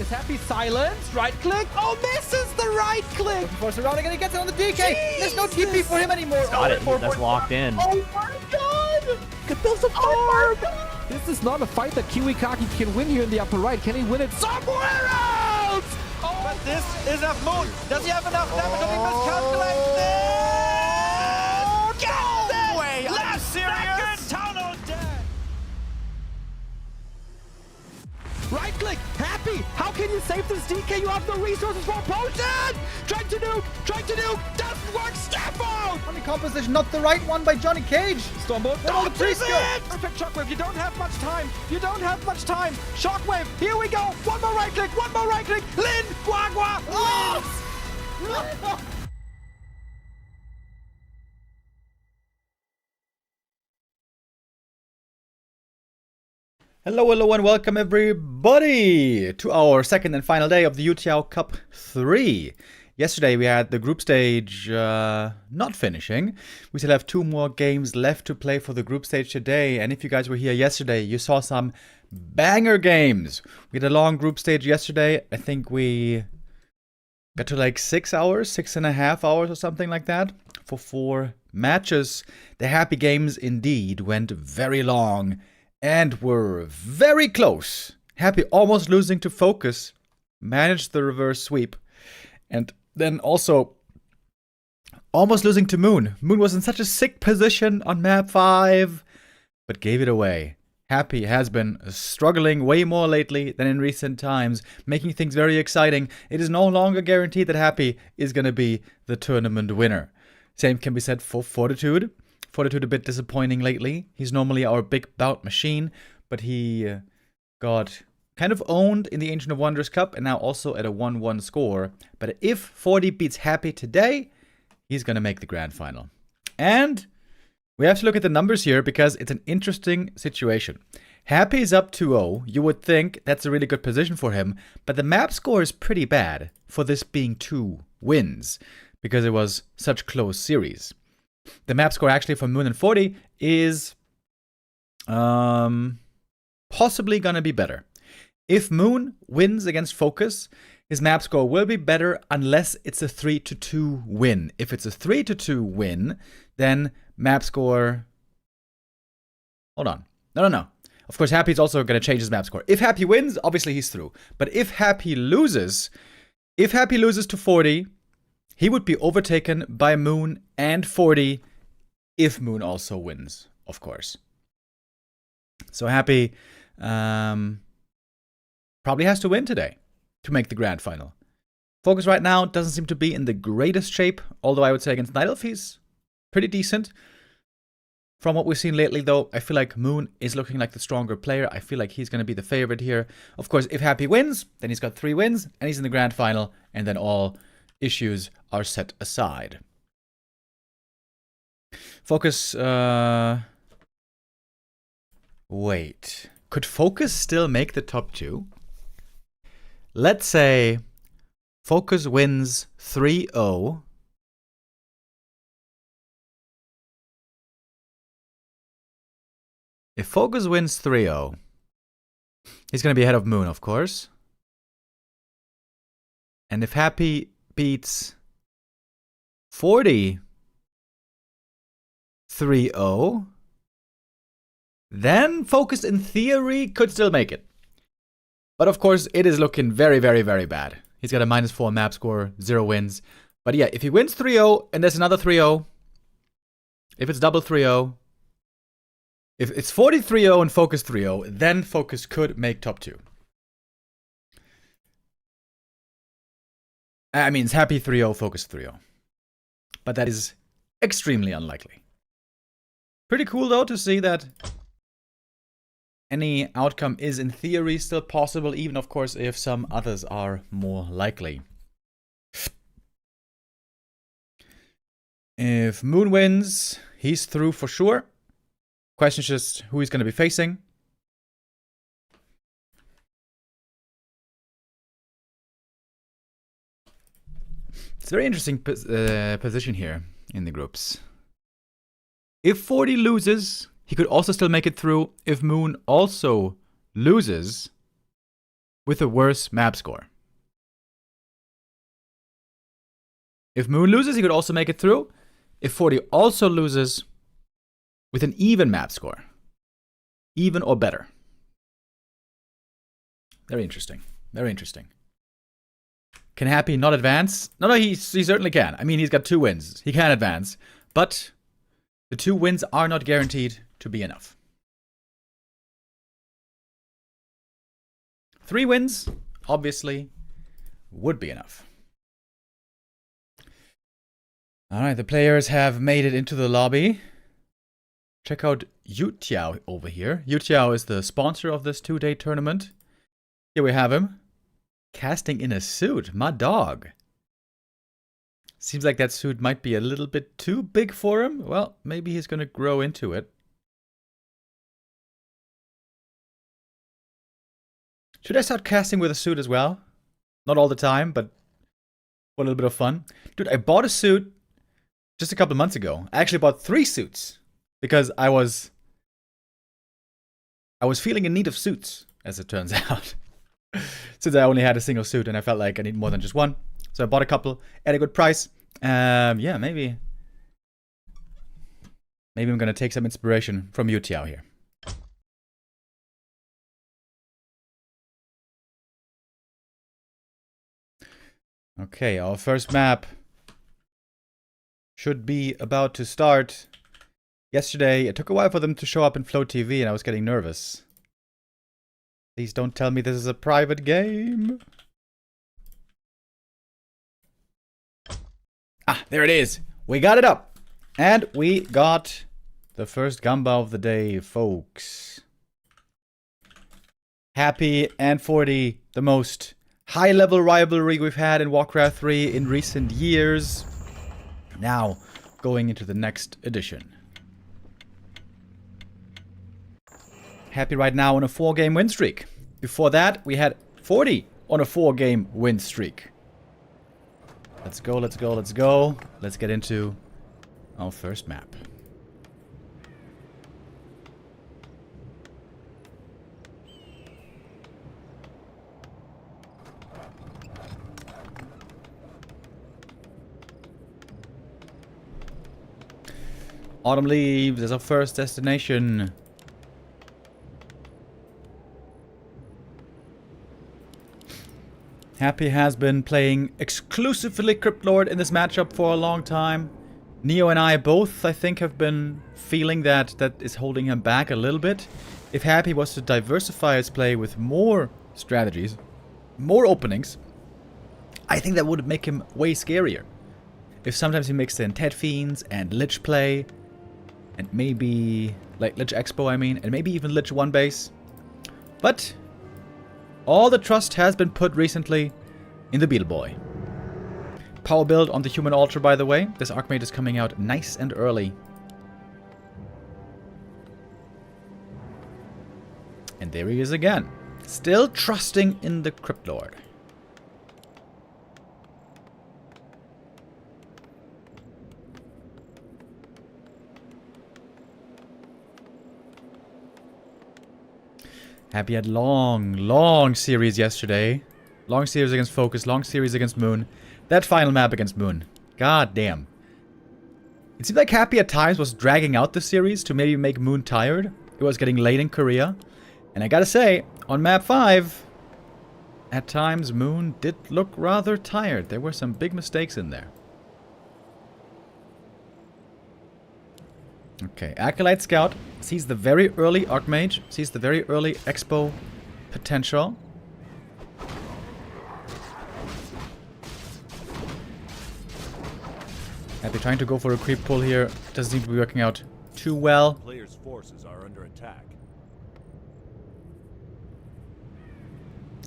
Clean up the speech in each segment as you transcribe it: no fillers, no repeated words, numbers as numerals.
Is Happy silenced? Right click. Oh, misses the right click. Looking for surrounding and he gets it on the DK. There's no Jesus. TP for him anymore. Got it. That's locked in. Oh my god. Could build some Oh my god. This is not a fight that Kiwikaki can win here in the upper right. Can he win it somewhere else? Oh, But this is a moon. Does he have enough damage? Does he miscalculate this? no way. Last Second tunnel dead. Right click, Happy! How can you save this DK? You have no resources for a potion! Trying to nuke, doesn't work, step out! Funny composition, not the right one by Johnny Cage. Stormbolt, All the dodges trees go. it! Perfect Shockwave, you don't have much time! Shockwave, here we go! One more right click! Lin, Guagua, wins! Hello and welcome everybody to our second and final day of the Youtiao Cup 3. Yesterday we had the group stage not finishing. We still have 2 more games left to play for the group stage today. And if you guys were here yesterday, you saw some banger games. We had a long group stage yesterday. I think we got to like 6 hours, 6.5 hours or something like that for 4 matches. The happy games indeed went very long and were very close. Happy almost losing to FoCuS, managed the reverse sweep, and then also almost losing to Moon. Moon was in such a sick position on map 5, but gave it away. Happy has been struggling way more lately than in recent times, making things very exciting. It is no longer guaranteed that Happy is going to be the tournament winner. Same can be said for Fortitude. Fortitude a bit disappointing lately. He's normally our big bout machine, but he got kind of owned in the Ancient of Wonders Cup and now also at a 1-1 score. But if Forti beats Happy today, he's going to make the grand final. And we have to look at the numbers here because it's an interesting situation. Happy is up 2-0. You would think that's a really good position for him, but the map score is pretty bad for this being 2 wins because it was such close series. The map score actually for Moon and Forti is possibly going to be better. If Moon wins against FoCuS, his map score will be better unless it's a 3-2 win. If it's a 3-2 win, then map score... Hold on. No. Of course, Happy's also going to change his map score. If Happy wins, obviously he's through. But if Happy loses to Forti, he would be overtaken by Moon and Forti if Moon also wins, of course. So Happy probably has to win today to make the grand final. FoCuS right now doesn't seem to be in the greatest shape, although I would say against Night Elf he's pretty decent. From what we've seen lately, though, I feel like Moon is looking like the stronger player. I feel like he's going to be the favorite here. Of course, if Happy wins, then he's got 3 wins, and he's in the grand final, and then all issues are set aside. FoCuS, wait. Could FoCuS still make the top 2? Let's say FoCuS wins 3-0. If FoCuS wins 3-0, he's going to be ahead of Moon, of course. And if Happy beats Forti 3-0, then FoCuS in theory could still make it. But of course, it is looking very, very, very bad. He's got a -4 map score, 0 wins. But yeah, if he wins 3-0 and there's another 3-0, if it's double 3-0, if it's Forti 3-0 and FoCuS 3-0, then FoCuS could make top 2. I mean, it's Happy 3-0, FoCuS 3-0. But that is extremely unlikely. Pretty cool, though, to see that any outcome is, in theory, still possible, even, of course, if some others are more likely. If Moon wins, he's through for sure. Question is just who he's going to be facing. It's a very interesting position here in the groups. If Forti loses, he could also still make it through. If Moon also loses, with a worse map score. If Moon loses, he could also make it through. If Forti also loses with an even map score. Even or better. Very interesting. Very interesting. Can Happy not advance? No, he certainly can. I mean, he's got 2 wins. He can advance. But the 2 wins are not guaranteed to be enough. 3 wins, obviously, would be enough. Alright, the players have made it into the lobby. Check out Youtiao over here. Youtiao is the sponsor of this 2-day tournament. Here we have him. Casting in a suit, my dog. Seems like that suit might be a little bit too big for him. Well, maybe he's going to grow into it. Should I start casting with a suit as well? Not all the time, but for a little bit of fun. Dude, I bought a suit just a couple of months ago. I actually bought 3 suits because I was feeling in need of suits, as it turns out. Since I only had a single suit and I felt like I need more than just one. So I bought a couple at a good price. Yeah, maybe I'm gonna take some inspiration from Youtiao here. Okay, our first map should be about to start. Yesterday, it took a while for them to show up in Flow TV and I was getting nervous. Please don't tell me this is a private game. Ah, there it is. We got it up. And we got the first Gamba of the day, folks. Happy and Forti, the most high-level rivalry we've had in Warcraft 3 in recent years. Now, going into the next edition. Happy right now on a 4-game win streak. Before that, we had Forti on a 4-game win streak. Let's go, let's go, let's go. Let's get into our first map. Autumn Leaves is our first destination. Happy has been playing exclusively Crypt Lord in this matchup for a long time. Neo and I both, I think, have been feeling that is holding him back a little bit. If Happy was to diversify his play with more strategies, more openings, I think that would make him way scarier. If sometimes he mixed in Ted Fiends and Lich play, and maybe, like Lich Expo I mean, and maybe even Lich 1 base. But all the trust has been put recently in the Beetle Boy. Power build on the Human Altar, by the way. This Archmage is coming out nice and early. And there he is again. Still trusting in the Crypt Lord. Happy had long series yesterday. Long series against FoCuS, long series against Moon. That final map against Moon. God damn. It seemed like Happy at times was dragging out the series to maybe make Moon tired. It was getting late in Korea. And I gotta say, on map 5, at times Moon did look rather tired. There were some big mistakes in there. Okay, Acolyte Scout sees the very early Archmage, sees the very early Expo potential. Happy trying to go for a creep pull here. Doesn't seem to be working out too well. Players' forces are under attack.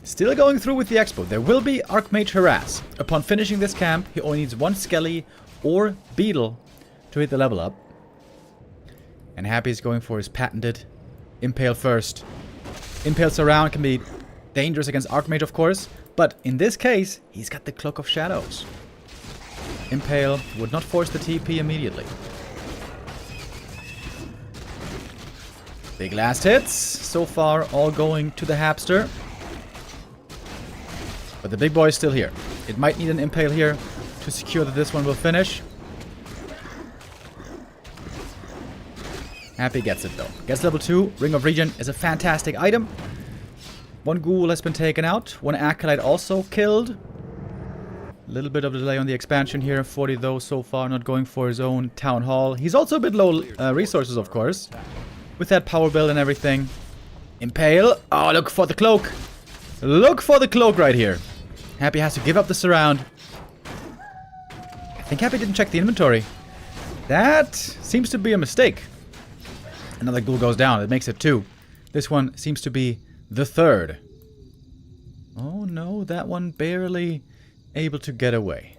Still going through with the Expo. There will be Archmage Harass. Upon finishing this camp, he only needs 1 Skelly or Beetle to hit the level up. And Happy is going for his patented Impale first. Impale Surround can be dangerous against Archmage, of course. But in this case, he's got the Cloak of Shadows. Impale would not force the TP immediately. Big last hits. So far, all going to the Hapster. But the big boy is still here. It might need an impale here to secure that this one will finish. Happy gets it though. Gets level 2. Ring of Regen is a fantastic item. One ghoul has been taken out. One acolyte also killed. A little bit of delay on the expansion here. Forti though so far not going for his own town hall. He's also a bit low resources of course. With that power build and everything. Impale. Oh, look for the cloak. Look for the cloak right here. Happy has to give up the surround. I think Happy didn't check the inventory. That seems to be a mistake. Another ghoul goes down. It makes it 2. This one seems to be the 3rd. Oh no, that one barely able to get away.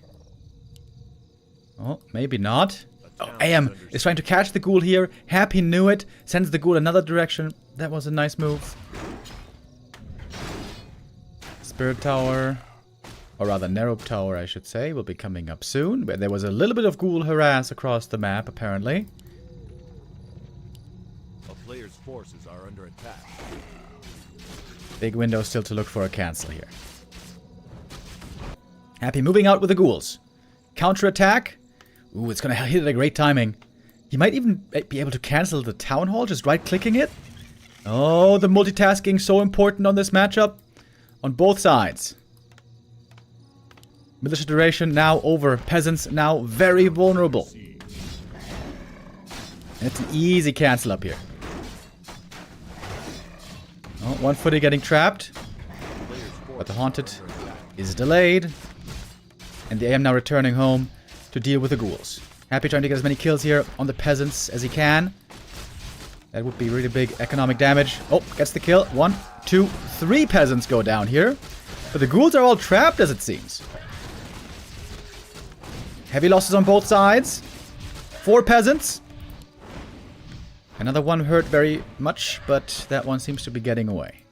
Oh, maybe not. Oh, AM is trying to catch the ghoul here. Happy knew it. Sends the ghoul another direction. That was a nice move. Spirit Tower, or rather Narrow Tower I should say, will be coming up soon. But there was a little bit of ghoul harass across the map apparently. A player's forces are under attack. Big window still to look for a cancel here. Happy moving out with the ghouls. Counter attack. Ooh, it's gonna hit at a great timing. He might even be able to cancel the town hall just right clicking it. Oh, the multitasking so important on this matchup. On both sides. Militia duration now over. Peasants now very vulnerable. And it's an easy cancel up here. Oh, one footy getting trapped. But the Haunted is delayed. And the AM now returning home to deal with the ghouls. Happy trying to get as many kills here on the peasants as he can. That would be really big economic damage. Oh, gets the kill. 1, 2, 3 peasants go down here. But the ghouls are all trapped as it seems. Heavy losses on both sides. 4 peasants. Another one hurt very much, but that one seems to be getting away.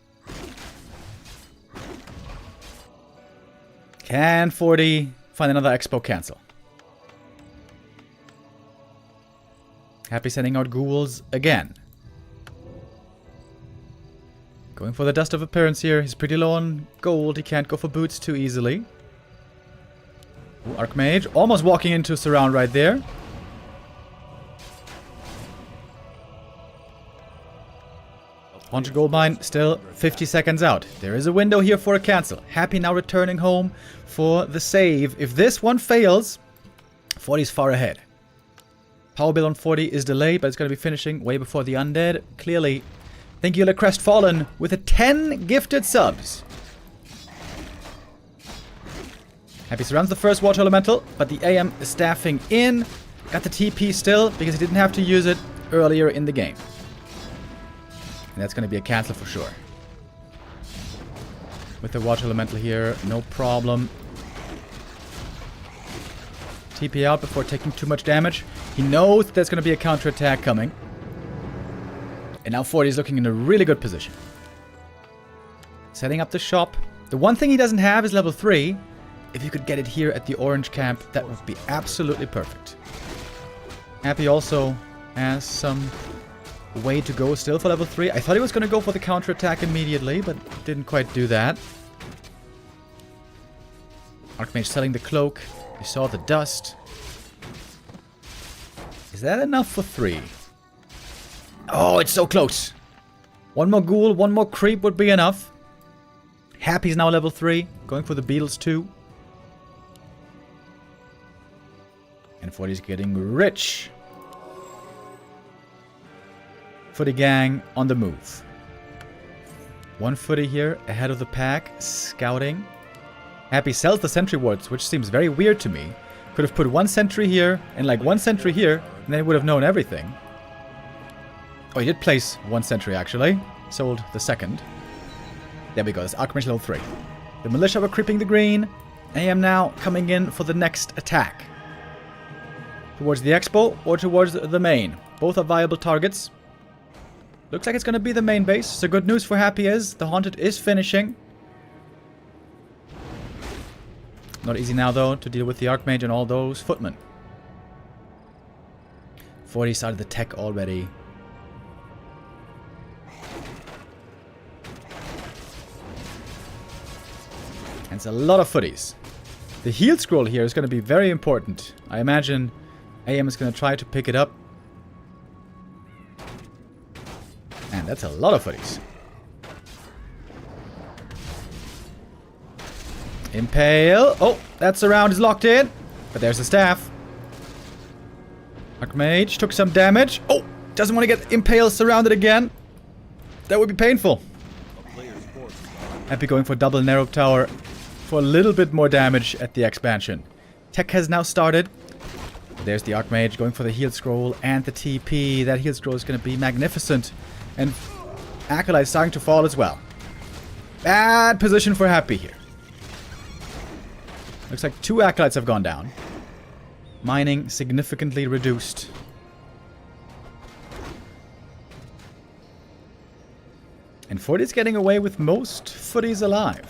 Can Forti find another expo cancel? Happy sending out ghouls again. Going for the dust of appearance here. He's pretty low on gold. He can't go for boots too easily. Ooh, Archmage almost walking into surround right there. Haunted Gold Mine still 50 seconds out. There is a window here for a cancel. Happy now returning home for the save. If this one fails, Forti's far ahead. Power build on Forti is delayed, but it's going to be finishing way before the undead. Clearly, thank you, Crestfallen, with a 10 gifted subs. Happy surrounds the first water elemental, but the AM is staffing in. Got the TP still, because he didn't have to use it earlier in the game. And that's going to be a cancel for sure. With the water elemental here, no problem. TP out before taking too much damage. He knows that there's going to be a counterattack coming. And now Forti is looking in a really good position. Setting up the shop. The one thing he doesn't have is level 3. If you could get it here at the orange camp, that would be absolutely perfect. Happy also has some way to go still for level 3. I thought he was going to go for the counterattack immediately, but didn't quite do that. Archmage selling the cloak. You saw the dust. Is that enough for 3? Oh, it's so close. One more ghoul, one more creep would be enough. Happy's now level 3. Going for the beetles too. And Forti's getting rich. Footy gang on the move. One footy here ahead of the pack. Scouting. Happy sells the sentry wards, which seems very weird to me. Could have put one sentry here and like one sentry here, and then he would have known everything. Oh, he did place one sentry actually. Sold the second. There we go. That's Archmage level 3. The militia were creeping the green. AM now coming in for the next attack. Towards the expo or towards the main. Both are viable targets. Looks like it's going to be the main base. So good news for Happy is the Haunted is finishing. Not easy now though to deal with the Archmage and all those footmen. 40 started the tech already. And it's a lot of footies. The heal scroll here is going to be very important. I imagine AM is going to try to pick it up. And that's a lot of footies. Impale. Oh, that surround is locked in. But there's the staff. Archmage took some damage. Oh, doesn't want to get Impale surrounded again. That would be painful. Happy going for double narrow tower for a little bit more damage at the expansion. Tech has now started. There's the Archmage going for the heal scroll and the TP. That heal scroll is going to be magnificent. And Acolyte starting to fall as well. Bad position for Happy here. Looks like 2 Acolytes have gone down. Mining significantly reduced. And Forti's getting away with most footies alive.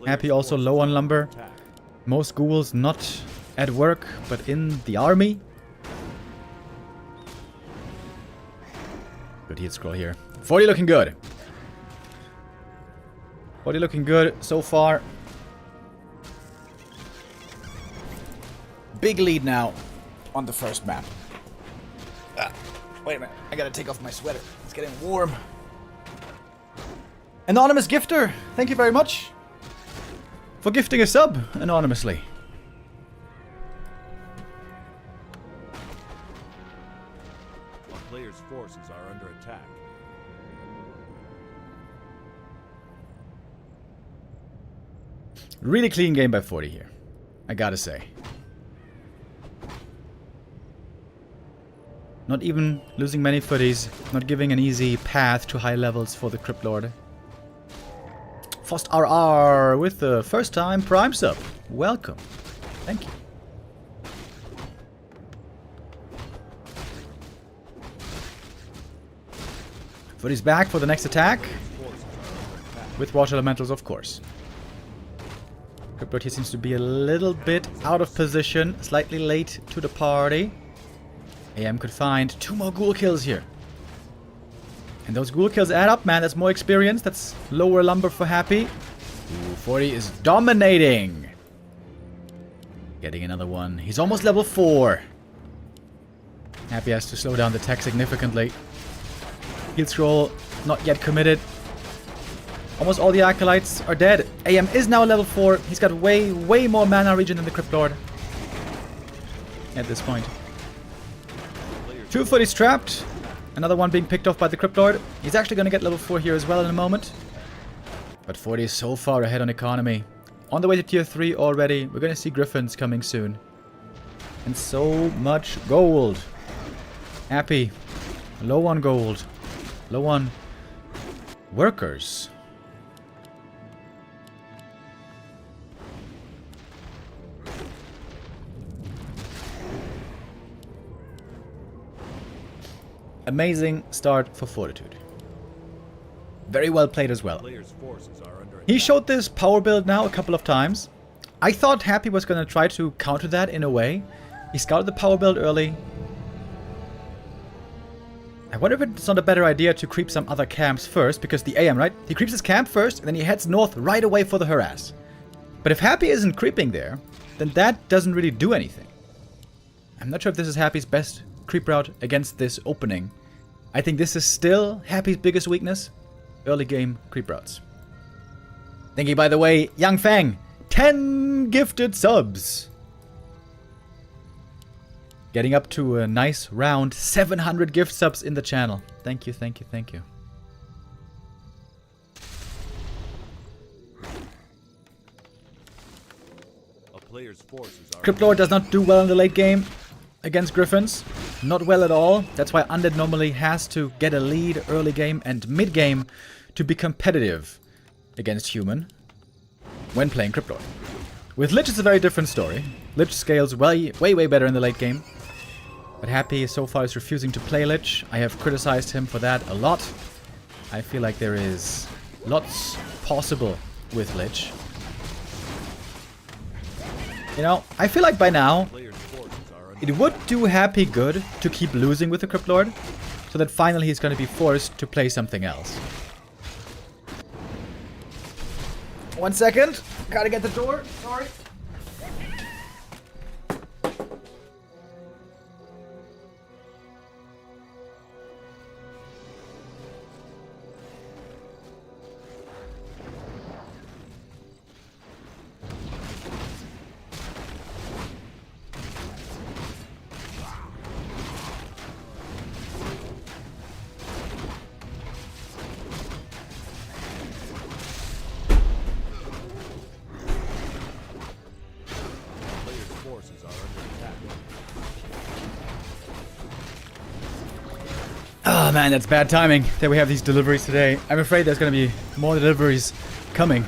Happy also low on lumber. Most ghouls not at work, but in the army. Good heal scroll here. 40 looking good. 40 looking good so far. Big lead now on the first map. Wait a minute. I gotta take off my sweater. It's getting warm. Anonymous gifter, thank you very much for gifting a sub anonymously. A player's forces are under attack. Really clean game by 40 here, I gotta say. Not even losing many footies, not giving an easy path to high levels for the Crypt Lord. Fost RR with the first time Prime sub. Welcome. Thank you. Footy's back for the next attack. With Water Elementals, of course. Crypt Lord here seems to be a little bit out of position. Slightly late to the party. AM could find 2 more ghoul kills here. And those ghoul kills add up, man. That's more experience. That's lower lumber for Happy. Ooh, 40 is dominating. Getting another one. He's almost level 4. Happy has to slow down the tech significantly. Heal scroll not yet committed. Almost all the Acolytes are dead. AM is now level 4. He's got way more mana regen than the Crypt Lord. At this point. 2 footies trapped. Another one being picked off by the Crypt Lord. He's actually going to get level 4 here as well in a moment. But 40 is so far ahead on economy. On the way to tier 3 already. We're going to see Griffins coming soon. And so much gold. Happy. Low on gold. Low on workers. Amazing start for Fortitude. Very well played as well. He showed this power build now a couple of times. I thought Happy was going to try to counter that in a way. He scouted the power build early. I wonder if it's not a better idea to creep some other camps first, because the AM, right? He creeps his camp first, and then he heads north right away for the harass. But if Happy isn't creeping there, then that doesn't really do anything. I'm not sure if this is Happy's best creep route against this opening. I think this is still Happy's biggest weakness. Early game creep routes. Thank you, by the way, Young Fang. 10 gifted subs. Getting up to a nice round 700 gift subs in the channel. Thank you, thank you, thank you. A player's forces are Crypt Lord does not do well in the late game against Griffins. Not well at all. That's why Undead normally has to get a lead early game and mid game to be competitive against Human when playing Crypt Lord. With Lich, it's a very different story. Lich scales way better in the late game. But Happy so far is refusing to play Lich. I have criticized him for that a lot. I feel like there is lots possible with Lich. You know, I feel like by now it would do Happy good to keep losing with the Crypt Lord, so that finally he's going to be forced to play something else. 1 second. Gotta get the door. Sorry. Oh man, that's bad timing that we have these deliveries today. I'm afraid there's gonna be more deliveries coming.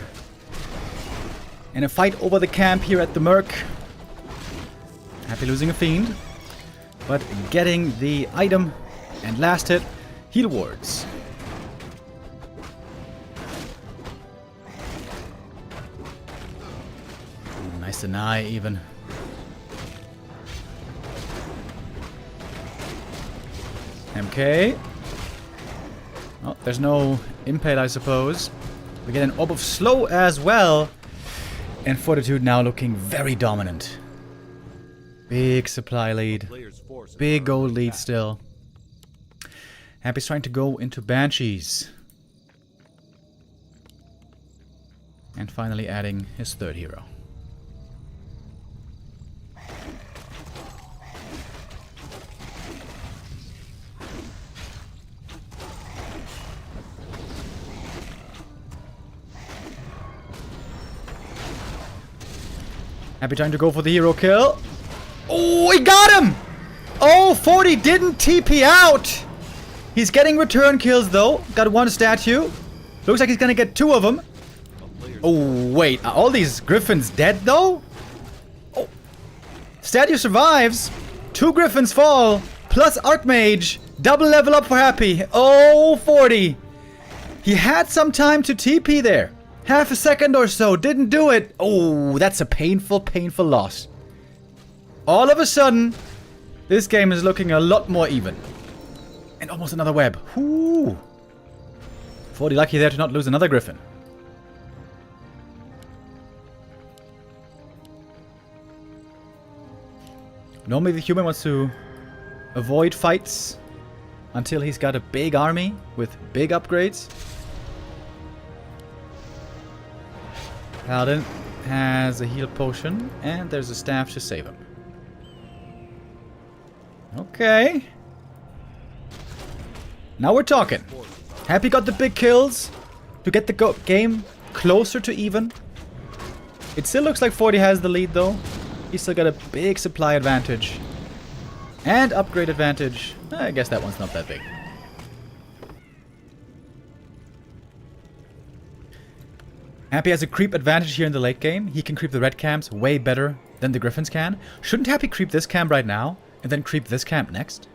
And a fight over the camp here at the Merc. Happy losing a fiend, but getting the item and last hit, heal wards. Ooh, nice deny even. MK. Oh, there's no impale, I suppose. We get an orb of slow as well. And Fortitude now looking very dominant. Big supply lead. Big gold lead still. Happy's trying to go into Banshees. And finally adding his third hero. Happy trying to go for the hero kill. Oh, he got him! Oh, Forti didn't TP out! He's getting return kills though. Got one statue. Looks like he's gonna get two of them. Oh, wait. Are all these griffins dead though? Oh. Statue survives. 2 griffins fall. Plus Archmage. Double level up for Happy. Oh, Forti. He had some time to TP there. Half a second or so, didn't do it. Oh, that's a painful, painful loss. All of a sudden, this game is looking a lot more even. And almost another web. Whoo. Forti lucky there to not lose another griffin. Normally the human wants to avoid fights until he's got a big army with big upgrades. Paladin has a heal potion, and there's a staff to save him. Okay. Now we're talking. Happy got the big kills to get the game closer to even. It still looks like Forti has the lead though. He's still got a big supply advantage. And upgrade advantage. I guess that one's not that big. Happy has a creep advantage here in the late game. He can creep the red camps way better than the griffins can. Shouldn't Happy creep this camp right now and then creep this camp next?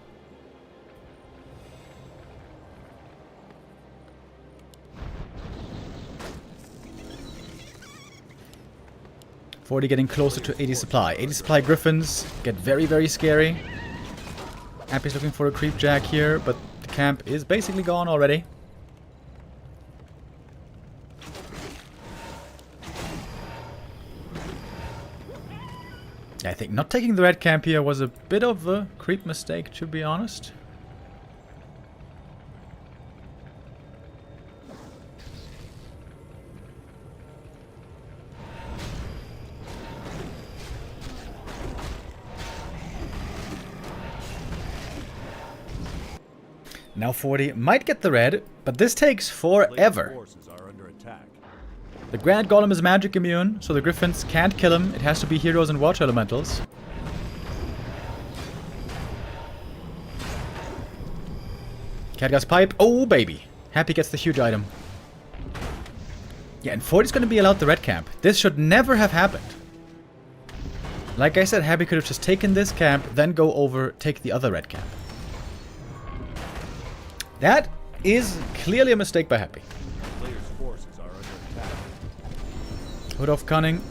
Forti getting closer to 80 supply. 80 supply griffins get very, very scary. Happy's looking for a creep jack here, but the camp is basically gone already. I think not taking the red camp here was a bit of a creep mistake, to be honest. Now Forti might get the red, but this takes forever. The Grand Golem is magic immune, so the Griffins can't kill him. It has to be heroes and water elementals. Khadgar's pipe. Oh, baby. Happy gets the huge item. Yeah, and Forti's going to be allowed the red camp. This should never have happened. Like I said, Happy could have just taken this camp, then go over, take the other red camp. That is clearly a mistake by Happy. Hood of Cunning.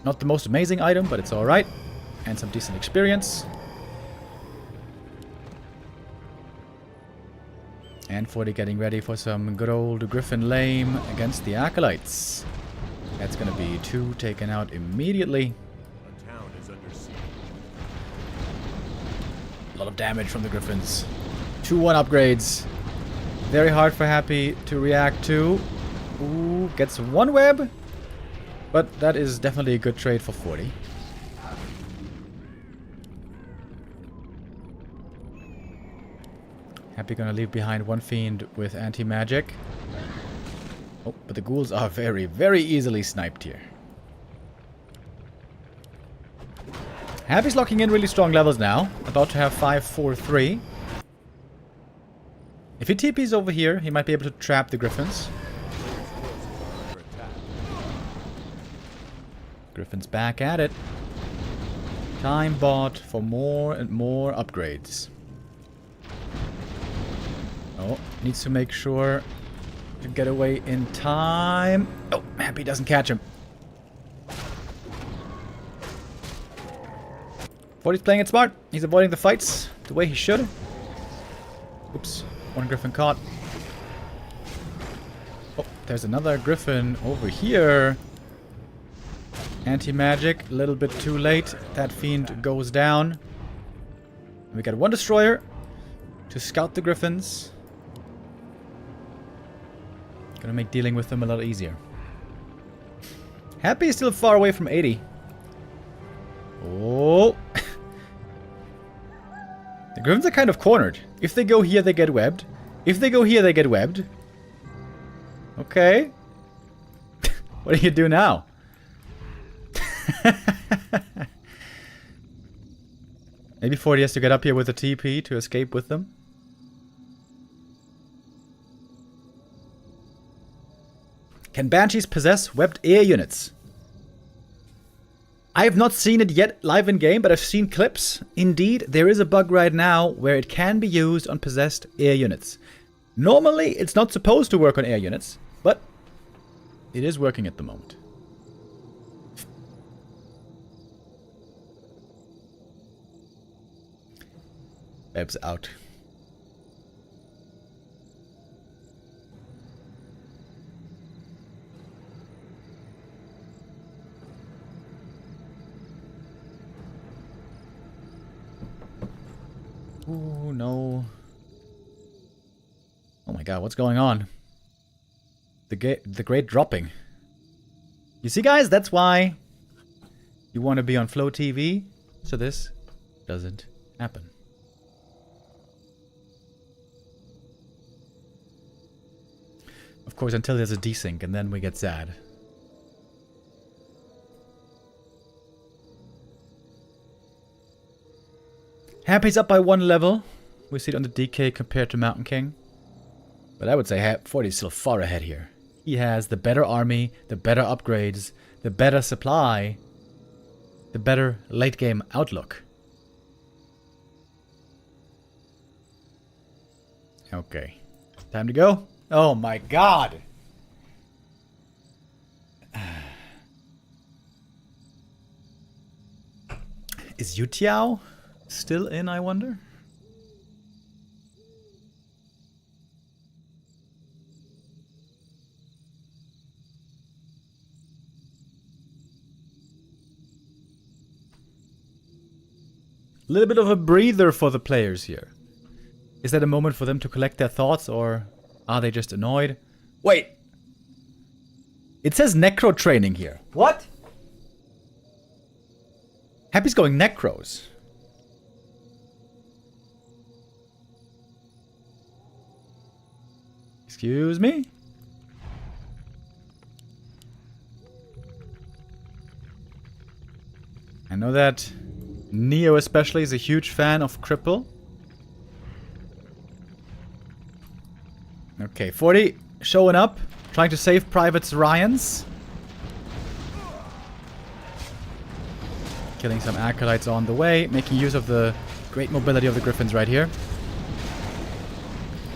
Not the most amazing item, but it's alright. And some decent experience. And Forti getting ready for some good old Griffin Lame against the Acolytes. That's gonna be 2 taken out immediately. A town is under siege. A lot of damage from the Griffins. 2-1 upgrades. Very hard for Happy to react to. Ooh, gets 1 web. But that is definitely a good trade for Forti. Happy gonna leave behind 1 fiend with anti-magic. Oh, but the ghouls are very, very easily sniped here. Happy's locking in really strong levels now. About to have 5-4-3. If he TP's over here, he might be able to trap the Griffins. Under attack. Griffin's back at it. Time bought for more and more upgrades. Oh, needs to make sure to get away in time. Oh, Happy doesn't catch him. Forti's playing it smart. He's avoiding the fights the way he should. Oops, 1 Griffin caught. Oh, there's another Griffin over here. Anti-magic, a little bit too late. That fiend goes down. We got 1 destroyer to scout the Griffins. Gonna make dealing with them a lot easier. Happy is still far away from 80. Oh. The Griffins are kind of cornered. If they go here, they get webbed. If they go here, they get webbed. Okay. What do you do now? Maybe Forti has to get up here with a TP to escape with them. Can Banshees possess webbed air units? I have not seen it yet live in game, but I've seen clips. Indeed, there is a bug right now where it can be used on possessed air units. Normally, it's not supposed to work on air units, but it is working at the moment. Web's out. Ooh, no. Oh my god, what's going on? The great dropping. You see, guys, that's why you want to be on Flow TV, so this doesn't happen. Of course, until there's a desync, and then we get sad. Happy's up by 1 level. We see it on the DK compared to Mountain King. But I would say Forti's still far ahead here. He has the better army, the better upgrades, the better supply, the better late game outlook. Okay. Time to go. Oh my god! Is Youtiao still in, I wonder? A little bit of a breather for the players here. Is that a moment for them to collect their thoughts, or are they just annoyed? Wait! It says Necro training here. What? Happy's going Necros. Excuse me? I know that Neo especially is a huge fan of Cripple. Okay, Forti showing up, trying to save Privates Ryans. Killing some Acolytes on the way, making use of the great mobility of the Griffins right here.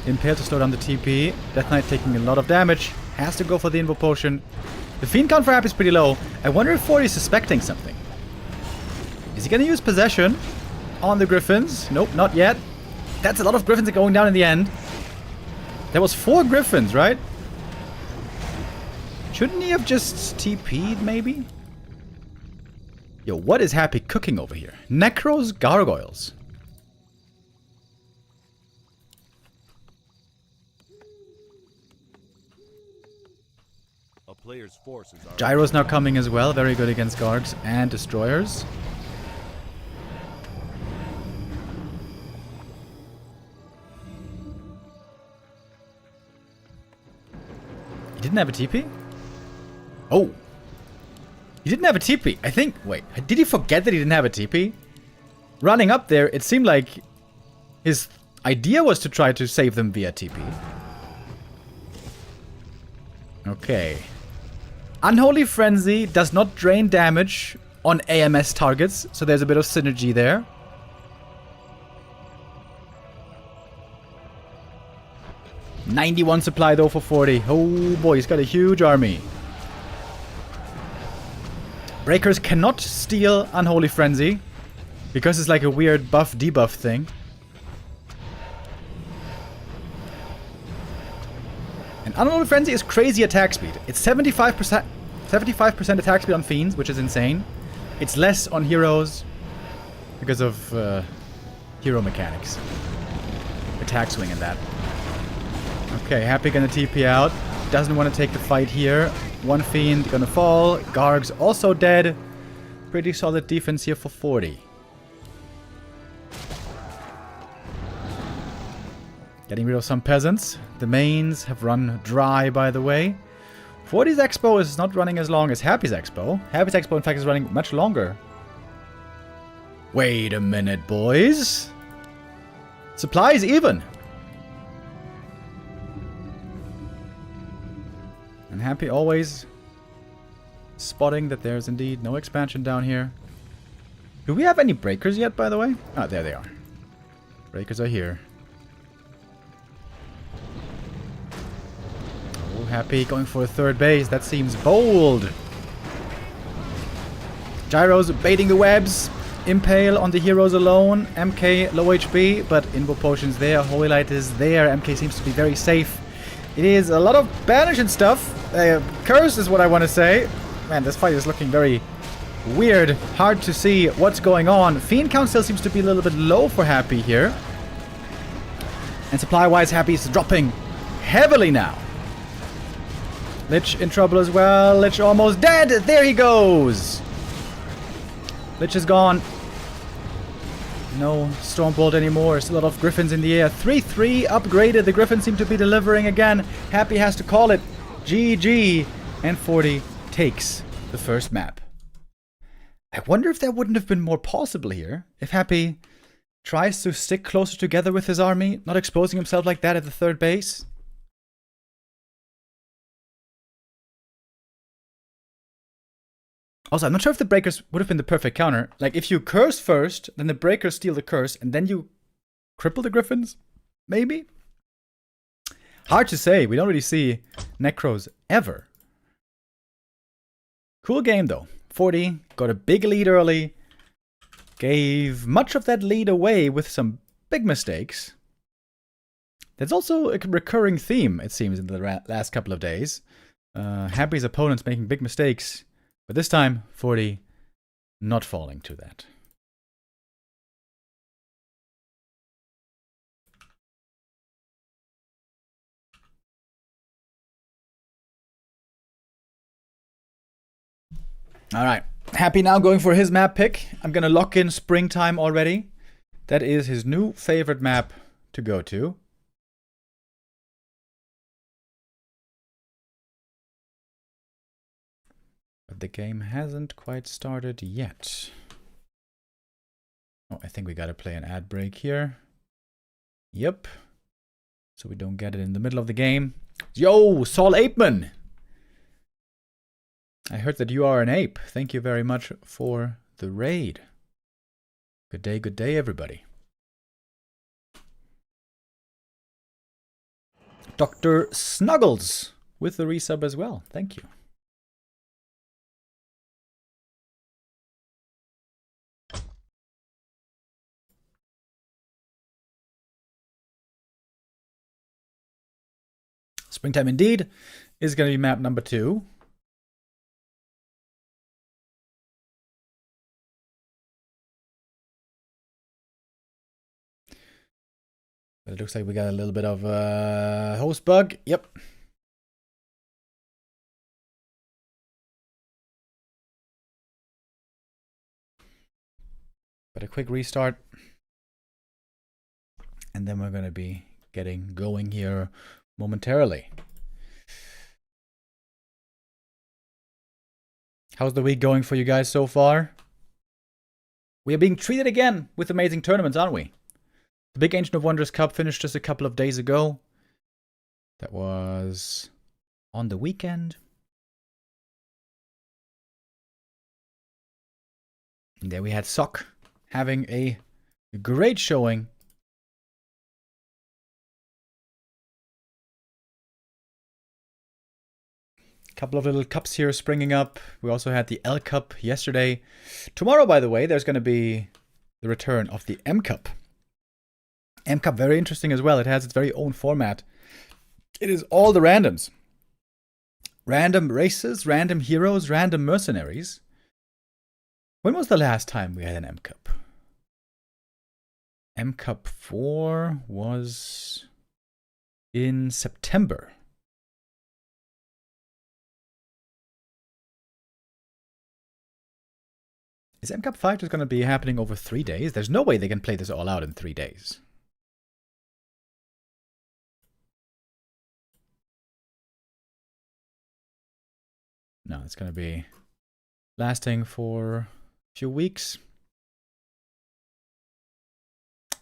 Impale to slow down the TP. Death Knight taking a lot of damage. Has to go for the Invo Potion. The Fiend count for Happy is pretty low. I wonder if Forti is suspecting something. Is he going to use Possession on the Griffins? Nope, not yet. That's a lot of Griffins going down in the end. There was 4 Griffins, right? Shouldn't he have just TP'd, maybe? Yo, what is Happy cooking over here? Necros Gargoyles. A player's forces are Gyro's now coming as well. Very good against Gargs and Destroyers. He didn't have a TP? Oh. He didn't have a TP. I think... Wait. Did he forget that he didn't have a TP? Running up there, it seemed like his idea was to try to save them via TP. Okay. Unholy Frenzy does not drain damage on AMS targets, so there's a bit of synergy there. $91 supply though for Forti. Oh boy, he's got a huge army. Breakers cannot steal Unholy Frenzy because it's like a weird buff-debuff thing. And Unholy Frenzy is crazy attack speed. It's 75% attack speed on Fiends, which is insane. It's less on Heroes because of hero mechanics. Attack swing and that. Okay, Happy gonna TP out. Doesn't want to take the fight here. One Fiend gonna fall. Garg's also dead. Pretty solid defense here for Forti. Getting rid of some peasants. The mains have run dry, by the way. Forti's Expo is not running as long as Happy's Expo. Happy's Expo, in fact, is running much longer. Wait a minute, boys. Supply is even. And Happy always spotting that there's indeed no expansion down here. Do we have any breakers yet, by the way? Ah, there they are. Breakers are here. Oh, Happy going for a third base. That seems bold. Gyro's baiting the webs. Impale on the heroes alone. MK low HP, but Invo Potions there. Holy Light is there. MK seems to be very safe. It is a lot of banish and stuff. Curse is what I want to say. Man, this fight is looking very weird. Hard to see what's going on. Fiend count still seems to be a little bit low for Happy here. And supply-wise, Happy is dropping heavily now. Lich in trouble as well. Lich almost dead. There he goes. Lich is gone. No Stormbolt anymore. There's a lot of Griffins in the air. 3-3 upgraded. The Griffins seem to be delivering again. Happy has to call it GG. And Forti takes the first map. I wonder if there wouldn't have been more possible here. If Happy tries to stick closer together with his army, not exposing himself like that at the third base. Also, I'm not sure if the breakers would have been the perfect counter. Like, if you curse first, then the breakers steal the curse, and then you cripple the Griffins? Maybe? Hard to say. We don't really see Necros ever. Cool game, though. Forti got a big lead early. Gave much of that lead away with some big mistakes. There's also a recurring theme, it seems, in the last couple of days. Happy's opponents making big mistakes. But this time, Forti not falling to that. Alright, Happy now going for his map pick. I'm gonna lock in Springtime already. That is his new favorite map to go to. But the game hasn't quite started yet. Oh, I think we gotta play an ad break here. Yep. So we don't get it in the middle of the game. Yo, Saul Apeman! I heard that you are an ape. Thank you very much for the raid. Good day, everybody. Dr. Snuggles with the resub as well. Thank you. Springtime indeed is going to be map number 2. But it looks like we got a little bit of host bug. Yep. But a quick restart. And then we're going to be getting going here momentarily. How's the week going for you guys so far? We are being treated again with amazing tournaments, aren't we? The big Ancient of Wonders Cup finished just a couple of days ago. That was on the weekend. And there we had Sock having a great showing. Couple of little cups here springing up. We also had the L Cup yesterday. Tomorrow, by the way, there's going to be the return of the M Cup. M Cup, very interesting as well. It has its very own format. It is all the randoms. Random races, random heroes, random mercenaries. When was the last time we had an M Cup? M Cup 4 was in September. Is M Cup 5 just going to be happening over 3 days? There's no way they can play this all out in 3 days. No, it's going to be lasting for a few weeks.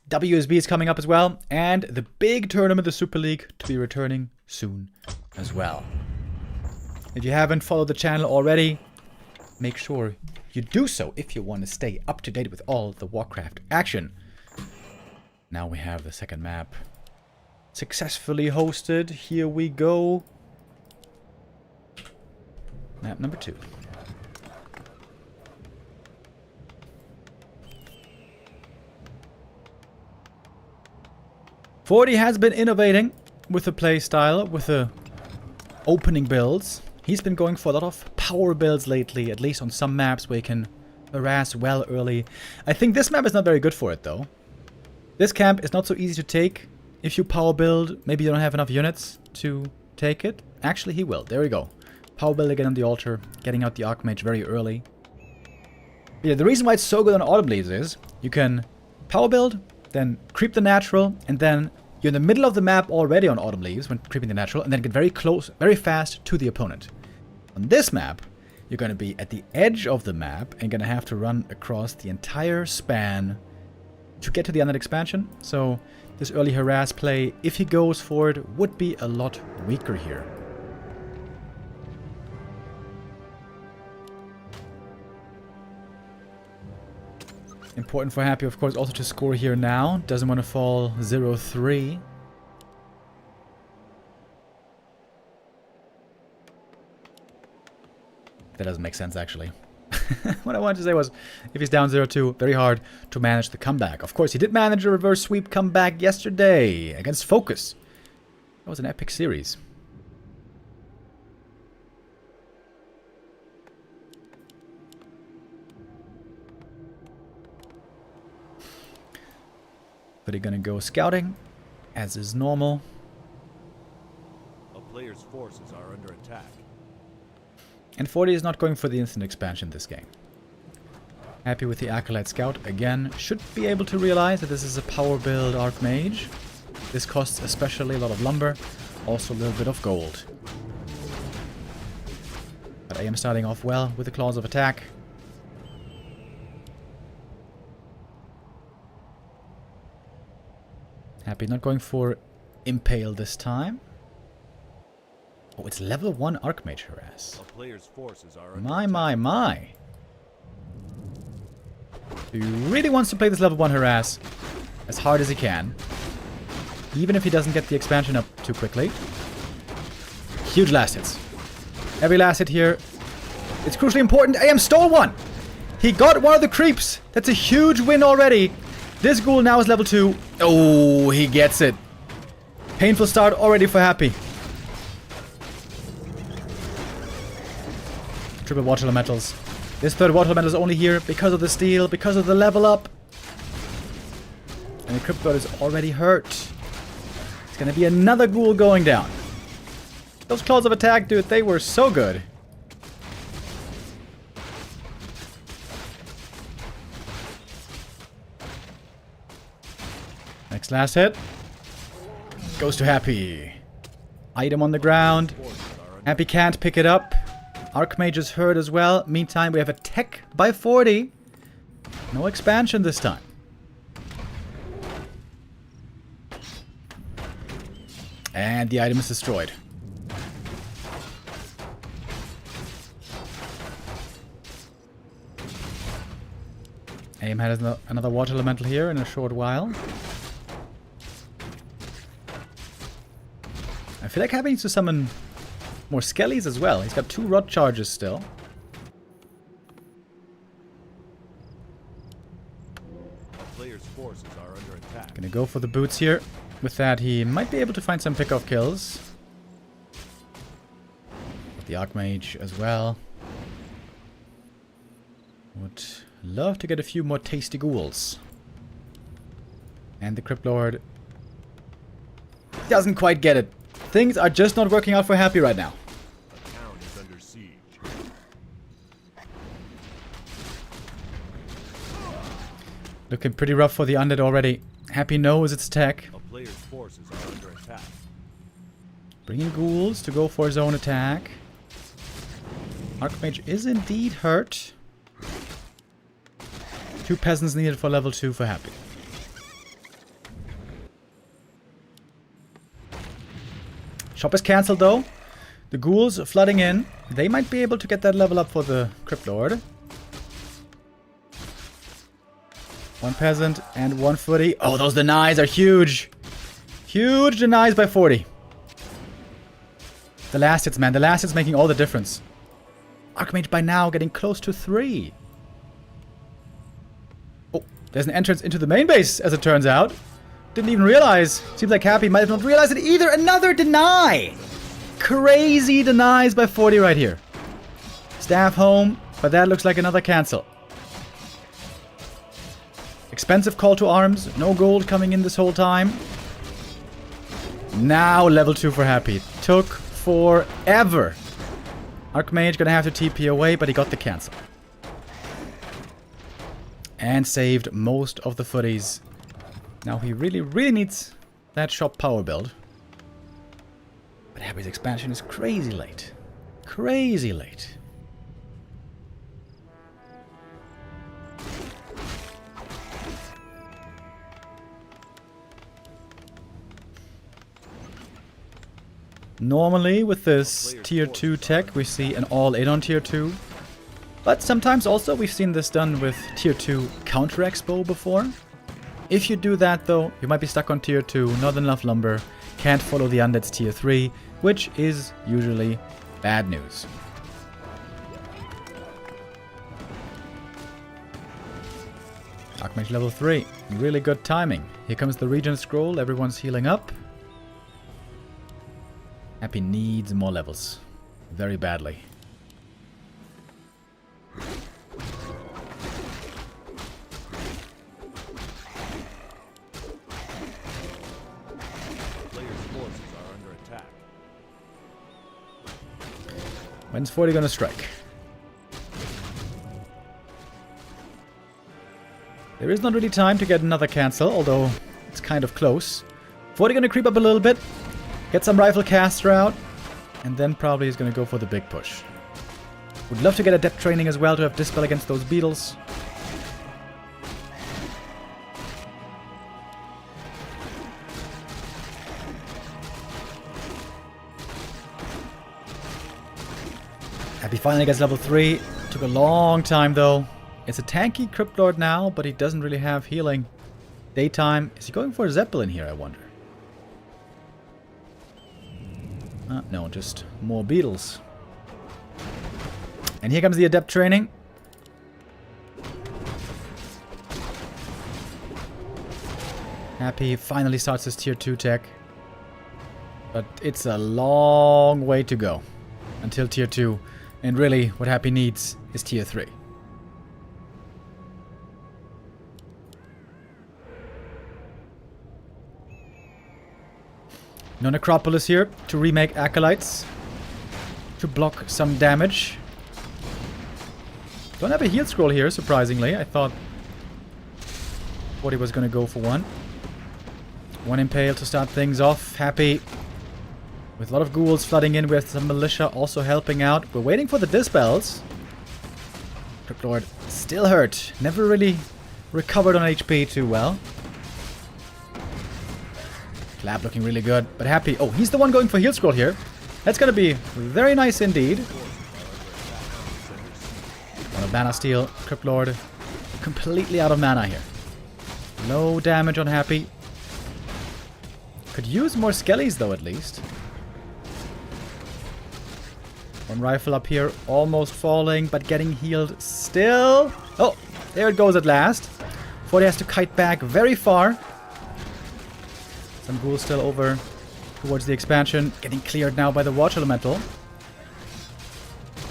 WSB is coming up as well. And the big tournament, the Super League, to be returning soon as well. If you haven't followed the channel already, make sure you do so if you want to stay up to date with all the Warcraft action. Now we have the second map successfully hosted. Here we go. Map number 2. Forti has been innovating with the playstyle, with the opening builds. He's been going for a lot of power builds lately, at least on some maps where you can harass well early. I think this map is not very good for it, though. This camp is not so easy to take. If you power build, maybe you don't have enough units to take it. Actually, he will. There we go. Power build again on the altar, getting out the Archmage very early. Yeah, the reason why it's so good on Autumn Leaves is you can power build, then creep the natural, and then you're in the middle of the map already on Autumn Leaves when creeping the natural, and then get very close, very fast to the opponent. On this map, you're going to be at the edge of the map and going to have to run across the entire span to get to the Undead expansion. So this early harass play, if he goes for it, would be a lot weaker here. Important for Happy, of course, also to score here now. Doesn't want to fall 0-3. That doesn't make sense, actually. What I wanted to say was, if he's down 0-2, very hard to manage the comeback. Of course, he did manage a reverse sweep comeback yesterday against FoCuS. That was an epic series. But he's gonna go scouting, as is normal. A player's forces are under attack. And Forti is not going for the instant expansion this game. Happy with the Acolyte Scout. Again, should be able to realize that this is a power build Archmage. This costs especially a lot of lumber, also a little bit of gold. But I am starting off well with the Claws of Attack. Happy not going for Impale this time. Oh, it's level 1 Archmage Harass. A player's forces are My. He really wants to play this level 1 Harass as hard as he can. Even if he doesn't get the expansion up too quickly. Huge last hits. Every last hit here. It's crucially important. AM stole one! He got one of the creeps. That's a huge win already. This ghoul now is level 2. Oh, he gets it. Painful start already for Happy. Triple water elementals. This third water elemental is only here because of the steal, because of the level up. And the Cryptbird is already hurt. gonna be another ghoul going down. Those claws of attack, dude, they were so good. Next last hit. Goes to Happy. Item on the ground. Happy can't pick it up. Archmage is hurt as well. Meantime, we have a tech by Forti. No expansion this time. And the item is destroyed. Aim has another water elemental here in a short while. I feel like Happy needs to summon more skellies as well. He's got 2 rod charges still. Player's forces are under attack. Gonna go for the boots here. With that, he might be able to find some pick-off kills. With the Archmage as well. Would love to get a few more tasty ghouls. And the Crypt Lord doesn't quite get it. Things are just not working out for Happy right now. The town is under siege. Looking pretty rough for the undead already. Happy knows it's tech. A player's forces are under attack. Bringing ghouls to go for his own attack. Archmage is indeed hurt. 2 peasants needed for level 2 for Happy. Shop is cancelled though. The ghouls flooding in. They might be able to get that level up for the Crypt Lord. 1 peasant and 1 footy. Oh, those denies are huge. Huge denies by 40. The last hits, man. The last hits making all the difference. Archmage by now getting close to 3. Oh, there's an entrance into the main base, as it turns out. Didn't even realize. Seems like Happy might have not realized it either. Another deny! Crazy denies by 40 right here. Staff home, but that looks like another cancel. Expensive call to arms. No gold coming in this whole time. Now level 2 for Happy. Took forever. Archmage gonna have to TP away, but he got the cancel. And saved most of the footies. Now he really, really needs that shop power build. But Happy's expansion is crazy late. Crazy late. Normally with this tier 2 tech we see an all-in on tier 2. But sometimes also we've seen this done with tier 2 counter expo before. If you do that though, you might be stuck on tier 2, not enough lumber, can't follow the undead's tier 3, which is usually bad news. Archmage level 3, really good timing. Here comes the Regent Scroll, everyone's healing up. Happy needs more levels, very badly. When's Forti gonna strike? There is not really time to get another cancel, although it's kind of close. Forti gonna creep up a little bit, get some rifle caster out, and then probably is gonna go for the big push. Would love to get adept training as well to have dispel against those beetles. Happy finally gets level 3. Took a long time though. It's a tanky Crypt Lord now, but he doesn't really have healing. Daytime. Is he going for a Zeppelin here, I wonder? No, just more beetles. And here comes the adept training. Happy finally starts his tier 2 tech. But it's a long way to go until tier 2. And really, what Happy needs is tier 3. No Necropolis here to remake Acolytes. To block some damage. Don't have a heal scroll here, surprisingly. I thought Forti was going to go for one. One Impale to start things off. Happy. With a lot of ghouls flooding in with some militia also helping out. We're waiting for the dispels. Crypt Lord still hurt. Never really recovered on HP too well. Clap looking really good, but Happy. Oh, he's the one going for heal scroll here. That's going to be very nice indeed. On a mana steal. Crypt Lord completely out of mana here. Low damage on Happy. Could use more skellies though at least. One rifle up here, almost falling, but getting healed still. Oh, there it goes at last. Forti has to kite back very far. Some ghouls still over towards the expansion. Getting cleared now by the Watch Elemental.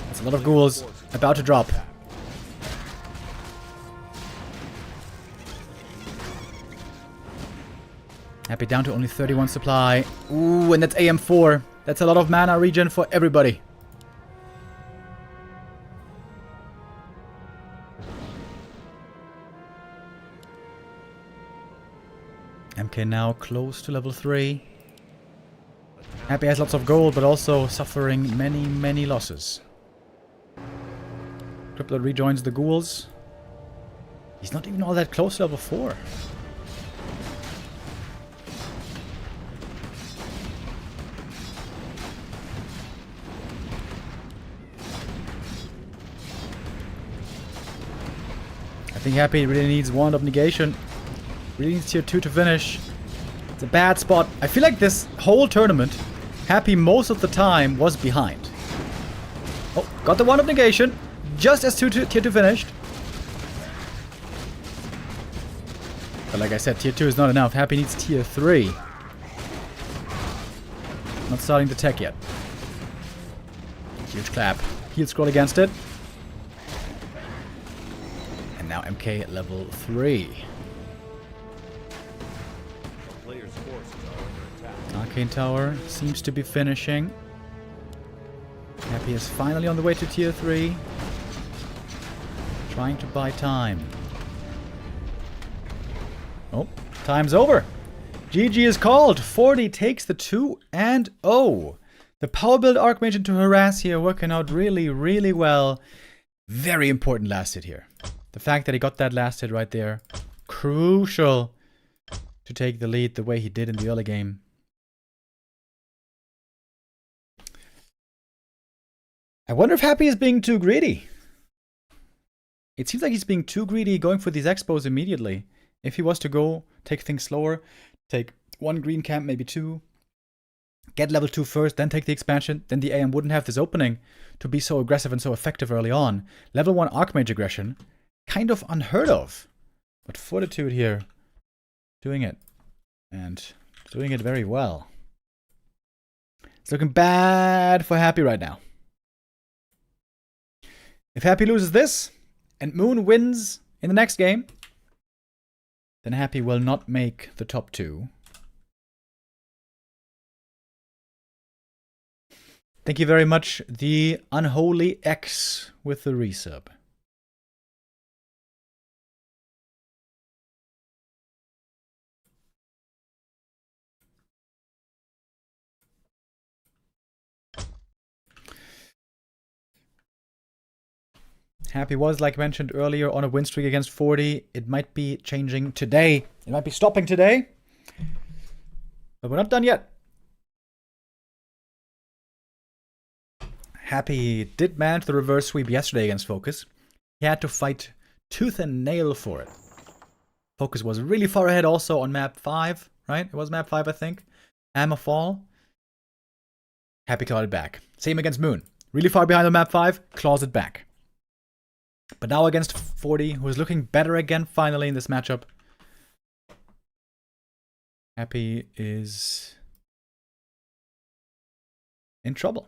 That's a lot of ghouls about to drop. Happy down to only 31 supply. Ooh, and that's AM4. That's a lot of mana regen for everybody. MK now close to level 3. Happy has lots of gold, but also suffering many, many losses. Crypt Lord rejoins the ghouls. He's not even all that close to level 4. I think Happy really needs Wand of Negation. Really needs tier 2 to finish. It's a bad spot. I feel like this whole tournament, Happy most of the time was behind. Oh, got the Wand of Negation. Just as tier 2 finished. But like I said, tier 2 is not enough. Happy needs tier 3. Not starting the tech yet. Huge clap. Heal scroll against it. And now MK at level 3. Player's forces are under attack. Arcane Tower seems to be finishing. Happy is finally on the way to tier 3. Trying to buy time. Oh, time's over. GG is called. Forti takes the 2-0. The power build Archmage into harass here working out really, really well. Very important last hit here. The fact that he got that last hit right there. Crucial to take the lead the way he did in the early game. I wonder if Happy is being too greedy. It seems like he's being too greedy going for these expos immediately. If he was to go, take things slower, take one green camp, maybe 2, get level 2 first, then take the expansion, then the AM wouldn't have this opening to be so aggressive and so effective early on. Level 1 Archmage aggression, kind of unheard of. But Fortitude here, doing it. And doing it very well. It's looking bad for Happy right now. If Happy loses this, and Moon wins in the next game, then Happy will not make the top 2. Thank you very much, the Unholy X with the resub. Happy was, like mentioned earlier, on a win streak against Forti. It might be changing today. It might be stopping today. But we're not done yet. Happy did manage the reverse sweep yesterday against FoCuS. He had to fight tooth and nail for it. FoCuS was really far ahead also on map 5, right? It was map 5, I think. Hammerfall. Happy clawed it back. Same against Moon. Really far behind on map 5, claws it back. But now against Forti, who is looking better again finally in this matchup. Happy is in trouble.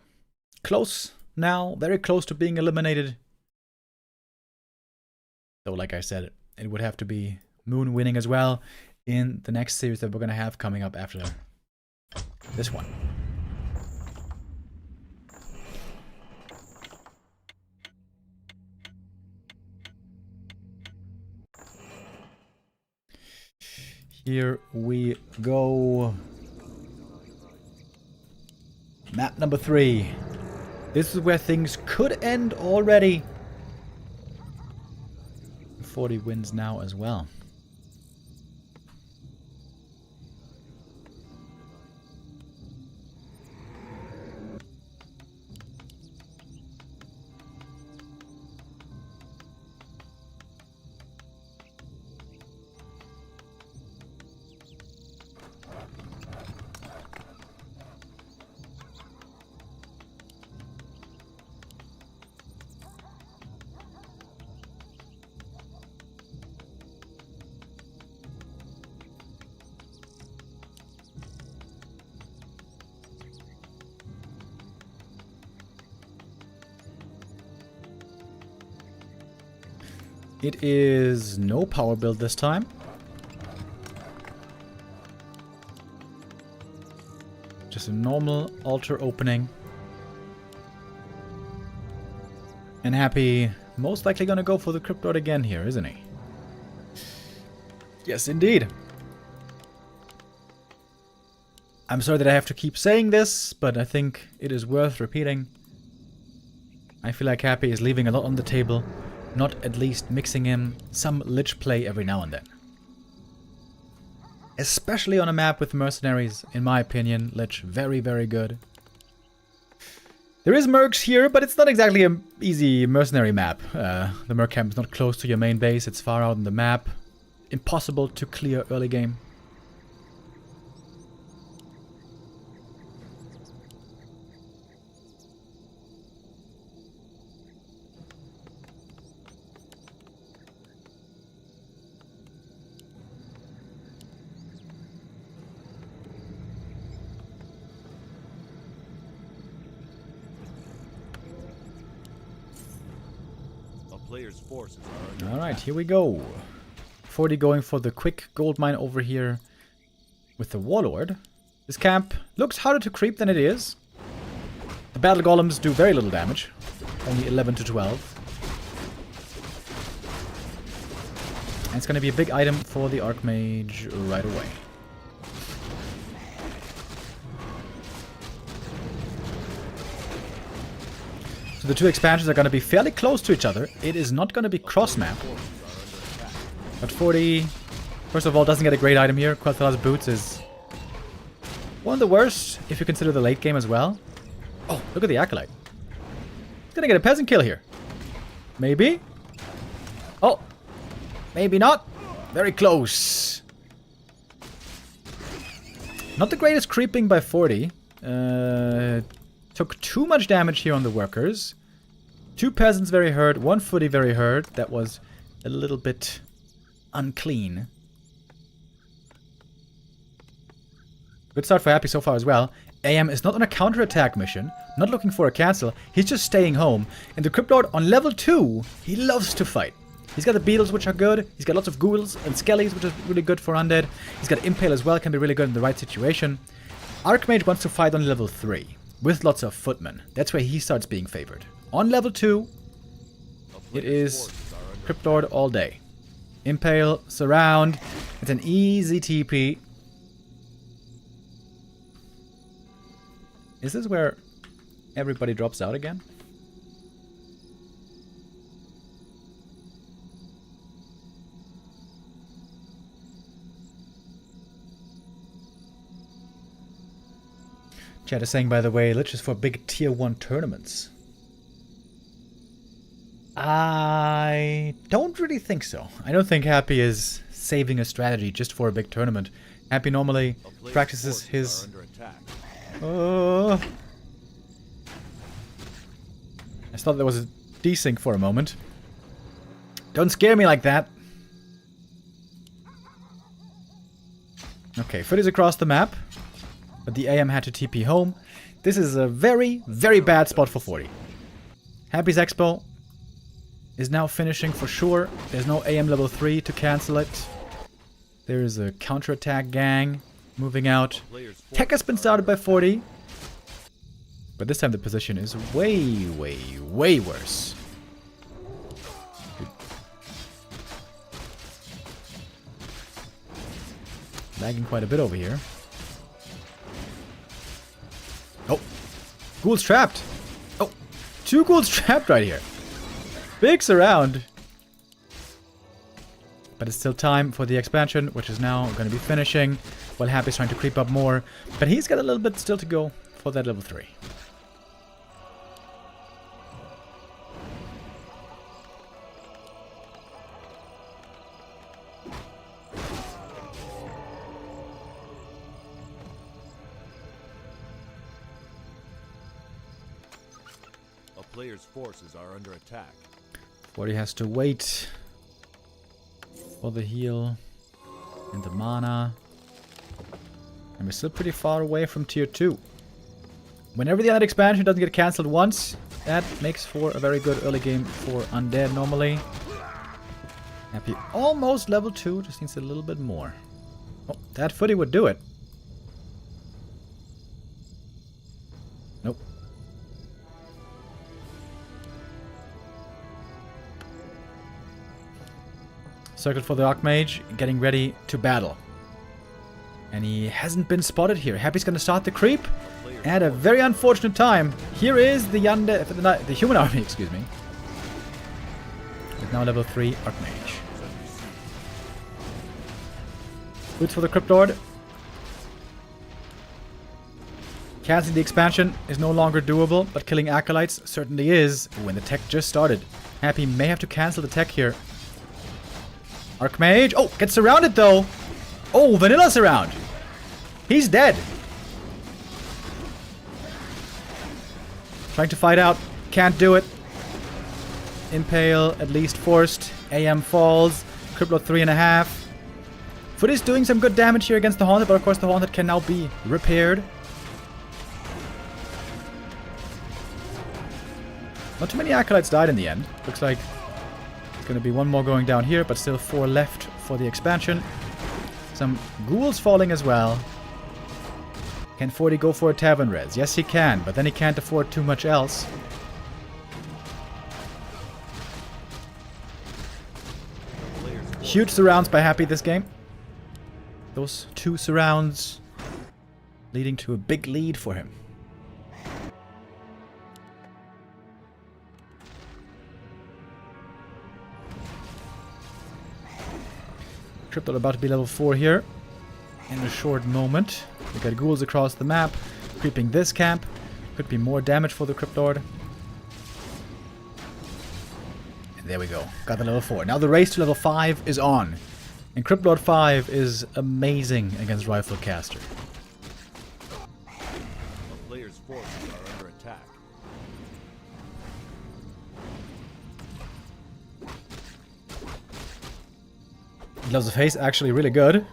Close now, very close to being eliminated. Though, like I said, it would have to be Moon winning as well in the next series that we're going to have coming up after This one. Here we go. Map number 3. This is where things could end already. Forti wins now as well. It is no power build this time. Just a normal altar opening. And Happy most likely gonna go for the Cryptid again here, isn't he? Yes, indeed. I'm sorry that I have to keep saying this, but I think it is worth repeating. I feel like Happy is leaving a lot on the table. Not at least mixing in some Lich play every now and then. Especially on a map with mercenaries, in my opinion, Lich very, very good. There is mercs here, but it's not exactly an easy mercenary map. The merc camp is not close to your main base, it's far out on the map. Impossible to clear early game. Players' forces are under Alright, here we go. Forti going for the quick gold mine over here with the Warlord. This camp looks harder to creep than it is. The battle golems do very little damage. Only 11 to 12. And it's going to be a big item for the Archmage right away. So the two expansions are going to be fairly close to each other. It is not going to be cross-map. But Forti, first of all, doesn't get a great item here. Quel'Thuz's Boots is one of the worst, if you consider the late game as well. Oh, look at the Acolyte. He's going to get a peasant kill here. Maybe? Oh, maybe not. Very close. Not the greatest creeping by Forti. Took too much damage here on the workers. 2 peasants very hurt, 1 Forti very hurt. That was a little bit unclean. Good start for Happy so far as well. AM is not on a counterattack mission, not looking for a cancel. He's just staying home. And the Cryptlord on level 2, he loves to fight. He's got the beetles, which are good. He's got lots of ghouls and skellies, which is really good for undead. He's got impale as well, can be really good in the right situation. Archmage wants to fight on level 3. With lots of footmen. That's where he starts being favored. On level 2, it is Cryptlord all day. Impale, surround. It's an easy TP. Is this where everybody drops out again? Chat is saying, by the way, Lich is for big tier 1 tournaments. I don't really think so. I don't think Happy is saving a strategy just for a big tournament. Happy normally practices his... I thought there was a desync for a moment. Don't scare me like that. Okay, Forti's across the map. But the AM had to TP home. This is a very, very bad spot for Forti. Happy's Expo is now finishing for sure. There's no AM level 3 to cancel it. There is a counterattack gang. moving out. Players' Tech has been forces started are by Forti. But this time the position is way, way, way worse. Lagging quite a bit over here. Oh! Ghoul's trapped! Oh! 2 ghouls trapped right here. Big surround. But it's still time for the expansion, which is now going to be finishing. While Happy's trying to creep up more. But he's got a little bit still to go for that level 3. A player's forces are under attack. Forti has to wait for the heal and the mana. And we're still pretty far away from tier 2. Whenever the Undead expansion doesn't get cancelled once, that makes for a very good early game for Undead normally. Happy almost level 2, just needs a little bit more. Oh, that footy would do it. Nope. Circled for the Archmage, getting ready to battle. And he hasn't been spotted here. Happy's gonna start the creep at a very unfortunate time. Here is the Undead, the human army, excuse me. With now level 3 Archmage. Boots for the Crypt Lord. Canceling the expansion is no longer doable, but killing Acolytes certainly is when the tech just started. Happy may have to cancel the tech here. Archmage. Oh, gets surrounded though. Oh, Vanilla surround. He's dead. Trying to fight out. Can't do it. Impale, at least forced. AM falls. Cryptlord 3.5. Foot is doing some good damage here against the Haunted, but of course the Haunted can now be repaired. Not too many Acolytes died in the end. Looks like it's going to be one more going down here, but still 4 left for the expansion. Some ghouls falling as well. Can Forti go for a tavern res? Yes, he can, but then he can't afford too much else. Huge surrounds by Happy this game. Those 2 surrounds leading to a big lead for him. Crypto about to be level 4 here in a short moment. We got ghouls across the map, creeping this camp. Could be more damage for the Cryptlord. And there we go. Got the level 4. Now the race to level 5 is on. And Cryptlord 5 is amazing against Rifle Caster. A player's forces are under attack. Gloves of Haste actually really good.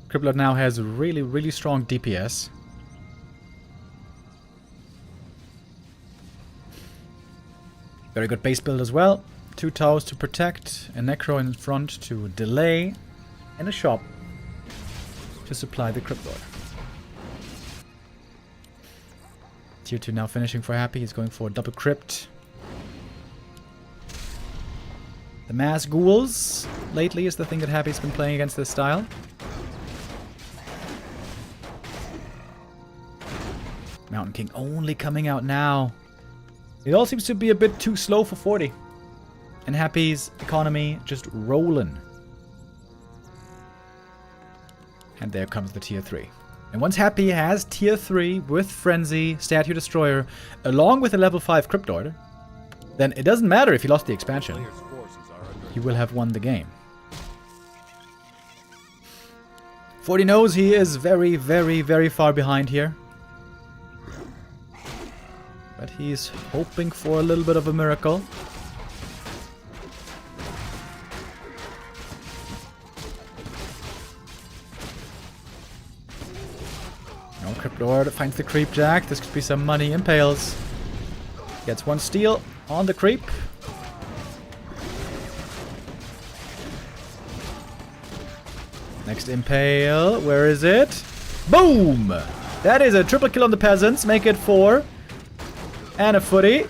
Cryptlord now has really, really strong DPS. Very good base build as well. 2 towers to protect, a Necro in front to delay, and a shop to supply the Cryptlord. Tier 2 now finishing for Happy. He's going for a double crypt. The mass ghouls lately is the thing that Happy's been playing against this style. Mountain King only coming out now. It all seems to be a bit too slow for Forti. And Happy's economy just rolling. And there comes the tier 3. And once Happy has tier 3 with Frenzy, Statue Destroyer, along with a level 5 Cryptlord, then it doesn't matter if he lost the expansion. Player's forces are under He will have won the game. Forti knows he is very, very, very far behind here. But he's hoping for a little bit of a miracle. No, Cryptlord finds the Creep Jack. This could be some money. Impales. Gets 1 steal on the Creep. Next Impale. Where is it? Boom! That is a triple kill on the peasants. Make it 4. And a footy.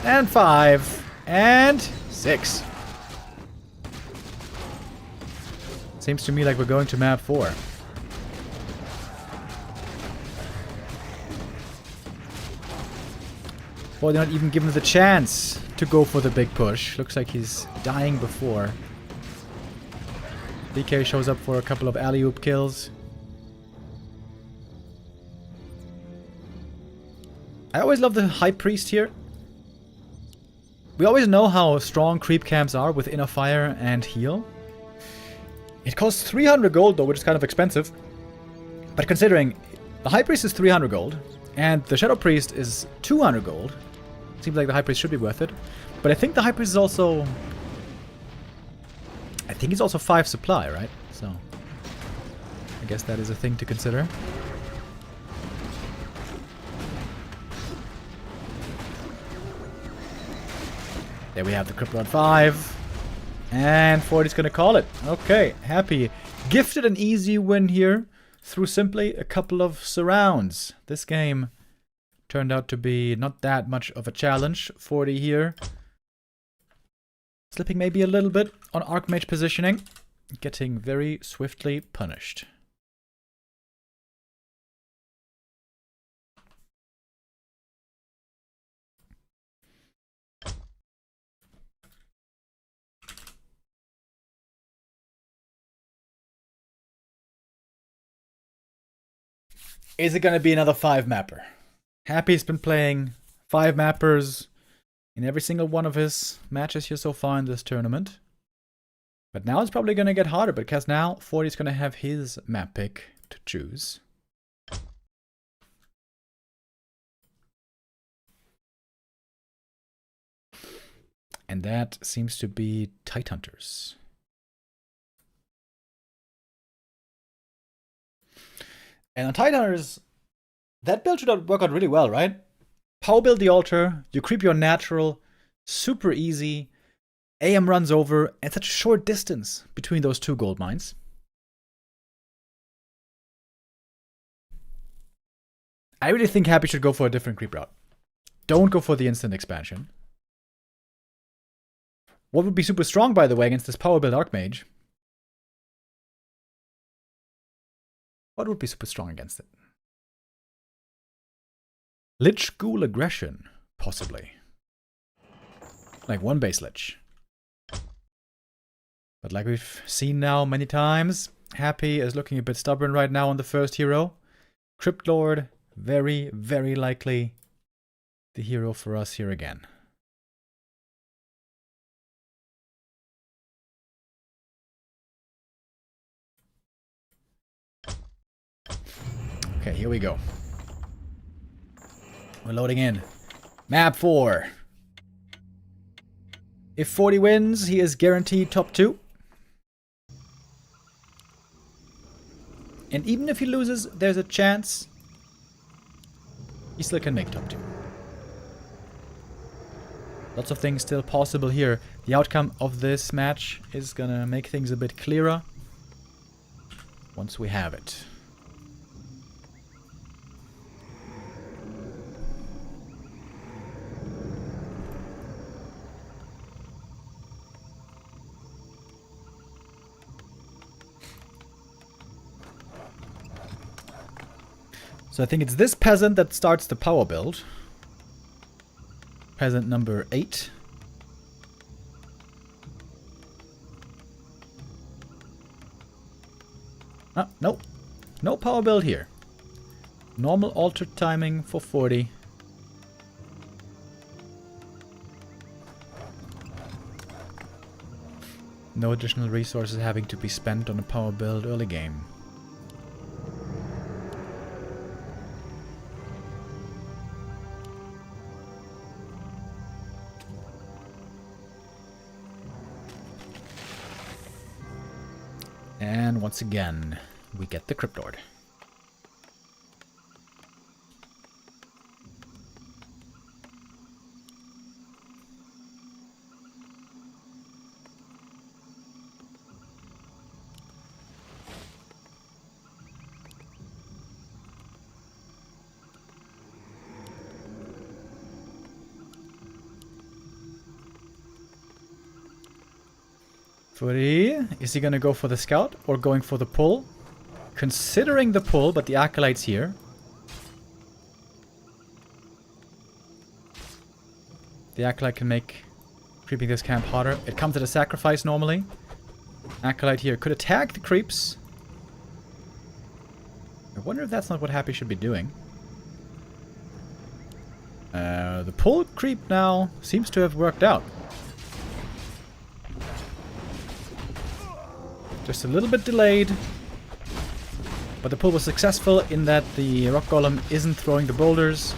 And 5. And 6. Seems to me like we're going to map 4. Well, they're not even given the chance to go for the big push. Looks like he's dying before. DK shows up for a couple of alley-oop kills. I always love the High Priest here. We always know how strong creep camps are with Inner Fire and Heal. It costs 300 gold though, which is kind of expensive. But considering the High Priest is 300 gold and the Shadow Priest is 200 gold, seems like the High Priest should be worth it. But I think the High Priest is also... I think he's also 5 supply, right? So I guess that is a thing to consider. There we have the Crypt Lord 5. And Forti's gonna call it. Okay, happy. Gifted an easy win here through simply a couple of surrounds. This game turned out to be not that much of a challenge. Forti here. Slipping maybe a little bit on Archmage positioning. Getting very swiftly punished. Is it going to be another 5-mapper? Happy's been playing 5 mappers in every single one of his matches here so far in this tournament. But now it's probably going to get harder because now Forti's going to have his map pick to choose. And that seems to be Tidehunters. And on Tidehunters, that build should work out really well, right? Power build the altar, you creep your natural, super easy. AM runs over, and such a short distance between those 2 gold mines. I really think Happy should go for a different creep route. Don't go for the instant expansion. What would be super strong, by the way, against this power build Archmage? What would be super strong against it? Lich Ghoul Aggression, possibly. Like 1 base Lich. But like we've seen now many times, Happy is looking a bit stubborn right now on the first hero. Crypt Lord, very, very likely the hero for us here again. Okay, here we go. We're loading in. Map 4. If Forti wins, he is guaranteed top 2. And even if he loses, there's a chance he still can make top 2. Lots of things still possible here. The outcome of this match is gonna make things a bit clearer once we have it. So I think it's this peasant that starts the power build. Peasant number 8. Ah, no. No power build here. Normal altered timing for Forti. No additional resources having to be spent on a power build early game. And once again, we get the Crypt Lord. Forti, is he gonna go for the scout or going for the pull? Considering the pull, but the acolyte's here. The acolyte can make creeping this camp harder. It comes at a sacrifice normally. Acolyte here could attack the creeps. I wonder if that's not what Happy should be doing. The pull creep now seems to have worked out. Just a little bit delayed. But the pull was successful in that the rock golem isn't throwing the boulders.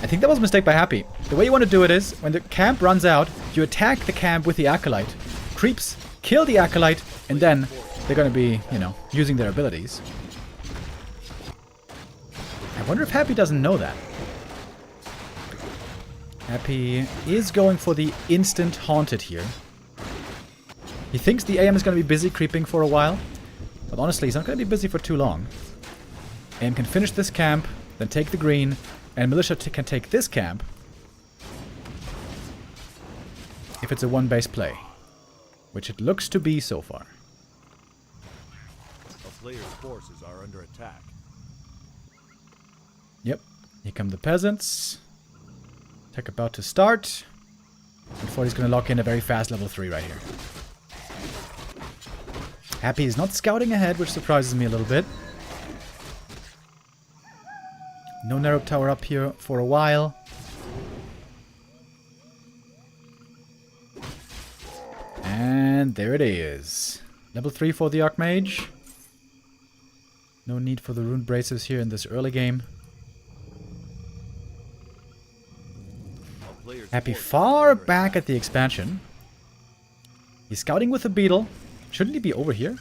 I think that was a mistake by Happy. The way you want to do it is, when the camp runs out, you attack the camp with the acolyte. Creeps kill the acolyte, and then they're going to be, you know, using their abilities. I wonder if Happy doesn't know that. Happy is going for the instant haunted here. He thinks the AM is going to be busy creeping for a while. But honestly, he's not going to be busy for too long. AM can finish this camp, then take the green, and Militia can take this camp. If it's a one-base play. Which it looks to be so far. A player's forces are under attack. Yep. Here come the peasants. Attack about to start. And Forti's going to lock in a very fast level 3 right here. Happy is not scouting ahead, which surprises me a little bit. No narrow tower up here for a while. And there it is. Level 3 for the Archmage. No need for the rune braces here in this early game. Happy far back at the expansion. He's scouting with the beetle. Shouldn't he be over here?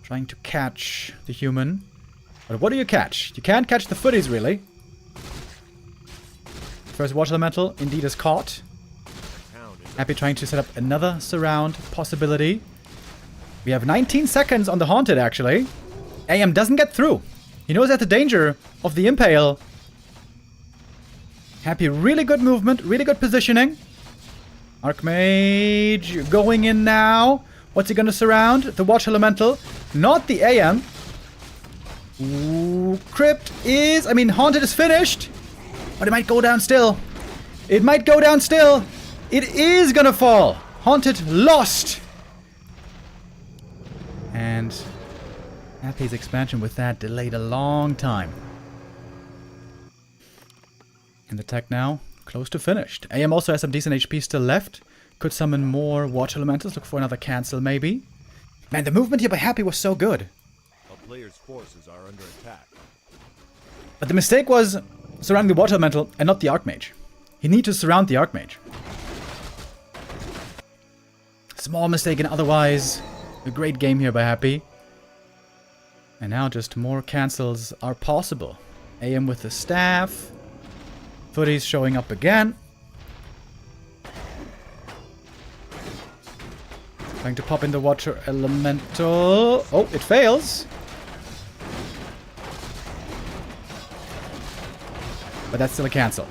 Trying to catch the human. But what do you catch? You can't catch the footies, really. First water elemental indeed is caught. Happy trying to set up another surround possibility. We have 19 seconds on the haunted, actually. AM doesn't get through. He knows that the danger of the impale. Happy, really good movement, really good positioning. Archmage going in now. What's he gonna surround? The Watch Elemental. Not the AM. Ooh, Crypt is... I mean, Haunted is finished. But it might go down still. It might go down still. It is gonna fall. Haunted lost. And Happy's expansion with that delayed a long time. And the tech now close to finished. AM also has some decent HP still left. Could summon more Watch Elementals. Look for another cancel, maybe. Man, the movement here by Happy was so good. A player's forces are under attack. But the mistake was surrounding the Watch Elemental and not the Archmage. He needs to surround the Archmage. Small mistake and otherwise a great game here by Happy. And now just more cancels are possible. AM with the staff. Footy's showing up again. Trying to pop in the Water Elemental. Oh, it fails. But that's still a cancel.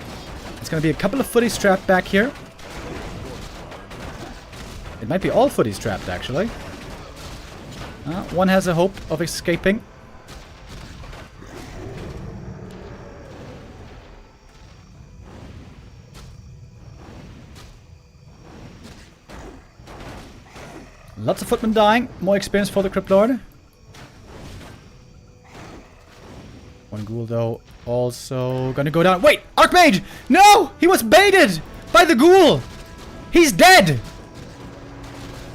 It's going to be a couple of footies trapped back here. It might be all footies trapped, actually. One has a hope of escaping. Lots of footmen dying. More experience for the Crypt Lord. One ghoul, though, also gonna go down. Wait! Archmage! No! He was baited by the ghoul! He's dead!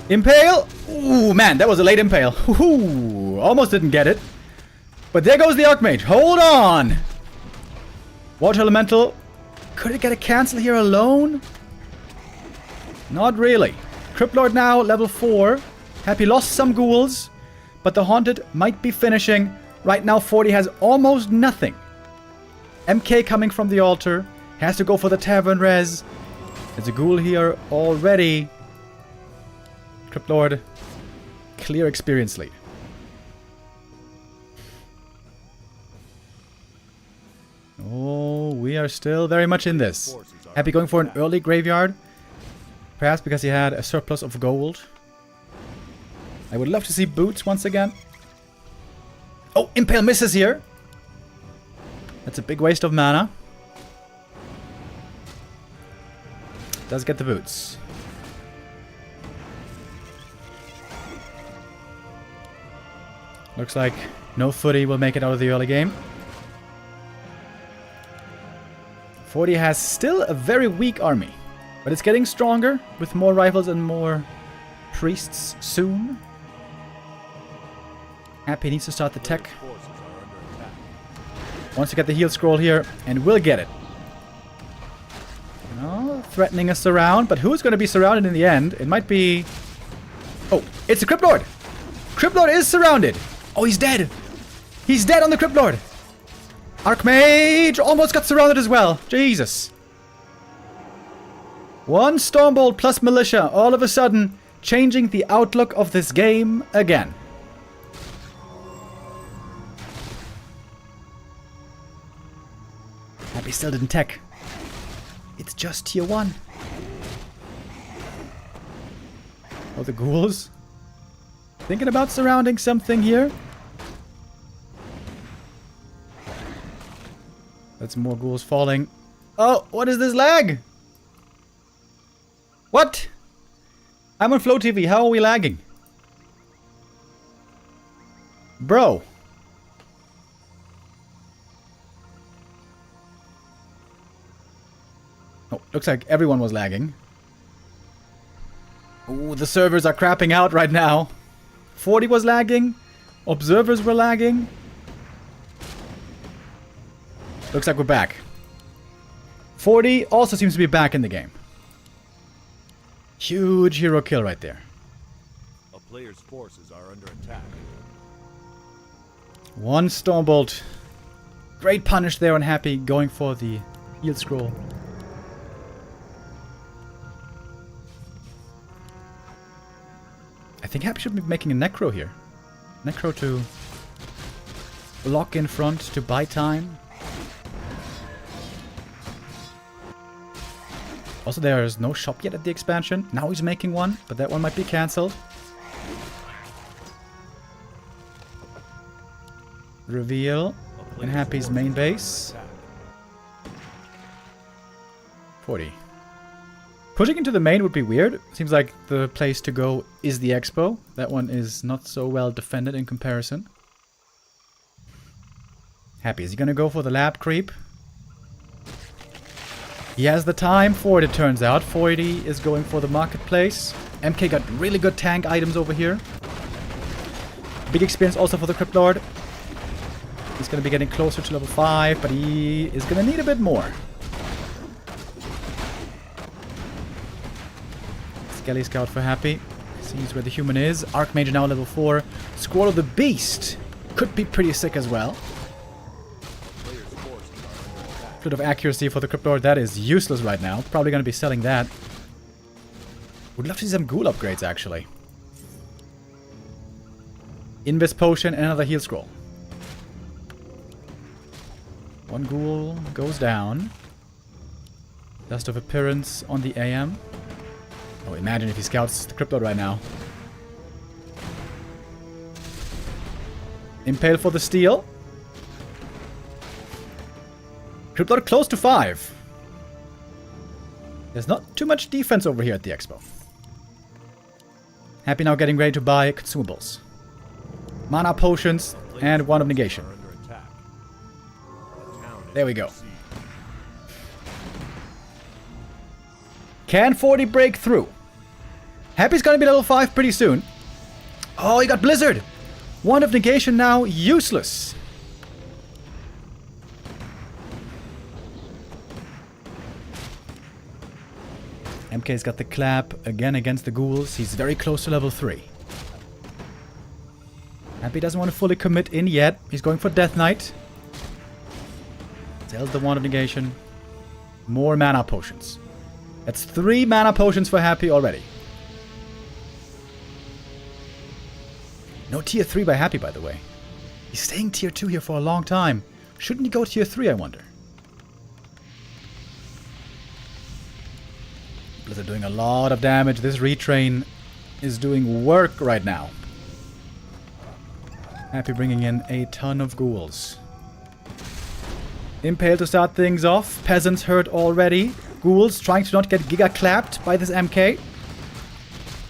Impale? Ooh, man, that was a late impale. Ooh, almost didn't get it. But there goes the Archmage. Hold on! Water Elemental. Could it get a cancel here alone? Not really. Crypt Lord now, level 4. Happy lost some ghouls, but the Haunted might be finishing. Right now, Forti has almost nothing. MK coming from the altar. Has to go for the Tavern Res. There's a ghoul here already. Crypt Lord, clear experience lead. Oh, we are still very much in this. Happy going for an early graveyard. Perhaps because he had a surplus of gold. I would love to see boots once again. Oh, Impale misses here. That's a big waste of mana. Does get the boots. Looks like no Forti will make it out of the early game. Forti has still a very weak army, but it's getting stronger with more rifles and more priests soon. Happy needs to start the tech. Wants to get the heal scroll here, and will get it. Oh, threatening a surround, but who's going to be surrounded in the end? It might be... Oh, it's the Crypt Lord! Crypt Lord is surrounded! Oh, he's dead! He's dead on the Crypt Lord! Archmage almost got surrounded as well. Jesus. One Stormbolt plus Militia, all of a sudden changing the outlook of this game again. Happy still didn't tech. It's just tier 1. Oh, the ghouls. Thinking about surrounding something here. That's more ghouls falling. Oh, what is this lag? What? I'm on Flow TV. How are we lagging? Bro. Oh, looks like everyone was lagging. Ooh, the servers are crapping out right now. Forti was lagging. Observers were lagging. Looks like we're back. Forti also seems to be back in the game. Huge hero kill right there. A player's forces are under attack. One Stormbolt. Great punish there on Happy, going for the heal scroll. I think Happy should be making a Necro here. Necro to block in front to buy time. Also, there is no shop yet at the expansion. Now he's making one, but that one might be cancelled. Reveal in Happy's main base. 40. Pushing into the main would be weird. Seems like the place to go is the expo. That one is not so well defended in comparison. Happy, is he gonna go for the lab creep? He has the time for it, it turns out. Forti is going for the marketplace. MK got really good tank items over here. Big experience also for the Crypt Lord. He's going to be getting closer to level 5, but he is going to need a bit more. Skelly Scout for Happy. Sees where the human is. Archmage now level 4. Squall of the Beast could be pretty sick as well. Bit of accuracy for the Crypt Lord. That is useless right now. Probably going to be selling that. Would love to see some ghoul upgrades, actually. Invis Potion and another heal scroll. One ghoul goes down. Dust of Appearance on the AM. Oh, imagine if he scouts the Crypt Lord right now. Impale for the steal. Crypt Lord close to 5. There's not too much defense over here at the expo. Happy now getting ready to buy consumables. Mana potions and one of negation. There we go. Can Forti break through? Happy's gonna be level 5 pretty soon. Oh, he got Blizzard! One of negation now useless. MK's got the clap again against the ghouls. He's very close to level 3. Happy doesn't want to fully commit in yet. He's going for Death Knight. Sells the Wand of Negation. More mana potions. That's 3 mana potions for Happy already. No tier 3 by Happy, by the way. He's staying tier 2 here for a long time. Shouldn't he go tier 3, I wonder? They're doing a lot of damage. This retrain is doing work right now. Happy bringing in a ton of ghouls. Impale to start things off. Peasants hurt already. Ghouls trying to not get giga clapped by this MK.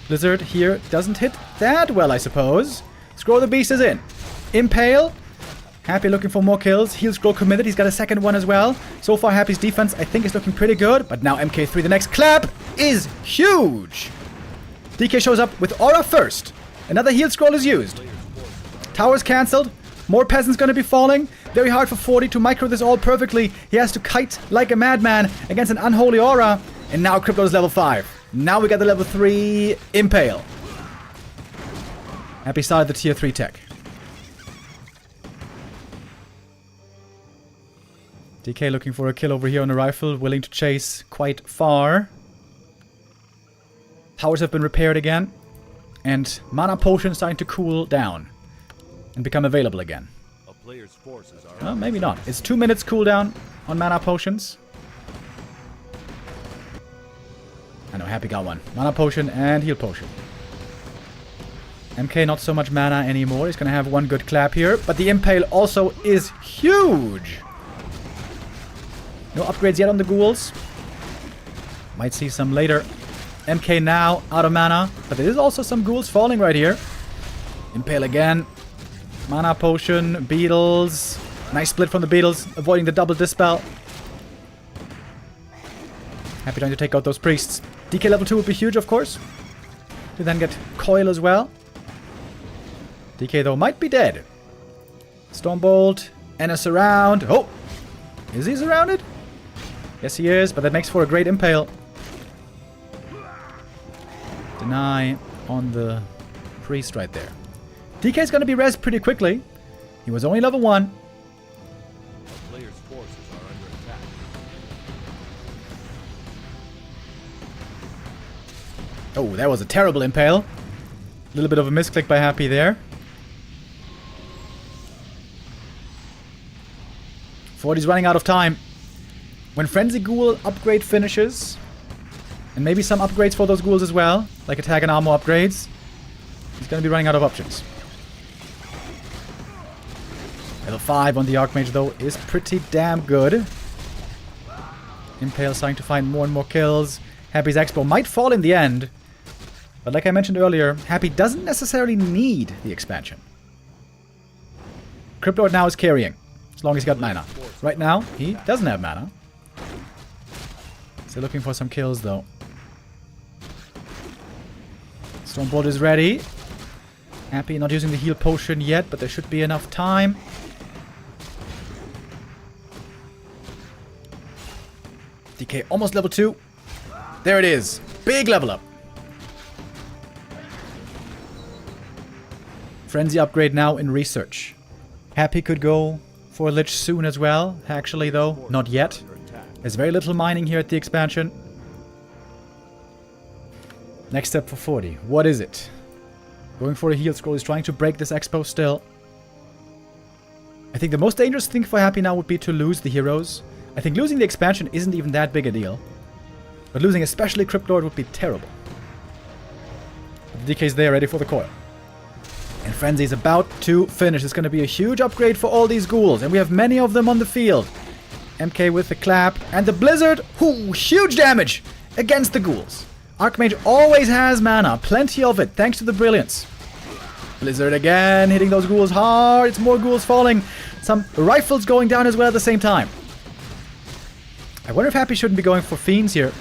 Blizzard here doesn't hit that well, I suppose. Scroll the Beast is in. Impale. Happy looking for more kills. Heal scroll committed. He's got a second one as well. So far, Happy's defense, I think, is looking pretty good. But now MK3, the next clap is huge. DK shows up with aura first. Another heal scroll is used. Towers cancelled. More peasants going to be falling. Very hard for Forti to micro this all perfectly. He has to kite like a madman against an unholy aura. And now Crypto is level 5. Now we got the level 3 Impale. Happy started the tier 3 tech. DK looking for a kill over here on a rifle. Willing to chase quite far. Towers have been repaired again. And mana potion starting to cool down. And become available again. A player's forces are Well, maybe not. It's 2 minutes cooldown on mana potions. I know, Happy got one. Mana potion and heal potion. MK not so much mana anymore. He's gonna have one good clap here. But the Impale also is huge. No upgrades yet on the ghouls. Might see some later. MK now out of mana. But there is also some ghouls falling right here. Impale again. Mana potion, beetles. Nice split from the beetles, avoiding the double dispel. Happy trying to take out those priests. DK level 2 would be huge, of course. To then get coil as well. DK, though, might be dead. Stormbolt, and a surround. Oh! Is he surrounded? Yes, he is, but that makes for a great Impale. Deny on the priest right there. DK's gonna be res pretty quickly. He was only level 1. a player's forces are under attack. Oh, that was a terrible Impale. A little bit of a misclick by Happy there. Forti's running out of time. When Frenzy Ghoul upgrade finishes, and maybe some upgrades for those ghouls as well, like attack and armor upgrades, he's gonna be running out of options. Level 5 on the Archmage, though, is pretty damn good. Impale starting to find more and more kills. Happy's Expo might fall in the end. But like I mentioned earlier, Happy doesn't necessarily need the expansion. Crypto now is carrying, as long as he's got mana. Right now, he doesn't have mana. Still looking for some kills, though. Stormbolt is ready. Happy not using the heal potion yet, but there should be enough time. DK almost level 2. There it is. Big level up. Frenzy upgrade now in research. Happy could go for a Lich soon as well. Actually, though, not yet. There's very little mining here at the expansion. Next step for Forti. What is it? Going for a heal scroll. He's trying to break this expo still. I think the most dangerous thing for Happy now would be to lose the heroes. I think losing the expansion isn't even that big a deal. But losing especially Crypt Lord would be terrible. But the DK's there, ready for the coil. And Frenzy is about to finish. It's going to be a huge upgrade for all these ghouls. And we have many of them on the field. MK with the clap. And the Blizzard. Ooh, huge damage against the ghouls. Archmage always has mana. Plenty of it, thanks to the brilliance. Blizzard again, hitting those ghouls hard. It's more ghouls falling. Some rifles going down as well at the same time. I wonder if Happy shouldn't be going for Fiends here.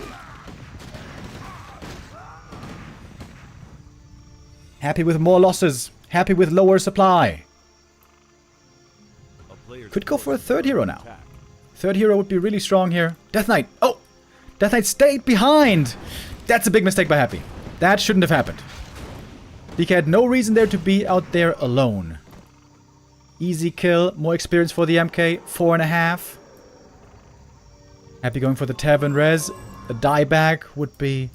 Happy with more losses. Happy with lower supply. Could go for a third hero now. Third hero would be really strong here. Death Knight. Oh! Death Knight stayed behind. That's a big mistake by Happy. That shouldn't have happened. DK had no reason there to be out there alone. Easy kill. More experience for the MK. 4.5. Happy going for the Tavern res. A dieback would be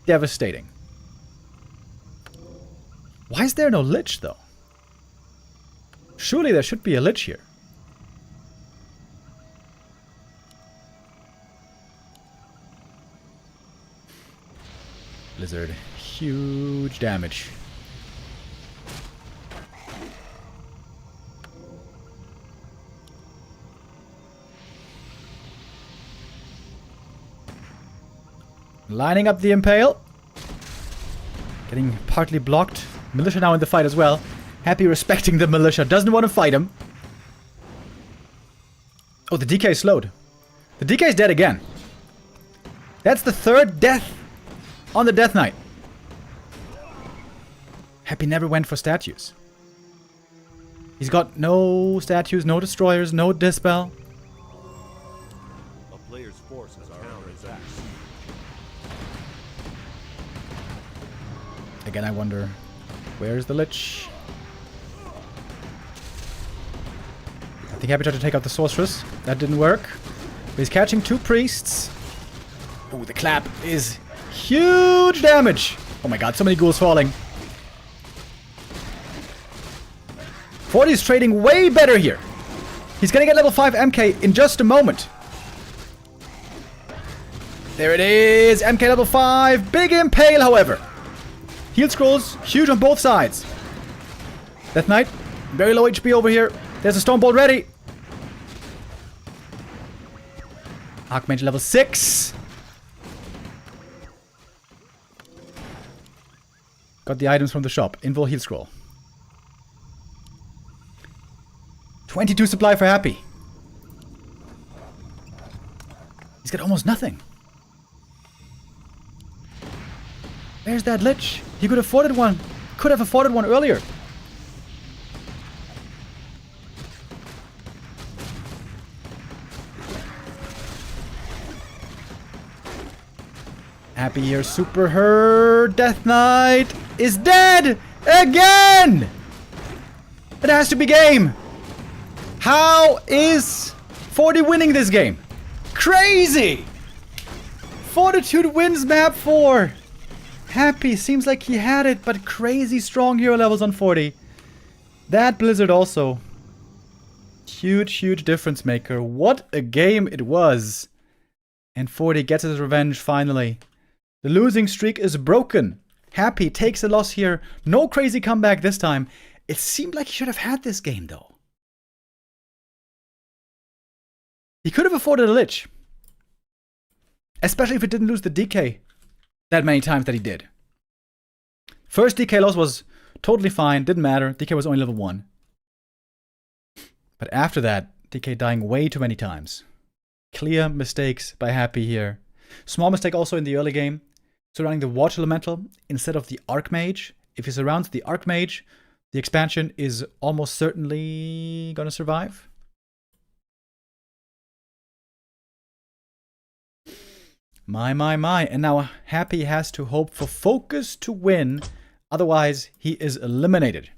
devastating. Why is there no Lich, though? Surely there should be a Lich here. Blizzard. Huge damage. Lining up the Impale. Getting partly blocked. Militia now in the fight as well. Happy respecting the Militia. Doesn't want to fight him. Oh, the DK is slowed. The DK is dead again. That's the third death on the Death Knight. Happy never went for statues. He's got no statues, no destroyers, no dispel. A player's forces are under attack. Again, I wonder, where's the Lich? I think Happy tried to take out the Sorceress. That didn't work. But he's catching 2 priests. Oh, the clap is huge damage. Oh my god, so many ghouls falling. Forti is trading way better here. He's gonna get level 5 MK in just a moment. There it is. MK level 5. Big Impale, however. Heal scrolls, huge on both sides. Death Knight, very low HP over here. There's a Stormbolt ready. Archmage level 6. Got the items from the shop. Invul heal scroll. 22 supply for Happy. He's got almost nothing. There's that Lich. He could have afforded one. Could have afforded one earlier. Happy here, super her. Death Knight is dead again. It has to be game. How is Forti winning this game? Crazy. Fortitude wins map 4. Happy seems like he had it, but crazy strong hero levels on Forti. That Blizzard also. Huge, huge difference maker. What a game it was. And Forti gets his revenge finally. The losing streak is broken. Happy takes a loss here. No crazy comeback this time. It seemed like he should have had this game though. He could have afforded a Lich. Especially if it didn't lose the DK that many times that he did. First DK loss was totally fine. Didn't matter. DK was only level 1. But after that, DK dying way too many times. Clear mistakes by Happy here. Small mistake also in the early game. Surrounding the Water Elemental instead of the Archmage. If he surrounds the Archmage, the expansion is almost certainly gonna survive. My. And now Happy has to hope for FoCuS to win. Otherwise, he is eliminated.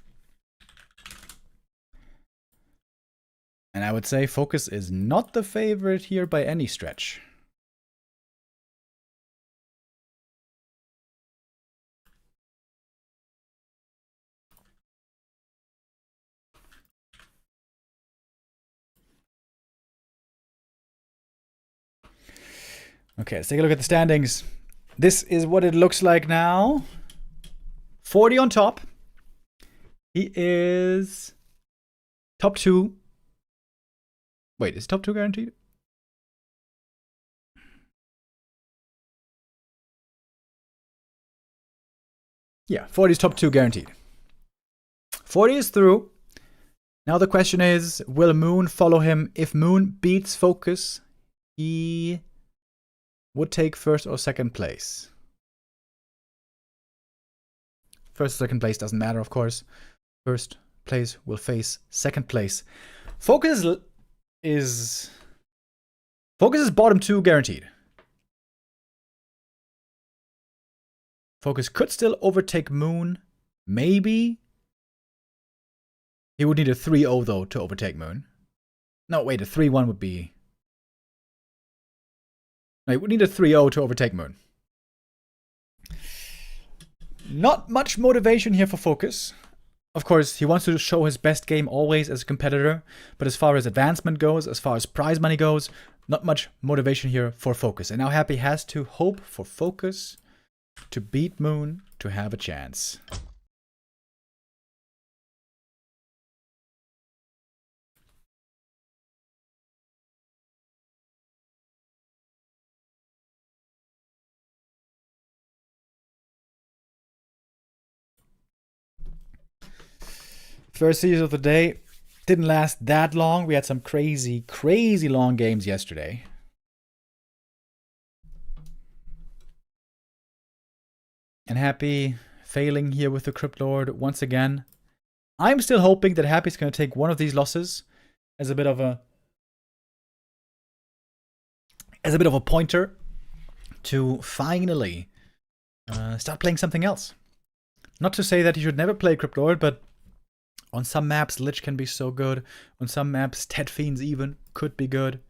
And I would say FoCuS is not the favorite here by any stretch. Okay, let's take a look at the standings. This is what it looks like now. Forti on top. He is top 2. Wait, is top 2 guaranteed? Yeah, Forti's top 2 guaranteed. Forti is through. Now the question is, will Moon follow him? If Moon beats FoCuS, he would take first or second place. First or second place doesn't matter, of course. First place will face second place. FoCuS is bottom 2 guaranteed. FoCuS could still overtake Moon. Maybe. He would need a 3-0 though to overtake Moon. No, wait, a 3-1 would be... No, he would need a 3-0 to overtake Moon. Not much motivation here for FoCuS. Of course, he wants to show his best game always as a competitor, but as far as advancement goes, as far as prize money goes, not much motivation here for FoCuS. And now Happy has to hope for FoCuS to beat Moon to have a chance. First series of the day didn't last that long. We had some crazy, crazy long games yesterday. And Happy failing here with the Crypt Lord once again. I'm still hoping that Happy's going to take one of these losses as a bit of a pointer to finally start playing something else. Not to say that he should never play Crypt Lord, but on some maps, Lich can be so good. On some maps, Ted Fiends even could be good.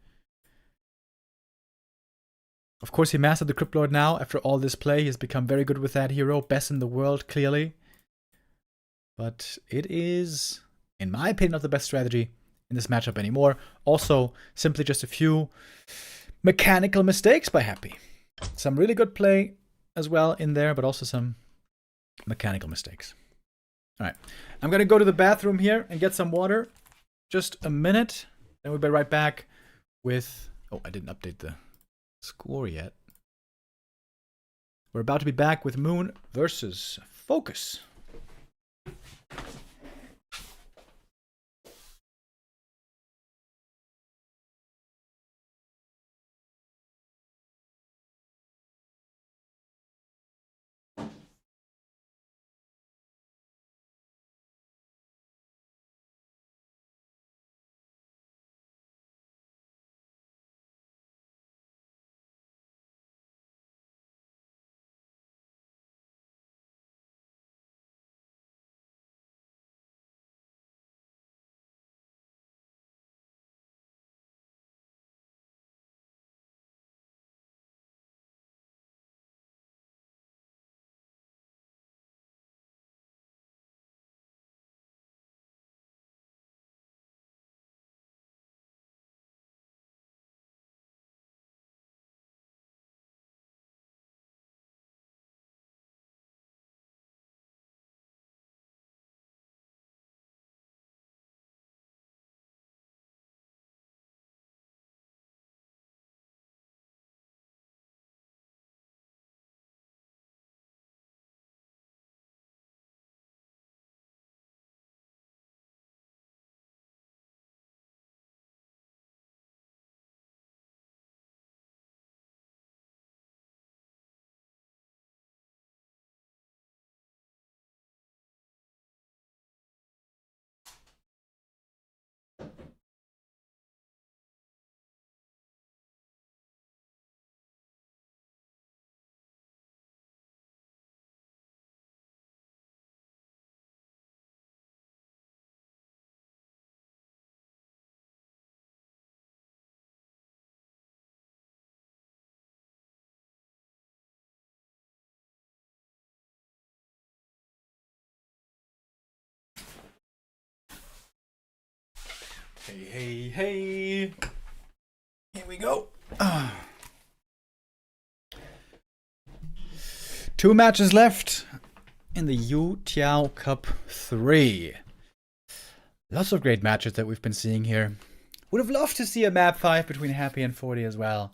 Of course, he mastered the Crypt Lord now. After all this play, he's become very good with that hero. Best in the world, clearly. But it is, in my opinion, not the best strategy in this matchup anymore. Also, simply just a few mechanical mistakes by Happy. Some really good play as well in there, but also some mechanical mistakes. Alright, I'm gonna go to the bathroom here and get some water. Just a minute. Then we'll be right back with... Oh, I didn't update the score yet. We're about to be back with Moon versus FoCuS. Hey, hey, hey. Here we go. 2 matches left in the Youtiao Cup 3. Lots of great matches that we've been seeing here. Would have loved to see a map 5 between Happy and Forti as well.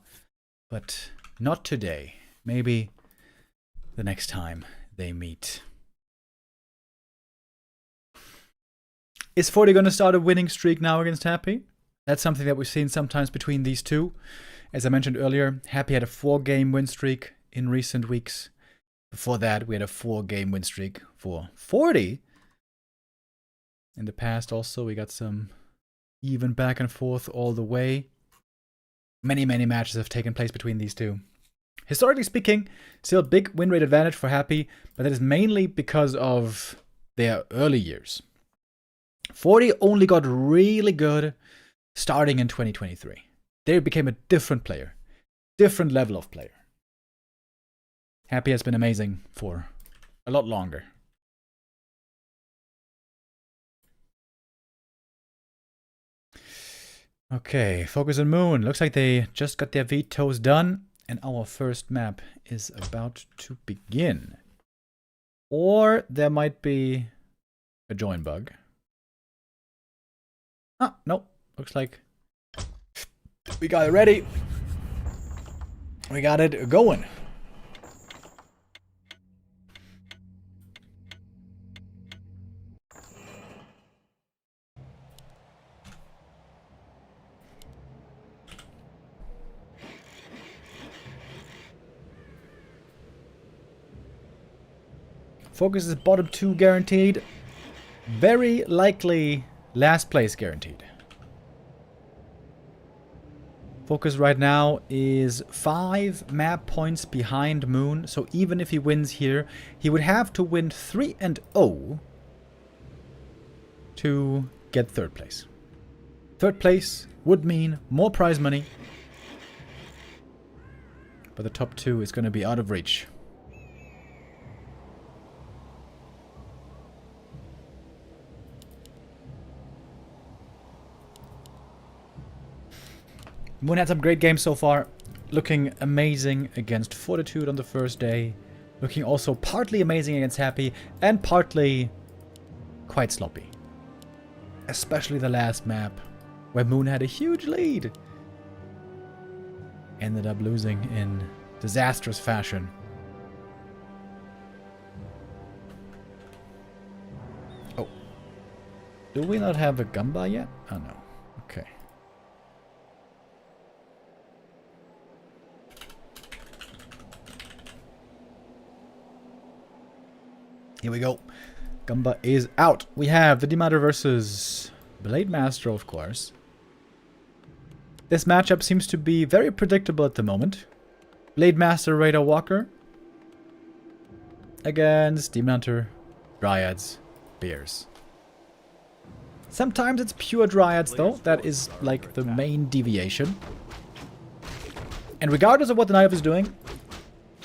But not today. Maybe the next time they meet. Is Forti going to start a winning streak now against Happy? That's something that we've seen sometimes between these two. As I mentioned earlier, Happy had a 4-game win streak in recent weeks. Before that, we had a 4-game win streak for Forti. In the past also, we got some even back and forth all the way. Many, many matches have taken place between these two. Historically speaking, still a big win rate advantage for Happy, but that is mainly because of their early years. Forti only got really good starting in 2023. They became a different player. Different level of player. Happy has been amazing for a lot longer. Okay, FoCuS and Moon. Looks like they just got their vetoes done. And our first map is about to begin. Or there might be a join bug. Ah, no. Looks like we got it ready. We got it going. FoCuS is bottom 2 guaranteed. Very likely last place guaranteed. FoCuS right now is 5 map points behind Moon. So even if he wins here, he would have to win 3-0 to get 3rd place. 3rd place would mean more prize money. But the top 2 is going to be out of reach. Moon had some great games so far. Looking amazing against Fortitude on the first day. Looking also partly amazing against Happy. And partly quite sloppy. Especially the last map, where Moon had a huge lead. Ended up losing in disastrous fashion. Oh. Do we not have a Gamba yet? Oh no. Okay. Here we go. Gamba is out. We have the Demater versus Blade Master, of course. This matchup seems to be very predictable at the moment. Blade Master, Raider Walker. Against Demon Hunter, Dryads, Bears. Sometimes it's pure Dryads though. That is like the main deviation. And regardless of what the Knife is doing,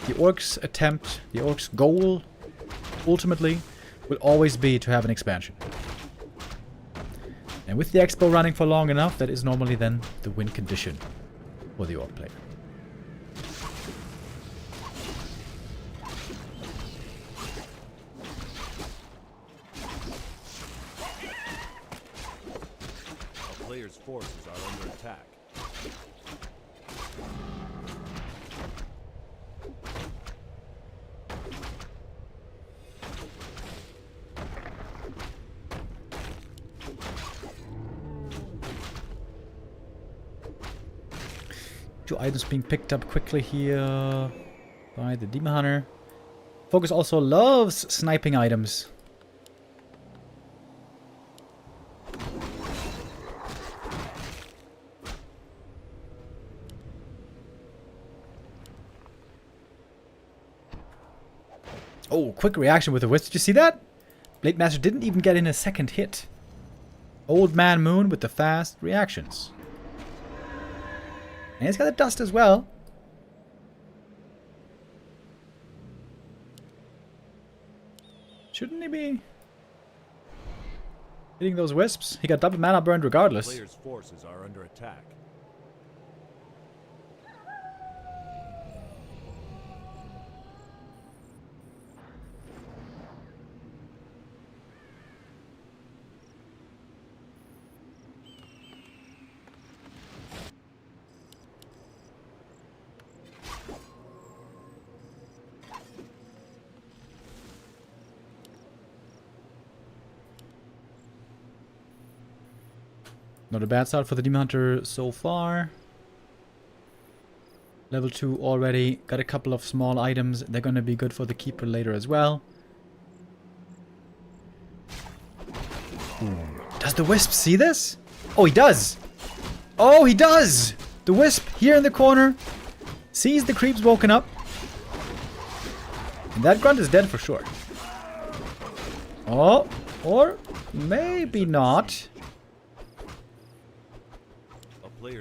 the Orc's attempt, the Orc's goal, ultimately, will always be to have an expansion. And with the Expo running for long enough, that is normally then the win condition for the Orc player. A player's forces are under attack. Two items being picked up quickly here by the Demon Hunter. FoCuS also loves sniping items. Oh, quick reaction with the Wisp. Did you see that? Blade Master didn't even get in a second hit. Old Man Moon with the fast reactions. And he's got the dust as well. Shouldn't he be hitting those wisps? He got double mana burned regardless. Player's forces are under attack. Not a bad start for the Demon Hunter so far. Level 2 already. Got a couple of small items. They're going to be good for the Keeper later as well. Ooh. Does the Wisp see this? Oh, he does! Oh, he does! The Wisp here in the corner sees the creeps woken up. And that grunt is dead for sure. Oh, or maybe not.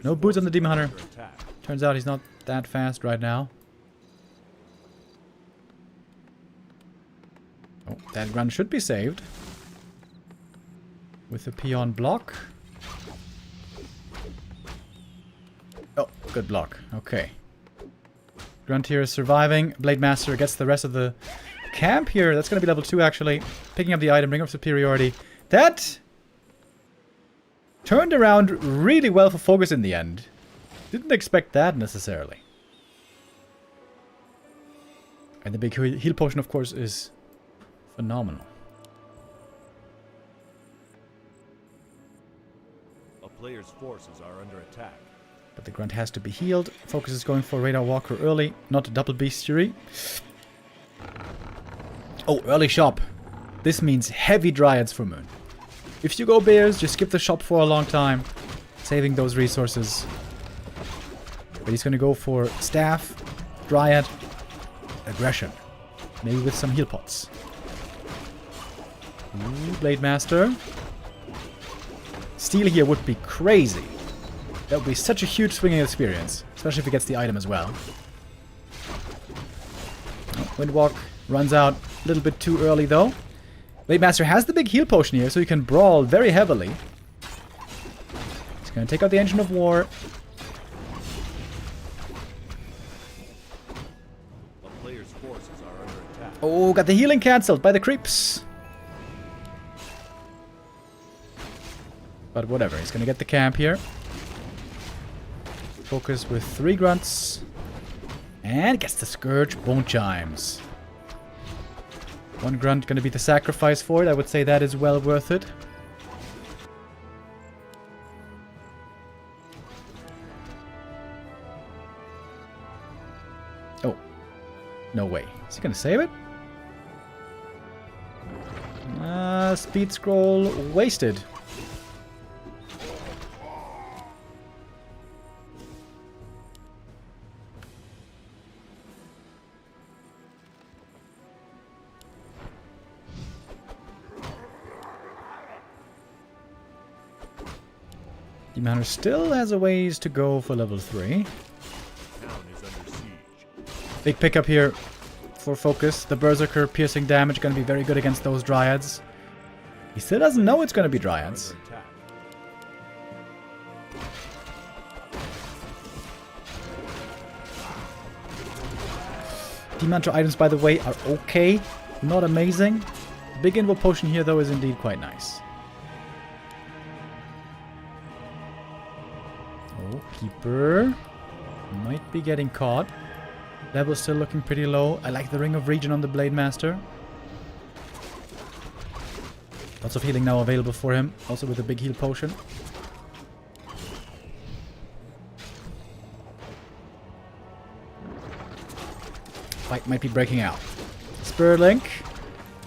No boots on the Demon Hunter. Turns out he's not that fast right now. Oh, that run should be saved. With the peon block. Oh, good block. Okay. Grunt here is surviving. Blade Master gets the rest of the camp here. That's going to be level 2 actually. Picking up the item, Ring of Superiority. That turned around really well for FoCuS in the end. Didn't expect that necessarily. And the big heal potion, of course, is phenomenal. A player's forces are under attack. But the Grunt has to be healed. FoCuS is going for Radar Walker early, not a double bestiary. Oh, early shop. This means heavy Dryads for Moon. If you go Bears, just skip the shop for a long time, saving those resources. But he's going to go for Staff, Dryad, Aggression. Maybe with some heal pots. Ooh, Blade Master. Steal here would be crazy. That would be such a huge swinging experience. Especially if he gets the item as well. Oh, Windwalk runs out a little bit too early though. Blade Master has the big heal potion here, so he can brawl very heavily. He's going to take out the Engine of War. A player's forces are under attack. Oh, got the healing cancelled by the creeps. But whatever, he's going to get the camp here. FoCuS with 3 grunts. And gets the Scourge Bone Chimes. 1 grunt going to be the sacrifice for it. I would say that is well worth it. Oh. No way. Is he going to save it? Speed scroll wasted. Demon Hunter still has a ways to go for level 3. Town is under siege. Big pickup here for FoCuS. The Berserker piercing damage going to be very good against those Dryads. He still doesn't know it's going to be Dryads. Under attack. Demon Hunter items, by the way, are okay. Not amazing. The big Invo Potion here, though, is indeed quite nice. Oh, Keeper might be getting caught. Level still looking pretty low. I like the Ring of Regen on the Blade Master. Lots of healing now available for him. Also with a big heal potion. Fight might be breaking out. Spur Link.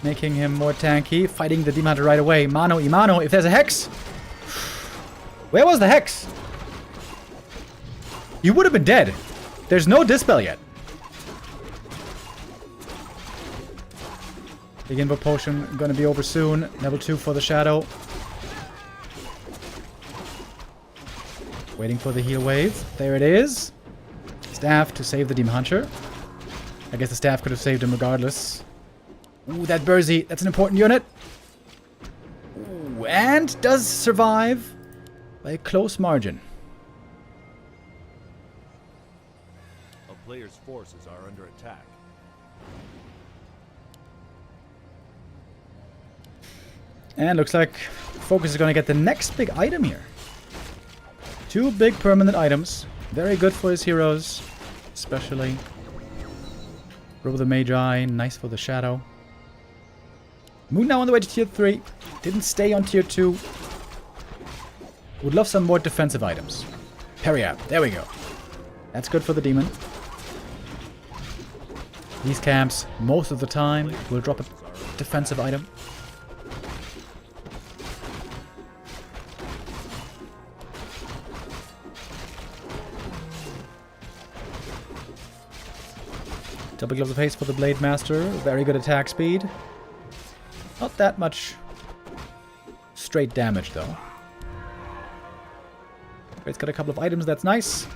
Making him more tanky. Fighting the Demon Hunter right away. Mano Imano. If there's a Hex. Where was the Hex? You would have been dead. There's no Dispel yet. Big Invo Potion gonna be over soon. Level 2 for the Shadow. Waiting for the heal wave. There it is. Staff to save the Demon Hunter. I guess the Staff could have saved him regardless. Ooh, that Burzy. That's an important unit. Ooh, and does survive by a close margin. A player's forces are under attack. And looks like FoCuS is going to get the next big item here. 2 big permanent items. Very good for his heroes. Especially. Robe of the Magi. Nice for the Shadow. Moon now on the way to tier 3. Didn't stay on tier 2. Would love some more defensive items. Periap. There we go. That's good for the demon. These camps, most of the time, will drop a defensive item. Double Gloves of Haste for the Blade Master. Very good attack speed. Not that much straight damage, though. It's got a couple of items. That's nice.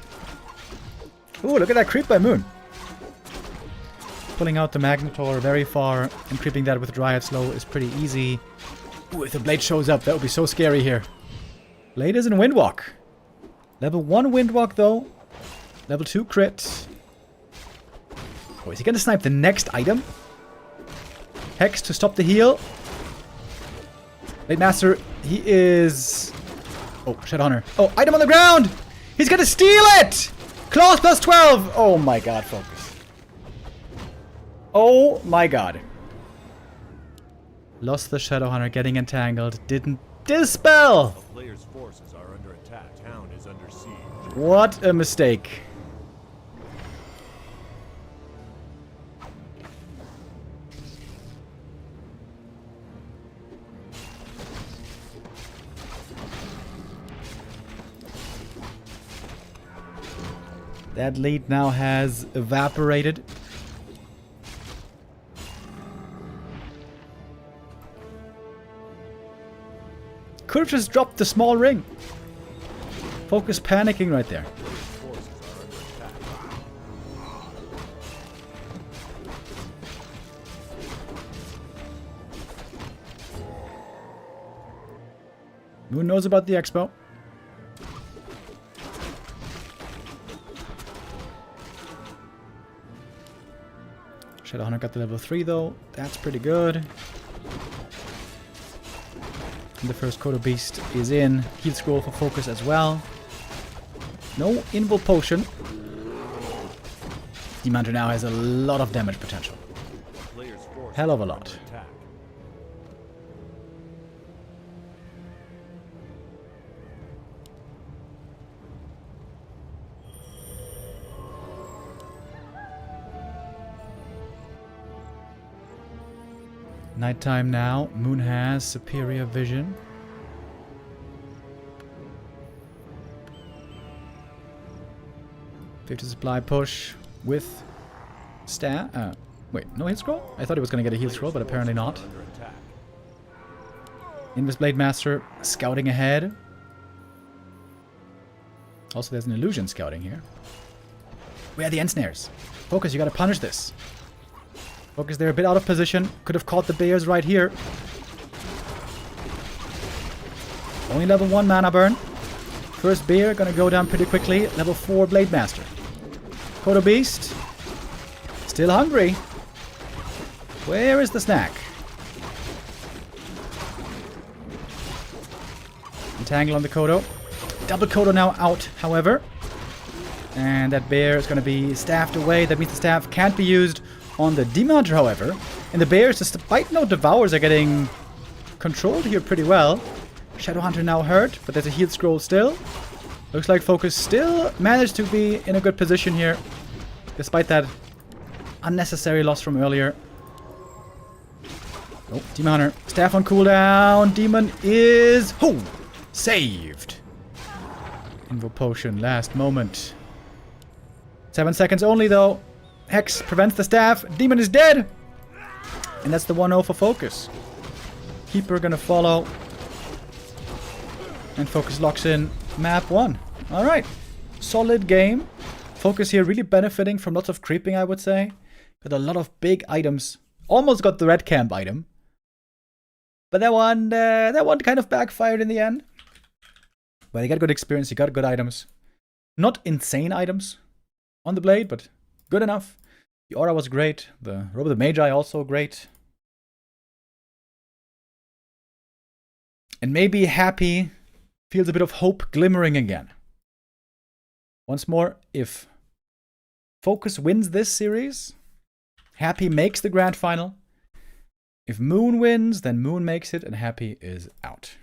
Ooh, look at that creep by Moon. Pulling out the Magnetor very far and creeping that with Dryad slow is pretty easy. Ooh, if the Blade shows up, that would be so scary here. Blade is in Windwalk. Level 1 Windwalk, though. Level 2 crit. Oh, is he gonna snipe the next item? Hex to stop the heal. Blade Master, he is... Oh, Shadowhunter. Oh, item on the ground! He's gonna steal it! Claws plus 12! Oh my god, FoCuS. Oh my god. Lost the Shadowhunter, getting entangled. Didn't dispel! A player's forces are under attack. Town is under siege. What a mistake. That lead now has evaporated. Could have just dropped the small ring. FoCuS panicking right there. Forces are under attack. Moon knows about the expo. Shadowhunter got the level 3 though. That's pretty good. And the first Kodo Beast is in. Heal Scroll for FoCuS as well. No Invul Potion. Demon Hunter now has a lot of damage potential. Player's forces Hell of a are lot. under attack. Nighttime now. Moon has superior vision. Fifty supply push with stat. Wait, no heal scroll? I thought he was gonna get a heal scroll, but apparently not. Under attack. Invis Blade Master scouting ahead. Also, there's an illusion scouting here. Where are the Ensnares? FoCuS, you gotta punish this. FoCuS, they're a bit out of position. Could have caught the bears right here. Only level 1 mana burn. First bear gonna go down pretty quickly. Level 4 Blade Master. Kodo Beast. Still hungry. Where is the snack? Entangle on the Kodo. Double Kodo now out, however. And that bear is gonna be staffed away. That means the staff can't be used on the Demon Hunter, however. And the bears, despite no devours, are getting controlled here pretty well. Shadowhunter now hurt, but there's a heal scroll still. Looks like FoCuS still managed to be in a good position here, despite that unnecessary loss from earlier. Oh, Demon Hunter. Staff on cooldown. Demon is... Oh! Saved. Invo Potion, last moment. 7 seconds only, though. Hex prevents the staff. Demon is dead. And that's the 1-0 for FoCuS. Keeper gonna follow. And FoCuS locks in map 1. Alright. Solid game. FoCuS here really benefiting from lots of creeping, I would say. Got a lot of big items. Almost got the red camp item. But that one kind of backfired in the end. But he got good experience, he got good items. Not insane items on the blade, but good enough. The aura was great. The Robe of the Magi also great. And maybe Happy feels a bit of hope glimmering again. Once more, if FoCuS wins this series, Happy makes the grand final. If Moon wins, then Moon makes it and Happy is out.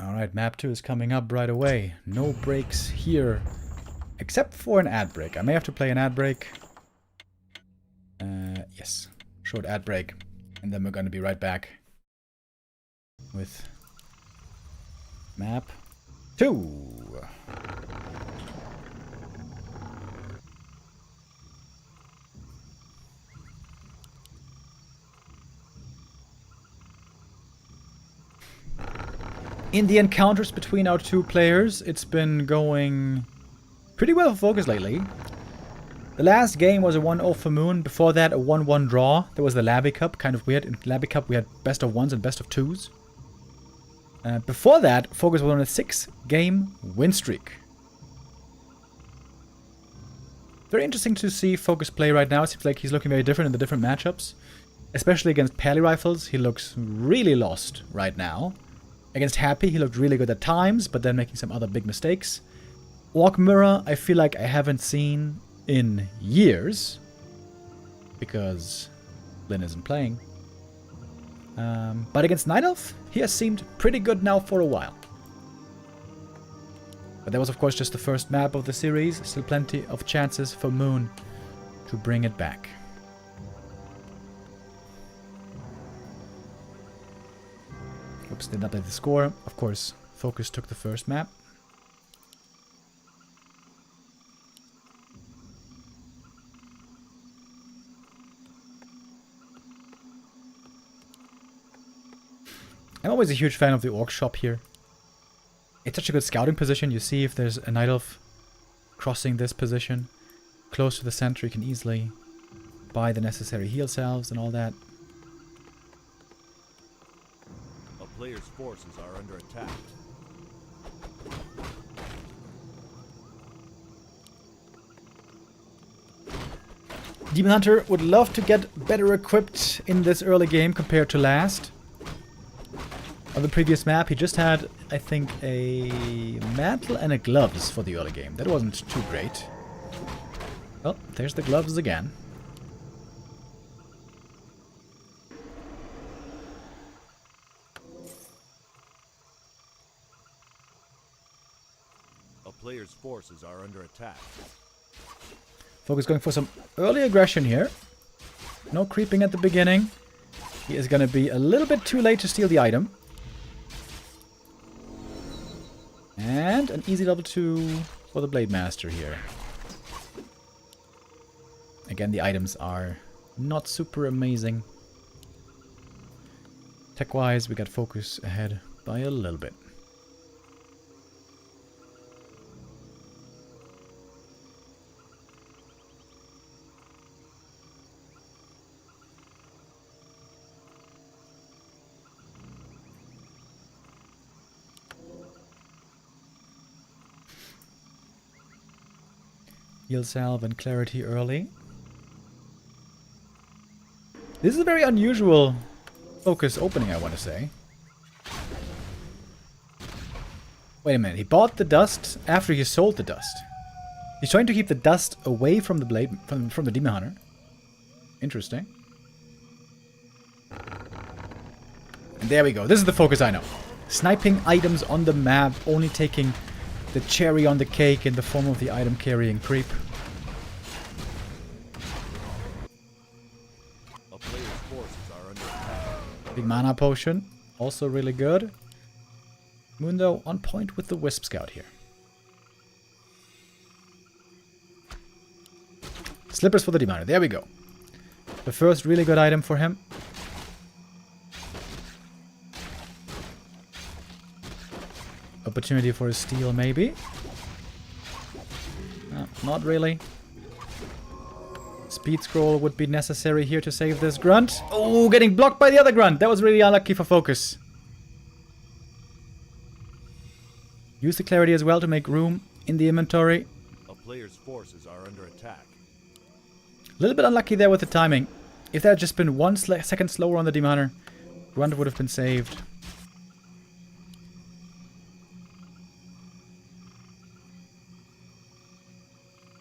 Alright, map 2 is coming up right away. No breaks here, except for an ad break. I may have to play an ad break. Yes, short ad break. And then we're going to be right back with map 2. In the encounters between our two players, it's been going pretty well for FoCuS lately. The last game was a 1-0 for Moon. Before that, a 1-1 draw. There was the Labby Cup, kind of weird. In Labby Cup, we had best of 1s and best of 2s. Before that, FoCuS was on a 6-game win streak. Very interesting to see FoCuS play right now. It seems like he's looking very different in the different matchups. Especially against Pally Rifles, he looks really lost right now. Against Happy, he looked really good at times, but then making some other big mistakes. Orc Mirror, I feel like I haven't seen in years. Because Lynn isn't playing. But against Night Elf, he has seemed pretty good now for a while. But that was of course just the first map of the series. Still plenty of chances for Moon to bring it back. Oops, did not update the score. Of course, FoCuS took the first map. I'm always a huge fan of the Orc shop here. It's such a good scouting position. You see if there's a Night Elf crossing this position. Close to the center, you can easily buy the necessary heal salves and all that. A player's forces are under attack. Demon Hunter would love to get better equipped in this early game compared to last. On the previous map, he just had, I think, a mantle and a gloves for the early game. That wasn't too great. Well, there's the gloves again. A player's forces are under attack. FoCuS going for some early aggression here. No creeping at the beginning. He is going to be a little bit too late to steal the item. And an easy level 2 for the Blade Master here. Again, the items are not super amazing. Tech-wise, we got FoCuS ahead by a little bit. Heal salve and clarity early. This is a very unusual FoCuS opening, I want to say. Wait a minute, he bought the dust after he sold the dust. He's trying to keep the dust away from the blade, from the Demon Hunter. Interesting. And there we go. This is the FoCuS I know. Sniping items on the map, only taking the cherry on the cake in the form of the item carrying creep. A player's forces are under attack. Big mana potion, also really good. Mundo on point with the Wisp Scout here. Slippers for the Demon Hunter, there we go. The first really good item for him. Opportunity for a steal, maybe. Not really. Speed scroll would be necessary here to save this grunt. Oh, getting blocked by the other grunt. That was really unlucky for FoCuS. Use the clarity as well to make room in the inventory. A player's forces are under attack. A little bit unlucky there with the timing. If that had just been 1 second slower on the Demon Hunter, grunt would have been saved.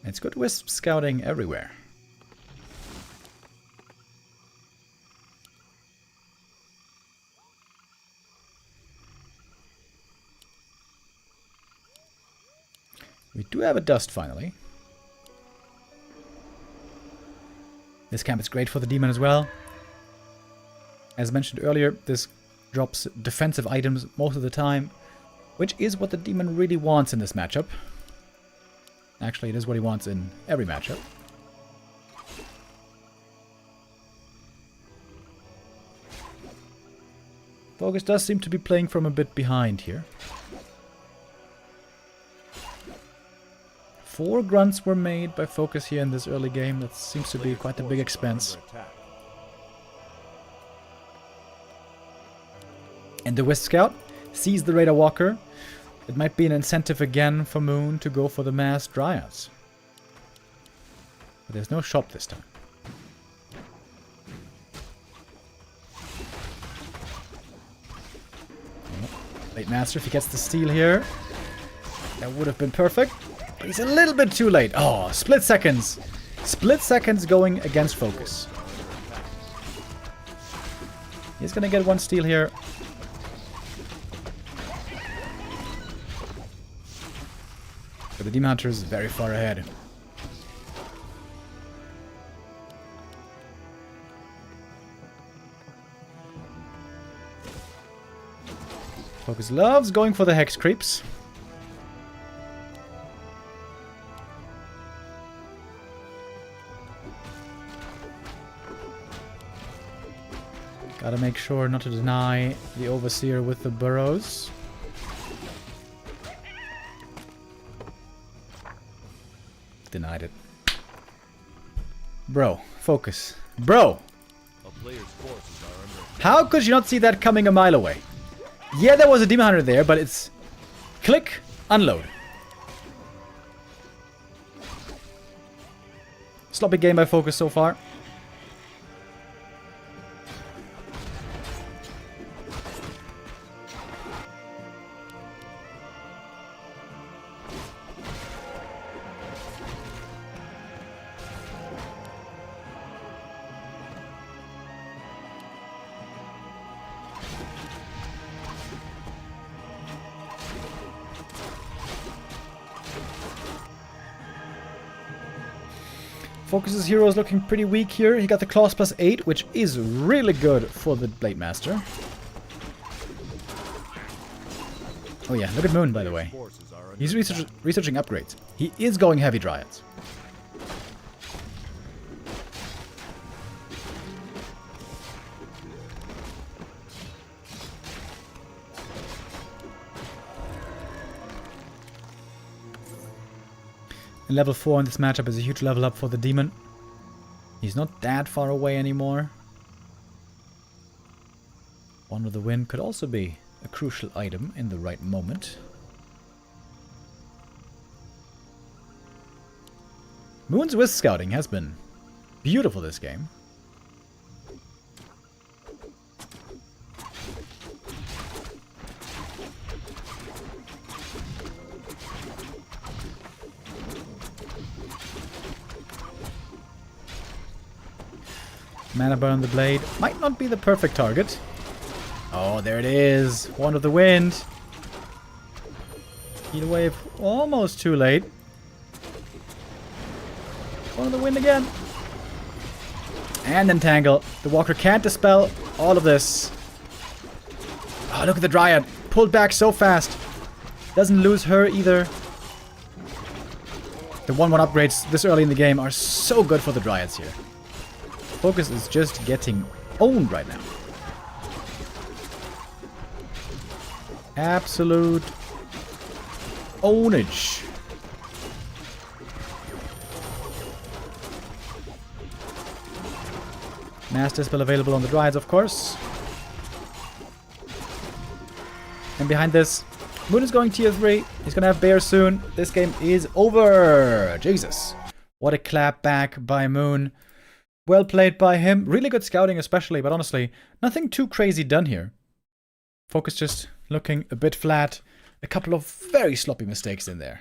It's good Wisp scouting everywhere. We do have a dust finally. This camp is great for the demon as well. As mentioned earlier, this drops defensive items most of the time, which is what the demon really wants in this matchup. Actually, it is what he wants in every matchup. FoCuS does seem to be playing from a bit behind here. 4 grunts were made by FoCuS here in this early game. That seems to be quite a big expense. And the Wisp Scout sees the Raider Walker. It might be an incentive again for Moon to go for the masked Dryads. But there's no shop this time. Late Master, if he gets the steal here, that would have been perfect. But he's a little bit too late. Oh, split seconds. Split seconds going against FoCuS. He's gonna get one steal here. But the Demon Hunter is very far ahead. FoCuS loves going for the Hex creeps. Gotta make sure not to deny the Overseer with the burrows. Denied it. Bro, FoCuS. Bro! A player's forces are under How could you not see that coming a mile away? Yeah, there was a Demon Hunter there, but it's... click, unload. Sloppy game by FoCuS so far. FoCuS's hero is looking pretty weak here. He got the Claws plus 8, which is really good for the Blade Master. Oh yeah, look at Moon, by the way. forces are under He's researching upgrades. He is going heavy Dryads. And level 4 in this matchup is a huge level up for the Demon. He's not that far away anymore. One with the Wind could also be a crucial item in the right moment. Moon's Wisp Scouting has been beautiful this game. Mana burn on the blade might not be the perfect target. Oh, there it is. One of the Wind. Heat Wave almost too late. One of the Wind again. And Entangle. The Walker can't dispel all of this. Oh, look at the Dryad. Pulled back so fast. Doesn't lose her either. The 1-1 upgrades this early in the game are so good for the Dryads here. FoCuS is just getting owned right now. Absolute ownage. Master spell available on the Dryads, of course. And behind this, Moon is going tier 3. He's gonna have Bear soon. This game is over. Jesus. What a clap back by Moon. Well played by him. Really good scouting especially, but honestly, nothing too crazy done here. FoCuS just looking a bit flat. A couple of very sloppy mistakes in there.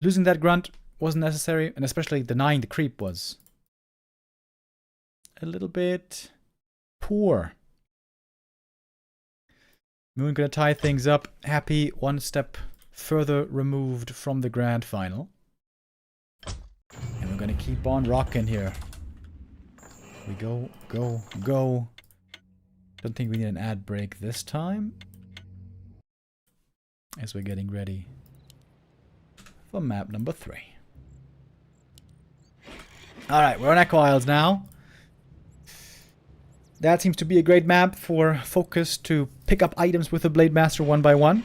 Losing that grunt wasn't necessary, and especially denying the creep was a little bit poor. Moon gonna tie things up. Happy, one step further removed from the grand final. And we're gonna keep on rocking here. We go, go, go. Don't think we need an ad break this time. As we're getting ready for map number 3. Alright, we're on Echo Isles now. That seems to be a great map for FoCuS to pick up items with the Blade Master one by one.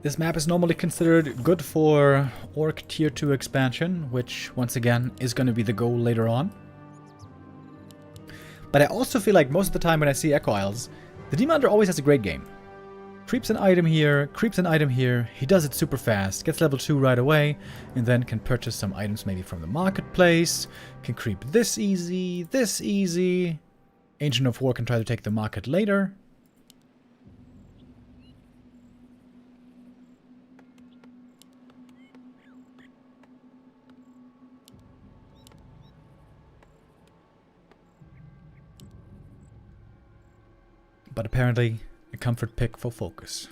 This map is normally considered good for Orc Tier 2 expansion, which, once again, is going to be the goal later on. But I also feel like most of the time when I see Echo Isles, the Demon Hunter always has a great game. Creeps an item here, creeps an item here, he does it super fast, gets level 2 right away, and then can purchase some items maybe from the marketplace, can creep this easy. Ancient of War can try to take the market later. But apparently, a comfort pick for FoCuS.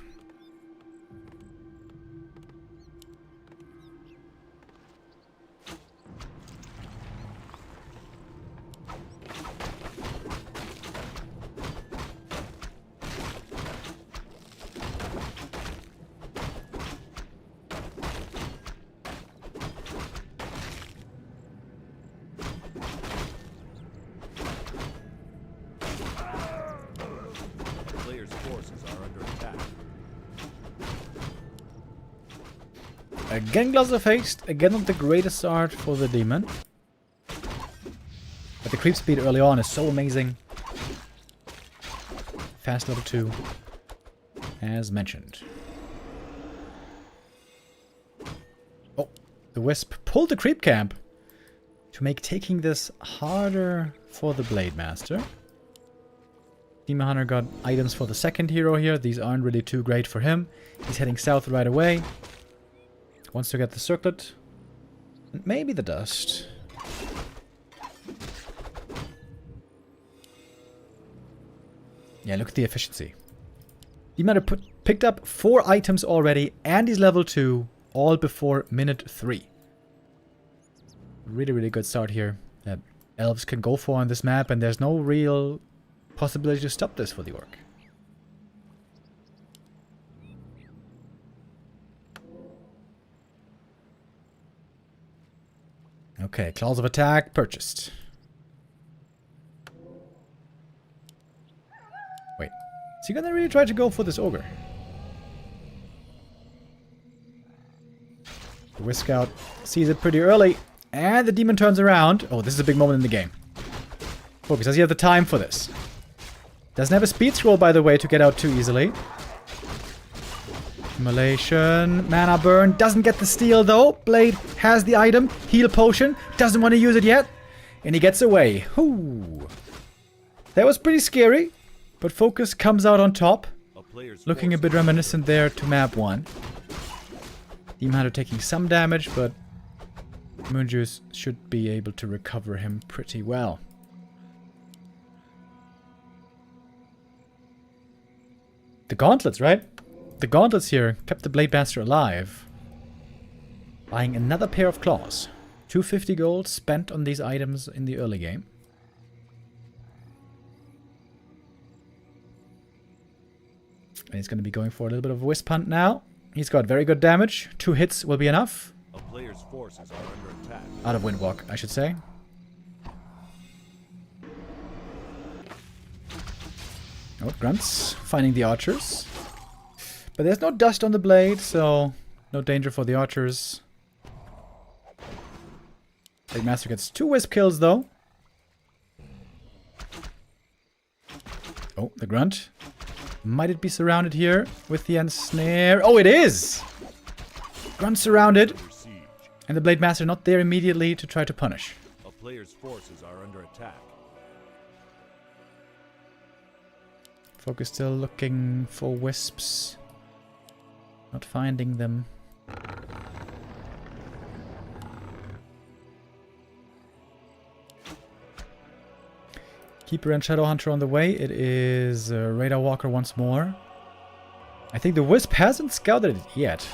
Again, Gloves of Haste. Again, not the greatest start for the demon. But the creep speed early on is so amazing. Fast level 2, as mentioned. Oh, the Wisp pulled the creep camp to make taking this harder for the Blade Master. Demon Hunter got items for the second hero here. These aren't really too great for him. He's heading south right away. Wants to get the circlet. And maybe the dust. Yeah, look at the efficiency. Demon Hunter picked up 4 items already, and he's level 2, all before minute 3. Really, really good start here that elves can go for on this map, and there's no real possibility to stop this for the Orc. Okay, Claws of Attack purchased. Wait, is he gonna really try to go for this Ogre? The Whisk Scout sees it pretty early, and the demon turns around. Oh, this is a big moment in the game. FoCuS, does he have the time for this? Doesn't have a speed scroll, by the way, to get out too easily. Immolation, mana burn, doesn't get the steal though. Blade has the item, heal potion, doesn't want to use it yet. And he gets away. Ooh. That was pretty scary, but FoCuS comes out on top. Looking a bit reminiscent there to map 1. Demon Hunter taking some damage, but Moonjuice should be able to recover him pretty well. The gauntlets, right? The gauntlets here kept the Blade Master alive. Buying another pair of claws. 250 gold spent on these items in the early game. And he's going to be going for a little bit of a Wisp Hunt now. He's got very good damage. 2 hits will be enough. A player's forces are under attack. Out of Windwalk, I should say. Oh, grunts. Finding the archers. But there's no dust on the blade, so no danger for the archers. Blade Master gets 2 Wisp kills, though. Oh, the grunt. Might it be surrounded here with the ensnare? Oh, it is! Grunt surrounded. And the Blade Master not there immediately to try to punish. A player's forces are under attack. FoCuS still looking for wisps. Not finding them. Keeper and Shadow Hunter on the way. It is Radar Walker once more. I think the Wisp hasn't scouted it yet.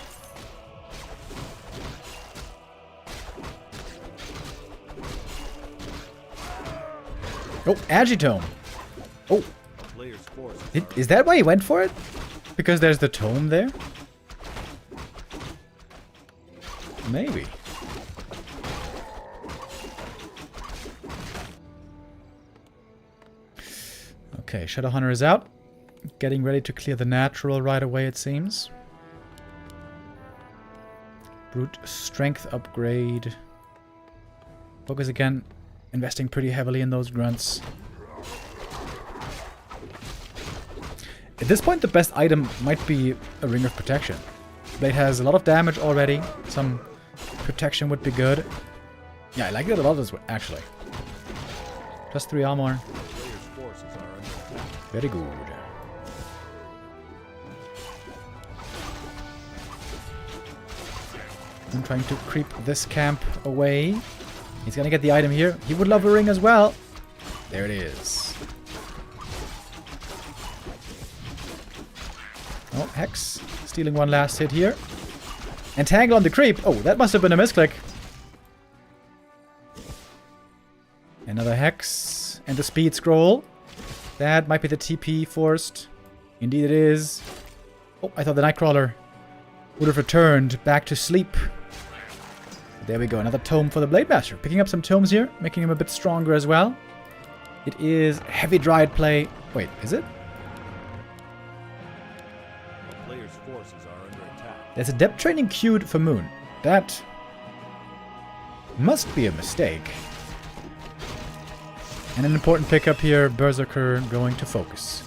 Oh, Agitome. Oh. Is that why he went for it? Because there's the tome there? Maybe. Okay, Shadowhunter is out. Getting ready to clear the natural right away, it seems. Brute strength upgrade. FoCuS again, investing pretty heavily in those grunts. At this point, the best item might be a Ring of Protection. Blade has a lot of damage already. Some protection would be good. Yeah, I like it a lot as well, actually. Plus 3 armor. Very good. I'm trying to creep this camp away. He's gonna get the item here. He would love a ring as well. There it is. Oh, Hex. Stealing one last hit here. Entangle on the creep. Oh, that must have been a misclick. Another Hex. And the speed scroll. That might be the TP forced. Indeed it is. Oh, I thought the Nightcrawler would have returned back to sleep. There we go, another tome for the Blade Master. Picking up some tomes here, making him a bit stronger as well. It is heavy Dryad play. Wait, is it? The player's forces are under attack. There's a depth training queued for Moon. That must be a mistake. And an important pickup here, Berserker going to FoCuS.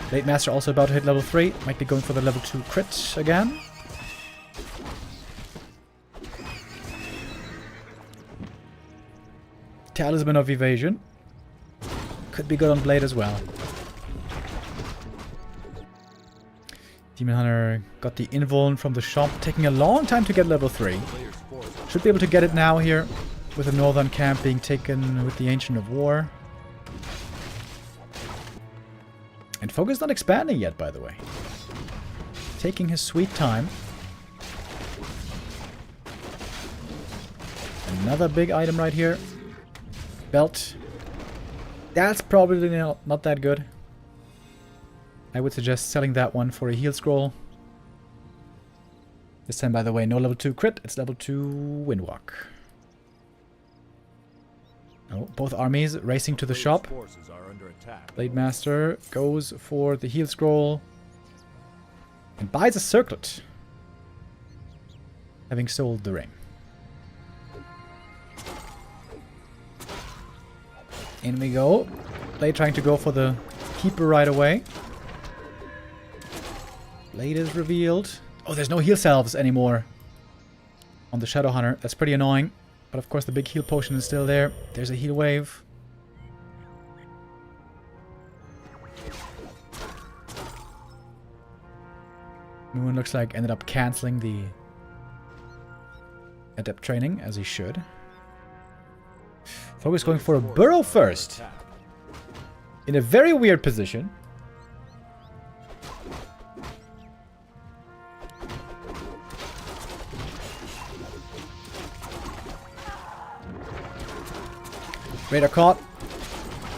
Blade Master also about to hit level 3. Might be going for the level 2 crit again. Talisman of Evasion. Could be good on Blade as well. Demon Hunter got the invuln from the shop, taking a long time to get level 3. Should be able to get it now here, with the northern camp being taken with the Ancient of War. And FoCuS not expanding yet, by the way. Taking his sweet time. Another big item right here. Belt. That's probably not that good. I would suggest selling that one for a heal scroll. This time, by the way, no level 2 crit. It's level 2 Windwalk. Oh, both armies racing to the shop. Blade Master goes for the heal scroll. And buys a circlet. Having sold the ring. In we go. Blade trying to go for the keeper right away. Blade is revealed. Oh, there's no heal salves anymore on the Shadow Hunter. That's pretty annoying. But of course the big heal potion is still there. There's a heal wave. Moon looks like ended up cancelling the adept training, as he should. FoCuS going for a burrow first. In a very weird position. Raider caught.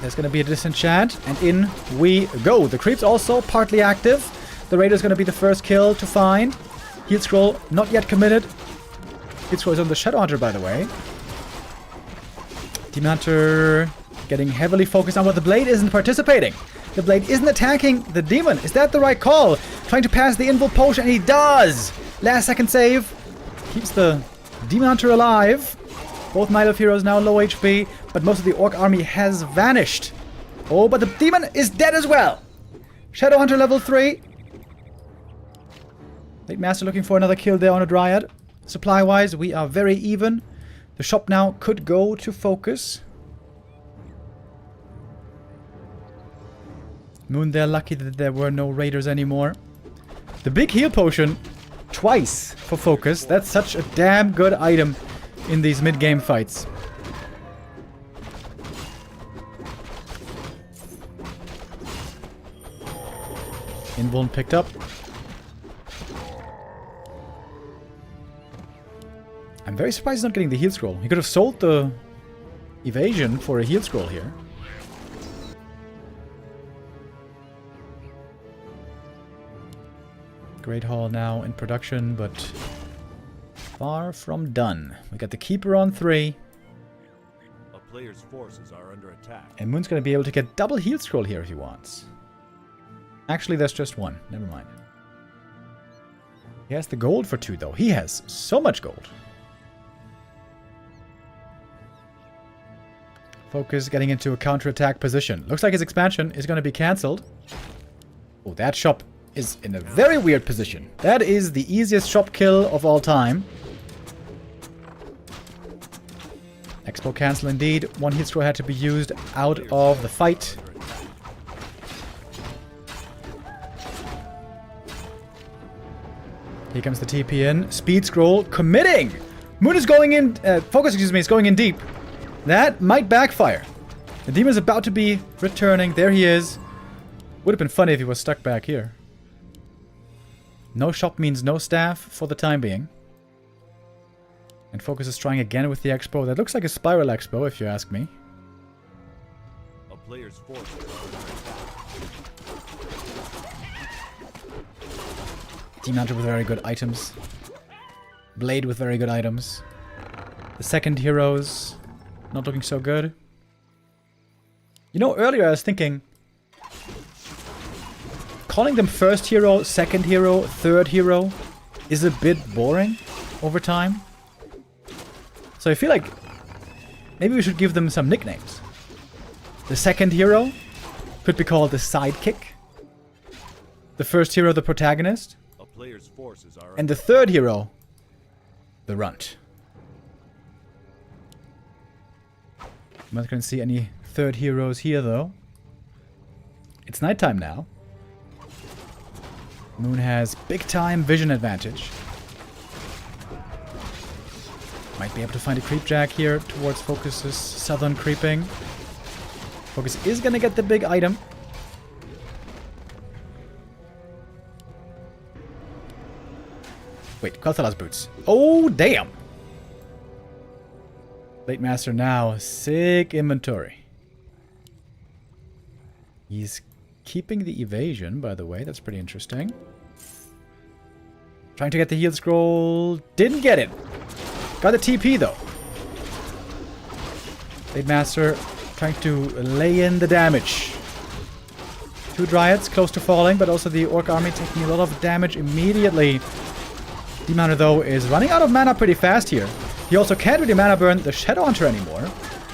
There's going to be a disenchant. And in we go. The creep's also partly active. The Raider's going to be the first kill to find. Heal scroll not yet committed. Heal scroll is on the Shadow Hunter, by the way. Demon Hunter getting heavily focused on, but the Blade isn't participating. The Blade isn't attacking the Demon. Is that the right call? Trying to pass the invul potion, and he does! Last second save. Keeps the Demon Hunter alive. Both Night Elf heroes now low HP, but most of the Orc army has vanished. Oh, but the Demon is dead as well. Shadow Hunter level 3. Blade Master looking for another kill there on a Dryad. Supply-wise, we are very even. The shop now could go to FoCuS. Moon, they're lucky that there were no raiders anymore. The big heal potion twice for FoCuS. That's such a damn good item in these mid-game fights. Invuln picked up. I'm very surprised he's not getting the heal scroll. He could have sold the evasion for a heal scroll here. Great Hall now in production, but far from done. We got the Keeper on 3. A player's forces are under attack. And Moon's going to be able to get double heal scroll here if he wants. Actually, there's just one. Never mind. He has the gold for 2 though. He has so much gold. FoCuS getting into a counterattack position. Looks like his expansion is going to be cancelled. Oh, that shop is in a very weird position. That is the easiest shop kill of all time. Expo cancel indeed. 1 heat scroll had to be used out of the fight. Here comes the TP in. Speed scroll committing! Moon is going in... FoCuS, excuse me, is going in deep. That might backfire. The demon is about to be returning. There he is. Would have been funny if he was stuck back here. No shop means no staff for the time being. And FoCuS is trying again with the Expo. That looks like a Spiral Expo, if you ask me. A player's force. Team Hunter with very good items. Blade with very good items. The second heroes not looking so good. You know, earlier I was thinking... calling them first hero, second hero, third hero is a bit boring over time. So I feel like maybe we should give them some nicknames. The second hero could be called the sidekick. The first hero, the protagonist. A player's forces are And the third hero, the runt. I'm not going to see any third heroes here though. It's nighttime now. Moon has big time vision advantage. Might be able to find a creep jack here towards FoCuS's southern creeping. FoCuS is gonna get the big item. Wait, Quel'Thala's boots. Oh, damn! Blade Master now. Sick inventory. He's keeping the evasion, by the way. That's pretty interesting. Trying to get the heal scroll. Didn't get it. Got the TP, though. Blade Master trying to lay in the damage. 2 Dryads close to falling, but also the Orc army taking a lot of damage immediately. Demon Hunter, though, is running out of mana pretty fast here. He also can't really mana burn the Shadow Hunter anymore.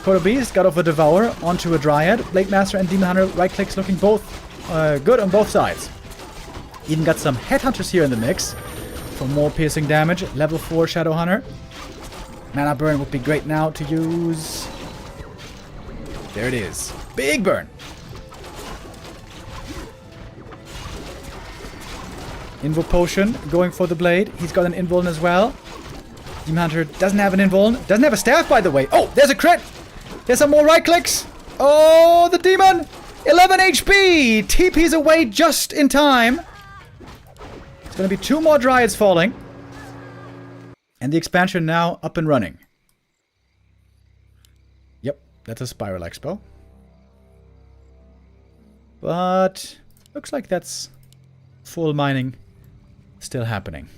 Kodo Beast got off a Devour onto a Dryad. Blade Master and Demon Hunter right clicks looking both good on both sides. Even got some Headhunters here in the mix for more piercing damage. Level 4 Shadow Hunter. Mana burn would be great now to use. There it is. Big burn. Invul Potion going for the blade. He's got an Invuln as well. Demon Hunter doesn't have an Invuln. Doesn't have a staff, by the way. Oh, there's a crit. There's some more right clicks. Oh, the demon. 11 HP. TP's away just in time. It's going to be 2 more Dryads falling. And the expansion now up and running. Yep, that's a Spiral Expo. But looks like that's full mining still happening.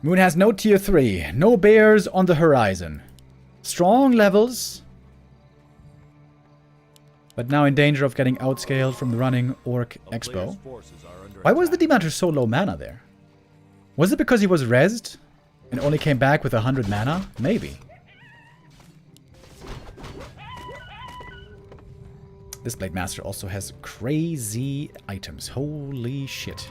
Moon has no tier 3. No bears on the horizon. Strong levels. But now in danger of getting outscaled from the running Orc Expo. Why was the Demon Hunter so low mana there? Was it because he was rezzed and only came back with 100 mana? Maybe. This Blade Master also has crazy items. Holy shit.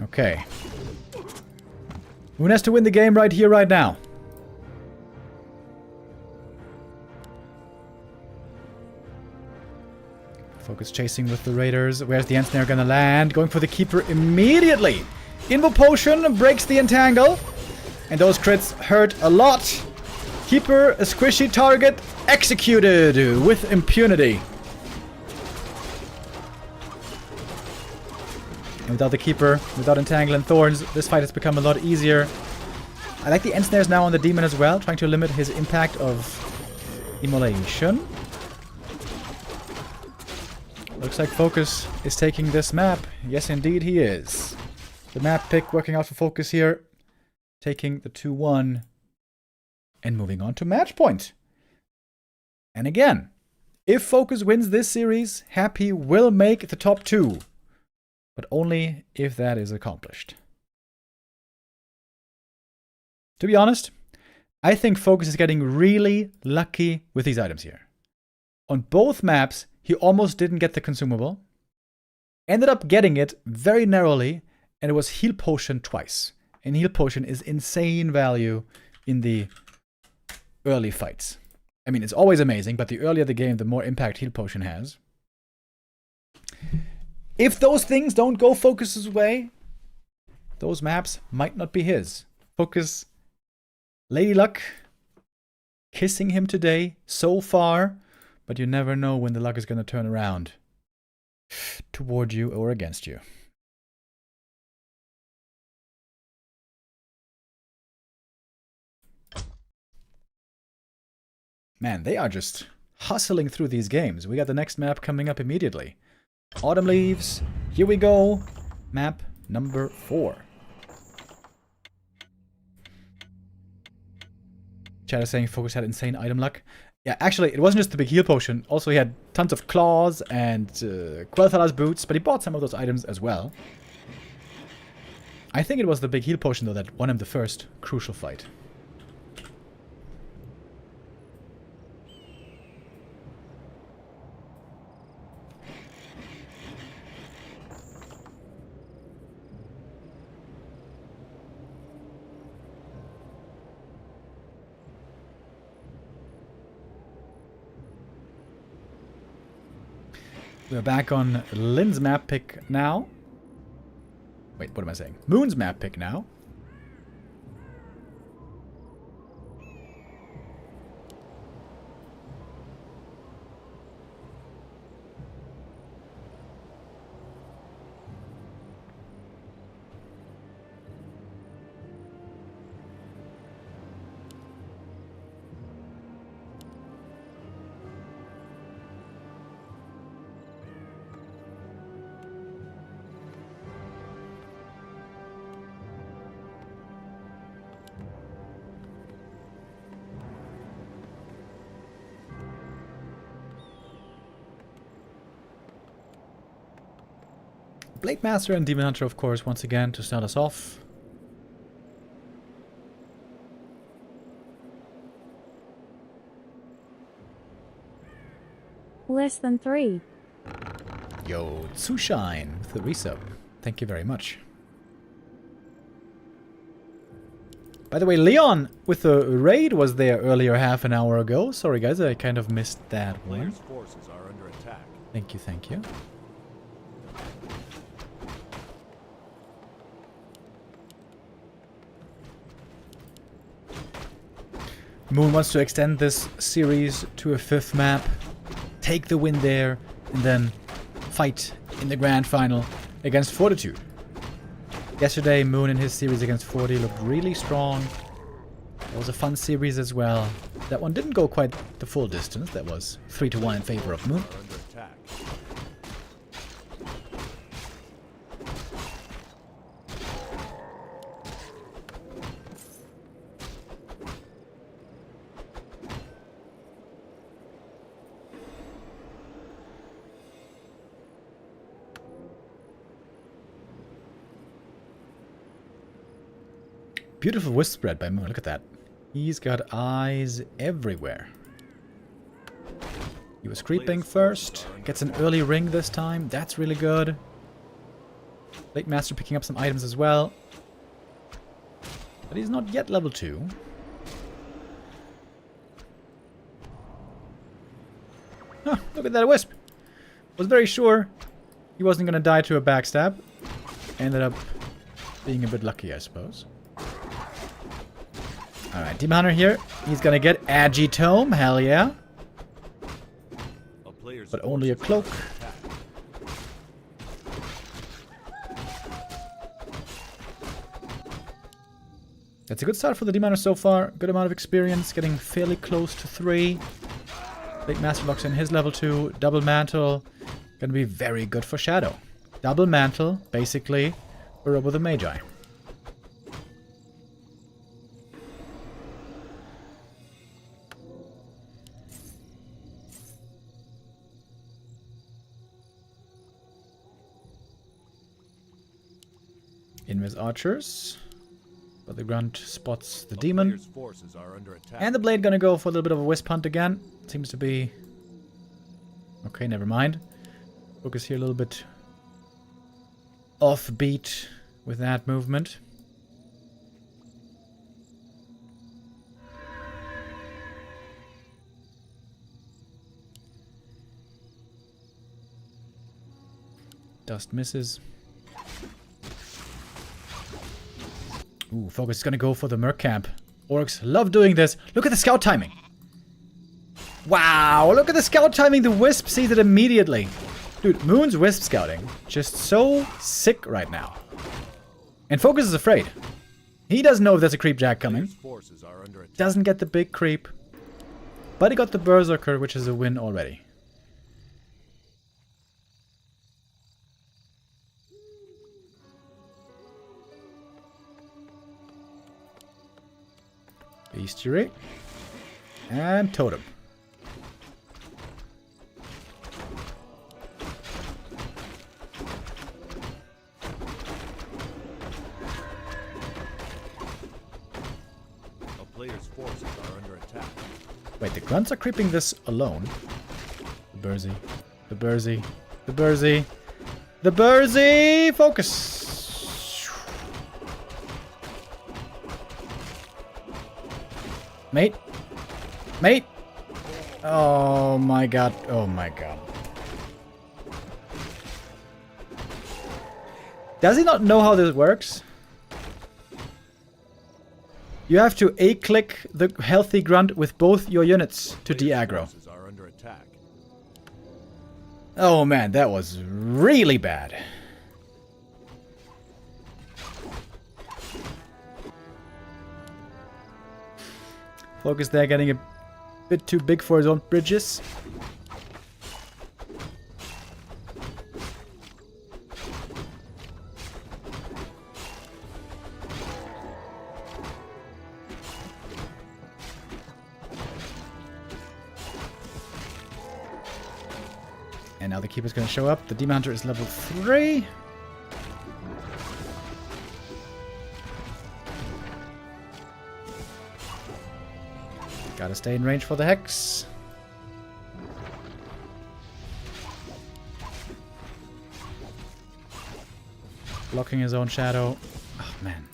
Okay. Moon has to win the game right here, right now. FoCuS chasing with the Raiders. Where's the Ensnare gonna land? Going for the Keeper immediately. Invul Potion breaks the entangle. And those crits hurt a lot. Keeper, a squishy target, executed with impunity. And without the Keeper, without Entangle and Thorns, this fight has become a lot easier. I like the Ensnares now on the Demon as well, trying to limit his impact of Immolation. Looks like FoCuS is taking this map. Yes, indeed he is. The map pick working out for FoCuS here. Taking the 2-1 and moving on to match point. And again, if FoCuS wins this series, Happy will make the top 2. But only if that is accomplished. To be honest, I think FoCuS is getting really lucky with these items here. On both maps, he almost didn't get the consumable. Ended up getting it very narrowly, and it was heal potion twice. And heal potion is insane value in the early fights. I mean, it's always amazing, but the earlier the game, the more impact heal potion has. If those things don't go FoCuS's way, those maps might not be his. FoCuS, Lady Luck, kissing him today so far, but you never know when the luck is going to turn around toward you or against you. Man, they are just hustling through these games. We got the next map coming up immediately. Autumn Leaves. Here we go. Map number 4. Chat is saying FoCuS had insane item luck. Yeah, actually, it wasn't just the big heal potion. Also, he had tons of claws and Quel'Thala's boots, but he bought some of those items as well. I think it was the big heal potion, though, that won him the first crucial fight. We're back on Lynn's map pick now. Wait, what am I saying? Moon's map pick now. Blade Master and Demon Hunter, of course, once again to start us off. Less than 3. Yo, Tsushine with the resub. Thank you very much. By the way, Leon with the raid was there earlier half an hour ago. Sorry guys, I kind of missed that one. Players' forces are under attack. Thank you, thank you. Moon wants to extend this series to a 5th map, take the win there, and then fight in the grand final against Fortitude. Yesterday, Moon in his series against Forti looked really strong. It was a fun series as well. That one didn't go quite the full distance. That was 3-1 in favor of Moon. Are under attack. Beautiful wisp spread by Moon. Look at that. He's got eyes everywhere. He was creeping first. Gets an early ring this time. That's really good. Blade Master picking up some items as well. But he's not yet level 2. Huh, look at that wisp. Was very sure he wasn't going to die to a backstab. Ended up being a bit lucky, I suppose. Alright, Demon Hunter here. He's gonna get Agitome, hell yeah. But only a cloak. That's a good start for the Demon Hunter so far. Good amount of experience, getting fairly close to 3. Blade Master locks in his level 2. Double Mantle. Gonna be very good for Shadow. Double Mantle, basically, a Robo the Magi. In with archers. But the grunt spots the A demon. player's forces are under attack. And the blade gonna go for a little bit of a wisp hunt again. Seems to be... Okay, never mind. FoCuS here a little bit offbeat with that movement. Dust misses. Ooh, FoCuS is gonna go for the Merc camp. Orcs love doing this. Look at the scout timing. Wow, look at the scout timing. The Wisp sees it immediately. Dude, Moon's Wisp scouting. Just so sick right now. And FoCuS is afraid. He doesn't know if there's a creep jack coming. Player's forces are under attack. Doesn't get the big creep. But he got the Berserker, which is a win already. Bestiary. And Totem. A player's forces are under attack. Wait, the grunts are creeping this alone. The Bursey. The Bursey. The Bursey. The Bursey! FoCuS! Mate. Mate. Oh my god. Oh my god. Does he not know how this works? You have to A-click the healthy grunt with both your units to de-aggro. Forces are under attack. Oh man, that was really bad. FoCuS there getting a bit too big for his own bridges. And now the Keeper's going to show up. The Demon Hunter is level 3. Gotta stay in range for the Hex. Blocking his own shadow. Oh, man.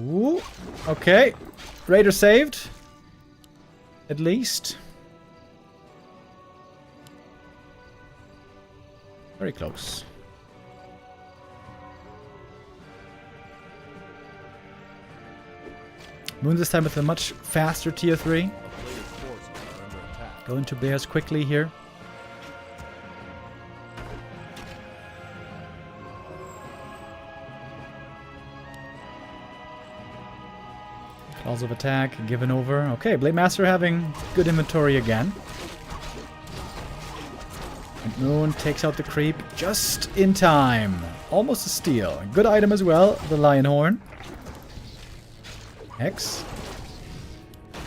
Ooh. Okay. Raider saved. At least. Very close. Moon this time with a much faster tier 3. A player's forces are under attack. Going to bears quickly here. Calls of attack given over. Okay, Blade Master having good inventory again. And Moon takes out the creep just in time. Almost a steal. Good item as well, the Lion Horn. Hex.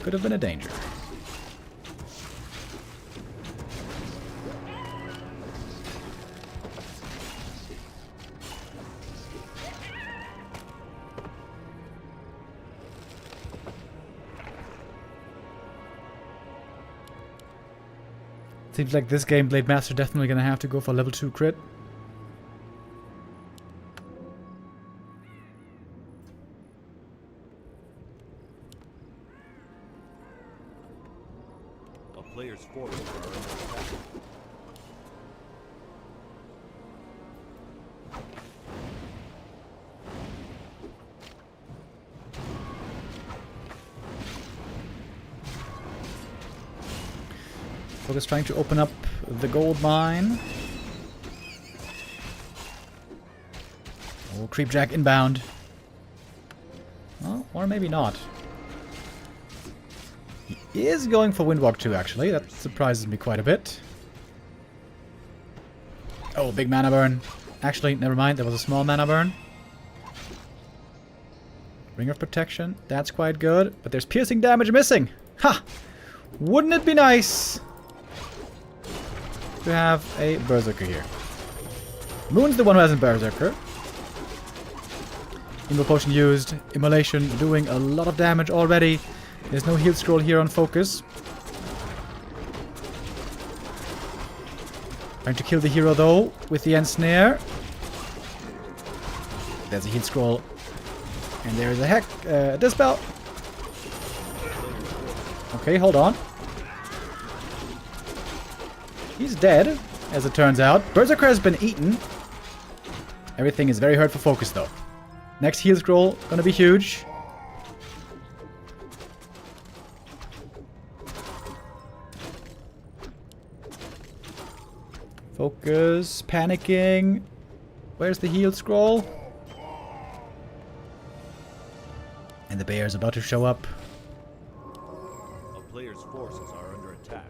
Could have been a danger. Seems like this game, Blade Master definitely gonna have to go for level 2 crit. A player's forces are under attack. FoCuS trying to open up the gold mine. Oh, Creepjack inbound. Oh, or maybe not. He is going for Windwalk 2, actually. That surprises me quite a bit. Oh, big mana burn. Actually, never mind. There was a small mana burn. Ring of Protection. That's quite good. But there's piercing damage missing. Ha! Wouldn't it be nice to have a Berserker here? Moon's the one who hasn't Berserker. Invo Potion used. Immolation doing a lot of damage already. There's no heal scroll here on FoCuS. Trying to kill the hero though with the ensnare. There's a heal scroll. And there's a dispel. Okay, hold on. He's dead, as it turns out. Berserker has been eaten. Everything is very hard for FoCuS though. Next heal scroll, gonna be huge. FoCuS, panicking. Where's the heal scroll? And the bear is about to show up. A player's forces are under attack.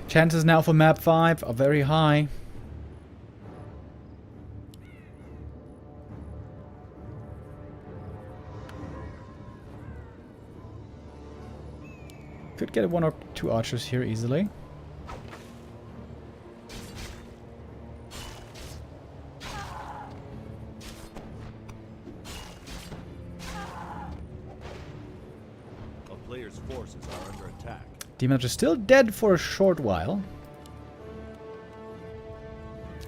Chances now for map 5 are very high. Could get 1 or 2 archers here easily. A player's forces are under attack. Demon Hunter still dead for a short while.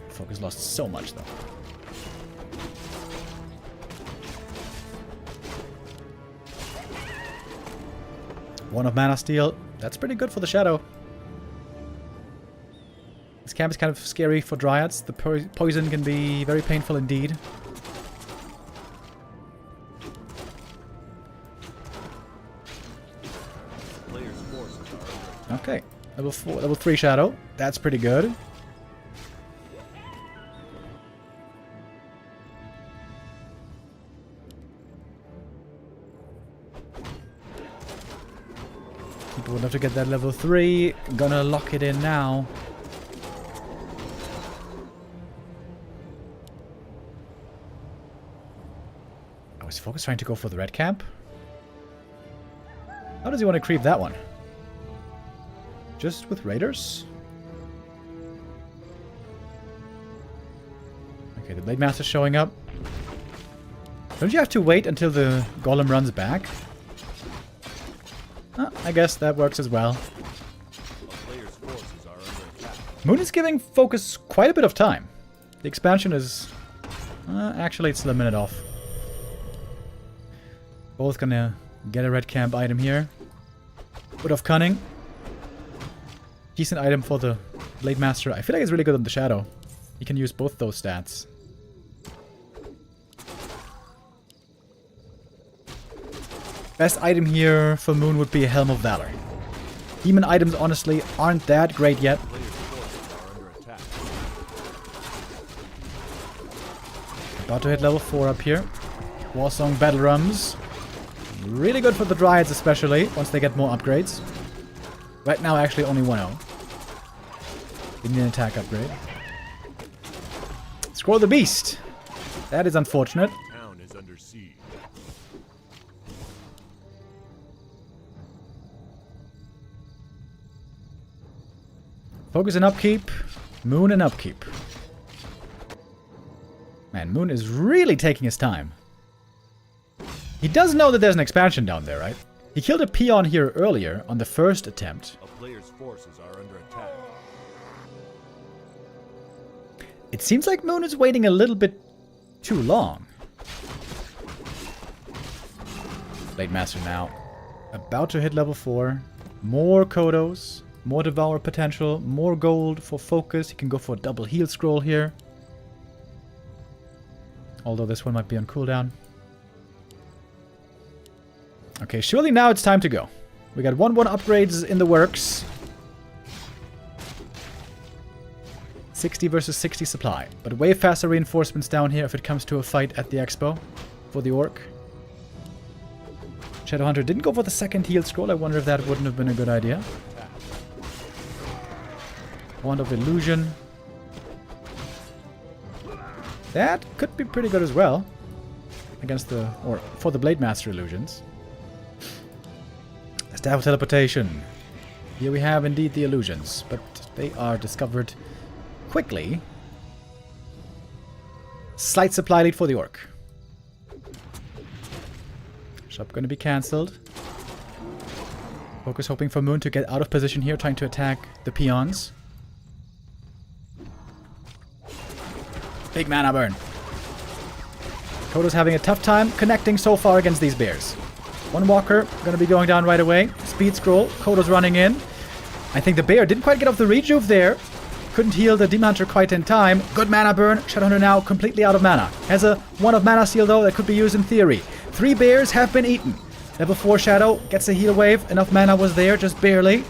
FoCuS lost so much though. One of Mana Steel. That's pretty good for the Shadow. This camp is kind of scary for Dryads. The poison can be very painful indeed. Player's forces are under attack. Okay. Level 3 Shadow. That's pretty good. People would love to get that level 3. Gonna lock it in now. Oh, is FoCuS trying to go for the red camp? How does he want to creep that one? Just with raiders? Okay, the Blade Master's showing up. Don't you have to wait until the Golem runs back? I guess that works as well. A player's forces are under attack. Moon is giving FoCuS quite a bit of time. The expansion is... actually, it's still a minute off. Both gonna get a red camp item here. Wood of Cunning. Decent item for the Blade Master. I feel like it's really good on the Shadow. You can use both those stats. Best item here for Moon would be a Helm of Valor. Demon items honestly aren't that great yet. Player's forces are under attack. About to hit level 4 up here. Warsong Battle Rums. Really good for the Dryads especially, once they get more upgrades. Right now actually only 1-0. Didn't need an attack upgrade. Scroll the Beast. That is unfortunate. Town is under siege. FoCuS and upkeep. Moon and upkeep. Man, Moon is really taking his time. He does know that there's an expansion down there, right? He killed a peon here earlier on the first attempt. A player's forces are under attack. It seems like Moon is waiting a little bit too long. Blade Master now. About to hit level 4. More Kodos. More Devour potential. More gold for FoCuS. He can go for a double heal scroll here. Although this one might be on cooldown. Okay, surely now it's time to go. We got 1-1 upgrades in the works. 60 versus 60 supply. But way faster reinforcements down here if it comes to a fight at the expo for the orc. Shadowhunter didn't go for the second heal scroll. I wonder if that wouldn't have been a good idea. Wand of Illusion. That could be pretty good as well. Against the... or for the Blade Master illusions. There's Staff teleportation. Here we have indeed the illusions, but they are discovered quickly. Slight supply lead for the orc. Shop going to be cancelled. FoCuS hoping for Moon to get out of position here, trying to attack the peons. Big mana burn. Kodo's having a tough time connecting so far against these bears. One walker going to be going down right away. Speed scroll. Kodo's running in. I think the bear didn't quite get off the rejuve there. Couldn't heal the Demon Hunter quite in time. Good mana burn. Shadowhunter now completely out of mana. Has a 1 of mana seal though that could be used in theory. 3 bears have been eaten. Level 4 Shadow gets a heal wave. Enough mana was there, just barely.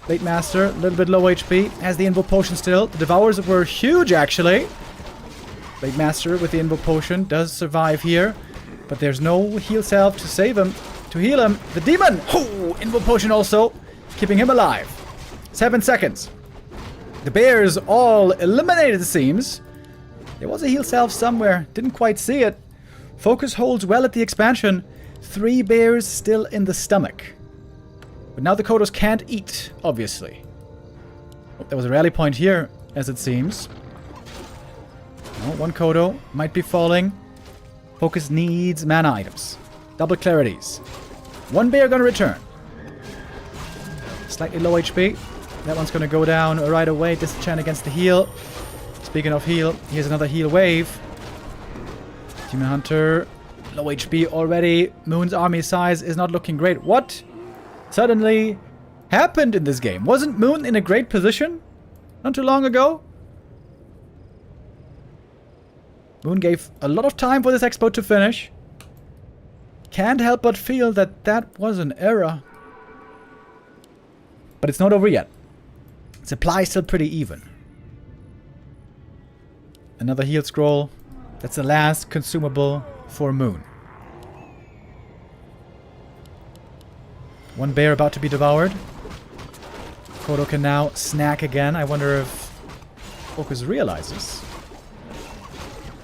Blade Master, a little bit low HP. Has the Invoke Potion still. The Devours were huge actually. Blade Master with the Invoke Potion does survive here. But there's no heal salve to save him. To heal him. The Demon! Oh! Invoke Potion also. Keeping him alive. 7 seconds. The bears all eliminated it seems. There was a heal salve somewhere. Didn't quite see it. FoCuS holds well at the expansion. 3 bears still in the stomach. But now the Kodos can't eat, obviously. Oh, there was a rally point here, as it seems. No, 1 Kodo might be falling. FoCuS needs mana items. Double clarities. 1 bear gonna return. Slightly low HP. That one's gonna go down right away. Disenchant against the heal. Speaking of heal, here's another heal wave. Demon Hunter, low HP already. Moon's army size is not looking great. What suddenly happened in this game? Wasn't Moon in a great position not too long ago? Moon gave a lot of time for this expo to finish. Can't help but feel that that was an error. But it's not over yet. Supply is still pretty even. Another heal scroll. That's the last consumable for Moon. 1 bear about to be devoured. Kodo can now snack again. I wonder if FoCuS realizes.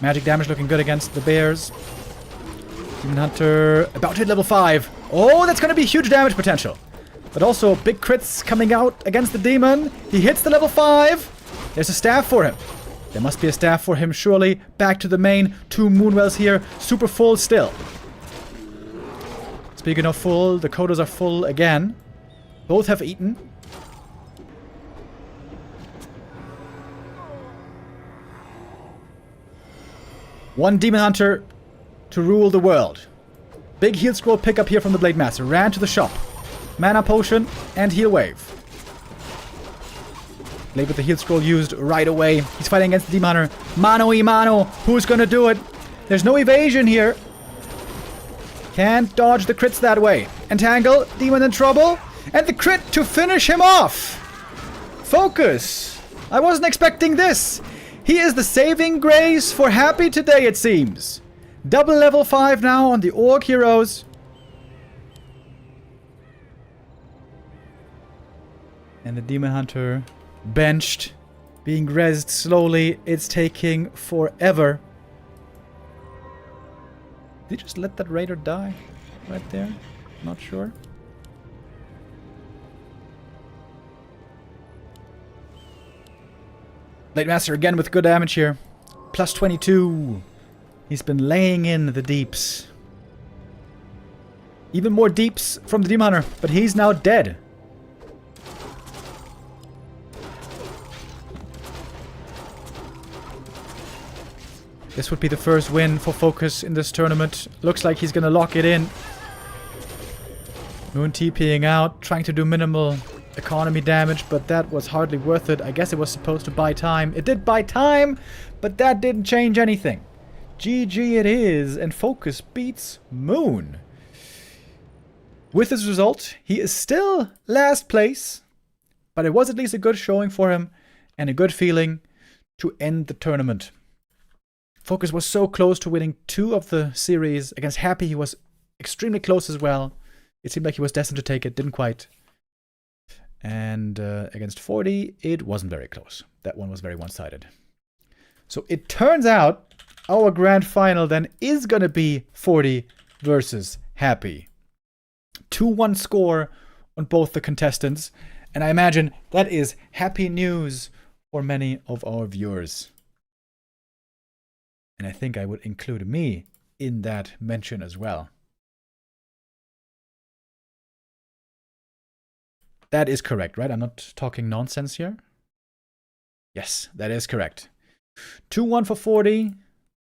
Magic damage looking good against the bears. Demon Hunter about to hit level 5. Oh, that's going to be huge damage potential. But also big crits coming out against the demon. He hits the level 5. There's a staff for him. There must be a staff for him, surely. Back to the main. 2 Moonwells here. Super full still. Speaking of full, the Kodos are full again. Both have eaten. One Demon Hunter to rule the world. Big heal scroll pickup here from the Blade Master. Ran to the shop. Mana potion and heal wave. Blade with the heal scroll used right away. He's fighting against the Demon Hunter. Mano y mano. Who's gonna do it? There's no evasion here. Can't dodge the crits that way. Entangle. Demon in trouble. And the crit to finish him off. FoCuS. I wasn't expecting this. He is the saving grace for Happy today, it seems. Double level 5 now on the Orc Heroes. And the Demon Hunter benched, being rezzed slowly. It's taking forever. Did he just let that Raider die right there? Not sure. Blade Master again with good damage here. Plus 22. He's been laying in the deeps. Even more deeps from the Demon Hunter, but he's now dead. This would be the first win for FoCuS in this tournament. Looks like he's gonna lock it in. Moon TPing out, trying to do minimal economy damage, but that was hardly worth it. I guess it was supposed to buy time. It did buy time, but that didn't change anything. GG it is, and FoCuS beats Moon. With this result, he is still last place, but it was at least a good showing for him and a good feeling to end the tournament. FoCuS was so close to winning 2 of the series. Against Happy, he was extremely close as well. It seemed like he was destined to take it, didn't quite. And against Forti, it wasn't very close. That one was very one-sided. So it turns out our grand final then is going to be Forti versus Happy. 2-1 score on both the contestants. And I imagine that is happy news for many of our viewers. And I think I would include me in that mention as well. That is correct, right? I'm not talking nonsense here. Yes, that is correct. 2-1 for Forti.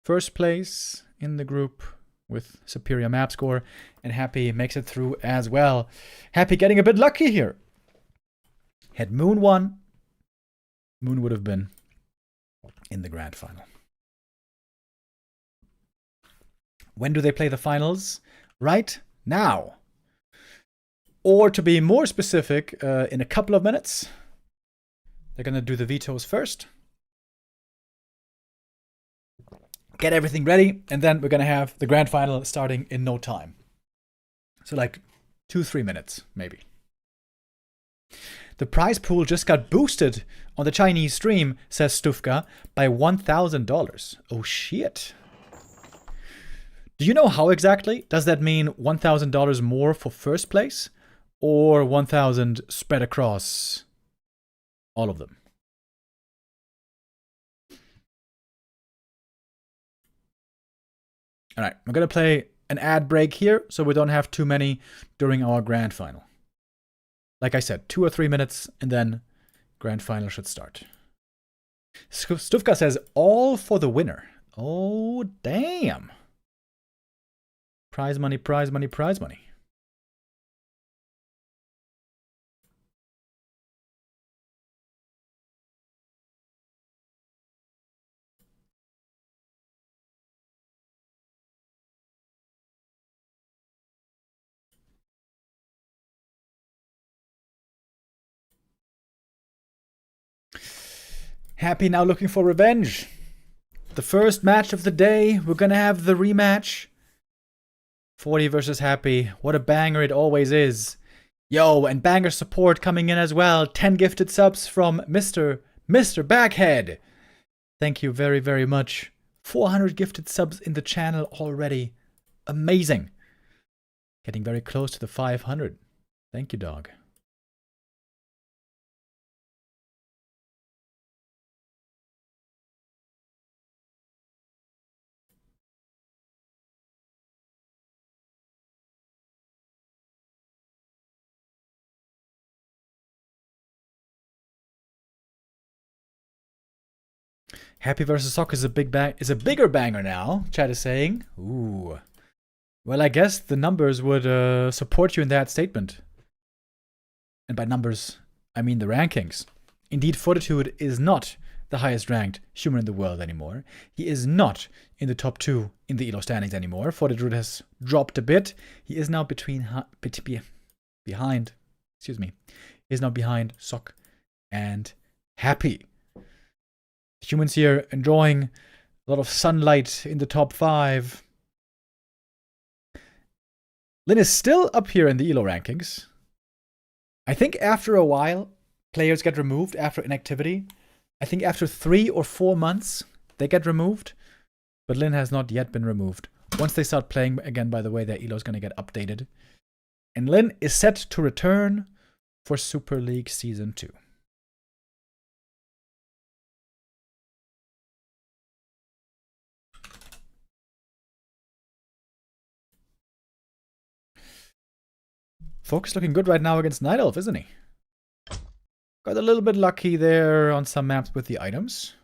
First place in the group with superior map score. And Happy makes it through as well. Happy getting a bit lucky here. Had Moon won, Moon would have been in the grand final. When do they play the finals? Right now. Or to be more specific, in a couple of minutes. They're going to do the vetoes first. Get everything ready, and then we're going to have the grand final starting in no time. So like 2-3 minutes, maybe. The prize pool just got boosted on the Chinese stream, says Stufka, by $1,000. Oh shit. Do you know how exactly? Does that mean $1,000 more for first place? Or 1,000 spread across all of them? Alright, I'm going to play an ad break here so we don't have too many during our grand final. Like I said, 2 or 3 minutes and then grand final should start. Stufka says, all for the winner. Oh, damn. Prize money, prize money, prize money. Happy now looking for revenge. The first match of the day. We're going to have the rematch. Forti versus Happy. What a banger it always is. Yo, and banger support coming in as well. 10 gifted subs from Mr. Baghead. Thank you very, very much. 400 gifted subs in the channel already. Amazing. Getting very close to the 500. Thank you, dog. Happy versus Sock is a bigger banger now, chat is saying. Ooh. Well, I guess the numbers would support you in that statement. And by numbers, I mean the rankings. Indeed, Fortitude is not the highest ranked human in the world anymore. He is not in the top 2 in the ELO standings anymore. Fortitude has dropped a bit. He is now behind. Excuse me. He is now behind Sock and Happy. Humans here enjoying a lot of sunlight in the top 5. Lin is still up here in the ELO rankings. I think after a while, players get removed after inactivity. I think after 3 or 4 months, they get removed. But Lin has not yet been removed. Once they start playing again, by the way, their ELO is going to get updated. And Lin is set to return for Super League Season 2. FoCuS looking good right now against Night Elf, isn't he? Got a little bit lucky there on some maps with the items.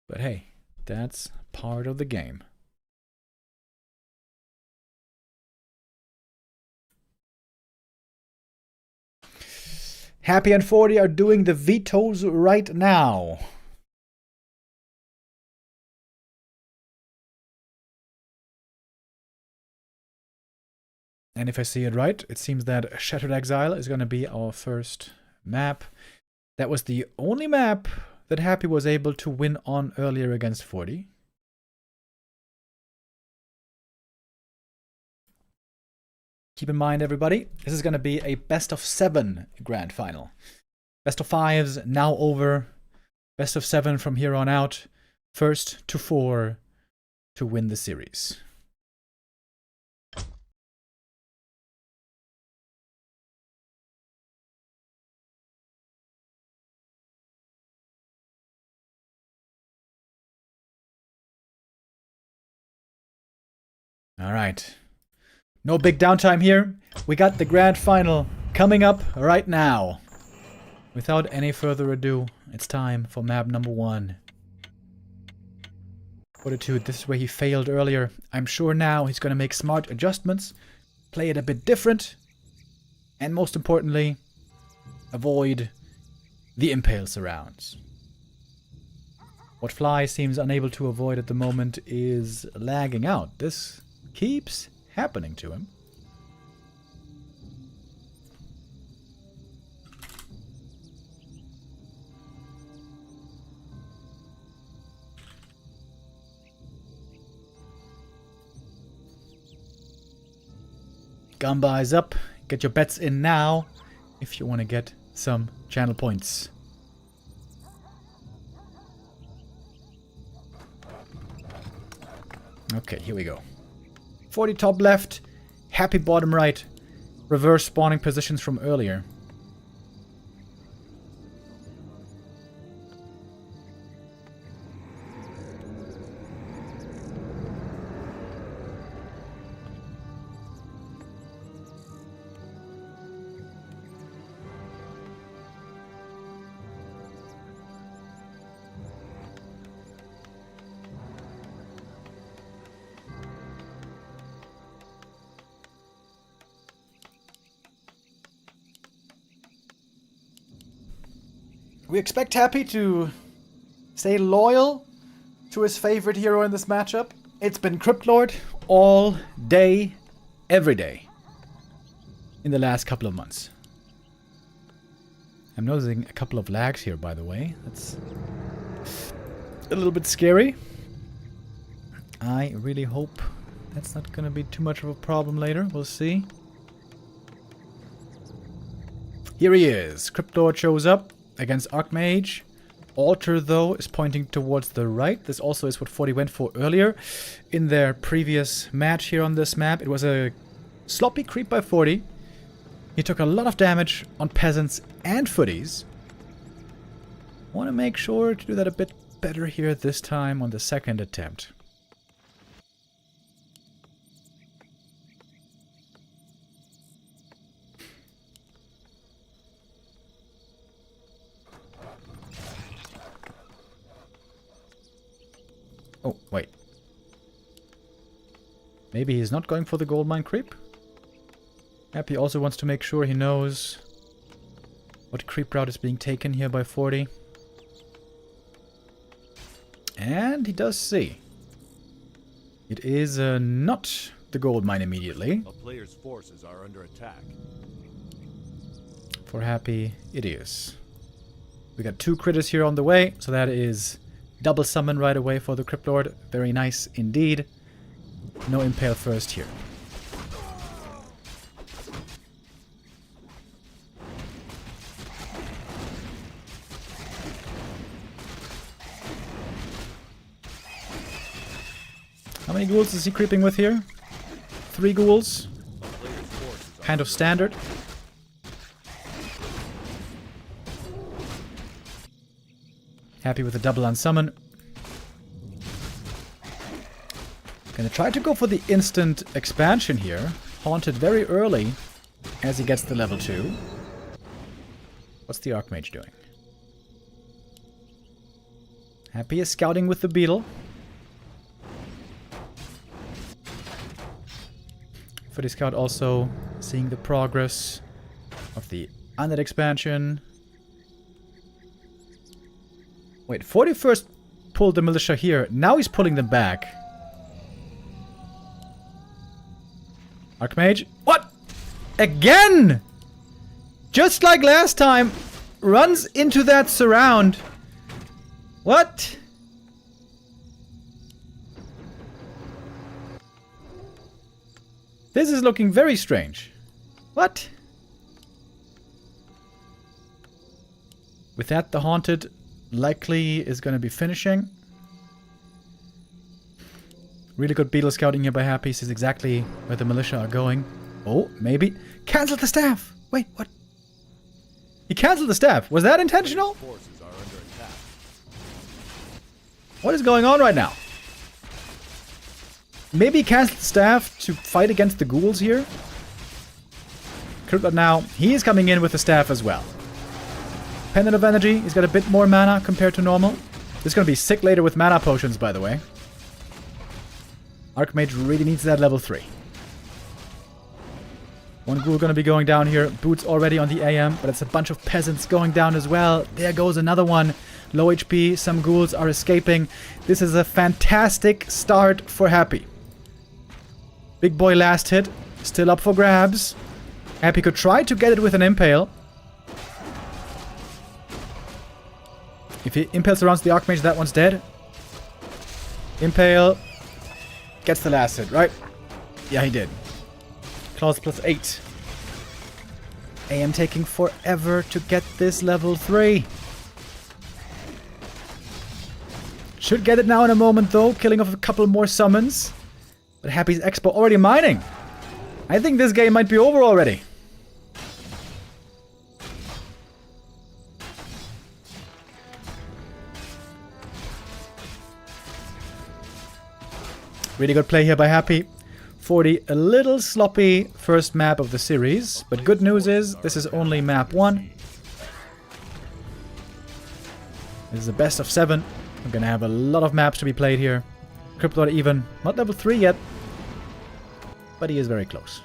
But hey, that's part of the game. Happy and Forti are doing the vetoes right now. And if I see it right, it seems that Shattered Exile is going to be our first map. That was the only map that Happy was able to win on earlier against Forti. Keep in mind, everybody, this is going to be a best of 7 grand final. Best of 5s now over. Best of 7 from here on out. First to 4 to win the series. Alright. No big downtime here. We got the grand final coming up right now. Without any further ado, it's time for map number 1. Fortitude, this is where he failed earlier. I'm sure now he's going to make smart adjustments, play it a bit different, and most importantly, avoid the impale surrounds. What Fly seems unable to avoid at the moment is lagging out. This keeps happening to him. Gamba is up. Get your bets in now if you want to get some channel points. Okay, here we go. 40 top left, Happy bottom right. Reverse spawning positions from earlier. We expect Happy to stay loyal to his favorite hero in this matchup. It's been Cryptlord all day, every day in the last couple of months. I'm noticing a couple of lags here, by the way. That's a little bit scary. I really hope that's not going to be too much of a problem later. We'll see. Here he is. Cryptlord shows up against Archmage. Altar, though, is pointing towards the right. This also is what Forti went for earlier in their previous match here on this map. It was a sloppy creep by Forti. He took a lot of damage on peasants and footies. Want to make sure to do that a bit better here this time on the second attempt. Oh, wait. Maybe he's not going for the gold mine creep? Happy also wants to make sure he knows what creep route is being taken here by Forti. And he does see. It is not the gold mine immediately. A player's forces are under attack. For Happy, it is. We got 2 critters here on the way, so that is double summon right away for the Cryptlord. Very nice indeed. No impale first here. How many ghouls is he creeping with here? 3 ghouls. Kind of standard. Happy with a double unsummon. Gonna try to go for the instant expansion here. Haunted very early as he gets the level 2. What's the Archmage doing? Happy is scouting with the beetle. Forti Scout also seeing the progress of the undead expansion. Wait, Forti first pulled the militia here. Now he's pulling them back. Archmage. What? Again? Just like last time. Runs into that surround. What? This is looking very strange. What? With that, the Haunted likely is going to be finishing. Really good beetle scouting here by Happy. Sees exactly where the militia are going. Oh, maybe. Cancel the staff! Wait, what? He canceled the staff. Was that intentional? Forces are under attack. What is going on right now? Maybe cast the staff to fight against the ghouls here. Cryptid now, he is coming in with the staff as well. Pendant of Energy, he's got a bit more mana compared to normal. This is going to be sick later with mana potions, by the way. Archmage really needs that level 3. One ghoul going to be going down here. Boots already on the AM, but it's a bunch of peasants going down as well. There goes another one. Low HP, some ghouls are escaping. This is a fantastic start for Happy. Big boy last hit, still up for grabs. Happy could try to get it with an impale. If he impales around the Archmage, that one's dead. Impale. Gets the last hit, right? Yeah, he did. Claws plus 8. AM taking forever to get this level 3. Should get it now in a moment though, killing off a couple more summons. But Happy's Expo already mining. I think this game might be over already. Really good play here by Happy. Forti, a little sloppy first map of the series. But good news is, this is only map 1. This is the best of 7. We're gonna have a lot of maps to be played here. Cryptid even, not level 3 yet. But he is very close.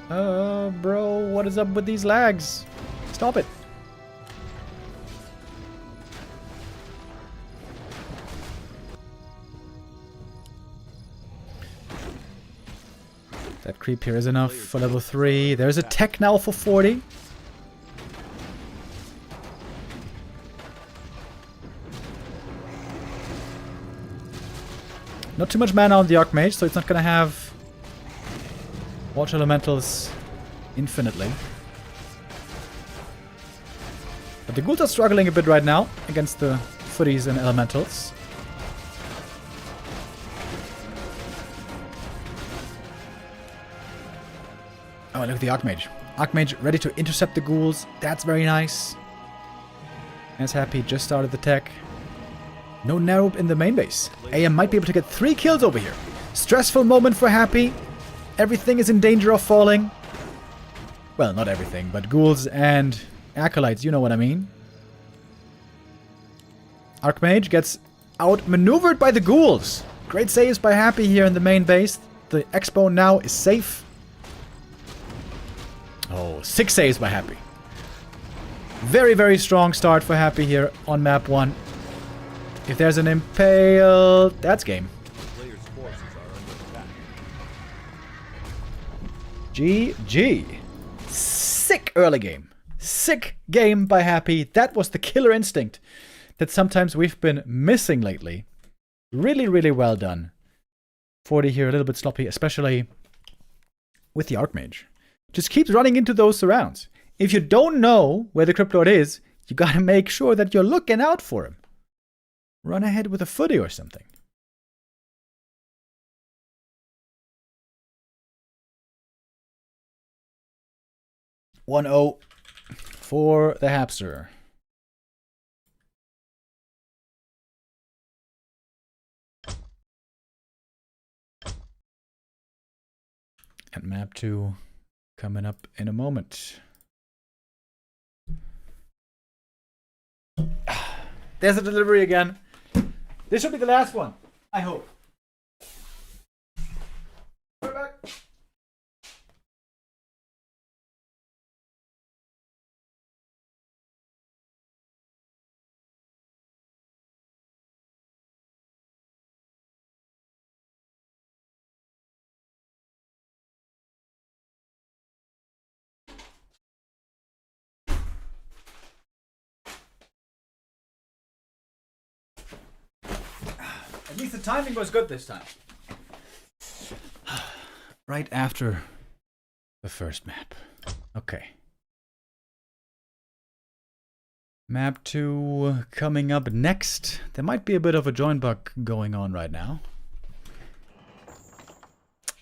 Bro, what is up with these lags? Stop it. That creep here is enough for level 3. There's a tech now for 40. Not too much mana on the Archmage, so it's not going to have Water Elementals infinitely. But the ghouls are struggling a bit right now against the Footies and Elementals. Oh, look at the Archmage. Archmage ready to intercept the ghouls. That's very nice. As Happy just started the tech. No narrow in the main base. AM might be able to get 3 kills over here. Stressful moment for Happy. Everything is in danger of falling. Well, not everything, but ghouls and acolytes, you know what I mean. Archmage gets outmaneuvered by the ghouls. Great saves by Happy here in the main base. The Expo now is safe. Oh, 6 saves by Happy. Very, very strong start for Happy here on map 1. If there's an impale, that's game. Players' forces are under attack. GG. Sick early game. Sick game by Happy. That was the killer instinct that sometimes we've been missing lately. Really, really well done. Forti here a little bit sloppy, especially with the Archmage. Just keeps running into those surrounds. If you don't know where the Crypt Lord is, you gotta make sure that you're looking out for him. Run ahead with a footy or something. (1-0) for the Hapster. And map 2 coming up in a moment. There's a delivery again. This should be the last one, I hope. We're back. At least the timing was good this time. Right after the first map. Okay. Map 2 coming up next. There might be a bit of a join bug going on right now.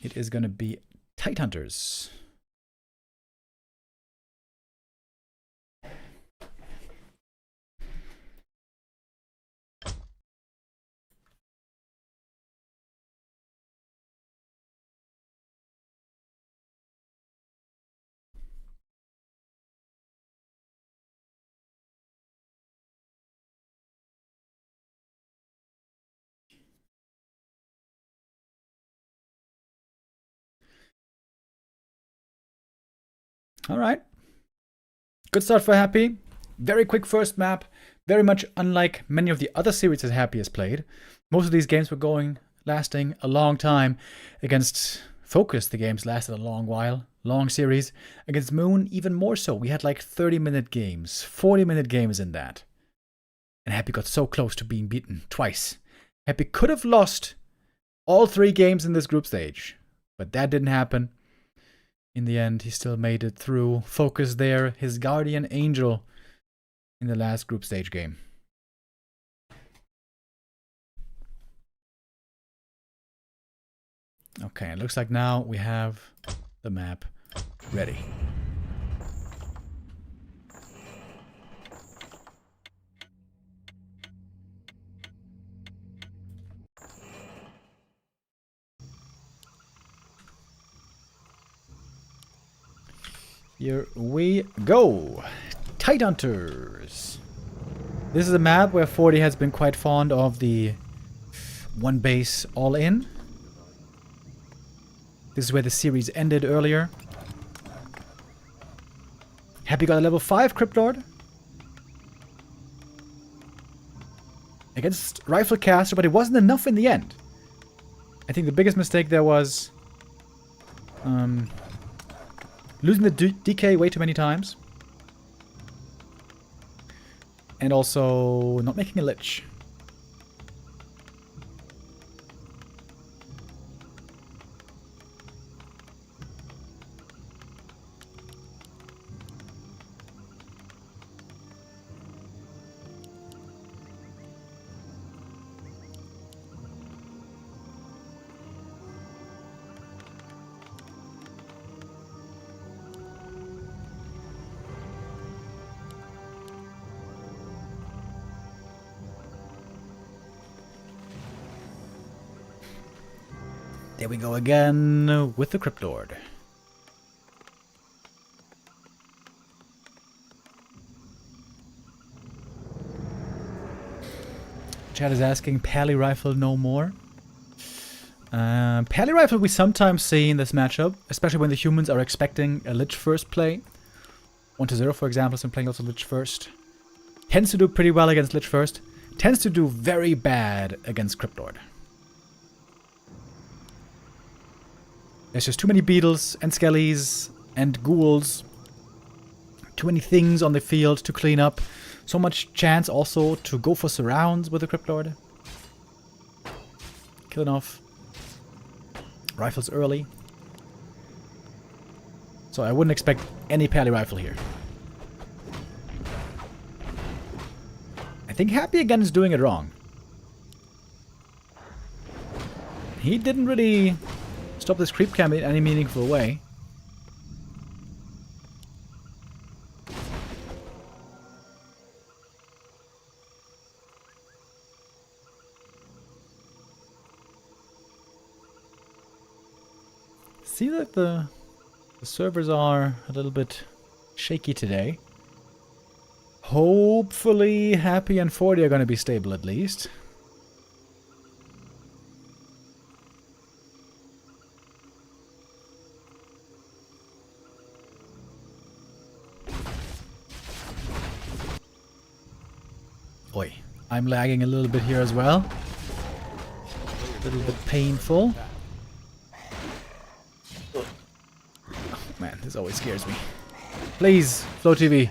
It is going to be Tight Hunters. Alright. Good start for Happy. Very quick first map. Very much unlike many of the other series that Happy has played. Most of these games were lasting a long time. Against FoCuS, the games lasted a long while. Long series. Against Moon, even more so. We had like 30-minute games, 40-minute games in that. And Happy got so close to being beaten twice. Happy could have lost all 3 games in this group stage. But that didn't happen. In the end, he still made it through. FoCuS there, his guardian angel in the last group stage game. Okay, it looks like now we have the map ready. Here we go. Tidehunters. This is a map where Forti has been quite fond of the one base all in. This is where the series ended earlier. Happy got a level 5 Cryptlord. Against Rifle Caster, but it wasn't enough in the end. I think the biggest mistake there was losing the DK way too many times. And also not making a Lich. There we go again with the Cryptlord. Chad is asking, Pally Rifle no more? Pally Rifle we sometimes see in this matchup, especially when the humans are expecting a Lich first play. 1-0 for example, is playing also Lich first. Tends to do pretty well against Lich first. Tends to do very bad against Cryptlord. There's just too many beetles and skellies and ghouls. Too many things on the field to clean up. So much chance also to go for surrounds with the Cryptlord. Killing off rifles early. So I wouldn't expect any Pally Rifle here. I think Happy again is doing it wrong. He didn't really stop this creep cam in any meaningful way. See that the servers are a little bit shaky today. Hopefully Happy and Forti are going to be stable at least. Oi, I'm lagging a little bit here as well. A little bit painful. Oh, man, this always scares me. Please, Flow TV,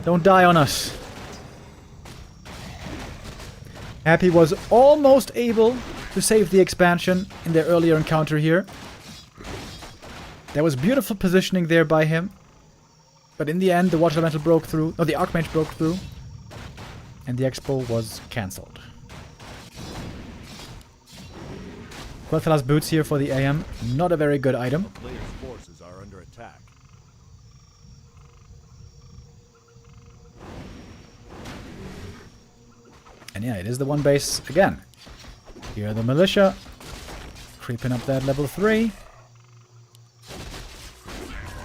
don't die on us. Happy was almost able to save the expansion in their earlier encounter here. There was beautiful positioning there by him. But in the end, the Water Elemental broke through. No, the Archmage broke through. And the expo was cancelled. Quel'Thalas boots here for the AM. Not a very good item. The player's forces are under attack. And yeah, it is the one base again. Here are the militia. Creeping up that level 3.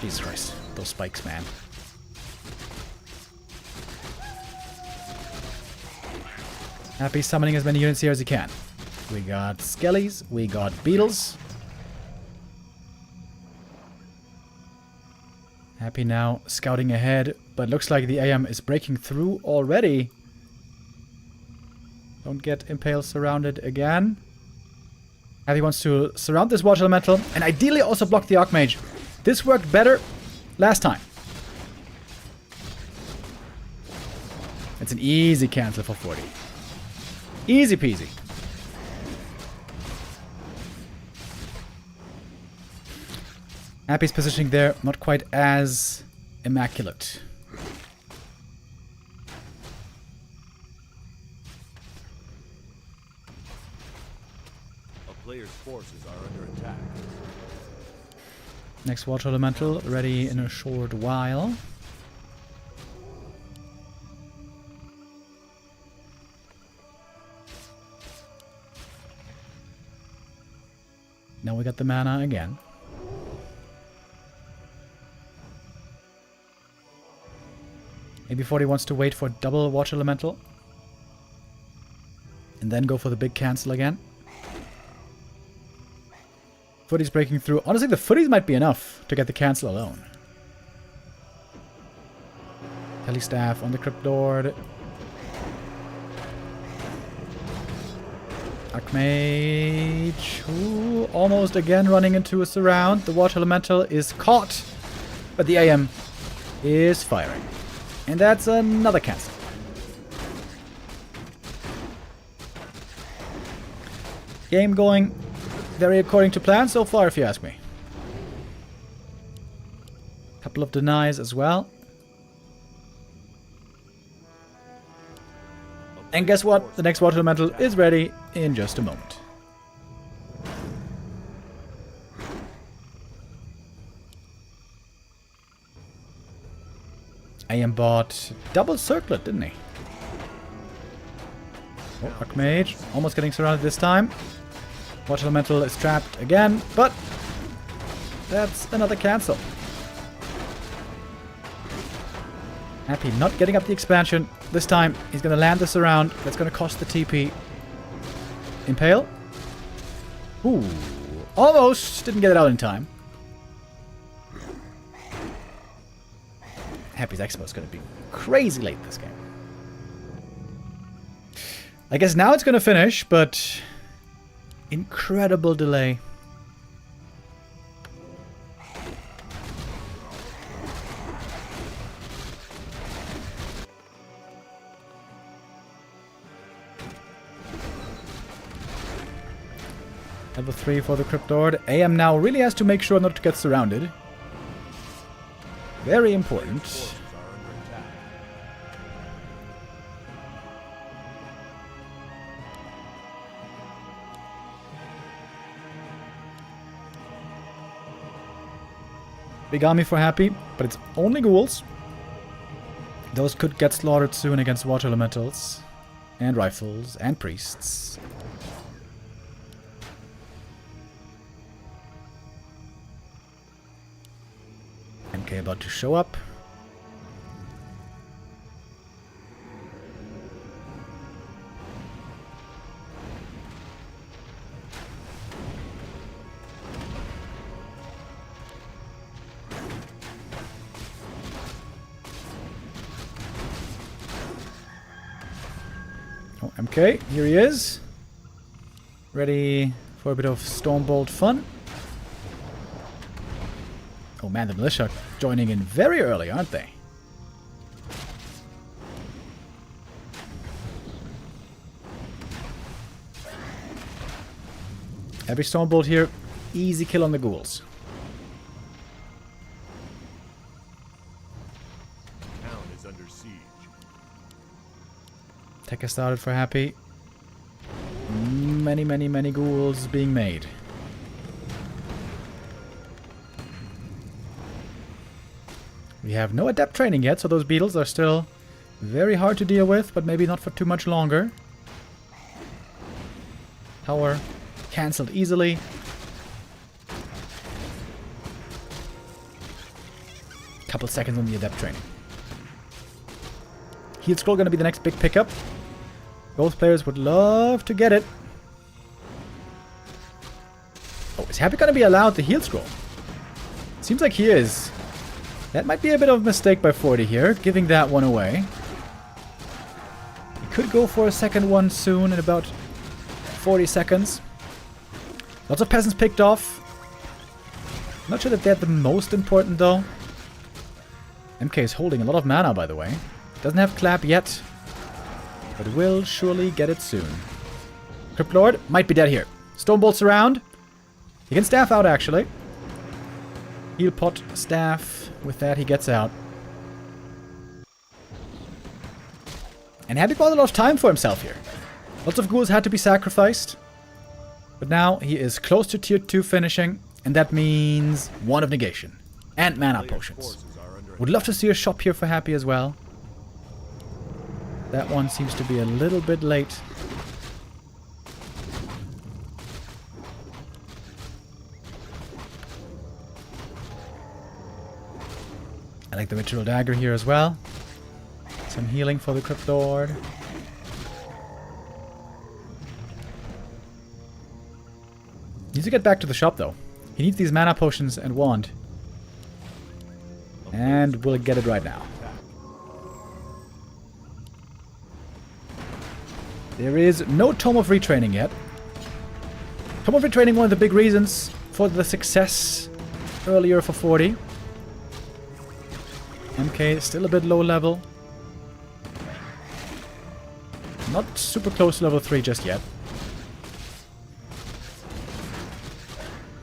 Jesus Christ. Those spikes, man. Happy summoning as many units here as he can. We got skellies, we got beetles. Happy now, scouting ahead, but looks like the AM is breaking through already. Don't get Impale surrounded again. Happy wants to surround this Water Elemental, and ideally also block the Archmage. This worked better last time. It's an easy cancel for Forti. Easy peasy. Happy's positioning there, not quite as immaculate. A player's forces are under attack. Next Water Elemental ready in a short while. Now we got the mana again. Maybe Forti wants to wait for double Water Elemental. And then go for the big cancel again. Footy's breaking through. Honestly, the footies might be enough to get the cancel alone. Telestaff on the Crypt Lord. Archmage. Ooh, almost again running into a surround. The Water Elemental is caught. But the AM is firing. And that's another cancel. Game going very according to plan so far, if you ask me. Couple of denies as well. And guess what? The next Water Elemental is ready in just a moment. AM bought double circlet, didn't he? Oh, Archmage. Almost getting surrounded this time. Water Elemental is trapped again, but that's another cancel. Happy not getting up the expansion. This time he's going to land this around. That's going to cost the TP. Impale. Ooh. Almost didn't get it out in time. Happy's Expo is going to be crazy late this game. I guess now it's going to finish, but incredible delay. Level 3 for the Crypt Lord. AM now really has to make sure not to get surrounded. Very important. Forces are under attack. Big army for Happy, but it's only ghouls. Those could get slaughtered soon against Water Elementals. And Rifles, and Priests. MK about to show up. Oh, MK, here he is. Ready for a bit of Stormbolt fun. Oh man, the militia joining in very early, aren't they? Every Stormbolt here, easy kill on the ghouls. Town is under siege. Tech has started for Happy. Many ghouls being made. We have no adept training yet, so those beetles are still very hard to deal with, but maybe not for too much longer. Tower cancelled easily. Couple seconds on the adept training. Heal scroll gonna be the next big pickup. Both players would love to get it. Oh, is Happy gonna be allowed the heal scroll? Seems like he is. That might be a bit of a mistake by Forti here, giving that one away. He could go for a second one soon in about 40 seconds. Lots of peasants picked off. Not sure that they're the most important though. MK is holding a lot of mana, by the way. Doesn't have clap yet, but will surely get it soon. Crypt Lord might be dead here. Stone bolts around. He can staff out, actually. Heal pot staff. With that, he gets out. And Happy bought a lot of time for himself here. Lots of ghouls had to be sacrificed. But now he is close to tier 2 finishing. And that means one of negation. And mana potions. Would love to see a shop here for Happy as well. That one seems to be a little bit late. I like the Ritual Dagger here as well. Some healing for the Crypt Lord. Needs to get back to the shop though. He needs these mana potions and wand. And we'll get it right now. There is no Tome of Retraining yet. Tome of Retraining, one of the big reasons for the success earlier for Forti. MK still a bit low level. Not super close to level 3 just yet.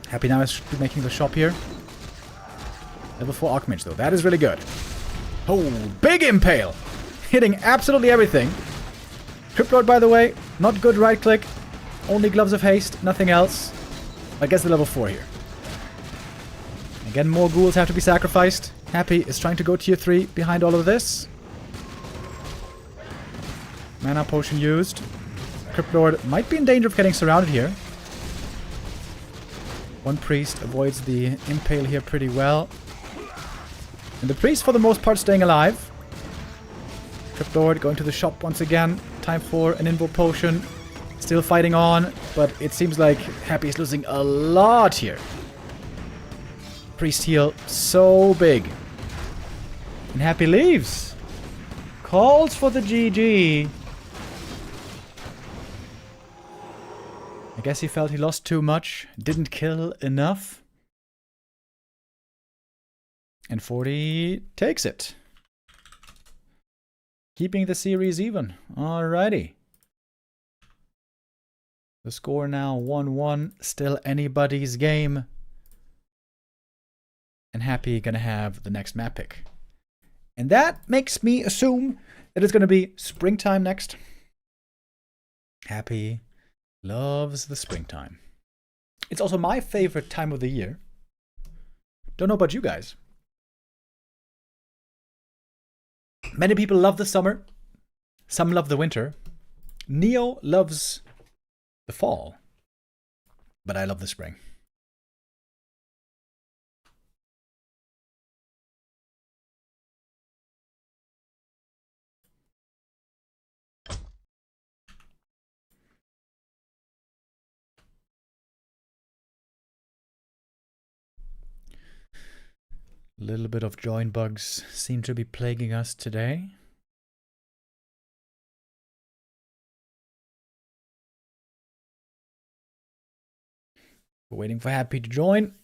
Happy now is making the shop here. Level 4 Archmage though. That is really good. Oh, big impale! Hitting absolutely everything. Crypt Lord, by the way, not good right click. Only Gloves of Haste, nothing else. I guess the level 4 here. Again, more ghouls have to be sacrificed. Happy is trying to go tier 3 behind all of this. Mana potion used. Crypt Lord might be in danger of getting surrounded here. One priest avoids the impale here pretty well. And the priest, for the most part, staying alive. Crypt Lord going to the shop once again. Time for an invo potion. Still fighting on, but it seems like Happy is losing a lot here. Priest heal so big. And Happy leaves. Calls for the GG. I guess he felt he lost too much. Didn't kill enough. And Forti takes it. Keeping the series even. Alrighty. The score now 1-1. Still anybody's game. And Happy gonna have the next map pick. And that makes me assume that it's gonna be springtime next. Happy loves the springtime. It's also my favorite time of the year. Don't know about you guys. Many people love the summer. Some love the winter. Neo loves the fall. But I love the spring. A little bit of join bugs seem to be plaguing us today. We're waiting for Happy to join.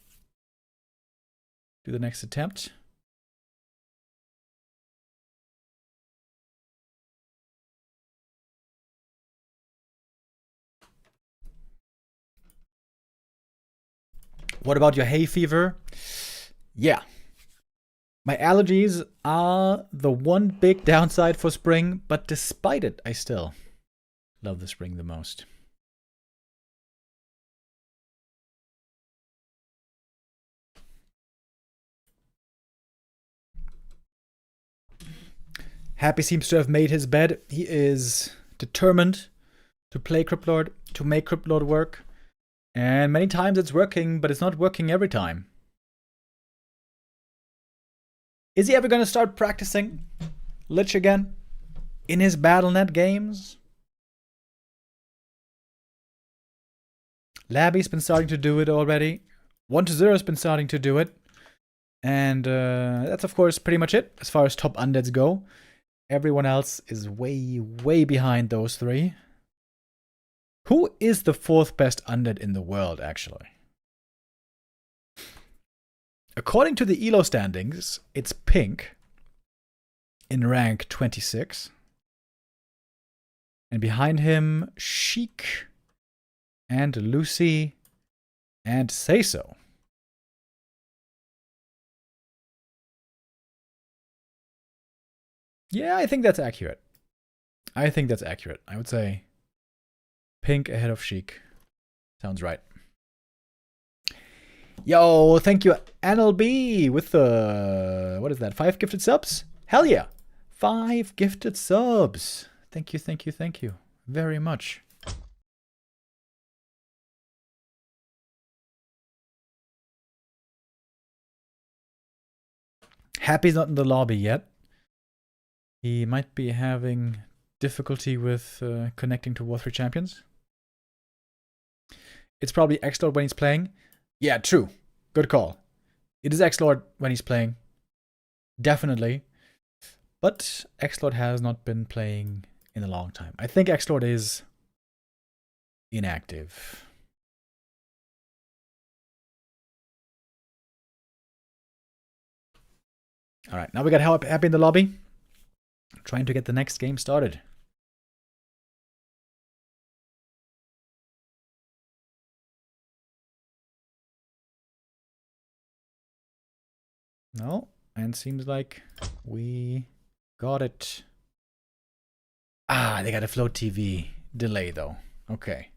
Do the next attempt. What about your hay fever? Yeah. My allergies are the one big downside for spring, but despite it, I still love the spring the most. Happy seems to have made his bed. He is determined to play Crypt Lord, to make Crypt Lord work. And many times it's working, but it's not working every time. Is he ever going to start practicing Lich again in his Battle.net games? Labby's been starting to do it already. 1-0 has been starting to do it. And that's, of course, pretty much it as far as top undeads go. Everyone else is way, way behind those three. Who is the 4th best undead in the world, actually? According to the ELO standings, it's Pink in rank 26. And behind him, Sheik and Lucy and Say So. Yeah, I think that's accurate. I would say Pink ahead of Sheik. Sounds right. Yo, thank you, NLB, with the, what is that, 5 gifted subs? Hell yeah! 5 gifted subs. Thank you very much. Happy's not in the lobby yet. He might be having difficulty with connecting to War 3 Champions. It's probably Xlord when he's playing. Yeah, true. Good call. It is Xlord when he's playing. Definitely. But Xlord has not been playing in a long time. I think Xlord is inactive. Alright, now we got Happy in the lobby. Trying to get the next game started. No, and seems like we got it. Ah, they got a float TV delay though. Okay.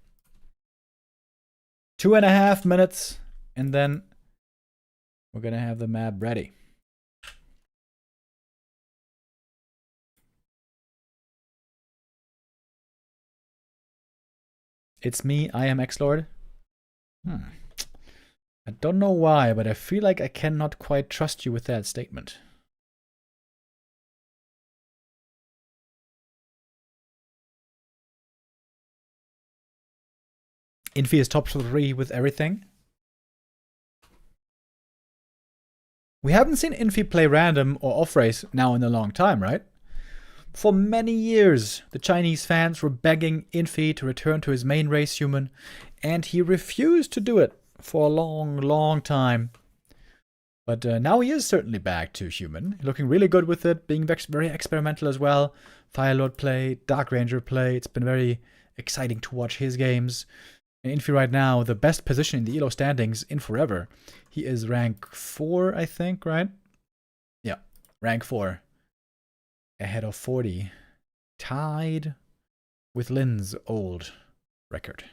2.5 minutes, and then we're gonna have the map ready. It's me, I am Xlord. I don't know why, but I feel like I cannot quite trust you with that statement. Infi is top 3 with everything. We haven't seen Infi play random or off-race now in a long time, right? For many years, the Chinese fans were begging Infi to return to his main race human, and he refused to do it for a long, long time. But now he is certainly back to human, looking really good with it, being very experimental as well. Firelord play, Dark Ranger play, it's been very exciting to watch his games. And Infi right now, the best position in the ELO standings in forever. He is rank 4, I think, right? Yeah, rank 4. Ahead of Forti. Tied with Lynn's old record.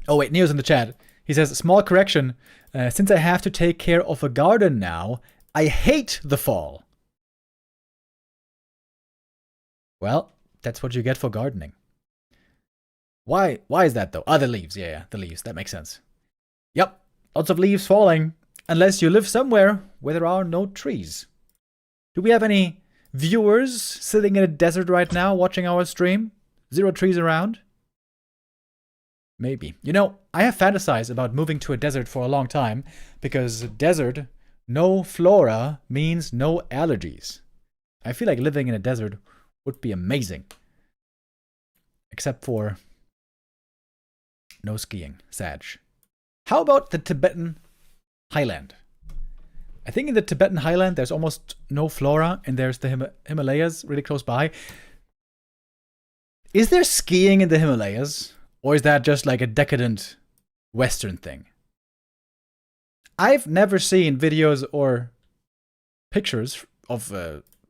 Oh wait, Neo's in the chat. He says, small correction. Since I have to take care of a garden now, I hate the fall. Well, that's what you get for gardening. Why is that though? Ah, the leaves. Yeah, the leaves. That makes sense. Yep, lots of leaves falling. Unless you live somewhere where there are no trees. Do we have any viewers sitting in a desert right now watching our stream? 0 trees around? Maybe. You know, I have fantasized about moving to a desert for a long time because desert, no flora means no allergies. I feel like living in a desert would be amazing. Except for no skiing. Sag. How about the Tibetan highland? I think in the Tibetan highland there's almost no flora and there's the Himalayas really close by. Is there skiing in the Himalayas? Or is that just like a decadent Western thing? I've never seen videos or pictures of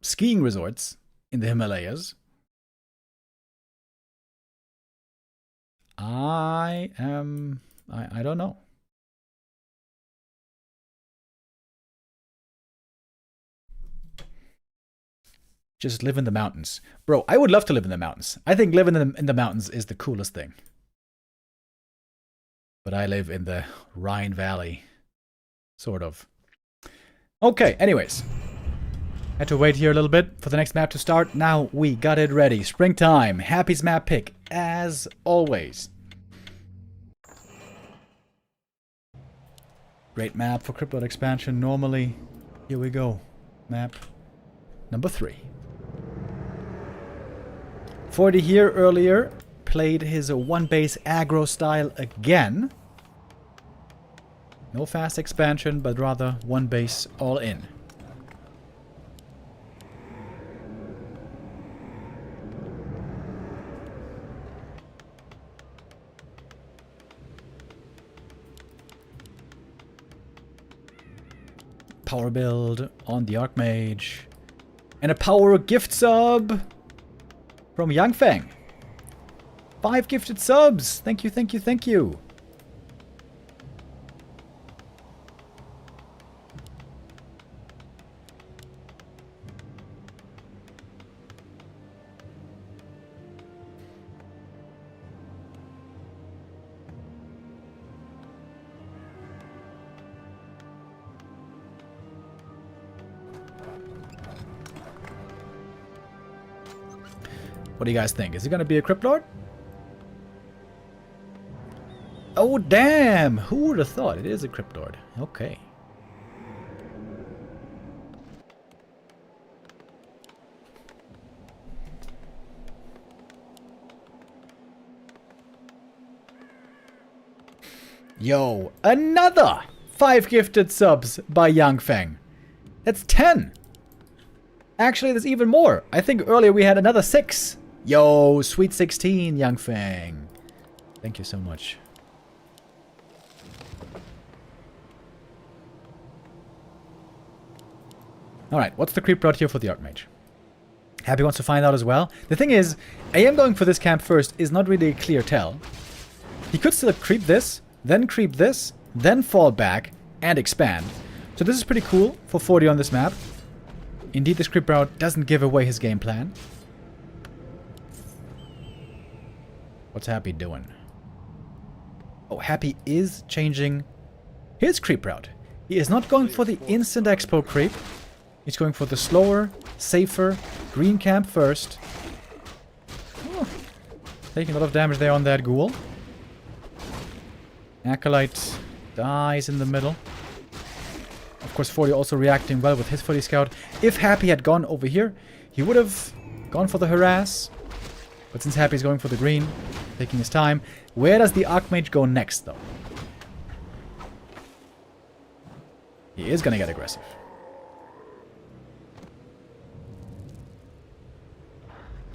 skiing resorts in the Himalayas. I don't know. Just live in the mountains. Bro, I would love to live in the mountains. I think living in the mountains is the coolest thing. But I live in the Rhine Valley. Sort of. Okay, anyways. Had to wait here a little bit for the next map to start. Now we got it ready. Springtime. Happy's map pick. as always. Great map for Cryptid expansion normally. Here we go. Map number 3. Forti here earlier played his one base aggro style again. No fast expansion, but rather one base all in. Power build on the Archmage. And a power gift sub from Yangfeng. 5 gifted subs. Thank you, thank you, thank you. What do you guys think? Is it going to be a Crypt Lord? Oh, damn! Who would have thought? It is a Crypt Lord. Okay. Yo, another 5 gifted subs by Yangfeng. That's 10. Actually, there's even more. I think earlier we had another 6. Yo, sweet 16, Yangfeng. Thank you so much. Alright, what's the creep route here for the Archmage? Happy wants to find out as well. The thing is, AM going for this camp first is not really a clear tell. He could still creep this, then fall back, and expand. So this is pretty cool for Forti on this map. Indeed, this creep route doesn't give away his game plan. What's Happy doing? Oh, Happy is changing his creep route. He is not going for the instant expo creep. He's going for the slower, safer, green camp first. Oh, taking a lot of damage there on that ghoul. Acolyte dies in the middle. Of course, Forti also reacting well with his Forti Scout. If Happy had gone over here, he would have gone for the harass. But since Happy is going for the green, taking his time. Where does the Archmage go next, though? He is going to get aggressive.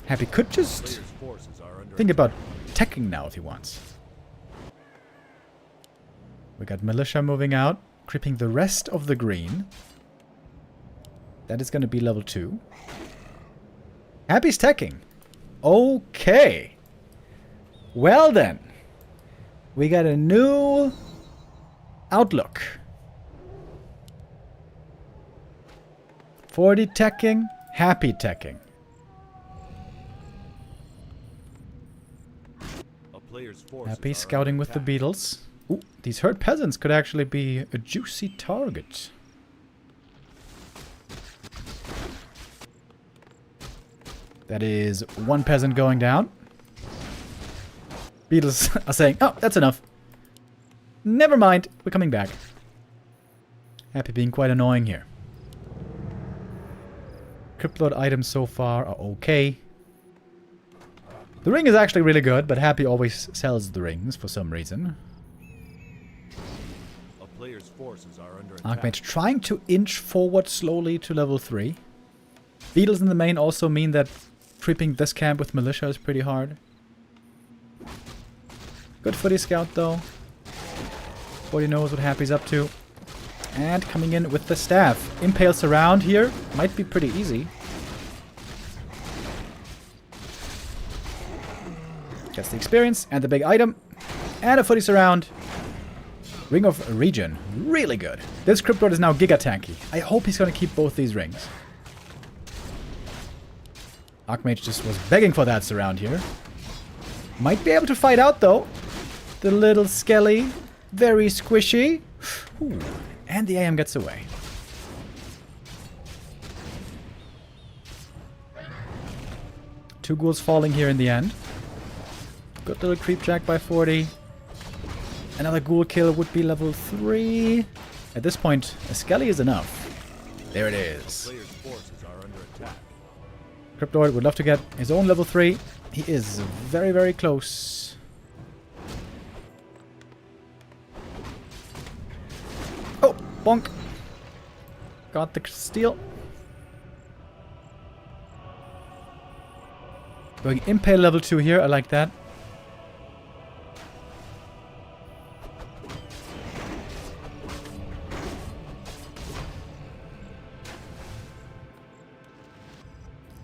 Happy could just think about teching now if he wants. We got Militia moving out, creeping the rest of the green. That is going to be level 2. Happy's teching. Okay. Well then. We got a new outlook. Forti teching, Happy teching. Happy scouting with the beetles. Ooh, these herd peasants could actually be a juicy target. That is one peasant going down. Beetles are saying, oh, that's enough. Never mind, we're coming back. Happy being quite annoying here. Cryptlord items so far are okay. The ring is actually really good, but Happy always sells the rings for some reason. A player's forces are under attack. Archmage trying to inch forward slowly to level 3. Beetles in the main also mean that creeping this camp with Militia is pretty hard. Good Forti Scout though. Forti knows what Happy's up to. And coming in with the staff. Impales around here. Might be pretty easy. Gets the experience and the big item. And a Forti Surround. Ring of Regen. Really good. This Cryptlord is now giga tanky. I hope he's going to keep both these rings. Archmage just was begging for that surround here. Might be able to fight out though. The little Skelly. Very squishy. Ooh. And the AM gets away. Two ghouls falling here in the end. Good little creep jack by Forti. Another ghoul kill would be level 3. At this point, a skelly is enough. There it is. Player's forces are under attack. Cryptoid would love to get his own level 3. He is very, very close. Oh, bonk. Got the steal. Going Impale level 2 here, I like that.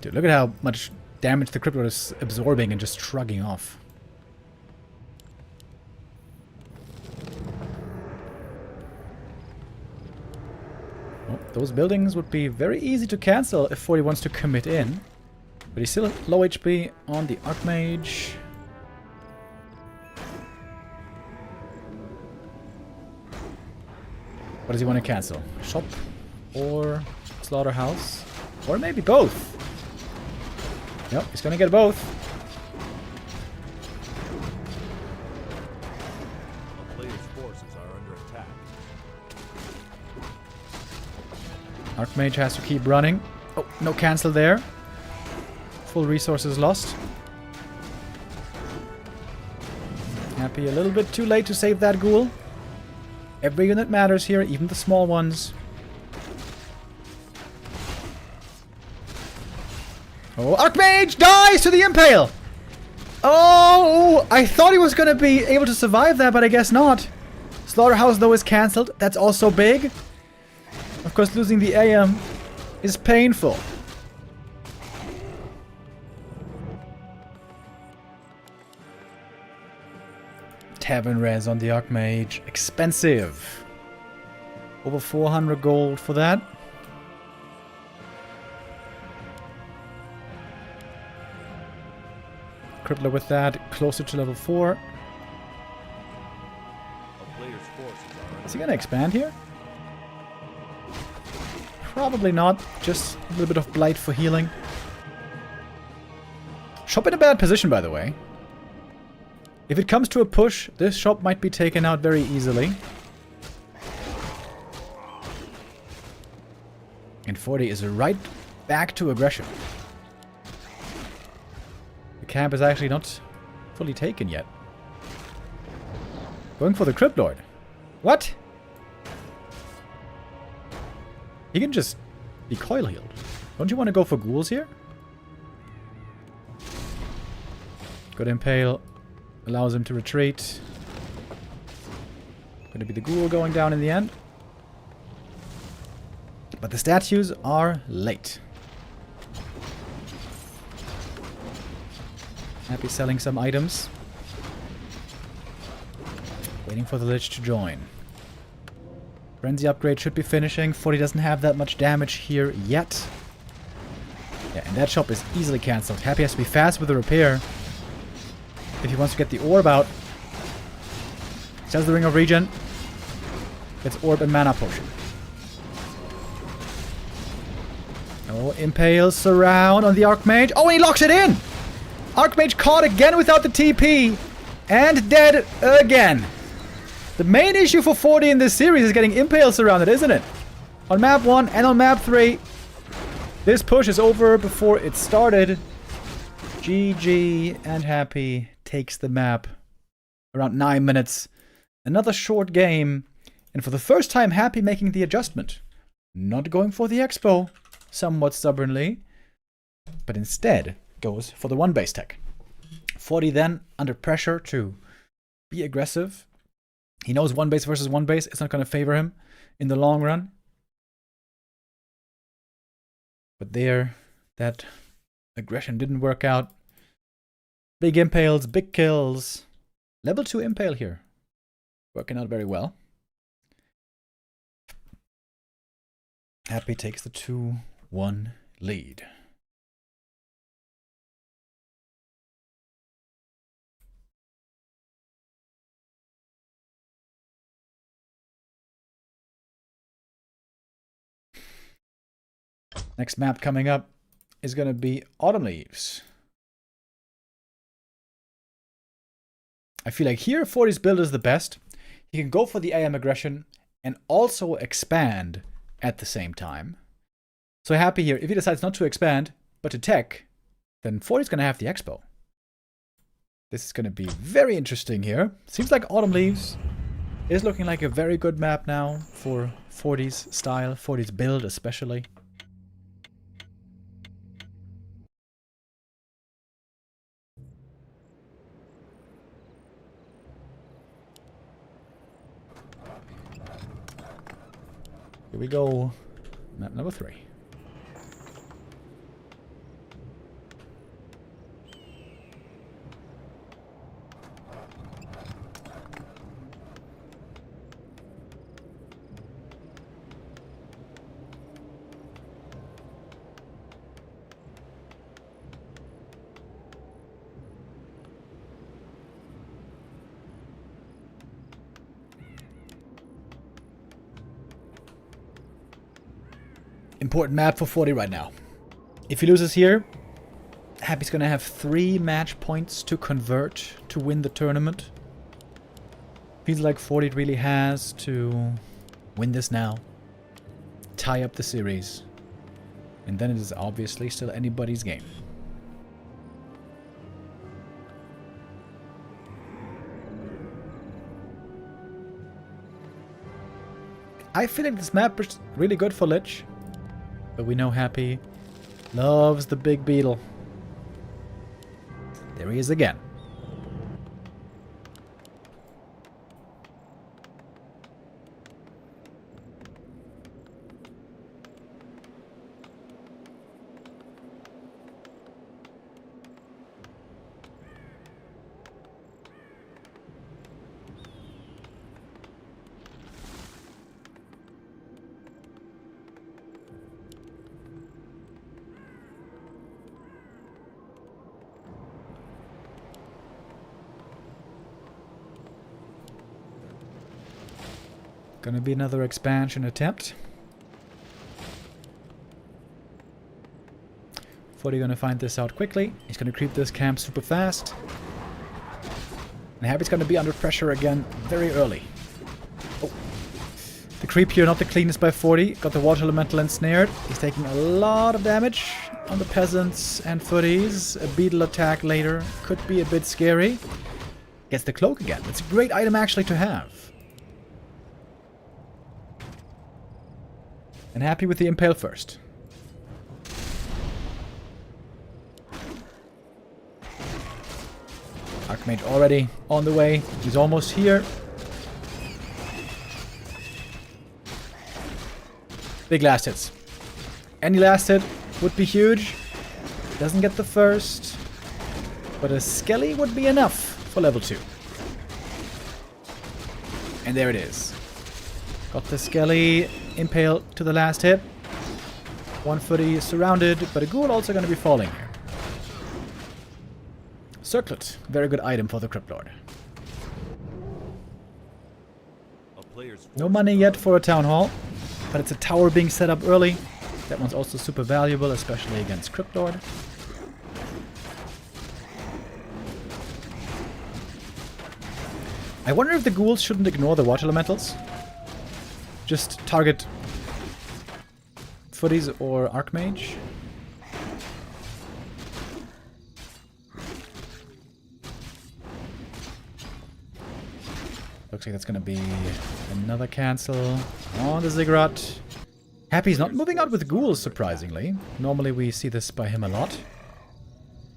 Dude, look at how much damage the Cryptoid is absorbing and just shrugging off. Well, those buildings would be very easy to cancel if Forti wants to commit in. But he's still low HP on the Archmage. What does he want to cancel? Shop or Slaughterhouse? Or maybe both. Yep, he's gonna get both. A player's forces are under attack. Archmage has to keep running. Oh, no cancel there. Full resources lost. Happy a little bit too late to save that ghoul. Every unit matters here, even the small ones. Oh, Archmage dies to the Impale! Oh, I thought he was going to be able to survive that, but I guess not. Slaughterhouse, though, is cancelled. That's also big. Of course, losing the AM is painful. Tavern res on the Archmage. Expensive. Over 400 gold for that. Crippler with that, closer to level 4. A player's forces are under Is he gonna expand here? Probably not. Just a little bit of blight for healing. Shop in a bad position, by the way. If it comes to a push, this shop might be taken out very easily. And Forti is right back to aggression. The camp is actually not fully taken yet. Going for the Crypt Lord. What? He can just be coil healed. Don't you want to go for ghouls here? Good Impale. Allows him to retreat. Gonna be the ghoul going down in the end. But the statues are late. Happy selling some items. Waiting for the Lich to join. Frenzy upgrade should be finishing. Forti doesn't have that much damage here yet. Yeah, and that shop is easily cancelled. Happy has to be fast with the repair if he wants to get the orb out. Sells the Ring of Regen. Gets orb and mana potion. Oh, Impale surround on the Archmage. Oh, and he locks it in! Archmage caught again without the TP. And dead again. The main issue for Forti in this series is getting Impale surrounded, isn't it? On map 1 and on map 3. This push is over before it started. GG, and Happy takes the map. Around 9 minutes. Another short game. And for the first time, Happy making the adjustment. Not going for the Expo, somewhat stubbornly. But instead goes for the one base tech. Forti then under pressure to be aggressive. He knows one base versus one base. It's not going to favor him in the long run. But there, that aggression didn't work out. Big impales, big kills. Level 2 impale here. Working out very well. Happy takes the 2-1 lead. Next map coming up is going to be Autumn Leaves. I feel like here Forti's build is the best. He can go for the AM aggression and also expand at the same time. So happy here. If he decides not to expand, but to tech, then Forti's going to have the expo. This is going to be very interesting here. Seems like Autumn Leaves is looking like a very good map now for Forti's style, Forti's build especially. Here we go. Map number 3. Important map for Forti right now. If he loses here, Happy's gonna have 3 match points to convert to win the tournament. Feels like Forti really has to win this now, tie up the series, and then it is obviously still anybody's game. I feel like this map is really good for Lich. But we know Happy loves the big beetle. There he is again. Gonna be another expansion attempt. Forti gonna find this out quickly. He's gonna creep this camp super fast. And Happy's gonna be under pressure again very early. Oh. The creep here, not the cleanest by Forti. Got the water elemental ensnared. He's taking a lot of damage on the peasants and footies. A beetle attack later could be a bit scary. Gets the cloak again. It's a great item actually to have. And Happy with the impale first. Archmage already on the way. He's almost here. Big last hits. Any last hit would be huge. Doesn't get the first. But a Skelly would be enough for level 2. And there it is. Got the Skelly. Impale to the last hit. One footy surrounded, but a ghoul also going to be falling here. Circlet. Very good item for the Crypt Lord. No money yet for a Town Hall, but it's a tower being set up early. That one's also super valuable, especially against Crypt Lord. I wonder if the ghouls shouldn't ignore the water elementals. Just target footies or Archmage. Looks like that's going to be another cancel on the Ziggurat. Happy's not moving out with ghouls, surprisingly. Normally we see this by him a lot.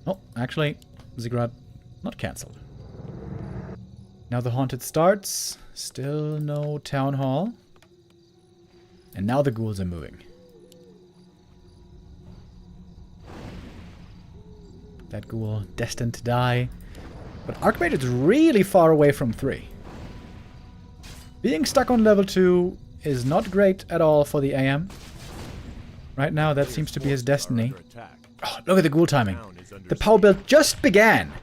Oh, actually, Ziggurat not cancelled. Now the Haunted starts. Still no Town Hall. And now the ghouls are moving. That ghoul destined to die. But Archmage is really far away from 3. Being stuck on level 2 is not great at all for the AM. Right now that seems to be his destiny. Oh, look at the ghoul timing. The power build just began.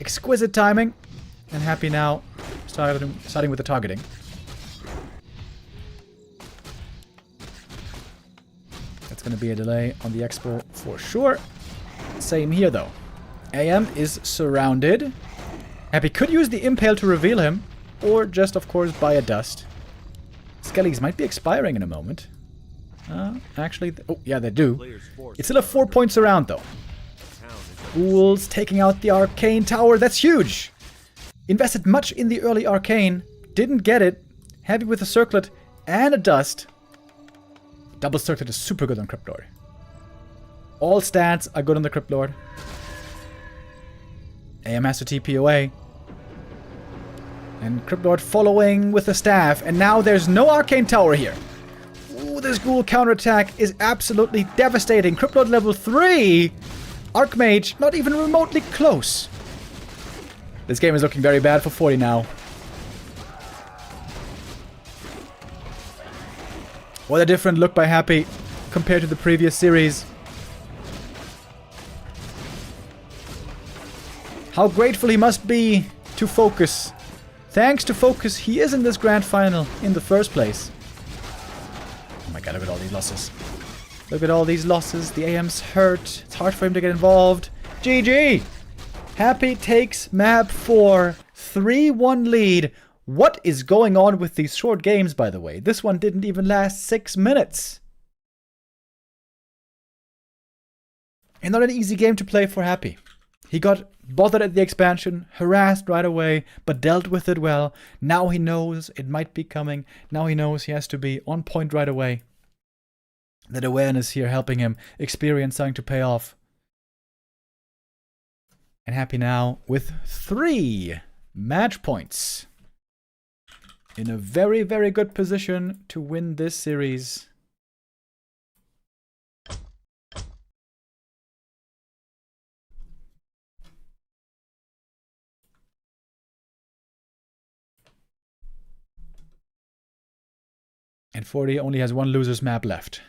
Exquisite timing. And Happy now starting with the targeting. Going to be a delay on the expo for sure. Same here though. AM is surrounded. Happy could use the Impale to reveal him, or just, of course, buy a dust. Skellies might be expiring in a moment. Actually, oh, yeah, they do. It's still a 4 points around, though. Ghouls taking out the Arcane Tower. That's huge! Invested much in the early Arcane. Didn't get it. Happy with a Circlet and a Dust. Double Circlet is super good on Crypt Lord. All stats are good on the Crypt Lord. AM has to TP away. And Crypt Lord following with the staff. And now there's no Arcane Tower here. Ooh, this Ghoul counterattack is absolutely devastating. Crypt Lord level 3. Archmage not even remotely close. This game is looking very bad for Forti now. What a different look by Happy compared to the previous series. How grateful he must be to FoCuS. Thanks to FoCuS, he is in this grand final in the first place. Oh my god, look at all these losses. Look at all these losses. The AM's hurt. It's hard for him to get involved. GG! Happy takes map 4. 3-1 lead. What is going on with these short games, by the way? This one didn't even last 6 minutes. And not an easy game to play for Happy. He got bothered at the expansion, harassed right away, but dealt with it well. Now he knows it might be coming. Now he knows he has to be on point right away. That awareness here helping him, experience starting to pay off. And Happy now with 3 match points. In a very, very good position to win this series. And Forti only has one loser's map left.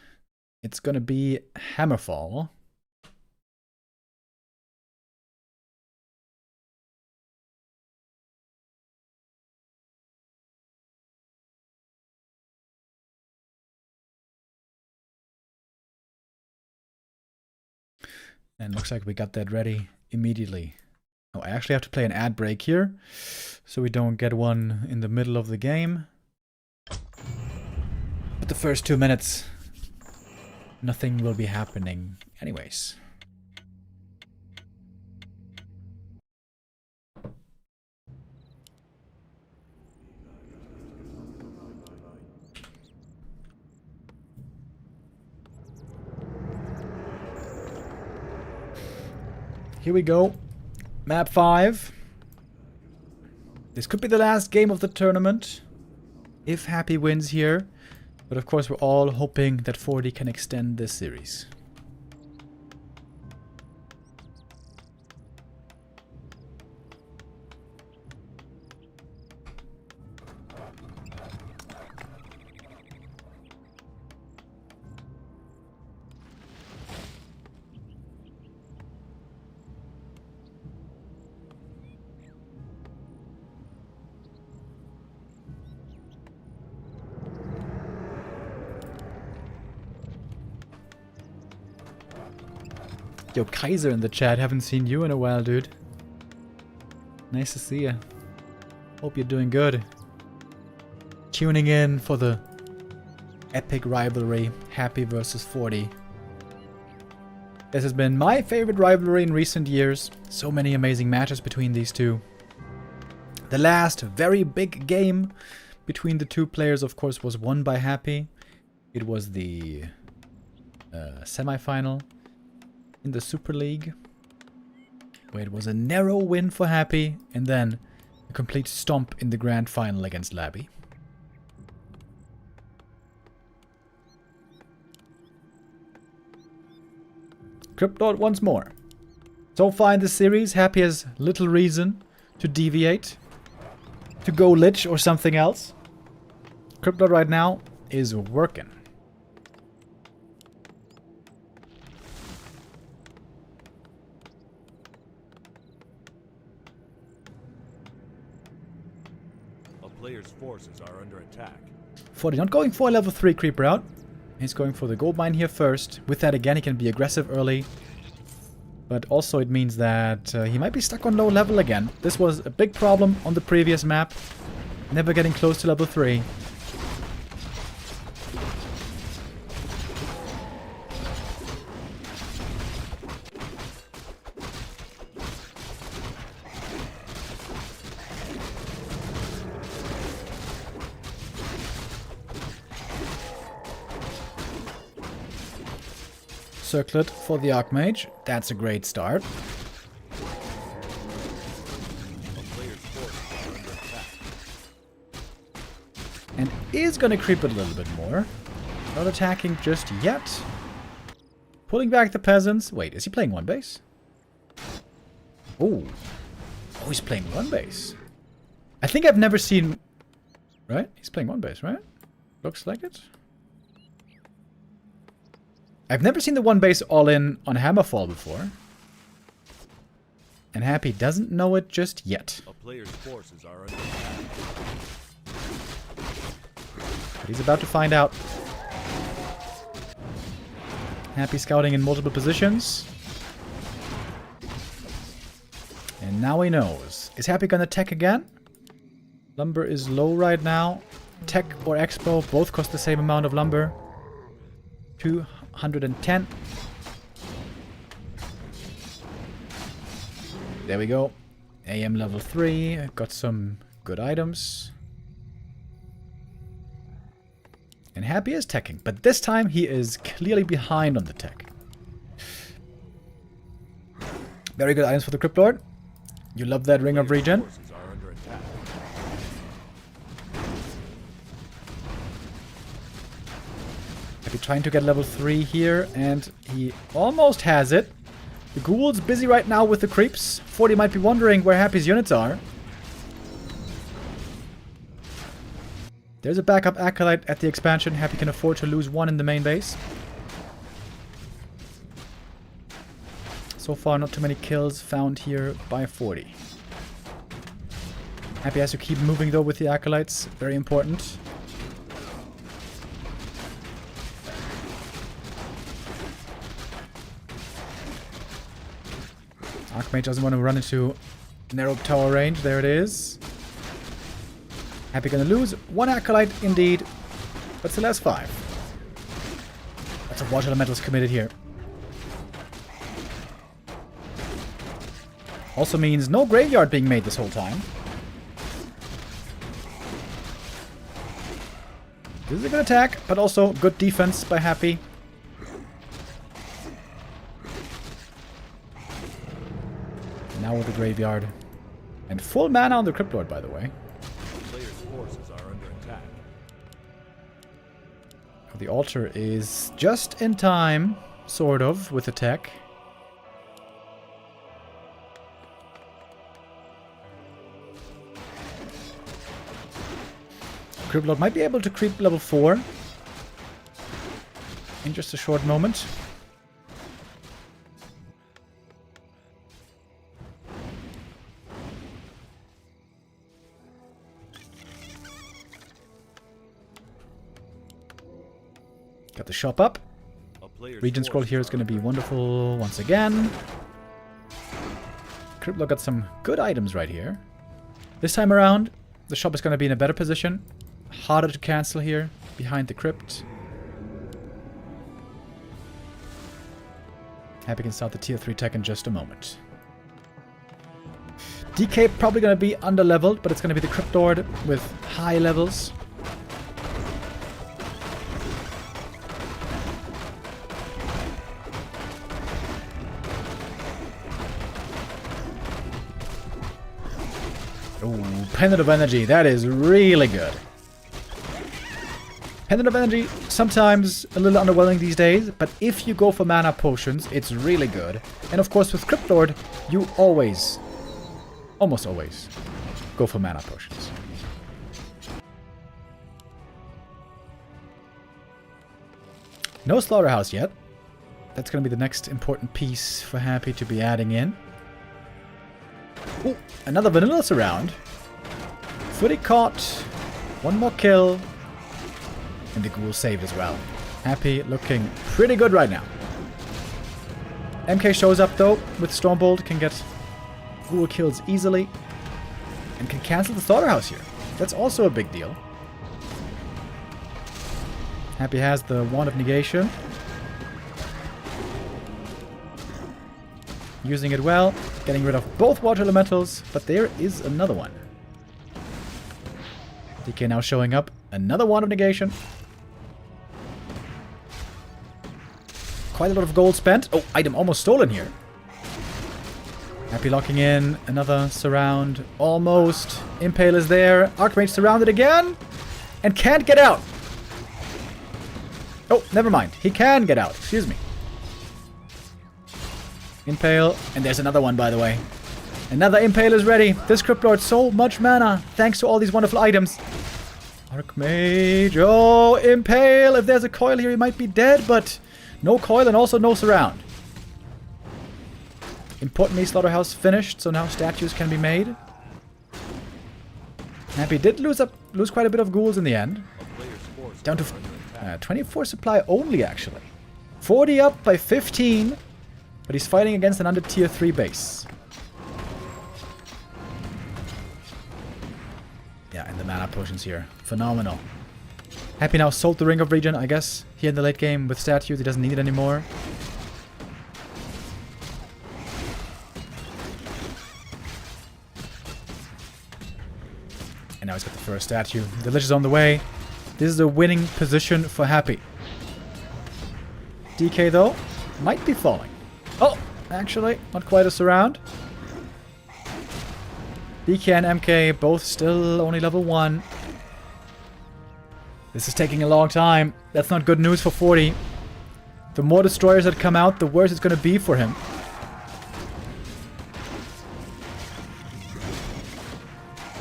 It's gonna be Hammerfall. And looks like we got that ready immediately. Oh, I actually have to play an ad break here, so we don't get one in the middle of the game. But the first 2 minutes, nothing will be happening anyways. Here we go. Map 5. This could be the last game of the tournament. If Happy wins here. But of course we're all hoping that Forti can extend this series. Yo, Kaiser in the chat. Haven't seen you in a while, dude. Nice to see you. Hope you're doing good. Tuning in for the epic rivalry, Happy versus Forti. This has been my favorite rivalry in recent years. So many amazing matches between these two. The last very big game between the two players, of course, was won by Happy. It was the semi-final in the Super League, where it was a narrow win for Happy, and then a complete stomp in the grand final against Labby. Crypt Lord once more. So far in this series, Happy has little reason to deviate, to go Lich or something else. Crypt Lord right now is working. Player's forces are under attack. Forti not going for a level 3 creeper out. He's going for the gold mine here first. With that again, he can be aggressive early. But also it means that he might be stuck on low level again. This was a big problem on the previous map. Never getting close to level 3. Circlet for the Archmage. That's a great start. And is going to creep it a little bit more. Not attacking just yet. Pulling back the peasants. Wait, is he playing one base? Oh. Oh, he's playing one base. I think I've never seen... Right? He's playing one base, right? Looks like it. I've never seen the one base all in on Hammerfall before. And Happy doesn't know it just yet. A player's forces are under attack. But he's about to find out. Happy scouting in multiple positions. And now he knows. Is Happy gonna tech again? Lumber is low right now. Tech or Expo both cost the same amount of lumber. 210. There we go. AM level 3. Got some good items. And Happy is teching. But this time he is clearly behind on the tech. Very good items for the Crypt Lord. You love that Ring of Regen. Forces are under attack. Happy trying to get level 3 here, and he almost has it. The Ghoul's busy right now with the creeps. Forti might be wondering where Happy's units are. There's a backup Acolyte at the expansion. Happy can afford to lose one in the main base. So far, not too many kills found here by Forti. Happy has to keep moving though with the Acolytes. Very important. Archmage doesn't want to run into narrow tower range. There it is. Happy gonna lose one Acolyte indeed, but still has 5. Lots of water elementals committed here. Also means no graveyard being made this whole time. This is a good attack, but also good defense by Happy. Now with the graveyard. And full mana on the Crypt Lord, by the way. The player's forces are under attack. The altar is just in time, sort of, with the tech. Crypt Lord might be able to creep level 4 in just a short moment. Got the shop up. Region scroll here is going to be wonderful once again. Crypt Lord got some good items right here. This time around, the shop is going to be in a better position. Harder to cancel here, behind the crypt. Happy can start the tier 3 tech in just a moment. DK probably going to be under-leveled, but it's going to be the Crypt Lord with high levels. Ooh, Pendant of Energy, that is really good. Pendant of Energy, sometimes a little underwhelming these days, but if you go for mana potions, it's really good. And of course with Crypt Lord, you always, almost always, go for mana potions. No Slaughterhouse yet. That's going to be the next important piece for Happy to be adding in. Ooh, another Vanilla Surround. Footy caught. One more kill. And the Ghoul saved as well. Happy looking pretty good right now. MK shows up though with Stormbolt, can get ghoul kills easily, and can cancel the slaughterhouse here. That's also a big deal. Happy has the Wand of Negation. Using it well, getting rid of both water elementals, but there is another one. DK now showing up, another Wand of Negation. Quite a lot of gold spent. Oh, item almost stolen here. Happy locking in, another surround, almost. Impale is there, Archmage surrounded again, and can't get out. Oh, never mind, he can get out, excuse me. Impale, and there's another one, by the way. Another Impale is ready. This Crypt Lord, so much mana, thanks to all these wonderful items. Archmage, oh, Impale. If there's a coil here, he might be dead, but no coil and also no surround. Importantly, Slaughterhouse finished, so now statues can be made. Happy did lose quite a bit of ghouls in the end. Down to 24 supply only, actually. 40 up by 15. But he's fighting against an under tier 3 base. Yeah, and the mana potions here. Phenomenal. Happy now sold the Ring of Regen, I guess, here in the late game with statues. He doesn't need it anymore. And now he's got the first statue. The Lich is on the way. This is a winning position for Happy. DK, though, might be falling. Oh, actually, not quite a surround. DK and MK both still only level 1. This is taking a long time. That's not good news for Forti. The more destroyers that come out, the worse it's going to be for him.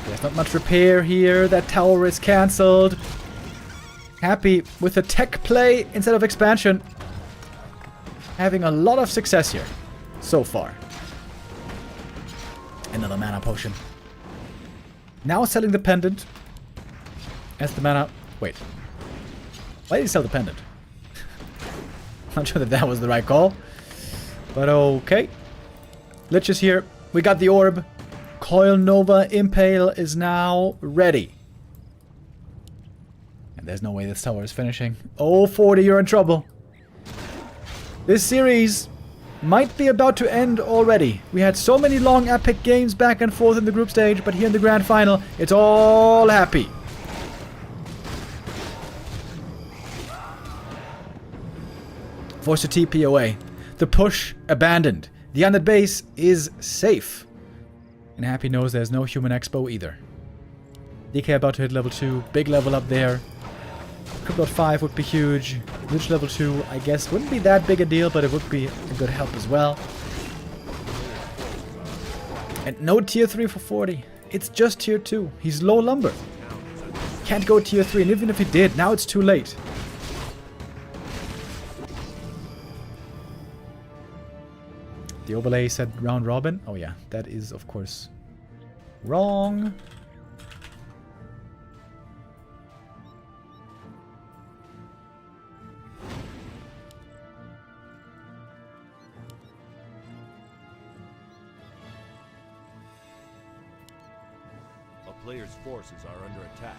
There's not much repair here. That tower is cancelled. Happy with a tech play instead of expansion. Having a lot of success here so far. Another mana potion. Now selling the pendant as the mana. Wait, why did he sell the pendant? Not sure that was the right call, but okay. Lich is here. We got the orb. Coil Nova Impale is now ready. And there's no way this tower is finishing. Oh, Forti, you're in trouble. This series might be about to end already. We had so many long epic games back and forth in the group stage, but here in the grand final, it's all Happy. Forced to TP away. The push abandoned. The undead base is safe. And Happy knows there's no human expo either. DK about to hit level 2. Big level up there. Crypt Lord 5 would be huge. Lich level 2, I guess, wouldn't be that big a deal, but it would be a good help as well. And no tier 3 for Forti. It's just tier 2. He's low lumber. Can't go tier 3, and even if he did, now it's too late. The overlay said round robin. Oh yeah, that is of course wrong. A player's forces are under attack.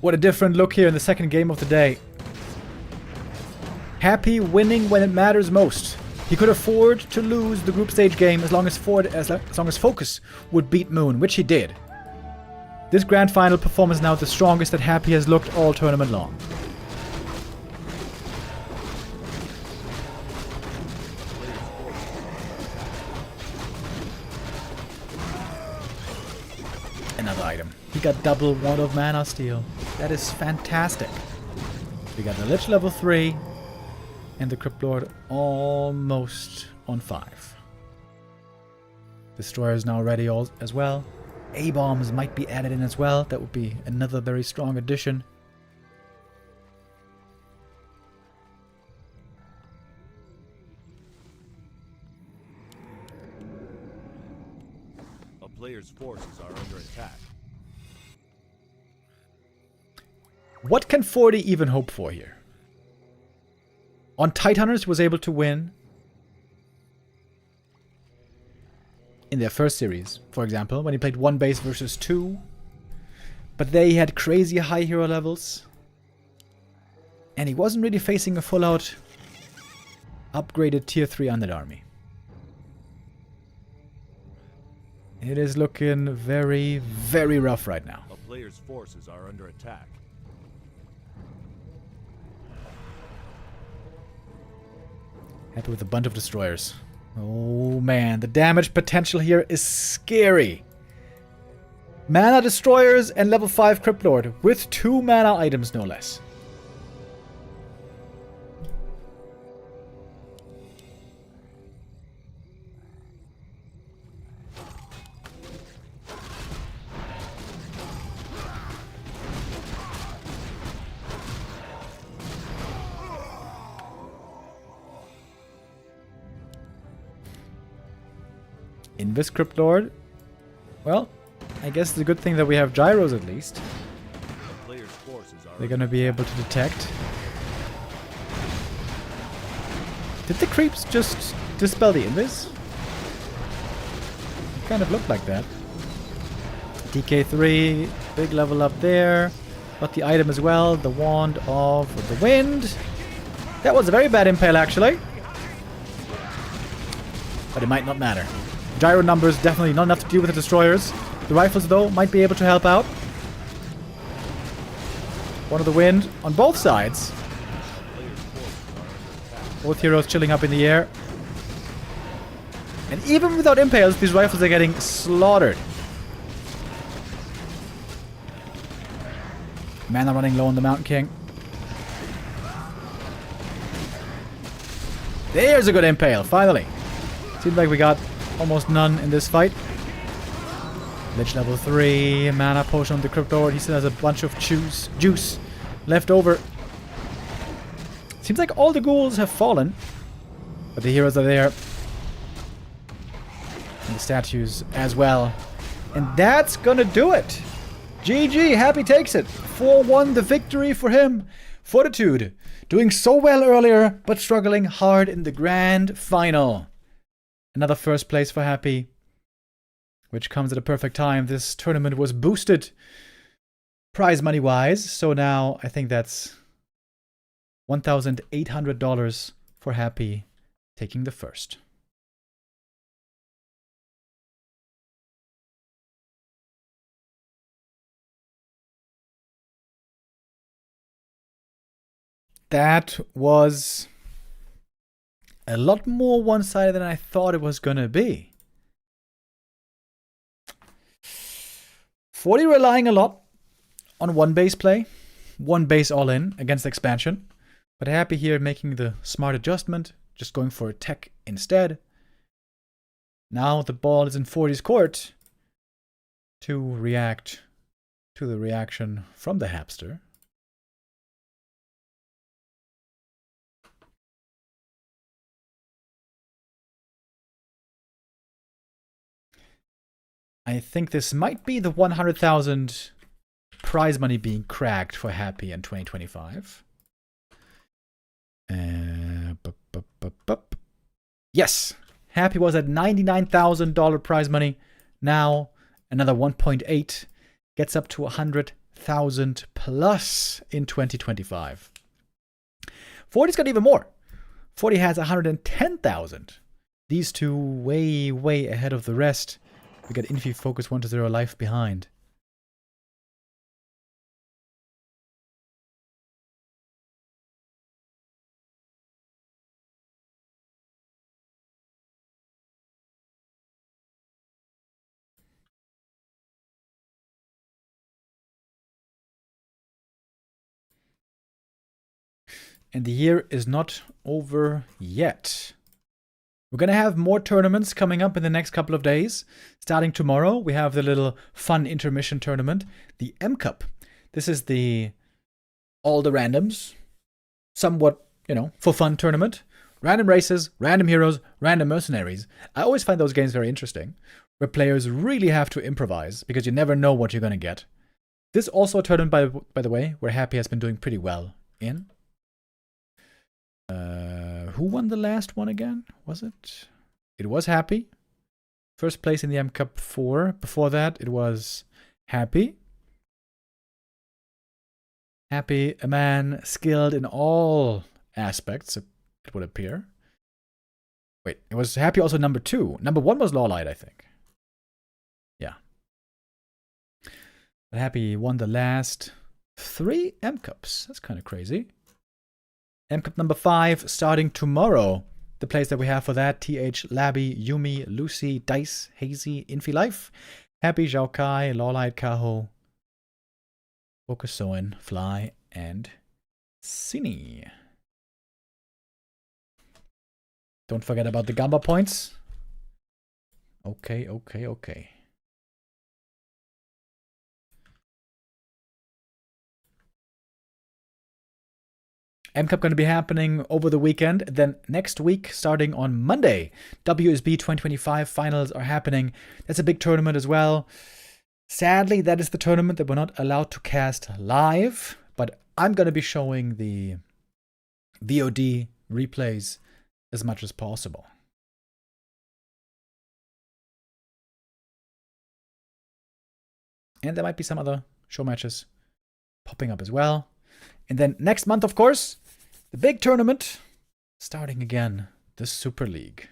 What a different look here in the second game of the day. Happy winning when it matters most. He could afford to lose the group stage game as long as FoCuS would beat Moon, which he did. This grand final performance now the strongest that Happy has looked all tournament long. Another item. He got double Wand of Mana Steal. That is fantastic. We got the Lich level 3 and the Crypt Lord almost on 5. Destroyer is now ready as well. A-bombs might be added in as well. That would be another very strong addition. A player's forces are under attack. What can Forti even hope for here? On Tidehunters was able to win in their first series, for example, when he played 1 base versus 2. But they had crazy high hero levels. And he wasn't really facing a full-out upgraded tier 3 undead army. It is looking very, very rough right now. A player's forces are under attack. Happy with a bunch of destroyers. Oh man, the damage potential here is scary. Mana destroyers and level 5 Crypt Lord with 2 mana items no less. Invis Crypt Lord. Well, I guess it's a good thing that we have gyros at least. A player's forces are They're gonna be able to detect. Did the creeps just dispel the invis? It kind of looked like that. DK3, big level up there. Got the item as well, the Wand of the Wind. That was a very bad impale actually. But it might not matter. Gyro numbers definitely not enough to deal with the destroyers. The rifles, though, might be able to help out. One of the wind on both sides. Both heroes chilling up in the air. And even without impales, these rifles are getting slaughtered. Mana running low on the Mountain King. There's a good impale, finally. Seems like we got almost none in this fight. Lich level 3, mana potion on the Crypt Lord. He still has a bunch of juice left over. Seems like all the ghouls have fallen, but the heroes are there. And the statues as well. And that's gonna do it. GG, Happy takes it. 4-1 the victory for him. Fortitude, doing so well earlier, but struggling hard in the grand final. Another first place for Happy, which comes at a perfect time. This tournament was boosted prize money wise, so now I think that's $1,800 for Happy taking the first. That was a lot more one-sided than I thought it was gonna be. Forti relying a lot on 1 base play, 1 base all in against expansion, but Happy here making the smart adjustment, just going for a tech instead. Now the ball is in Forti's court to react to the reaction from the Hapster. I think this might be the 100,000 prize money being cracked for Happy in 2025. Yes! Happy was at $99,000 prize money. Now, another 1.8 gets up to 100,000 plus in 2025. Forti's got even more. Forti has 110,000. These two way, way ahead of the rest. We got Infi FoCuS 1-0 life behind. And the year is not over yet. We're going to have more tournaments coming up in the next couple of days. Starting tomorrow, we have the little fun intermission tournament, the M Cup. This is the all the randoms, somewhat, for fun tournament. Random races, random heroes, random mercenaries. I always find those games very interesting, where players really have to improvise because you never know what you're going to get. This also a tournament, by the way, where Happy has been doing pretty well in. Who won the last one again? Was it? It was Happy. First place in the M Cup 4. Before that, it was Happy. Happy, a man skilled in all aspects, it would appear. Wait, it was Happy also number 2. Number 1 was Lawlight, I think. Yeah. But Happy won the last 3 M Cups. That's kind of crazy. M Cup number 5 starting tomorrow. The plays that we have for that: TH, Labby, Yumi, Lucy, Dice, Hazy, Infi Life, Happy, Zhao Kai, Lawlight, Kaho, FoCuS, Fly, and Cine. Don't forget about the Gamba points. Okay. M Cup going to be happening over the weekend. Then next week, starting on Monday, WSB 2025 finals are happening. That's a big tournament as well. Sadly, that is the tournament that we're not allowed to cast live, but I'm going to be showing the VOD replays as much as possible. And there might be some other show matches popping up as well. And then next month, of course, the big tournament starting again, the Super League.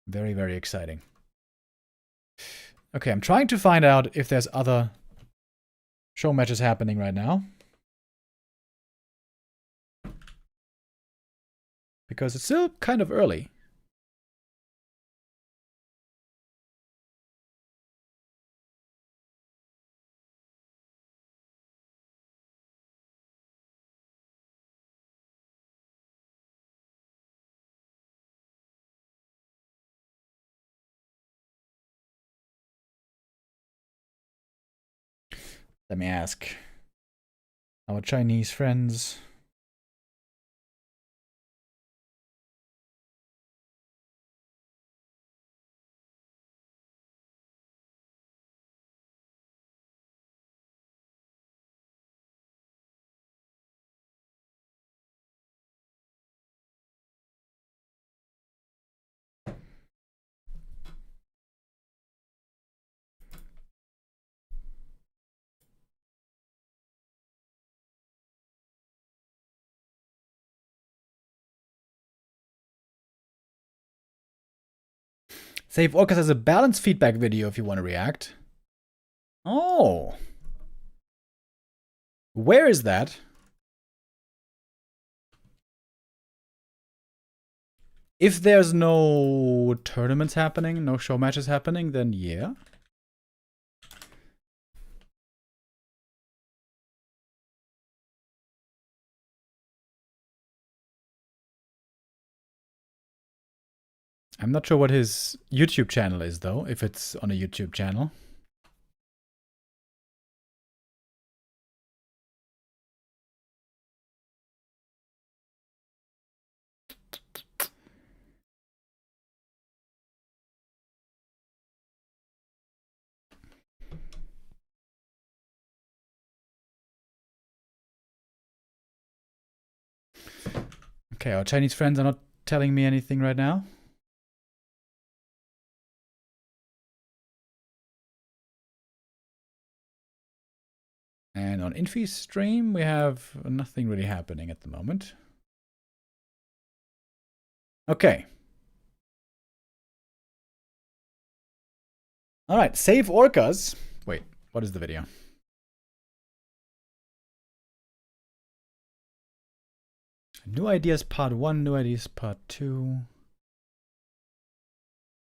Very, very exciting. Okay, I'm trying to find out if there's other show matches happening right now. Because it's still kind of early. Let me ask our Chinese friends. Save FoCuS as a balance feedback video if you want to react. Oh. Where is that? If there's no tournaments happening, no show matches happening, then yeah. I'm not sure what his YouTube channel is, though, if it's on a YouTube channel. Okay, our Chinese friends are not telling me anything right now. And on Infi's stream, we have nothing really happening at the moment. Okay. All right, save FoCuS. Wait, what is the video? New ideas part 1, new ideas part 2.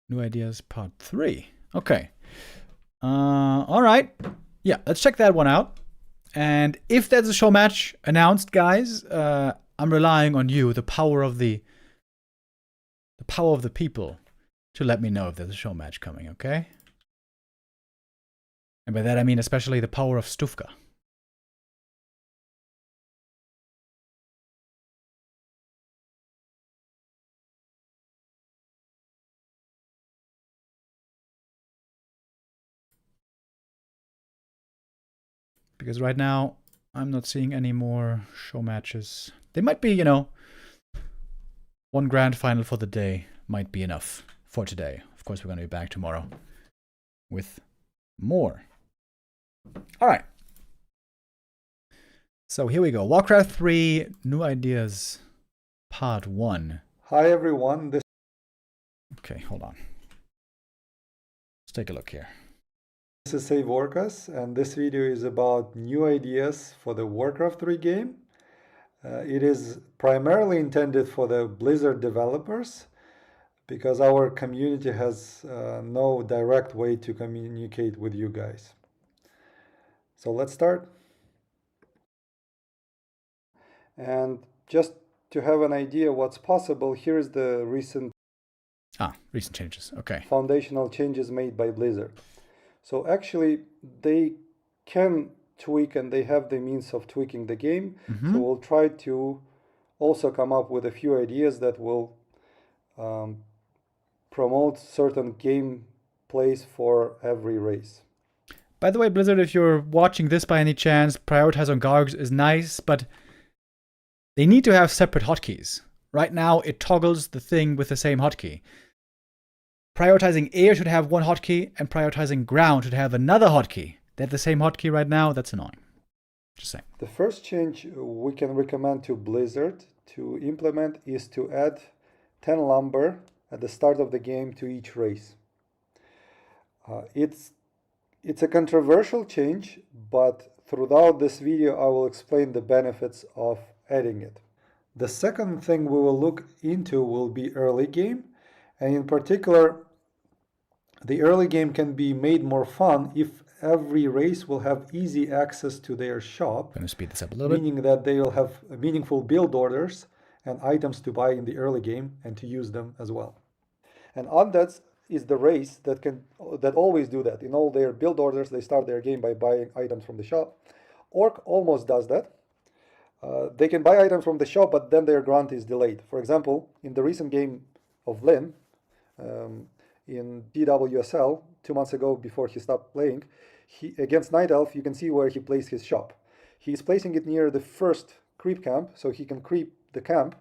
New ideas part 3. Okay. All right. Yeah, let's check that one out. And if there's a show match announced, guys, I'm relying on you, the power of the people, to let me know if there's a show match coming, okay? And by that I mean especially the power of Stufka. Because right now, I'm not seeing any more show matches. They might be, you know, one grand final for the day might be enough for today. Of course, we're going to be back tomorrow with more. All right. So here we go. Warcraft 3 New Ideas Part 1. Hi everyone. Okay, hold on. Let's take a look here. This is FoCuS, and this video is about new ideas for the Warcraft 3 game. It is primarily intended for the Blizzard developers because our community has no direct way to communicate with you guys. So let's start. And just to have an idea what's possible, here's the recent changes. Okay. foundational changes made by Blizzard. So actually, they can tweak and they have the means of tweaking the game. So we'll try to also come up with a few ideas that will promote certain game plays for every race. By the way, Blizzard, if you're watching this by any chance, prioritize on Gargs is nice, but they need to have separate hotkeys. Right now, it toggles the thing with the same hotkey. Prioritizing air should have one hotkey, and prioritizing ground should have another hotkey. They have the same hotkey right now. That's annoying. Just saying. The first change we can recommend to Blizzard to implement is to add 10 lumber at the start of the game to each race. It's a controversial change, but throughout this video I will explain the benefits of adding it. The second thing we will look into will be early game, and in particular the early game can be made more fun if every race will have easy access to their shop. I'm going to speed this up a little bit. Meaning that they will have meaningful build orders and items to buy in the early game and to use them as well. And Undead is the race that always do that. In all their build orders, they start their game by buying items from the shop. Orc almost does that. They can buy items from the shop, but then their grant is delayed. For example, in the recent game of Lynn, in PWSL 2 months ago before he stopped playing, against Night Elf, you can see where he placed his shop. He's placing it near the first creep camp, so he can creep the camp,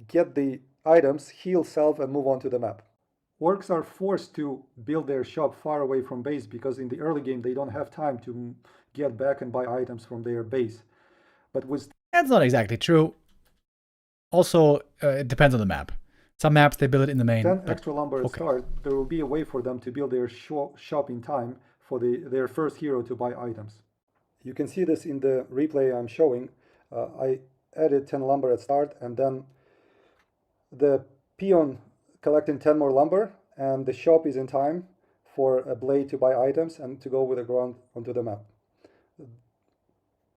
get the items, heal self, and move on to the map. Orcs are forced to build their shop far away from base because in the early game they don't have time to get back and buy items from their base. But with That's not exactly true. Also, it depends on the map. Some maps, they build it in the main. 10 extra lumber at start, there will be a way for them to build their shop in time for their first hero to buy items. You can see this in the replay I'm showing. I added 10 lumber at start, and then the peon collecting 10 more lumber, and the shop is in time for a blade to buy items and to go with the ground onto the map.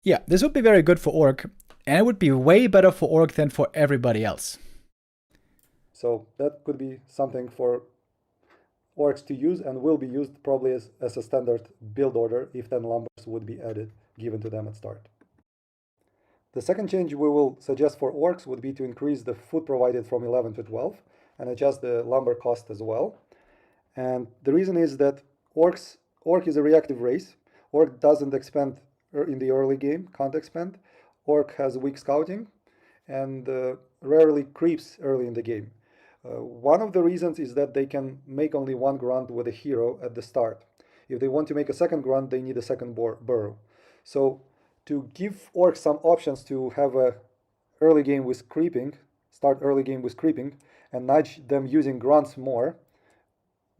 Yeah, this would be very good for Orc, and it would be way better for Orc than for everybody else. So that could be something for Orcs to use and will be used probably as a standard build order if 10 lumbers would be added, given to them at start. The second change we will suggest for Orcs would be to increase the food provided from 11 to 12 and adjust the lumber cost as well. And the reason is that Orc is a reactive race. Orc doesn't expand in the early game, can't expand. Orc has weak scouting and rarely creeps early in the game. One of the reasons is that they can make only one grunt with a hero at the start. If they want to make a second grunt, they need a second burrow. So to give Orcs some options to have a early game with creeping, start early game with creeping, and nudge them using grunts more,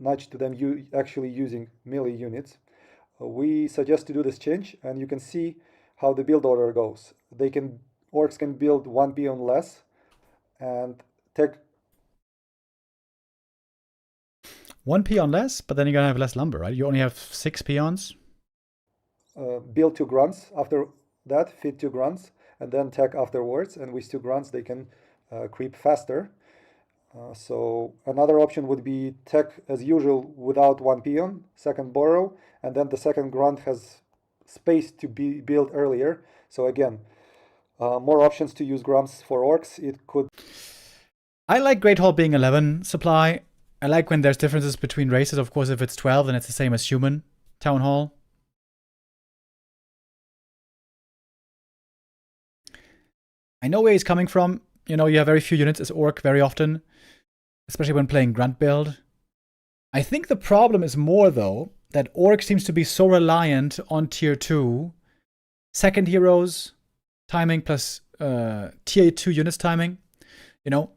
nudge to them actually using melee units, we suggest to do this change, and you can see how the build order goes. Orcs can build one peon less and take one peon less, but then you're gonna have less lumber, right? You only have 6 peons. Build 2 grunts after that, feed 2 grunts, and then tech afterwards. And with 2 grunts, they can creep faster. So another option would be tech as usual without 1 peon, second burrow, and then the second grunt has space to be built earlier. So again, more options to use grunts for Orcs. It could. I like Great Hall being 11 supply. I like when there's differences between races. Of course, if it's 12, then it's the same as human Town Hall. I know where he's coming from. You know, you have very few units as Orc very often, especially when playing Grunt build. I think the problem is more, though, that Orc seems to be so reliant on tier 2 second heroes timing plus tier 2 units timing. You know,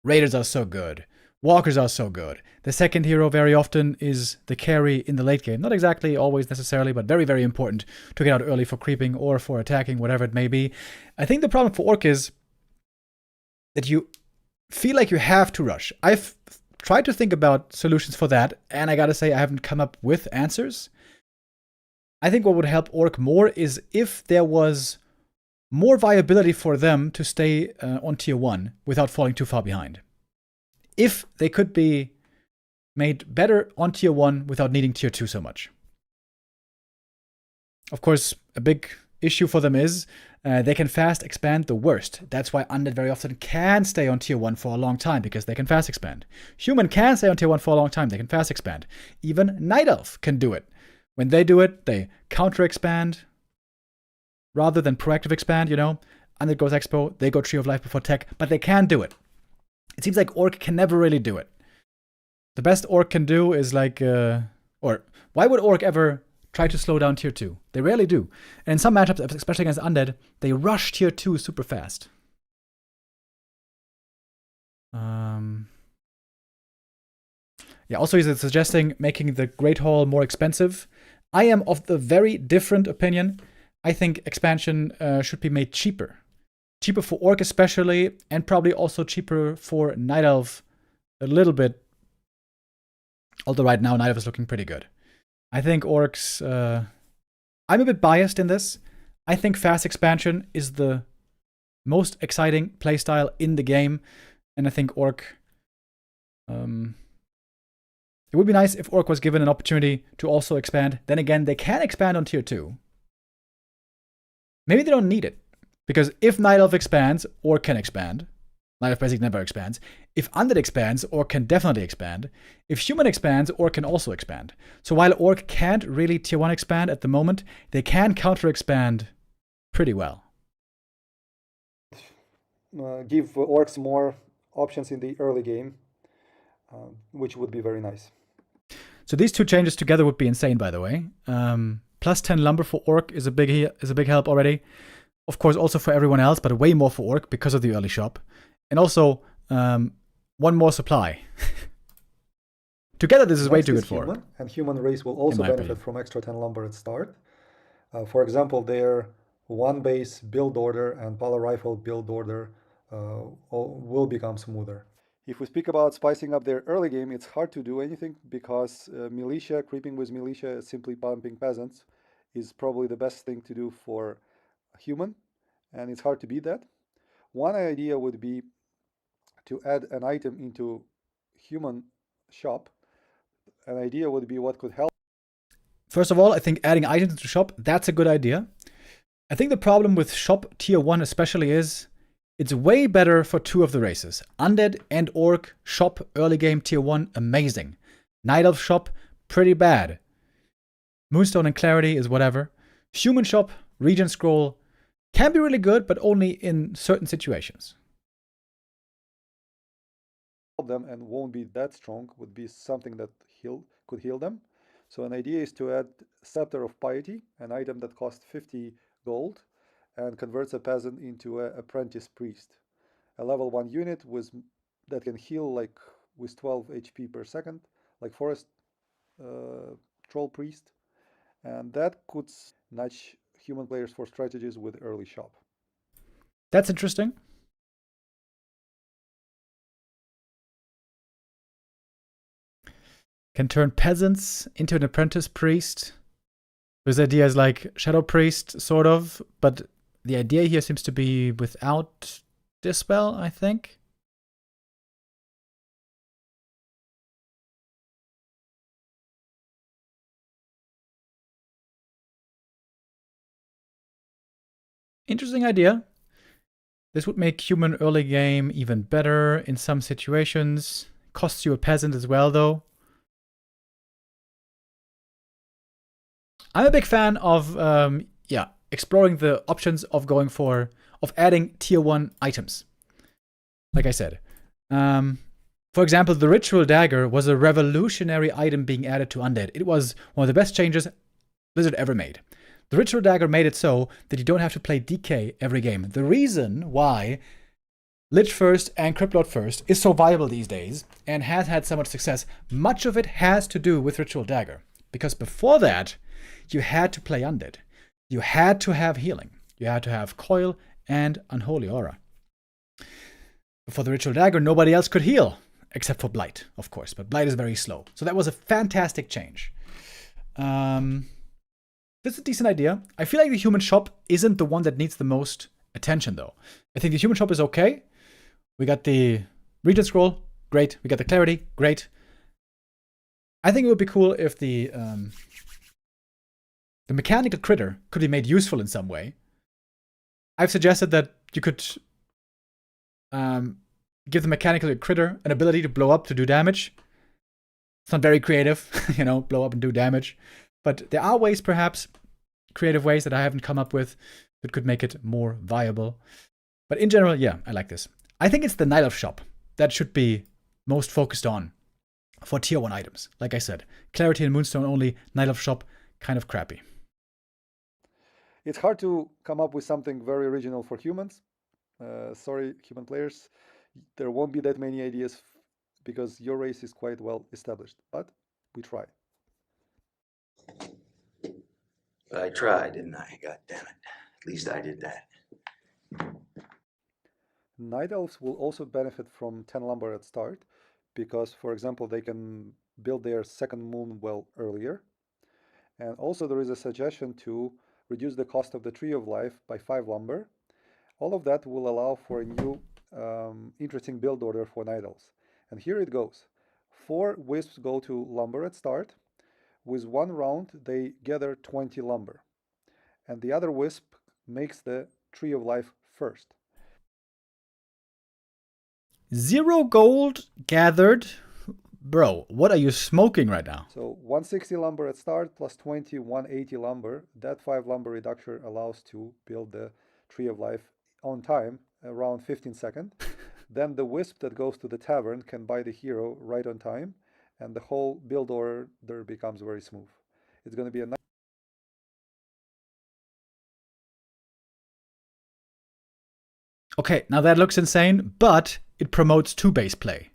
Raiders are so good. Walkers are so good. The second hero very often is the carry in the late game. Not exactly always necessarily, but very, very important to get out early for creeping or for attacking, whatever it may be. I think the problem for Orc is that you feel like you have to rush. I've tried to think about solutions for that, and I gotta say I haven't come up with answers. I think what would help Orc more is if there was more viability for them to stay on tier 1 without falling too far behind. If they could be made better on tier 1 without needing tier 2 so much. Of course, a big issue for them is they can fast expand the worst. That's why Undead very often can stay on tier 1 for a long time, because they can fast expand. Human can stay on tier 1 for a long time, they can fast expand. Even Night Elf can do it. When they do it, they counter expand rather than proactive expand, you know. Undead goes Expo, they go Tree of Life before tech, but they can do it. It seems like Orc can never really do it. The best Orc can do is like, or why would Orc ever try to slow down tier 2? They rarely do. And in some matchups, especially against Undead, they rush tier 2 super fast. Yeah, also he's suggesting making the Great Hall more expensive. I am of the very different opinion. I think expansion should be made cheaper. Cheaper for Orc especially, and probably also cheaper for Night Elf a little bit. Although right now Night Elf is looking pretty good. I think Orcs, I'm a bit biased in this. I think fast expansion is the most exciting playstyle in the game. And I think Orc, it would be nice if Orc was given an opportunity to also expand. Then again, they can expand on tier 2. Maybe they don't need it. Because if Night Elf expands, Orc can expand. Night Elf basically never expands. If Undead expands, Orc can definitely expand. If Human expands, Orc can also expand. So while Orc can't really tier 1 expand at the moment, they can counter expand pretty well. Give Orcs more options in the early game, which would be very nice. So these two changes together would be insane, by the way. Plus 10 lumber for Orc is a big help already. Of course, also for everyone else, but way more for Orc because of the early shop. And also, one more supply. Together, this is way too good for Orc. And human race will also benefit from extra 10 lumber at start. For example, their 1 base build order and Pala Rifle build order will become smoother. If we speak about spicing up their early game, it's hard to do anything because militia, creeping with militia, simply pumping peasants, is probably the best thing to do for human, and it's hard to beat that. One idea would be to add an item into human shop. An idea would be what could help. First of all, I think adding items into shop, that's a good idea. I think the problem with shop tier 1 especially is it's way better for 2 of the races. Undead and Orc shop early game tier 1, amazing. Night Elf shop, pretty bad. Moonstone and Clarity is whatever. Human shop, Regent Scroll, can be really good, but only in certain situations. Them and won't be that strong would be something that could heal them. So an idea is to add Scepter of Piety, an item that costs 50 gold and converts a peasant into an apprentice priest. A level 1 unit that can heal like with 12 HP per second, like Forest Troll Priest. And that could nudge human players for strategies with early shop. That's interesting. Can turn peasants into an apprentice priest. His idea is like Shadow Priest, sort of, but the idea here seems to be without Dispel, I think. Interesting idea. This would make human early game even better in some situations. Costs you a peasant as well, though. I'm a big fan of, exploring the options of of adding tier 1 items. Like I said. For example, the Ritual Dagger was a revolutionary item being added to Undead. It was one of the best changes Blizzard ever made. The Ritual Dagger made it so that you don't have to play DK every game. The reason why Lich First and Cryptlord First is so viable these days and has had so much success, much of it has to do with Ritual Dagger. Because before that, you had to play Undead. You had to have healing. You had to have Coil and Unholy Aura. Before the Ritual Dagger, nobody else could heal. Except for Blight, of course. But Blight is very slow. So that was a fantastic change. This is a decent idea. I feel like the human shop isn't the one that needs the most attention, though. I think the human shop is okay. We got the Regent Scroll. Great. We got the Clarity. Great. I think it would be cool if the mechanical critter could be made useful in some way. I've suggested that you could give the mechanical critter an ability to blow up to do damage. It's not very creative, you know, blow up and do damage. But there are ways, perhaps, creative ways that I haven't come up with that could make it more viable. But in general, yeah, I like this. I think it's the Night Elf shop that should be most focused on for tier 1 items. Like I said, Clarity and Moonstone only, Night Elf shop, kind of crappy. It's hard to come up with something very original for humans. Sorry, human players. There won't be that many ideas because your race is quite well established, but we try. I tried, didn't I? God damn it. At least I did that. Night Elves will also benefit from 10 lumber at start because, for example, they can build their second moon well earlier. And also there is a suggestion to reduce the cost of the Tree of Life by 5 lumber. All of that will allow for a new interesting build order for Night Elves. And here it goes. 4 wisps go to lumber at start. With 1 round, they gather 20 lumber. And the other wisp makes the Tree of Life first. 0 gold gathered? Bro, what are you smoking right now? So 160 lumber at start plus 20, 180 lumber. That 5 lumber reduction allows to build the Tree of Life on time, around 15 seconds. Then the wisp that goes to the tavern can buy the hero right on time, and the whole build order becomes very smooth. It's going to be a nice. Okay, now that looks insane, but it promotes 2-base play.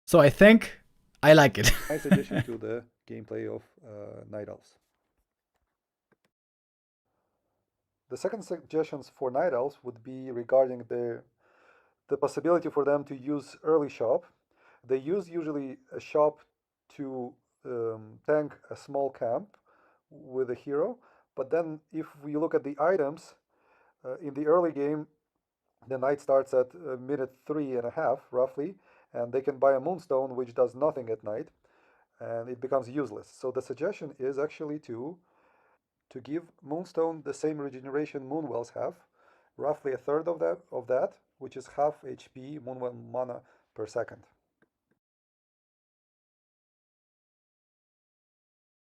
So I think I like it. Nice addition to the gameplay of Night Elves. The second suggestions for Night Elves would be regarding the possibility for them to use early shop. They use usually a shop to tank a small camp with a hero, but then if we look at the items, in the early game, the night starts at minute 3.5 roughly, and they can buy a Moonstone which does nothing at night, and it becomes useless. So the suggestion is actually to give Moonstone the same regeneration Moonwells have, roughly a third of that, which is half HP Moonwell mana per second.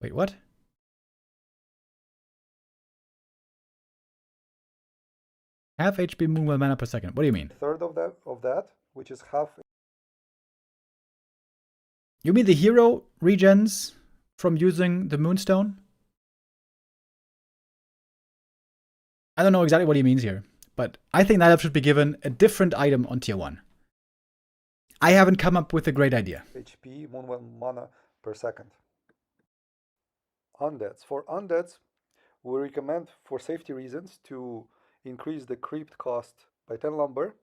Wait, what? Half HP Moonwell mana per second. What do you mean? A third of that, which is half. You mean the hero regens from using the Moonstone? I don't know exactly what he means here, but I think Night Elf should be given a different item on tier 1. I haven't come up with a great idea. HP Moonwell mana per second. Undeads. For undeads, we recommend for safety reasons to increase the creep cost by 10 lumber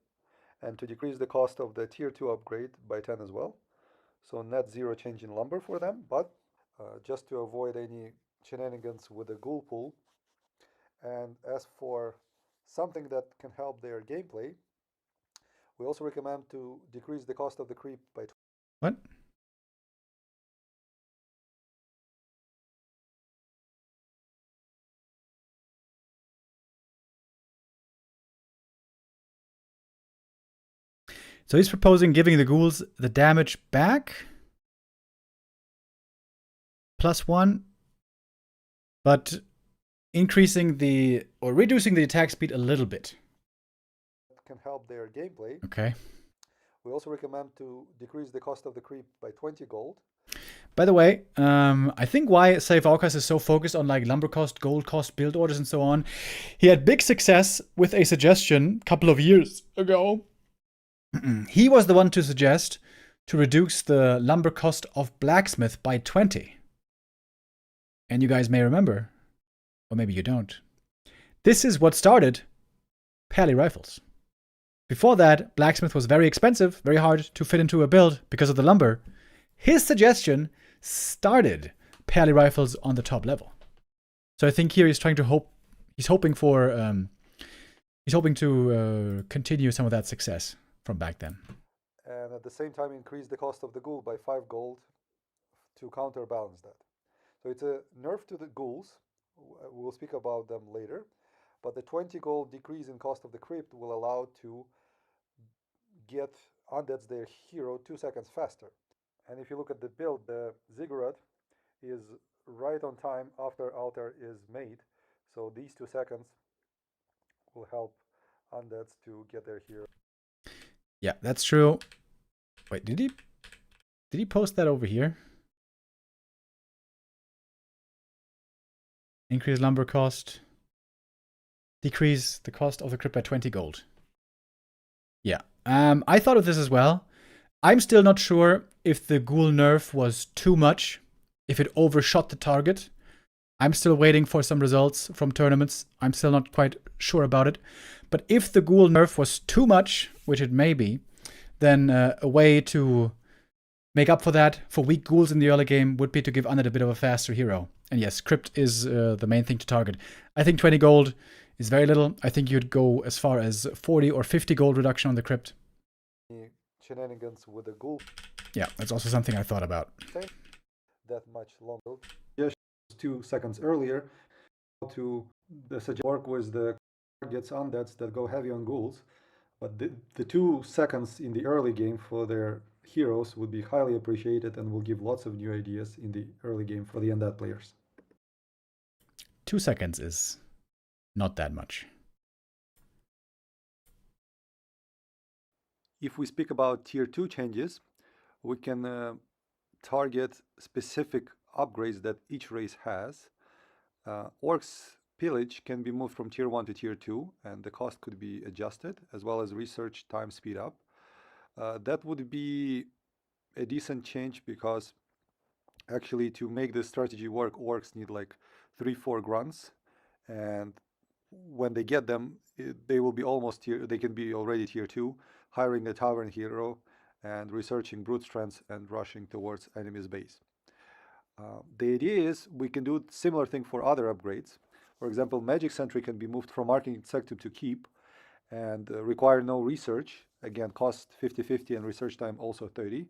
and to decrease the cost of the tier 2 upgrade by 10 as well. So net 0 change in lumber for them, but just to avoid any shenanigans with the ghoul pool. And as for something that can help their gameplay, we also recommend to decrease the cost of the creep by 20. What? So he's proposing giving the ghouls the damage back +1, but increasing or reducing the attack speed a little bit. can help their gameplay. Okay. We also recommend to decrease the cost of the creep by 20 gold. By the way, I think why FoCuS is so focused on like lumber cost, gold cost, build orders, and so on. He had big success with a suggestion a couple of years ago. He was the one to suggest to reduce the lumber cost of blacksmith by 20. And you guys may remember, or maybe you don't. This is what started Pally rifles. Before that, blacksmith was very expensive, very hard to fit into a build because of the lumber. His suggestion started Pally rifles on the top level. So I think here he's trying to he's hoping to continue some of that success from back then. And at the same time increase the cost of the ghoul by 5 gold to counterbalance that. So it's a nerf to the ghouls. We'll speak about them later. But the 20 gold decrease in cost of the crypt will allow to get undeads their hero 2 seconds faster. And if you look at the build, the ziggurat is right on time after altar is made. So these 2 seconds will help undeads to get their hero. Yeah, that's true. Wait, did he post that over here? Increase lumber cost. Decrease the cost of the crypt by 20 gold. Yeah, I thought of this as well. I'm still not sure if the ghoul nerf was too much, if it overshot the target. I'm still waiting for some results from tournaments. I'm still not quite sure about it. But if the ghoul nerf was too much, which it may be, then a way to make up for that, for weak ghouls in the early game, would be to give Undead a bit of a faster hero. And yes, crypt is the main thing to target. I think 20 gold is very little. I think you'd go as far as 40 or 50 gold reduction on the crypt. Shenanigans with the ghoul. Yeah, that's also something I thought about. That much longer. Yes, 2 seconds earlier. To the work with the targets undeads that go heavy on ghouls. But the 2 seconds in the early game for their heroes would be highly appreciated and will give lots of new ideas in the early game for the undead players. 2 seconds is not that much. If we speak about tier 2 changes, we can target specific upgrades that each race has. Orcs pillage can be moved from tier 1 to tier 2, and the cost could be adjusted, as well as research time speed up. That would be a decent change because actually to make this strategy work, orcs need like 3-4 grunts, and when they get them, they will be almost they can be already tier 2, hiring a tavern hero and researching brute strengths and rushing towards enemy's base. The idea is we can do similar thing for other upgrades. For example, magic sentry can be moved from arcane sector to keep and require no research. Again, cost 50-50 and research time also 30.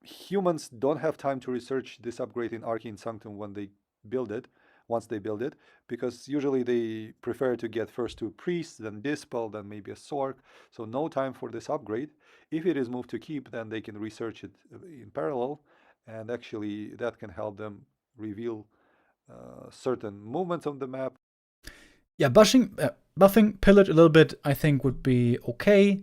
Humans don't have time to research this upgrade in Arcane Sanctum when they build it, once they build it, because usually they prefer to get first 2 priests, then dispel, then maybe a sork. So no time for this upgrade. If it is moved to keep, then they can research it in parallel, and actually that can help them reveal certain movements on the map. Yeah, buffing pillage a little bit, I think, would be okay.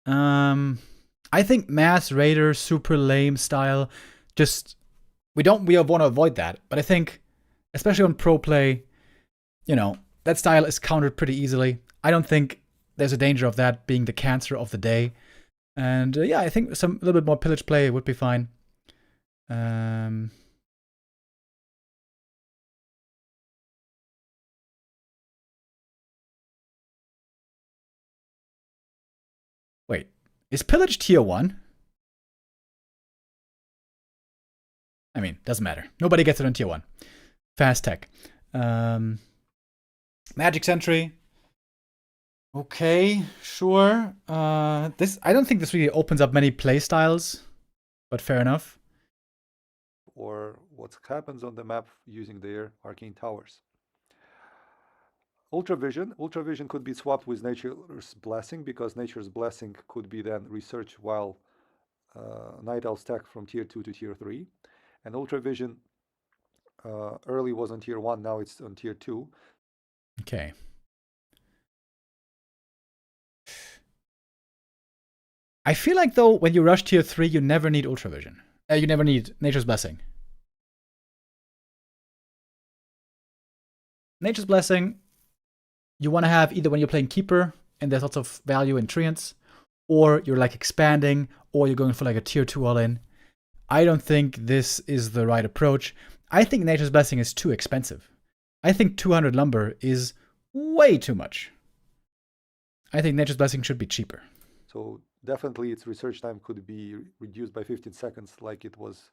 I think mass raider, super lame style, just we want to avoid that. But I think, especially on pro play, you know, that style is countered pretty easily. I don't think there's a danger of that being the cancer of the day. And yeah, I think a little bit more pillage play would be fine. Wait, is pillage tier 1? I mean, doesn't matter. Nobody gets it on tier 1. Fast tech. Magic sentry. Okay, sure. I don't think this really opens up many play styles, but fair enough. Or what happens on the map using their arcane towers. Ultravision could be swapped with Nature's Blessing, because Nature's Blessing could be then researched while Night Owl stack from tier 2 to tier 3. And Ultravision early was on tier 1, now it's on tier 2. Okay. I feel like, though, when you rush tier 3, you never need Ultravision. You never need Nature's Blessing. Nature's Blessing, you want to have either when you're playing Keeper, and there's lots of value in Treants, or you're like expanding, or you're going for like a tier 2 all-in. I don't think this is the right approach. I think Nature's Blessing is too expensive. I think 200 lumber is way too much. I think Nature's Blessing should be cheaper. So definitely its research time could be reduced by 15 seconds like it was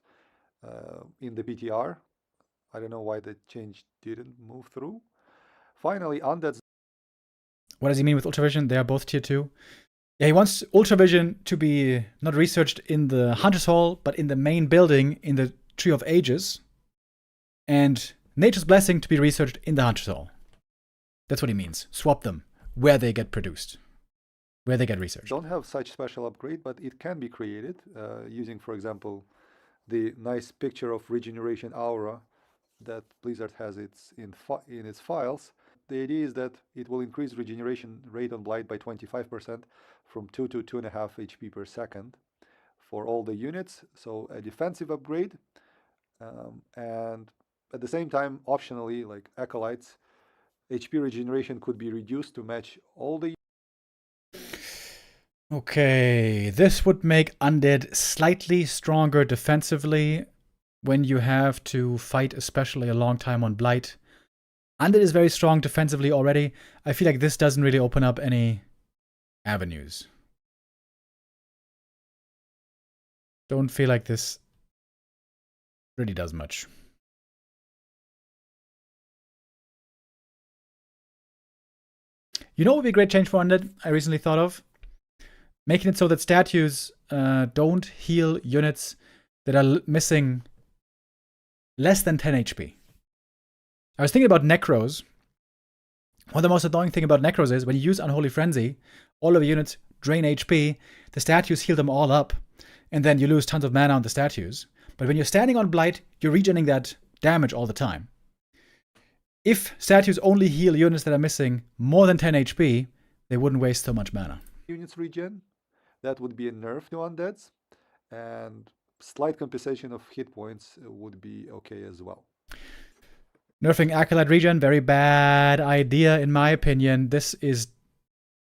in the PTR. I don't know why the change didn't move through. Finally, Undead's... What does he mean with Ultravision? They are both tier 2. Yeah, he wants Ultravision to be not researched in the Hunter's Hall, but in the main building in the Tree of Ages. And Nature's Blessing to be researched in the Hunter's Hall. That's what he means. Swap them where they get produced, where they get researched. Don't have such special upgrade, but it can be created using, for example, the nice picture of regeneration aura that Blizzard has in its files. The idea is that it will increase regeneration rate on Blight by 25% from 2 to 2.5 HP per second for all the units. So a defensive upgrade, and at the same time, optionally, like Acolytes, HP regeneration could be reduced to match all the... Okay, this would make Undead slightly stronger defensively when you have to fight especially a long time on Blight. Undead is very strong defensively already. I feel like this doesn't really open up any avenues. Don't feel like this really does much. You know what would be a great change for Undead I recently thought of? Making it so that statues don't heal units that are missing less than 10 HP. I was thinking about Necros. One of the most annoying thing about Necros is when you use Unholy Frenzy, all of the units drain HP, the statues heal them all up, and then you lose tons of mana on the statues. But when you're standing on Blight, you're regening that damage all the time. If statues only heal units that are missing more than 10 HP, they wouldn't waste so much mana. Units regen, that would be a nerf to Undeads, and slight compensation of hit points would be okay as well. Nerfing Acolyte regen, very bad idea in my opinion. This is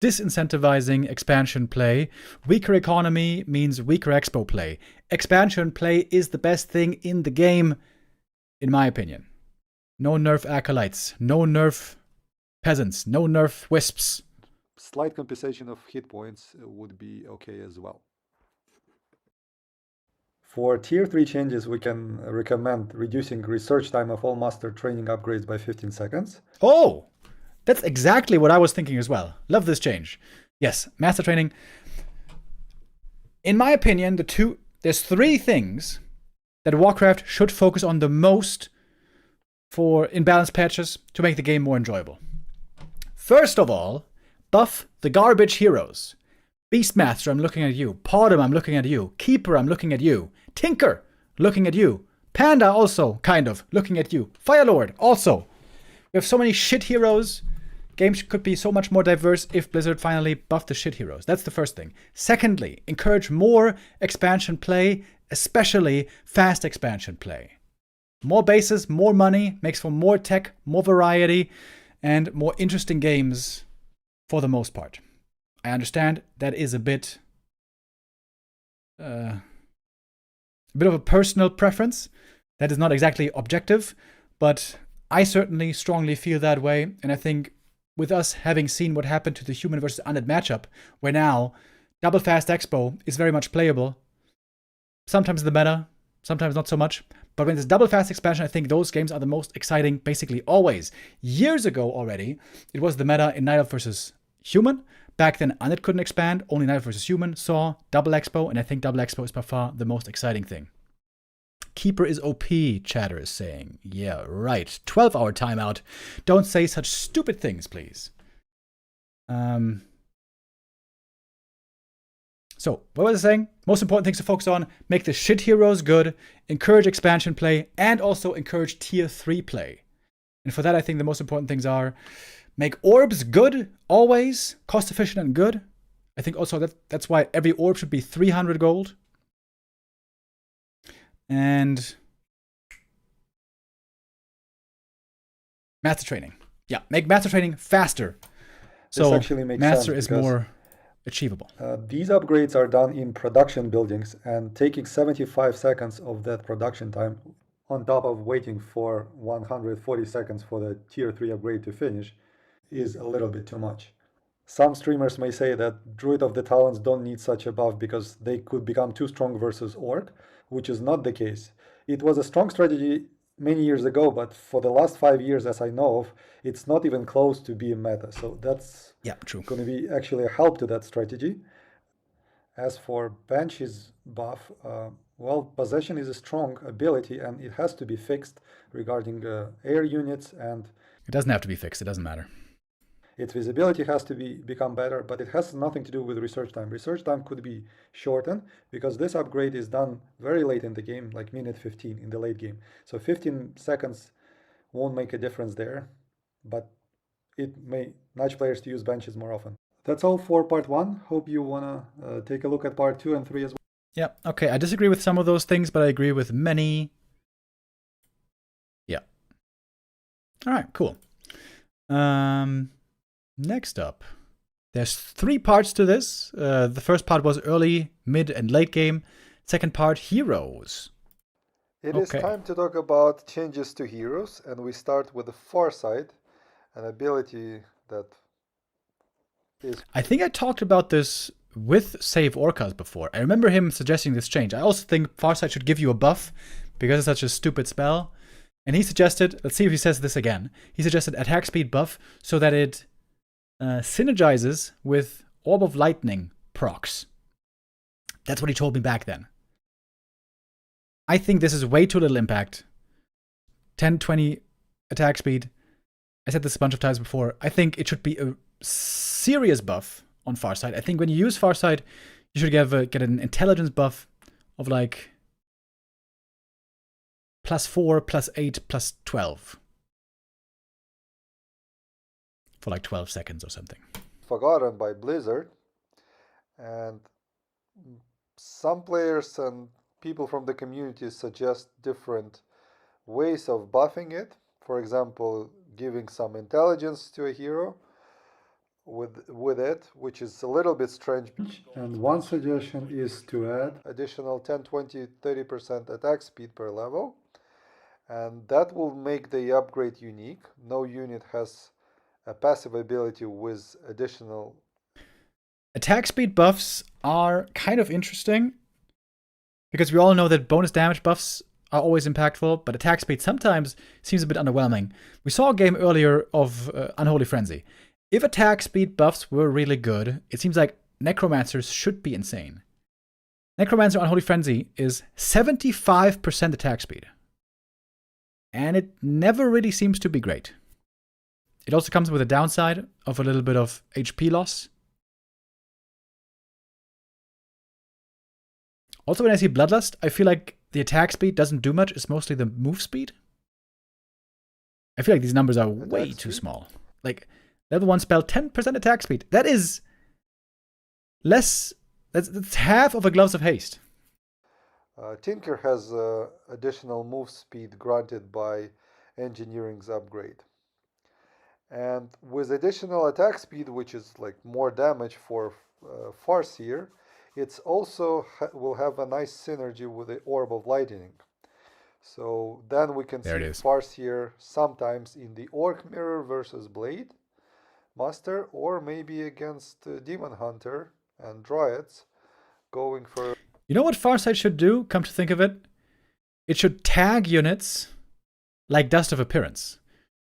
disincentivizing expansion play. Weaker economy means weaker expo play. Expansion play is the best thing in the game, in my opinion. No nerf Acolytes, no nerf Peasants, no nerf Wisps. Slight compensation of hit points would be okay as well. For tier 3 changes, we can recommend reducing research time of all master training upgrades by 15 seconds. Oh, that's exactly what I was thinking as well. Love this change. Yes, master training. In my opinion, there's 3 things that Warcraft should focus on the most for imbalanced patches to make the game more enjoyable. First of all, buff the garbage heroes. Beastmaster, I'm looking at you. Podem, I'm looking at you. Keeper, I'm looking at you. Tinker, looking at you. Panda, also, kind of, looking at you. Firelord, also. We have so many shit heroes. Games could be so much more diverse if Blizzard finally buffed the shit heroes. That's the first thing. Secondly, encourage more expansion play, especially fast expansion play. More bases, more money, makes for more tech, more variety, and more interesting games for the most part. I understand that is a bit of a personal preference. That is not exactly objective, but I certainly strongly feel that way. And I think with us having seen what happened to the human versus undead matchup, where now double fast expo is very much playable. Sometimes the meta, sometimes not so much. But when there's double fast expansion, I think those games are the most exciting, basically always. Years ago already, it was the meta in Night Elf versus Human. Back then, Undead couldn't expand, only Night Elf versus Human saw double expo, and I think double expo is by far the most exciting thing. Keeper is OP, chatter is saying. Yeah, right. 12-hour timeout. Don't say such stupid things, please. So, what was I saying? Most important things to focus on. Make the shit heroes good, encourage expansion play, and also encourage tier 3 play. And for that, I think the most important things are make orbs good, always, cost efficient and good. I I think also that's why every orb should be 300 gold. And master training. Yeah, make master training faster. This So actually makes master sense is more achievable. These upgrades are done in production buildings, and taking 75 seconds of that production time on top of waiting for 140 seconds for the tier 3 upgrade to finish is a little bit too much. Some streamers may say that Druid of the Talons don't need such a buff because they could become too strong versus Orc, which is not the case. It was a strong strategy many years ago, but for the last 5 years, as I know of, it's not even close to being meta. So that's true. going to be actually a help to that strategy. As for Banshee's buff, well, possession is a strong ability and it has to be fixed regarding air units, and It doesn't have to be fixed. It doesn't matter. its visibility has to become better, but it has nothing to do with research time. Research time could be shortened because this upgrade is done very late in the game, like minute 15 in the late game. So 15 seconds won't make a difference there, but it may nudge players to use benches more often. That's all for part 1. Hope you wanna take a look at part 2 and 3 as well. Yeah, okay. I disagree with some of those things, but I agree with many. Yeah. All right, cool. Next up, there's 3 parts to this. The first part was early, mid, and late game. Second part, heroes. It is time to talk about changes to heroes, and we start with the Farsight, an ability that is... I think I talked about this with Save Orcas before. I remember him suggesting this change. I also think Farsight should give you a buff because it's such a stupid spell. And he suggested, let's see if he says this again. He suggested attack speed buff so that it synergizes with Orb of Lightning procs. That's what he told me back then. I think this is way too little impact. 10, 20 attack speed. I said this a bunch of times before. I think it should be a serious buff on Farsight. I think when you use Farsight, you should get an intelligence buff of like +4, +8, +12. For like 12 seconds or something. Forgotten by Blizzard, and some players and people from the community suggest different ways of buffing it. For example, giving some intelligence to a hero with it, which is a little bit strange. And one suggestion is to add additional 10, 20, 30% attack speed per level, and that will make the upgrade unique. No unit has a passive ability with additional... Attack speed buffs are kind of interesting because we all know that bonus damage buffs are always impactful, but attack speed sometimes seems a bit underwhelming. We saw a game earlier of Unholy Frenzy. If attack speed buffs were really good, it seems like Necromancers should be insane. Necromancer Unholy Frenzy is 75% attack speed. And it never really seems to be great. It also comes with a downside of a little bit of HP loss. Also, when I see Bloodlust, I feel like the attack speed doesn't do much. It's mostly the move speed. I feel like these numbers are way too small. Like, level 1 spell, 10% attack speed. That is less... That's half of a Gloves of Haste. Tinker has additional move speed granted by Engineering's upgrade. And with additional attack speed, which is like more damage for Farseer, it's also will have a nice synergy with the Orb of Lightning. So then we can see Farseer sometimes in the Orc Mirror versus Blade Master, or maybe against Demon Hunter and Dryads, going for... You know what Farsight should do, come to think of it? It should tag units like Dust of Appearance.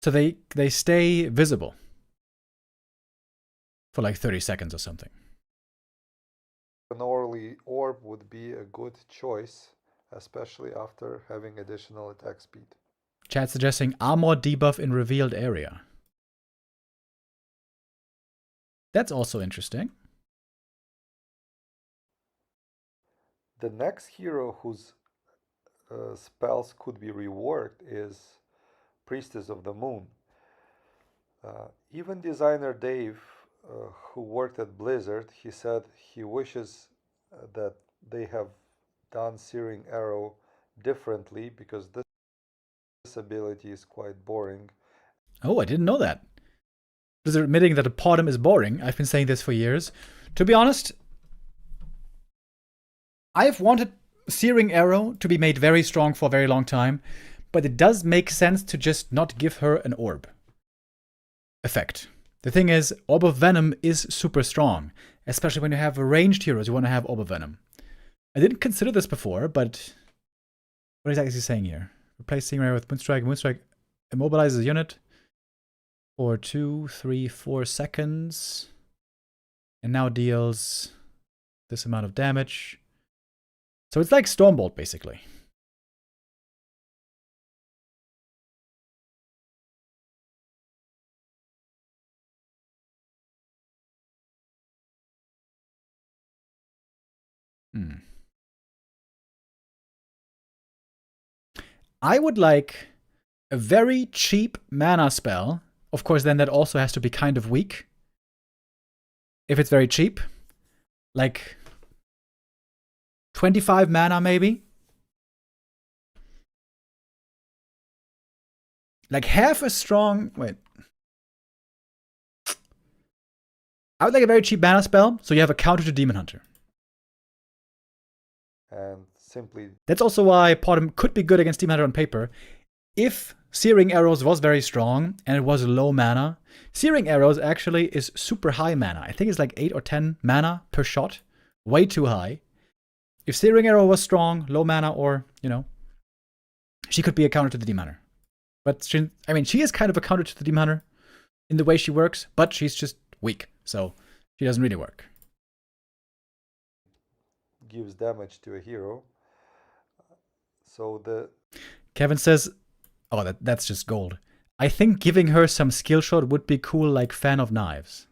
So they stay visible for like 30 seconds or something. An Orly Orb would be a good choice, especially after having additional attack speed. Chat suggesting armor debuff in revealed area. That's also interesting. The next hero whose spells could be reworked is Priestess of the Moon. Even designer Dave who worked at Blizzard, he said he wishes that they have done Searing Arrow differently because this ability is quite boring. Oh, I didn't know that. Blizzard admitting that a Podem is boring. I've been saying this for years. To be honest, I've wanted Searing Arrow to be made very strong for a very long time, but it does make sense to just not give her an orb effect. The thing is, Orb of Venom is super strong, especially when you have ranged heroes you want to have Orb of Venom. I didn't consider this before, but what exactly is he saying here? Replace Searing Arrow with Moonstrike. Moonstrike immobilizes a unit for 2, 3, 4 seconds, and now deals this amount of damage. So it's like Stormbolt, basically. I would like a very cheap mana spell. Of course, then that also has to be kind of weak. If it's very cheap. Like 25 mana, maybe? Like half as strong... Wait. I would like a very cheap mana spell, so you have a counter to Demon Hunter. And simply... That's also why Podem could be good against Demon Hunter on paper. If Searing Arrows was very strong and it was low mana, Searing Arrows actually is super high mana. I think it's like 8 or 10 mana per shot. Way too high. If Searing Arrow was strong, low mana, or, you know, she could be a counter to the Demon Hunter. But, she is kind of a counter to the Demon Hunter in the way she works, but she's just weak. So, she doesn't really work. Gives damage to a hero. So the... Kevin says, oh, that's just gold. I think giving her some skill shot would be cool like Fan of Knives.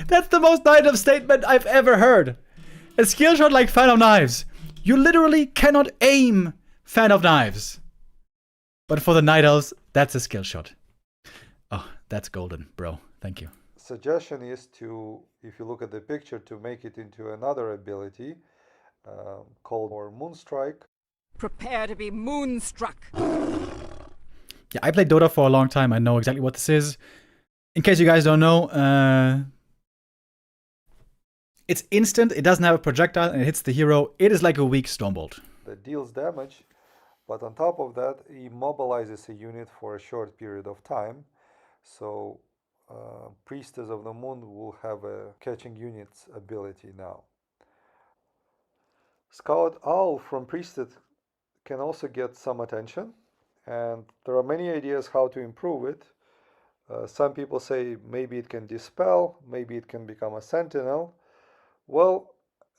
That's the most Night Elf statement I've ever heard. A skill shot like Fan of Knives. You literally cannot aim Fan of Knives. But for the Night Elves, that's a skill shot. Oh, that's golden, bro. Thank you. Suggestion is to, if you look at the picture, to make it into another ability called Moonstrike. Prepare to be moonstruck. Yeah, I played Dota for a long time. I know exactly what this is. In case you guys don't know, it's instant. It doesn't have a projectile and it hits the hero. It is like a weak Stormbolt. That deals damage, but on top of that, immobilizes a unit for a short period of time. So Priestess of the Moon will have a catching units ability now. Scout Owl from Priestess can also get some attention, and there are many ideas how to improve it. Some people say maybe it can dispel, maybe it can become a sentinel. Well,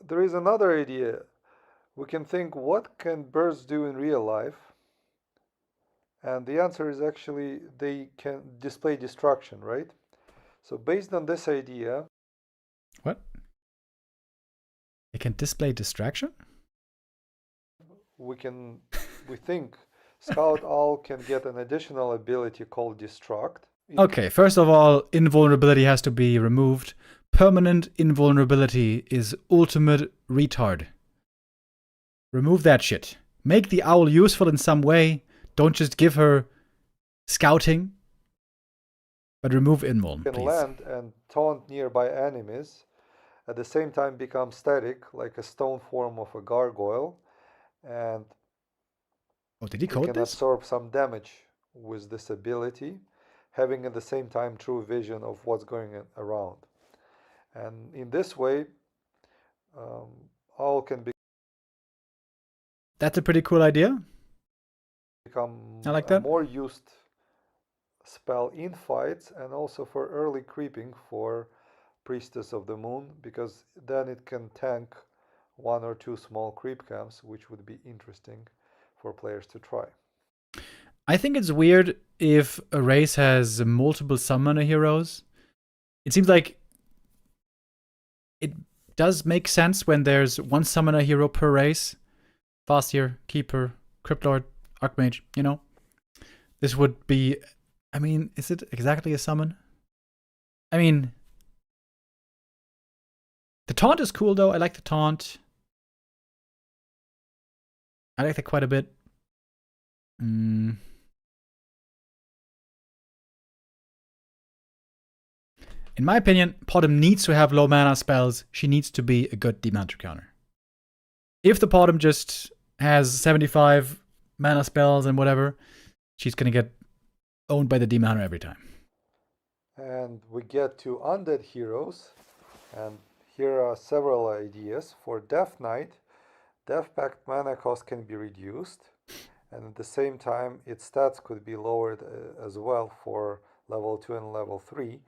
there is another idea. We can think, what can birds do in real life? And the answer is actually they can display destruction, right? So based on this idea... What? They can display distraction? We think Scout Owl can get an additional ability called Destruct. Okay, first of all, invulnerability has to be removed. Permanent invulnerability is ultimate retard. Remove that shit. Make the owl useful in some way. Don't just give her scouting. But remove invuln, Can please. land and taunt nearby enemies. At the same time become static, like a stone form of a gargoyle. And oh, did he it code can this? absorb some damage with this ability, having at the same time true vision of what's going around. And in this way, Owl can That's a pretty cool idea. become I like a that. more used spell in fights, and also for early creeping for Priestess of the Moon, because then it can tank 1 or 2 small creep camps, which would be interesting for players to try. I think it's weird if a race has multiple summoner heroes. It seems like it does make sense when there's one summoner hero per race. Fastier, Keeper, Cryptlord, Archmage, you know. This would be... I mean, is it exactly a summon? I mean, the taunt is cool though. I like the taunt. I like that quite a bit. In my opinion, Potom needs to have low mana spells. She needs to be a good demanter counter. If the Potom just has 75 mana spells and whatever, she's gonna get owned by the demanter every time. And we get to undead heroes, and here are several ideas. For Death Knight, Death Pact mana cost can be reduced, and at the same time its stats could be lowered as well for level 2 and level 3.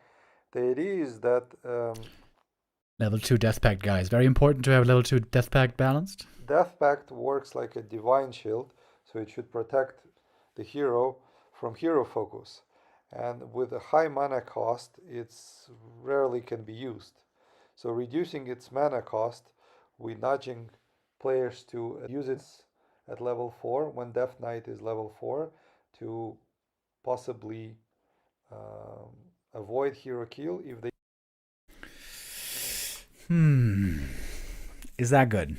The idea is that Level 2 Death Pact, guys. Very important to have level 2 Death Pact balanced. Death Pact works like a divine shield, so it should protect the hero from hero focus. And with a high mana cost, it's rarely can be used. So reducing its mana cost, we're nudging players to use it at level 4 when Death Knight is level 4 to possibly avoid hero kill if they... Is that good?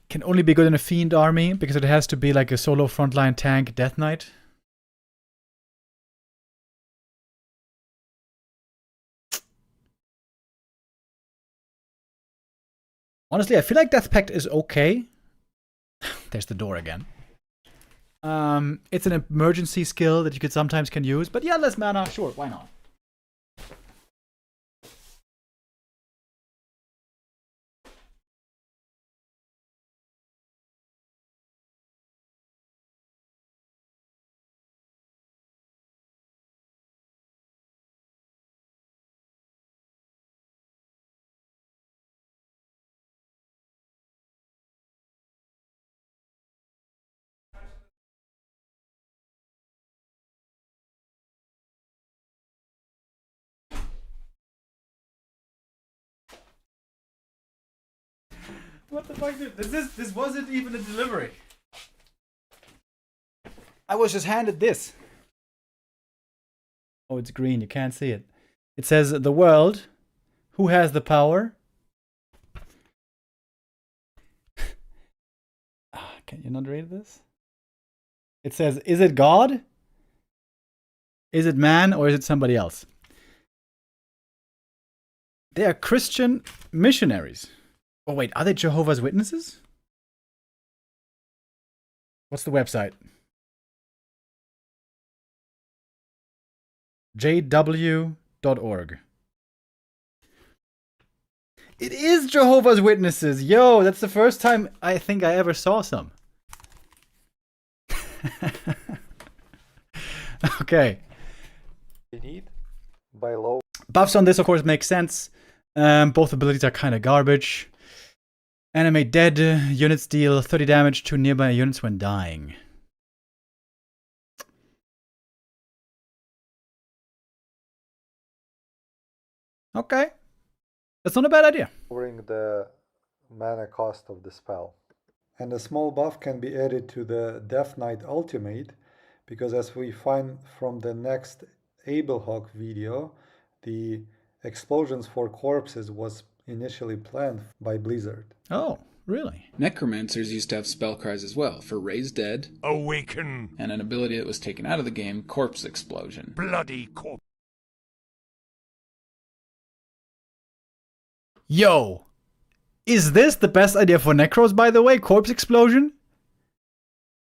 Can only be good in a Fiend army because it has to be like a solo frontline tank Death Knight. Honestly, I feel like Death Pact is okay. There's the door again. It's an emergency skill that you could sometimes can use, but yeah, less mana, sure, why not? What the fuck, dude? This wasn't even a delivery. I was just handed this. Oh, it's green. You can't see it. It says, the world. Who has the power? Can you not read this? It says, is it God? Is it man? Or is it somebody else? They are Christian missionaries. Oh wait, are they Jehovah's Witnesses? What's the website? jw.org. It is Jehovah's Witnesses! Yo, that's the first time I think I ever saw some. Okay. They need by low. Buffs on this, of course, make sense. Both abilities are kind of garbage. Animate dead. Units deal 30 damage to nearby units when dying. Okay. That's not a bad idea. Lowering the mana cost of the spell. And a small buff can be added to the Death Knight ultimate, because as we find from the next Abelhawk video, the explosions for corpses was initially planned by Blizzard. Oh, really? Necromancers used to have spell cries as well, for Raise Dead, Awaken, and an ability that was taken out of the game, Corpse Explosion. bloody corpse. Yo! Is this the best idea for Necros, by the way? Corpse Explosion?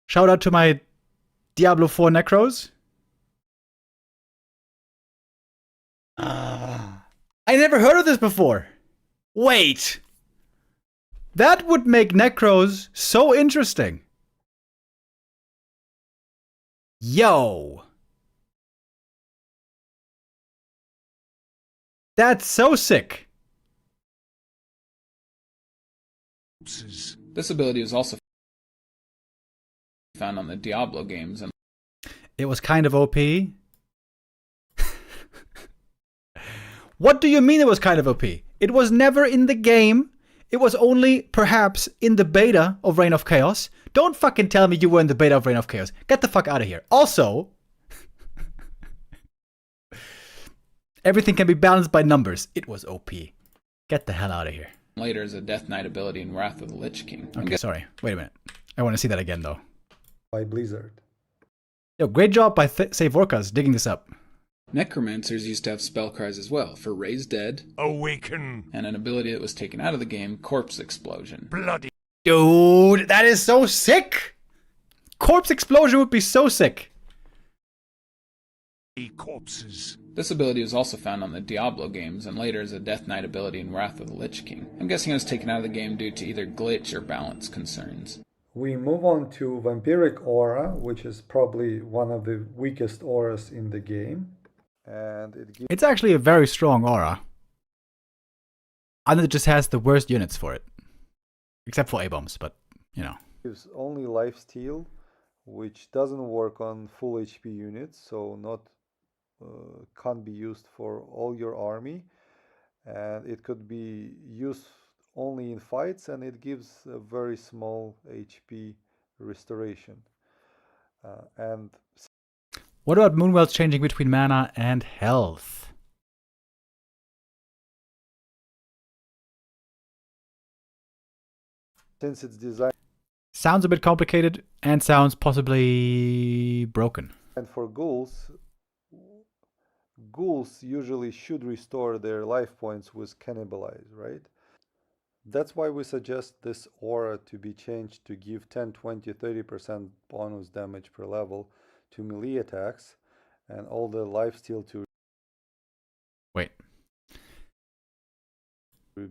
Shout out to my Diablo 4 Necros. I never heard of this before. Wait! That would make Necros so interesting. Yo! That's so sick. This ability was also found on the Diablo games. And It was kind of OP. What do you mean it was kind of OP? It was never in the game. It was only, perhaps, in the beta of Reign of Chaos. Don't fucking tell me you were in the beta of Reign of Chaos. Get the fuck out of here. Also, everything can be balanced by numbers. It was OP. Get the hell out of here. Later is a Death Knight ability in Wrath of the Lich King. Okay, sorry. Wait a minute. I want to see that again, though. By Blizzard. Yo, great job by Save FoCuS digging this up. Necromancers used to have spell cries as well for Raise Dead, Awaken. and an ability that was taken out of the game, Corpse Explosion. Bloody Dude, that is so sick! Corpse Explosion would be so sick. corpses. This ability was also found on the Diablo games, and later is a Death Knight ability in Wrath of the Lich King. I'm guessing it was taken out of the game due to either glitch or balance concerns. We move on to Vampiric Aura, which is probably one of the weakest auras in the game. And it gives It's actually a very strong aura. And it just has the worst units for it. Except for A-bombs, but, you know. gives only lifesteal, which doesn't work on full HP units, so not can't be used for all your army, and it could be used only in fights, and it gives a very small HP restoration. And What about Moonwell's changing between mana and health? since it's designed Sounds a bit complicated and sounds possibly broken. for ghouls, ghouls usually should restore their life points with cannibalize, right? That's why we suggest this aura to be changed to give 10, 20, 30% bonus damage per level to melee attacks, and all the lifesteal to Wait.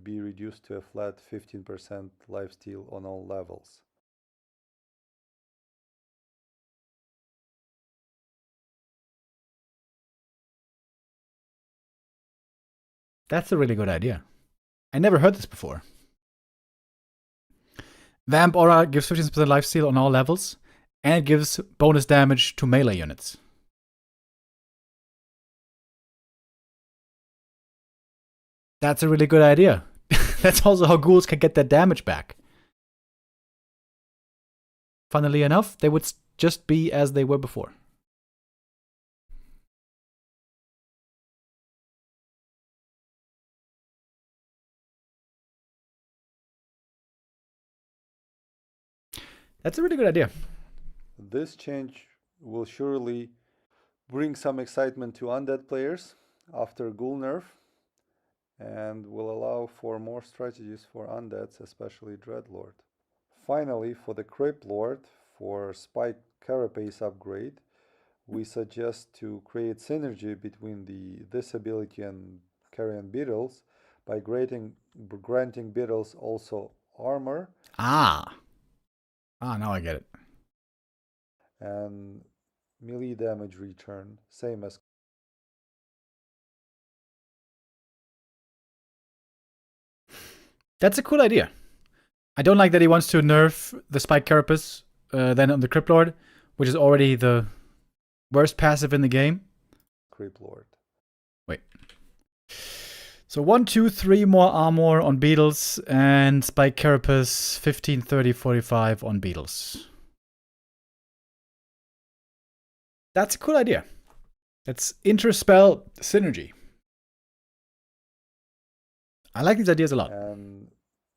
be reduced to a flat 15% lifesteal on all levels. That's a really good idea. I never heard this before. Vamp Aura gives 15% lifesteal on all levels, and it gives bonus damage to melee units. That's a really good idea. That's also how ghouls can get their damage back. Funnily enough, they would just be as they were before. That's a really good idea. This change will surely bring some excitement to undead players after ghoul nerf, and will allow for more strategies for undeads, especially Dreadlord. Finally, for the Crypt Lord, for Spike Carapace upgrade, we suggest to create synergy between this ability and Carrion Beetles by granting Beetles also armor. Now I get it. And melee damage return, same as That's a cool idea. I don't like that he wants to nerf the Spike Carapace then on the Crypt Lord, which is already the worst passive in the game. Crypt Lord. Wait. So 1, 2, 3 more armor on Beetles, and Spike Carapace 15, 30, 45 on Beetles. That's a cool idea. That's interspell synergy. I like these ideas a lot. And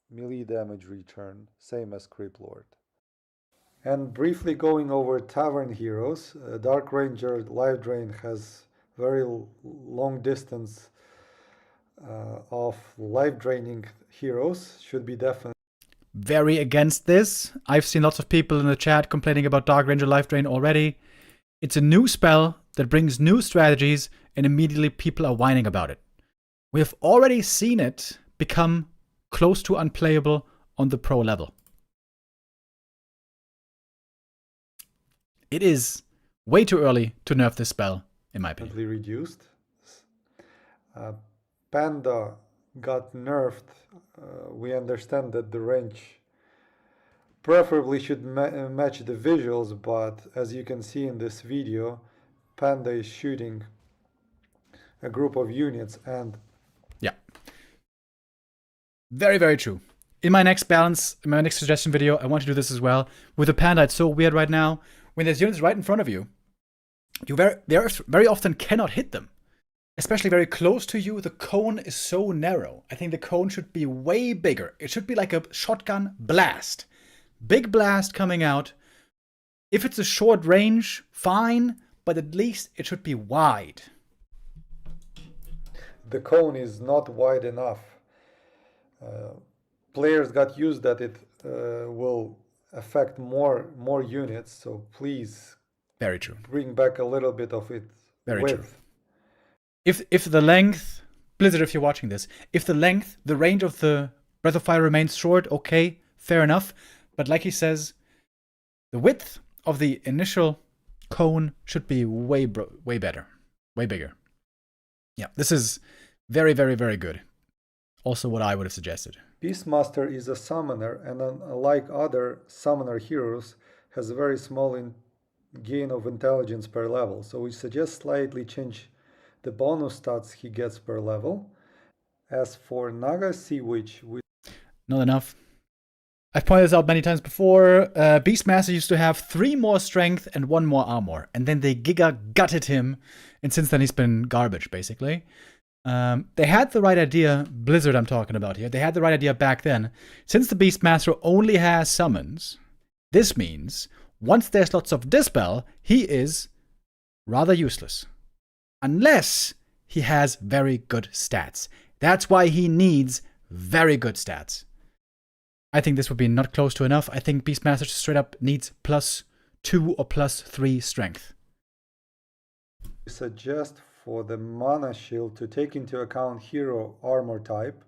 melee damage return, same as Crypt Lord. And briefly going over Tavern heroes, Dark Ranger Life Drain has very long distance of life draining heroes, should be definitely Very against this. I've seen lots of people in the chat complaining about Dark Ranger Life Drain already. It's a new spell that brings new strategies, and immediately people are whining about it. We have already seen it become close to unplayable on the pro level. It is way too early to nerf this spell, in my opinion. reduced. Panda got nerfed. We understand that the range preferably should match the visuals, but as you can see in this video, Panda is shooting a group of units, and Yeah. Very, very true. In my next suggestion video, I want to do this as well. With the Panda, it's so weird right now. When there's units right in front of you, you very often cannot hit them. Especially very close to you, the cone is so narrow. I think the cone should be way bigger. It should be like a shotgun blast. Big blast coming out. If it's a short range, fine, but at least it should be wide. The cone is not wide enough. Players got used that it will affect more units, so please Very true. bring back a little bit of it. Very width. true. If the length, Blizzard, if you're watching this, if the range of the Breath of Fire remains short, okay, fair enough. But like he says, the width of the initial cone should be way better, way bigger. Yeah, this is very, very, very good. Also what I would have suggested. Beastmaster is a summoner, and unlike other summoner heroes, has a very small gain of intelligence per level. So we suggest slightly change the bonus stats he gets per level. As for Naga Sea Witch, Not enough. I've pointed this out many times before. Beastmaster used to have 3 more strength and 1 more armor. And then they gutted him. And since then he's been garbage, basically. They had the right idea, Blizzard I'm talking about here. They had the right idea back then. Since the Beastmaster only has summons, this means once there's lots of Dispel, he is rather useless. Unless he has very good stats. That's why he needs very good stats. I think this would be not close to enough. I think Beastmaster straight up needs +2 or +3 strength. we suggest for the mana shield to take into account hero armor type,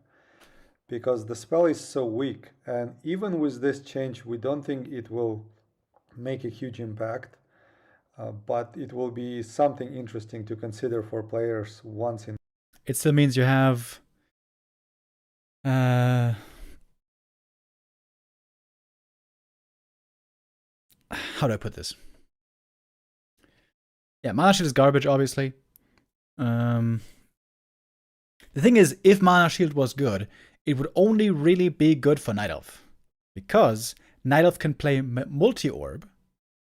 because the spell is so weak, and even with this change we don't think it will make a huge impact, but it will be something interesting to consider for players once in. It still means you have how do I put this? Yeah, Mana Shield is garbage, obviously. The thing is, if Mana Shield was good, it would only really be good for Night Elf. Because Night Elf can play multi-orb,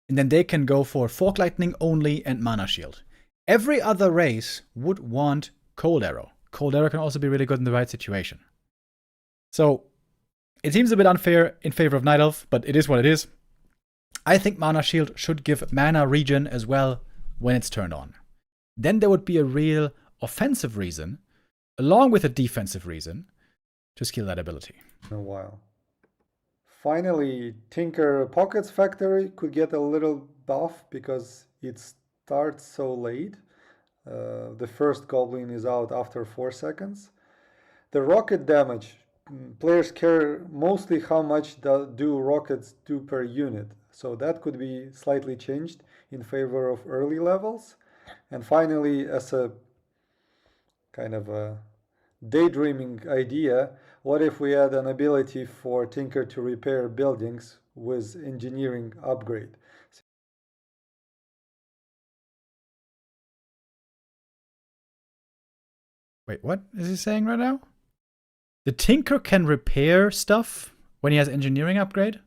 and then they can go for Fork Lightning only and Mana Shield. Every other race would want Cold Arrow. Cold Arrow can also be really good in the right situation. So, it seems a bit unfair in favor of Night Elf, but it is what it is. I think Mana Shield should give mana regen as well when it's turned on. Then there would be a real offensive reason, along with a defensive reason, to skill that ability. In a while. Finally, Tinker Pockets Factory could get a little buff because it starts so late. The first goblin is out after 4 seconds. The rocket damage, players care mostly how much do rockets do per unit. So that could be slightly changed in favor of early levels. And finally, as a kind of a daydreaming idea, what if we had an ability for Tinker to repair buildings with engineering upgrade? Wait, what is he saying right now? The Tinker can repair stuff when he has engineering upgrade?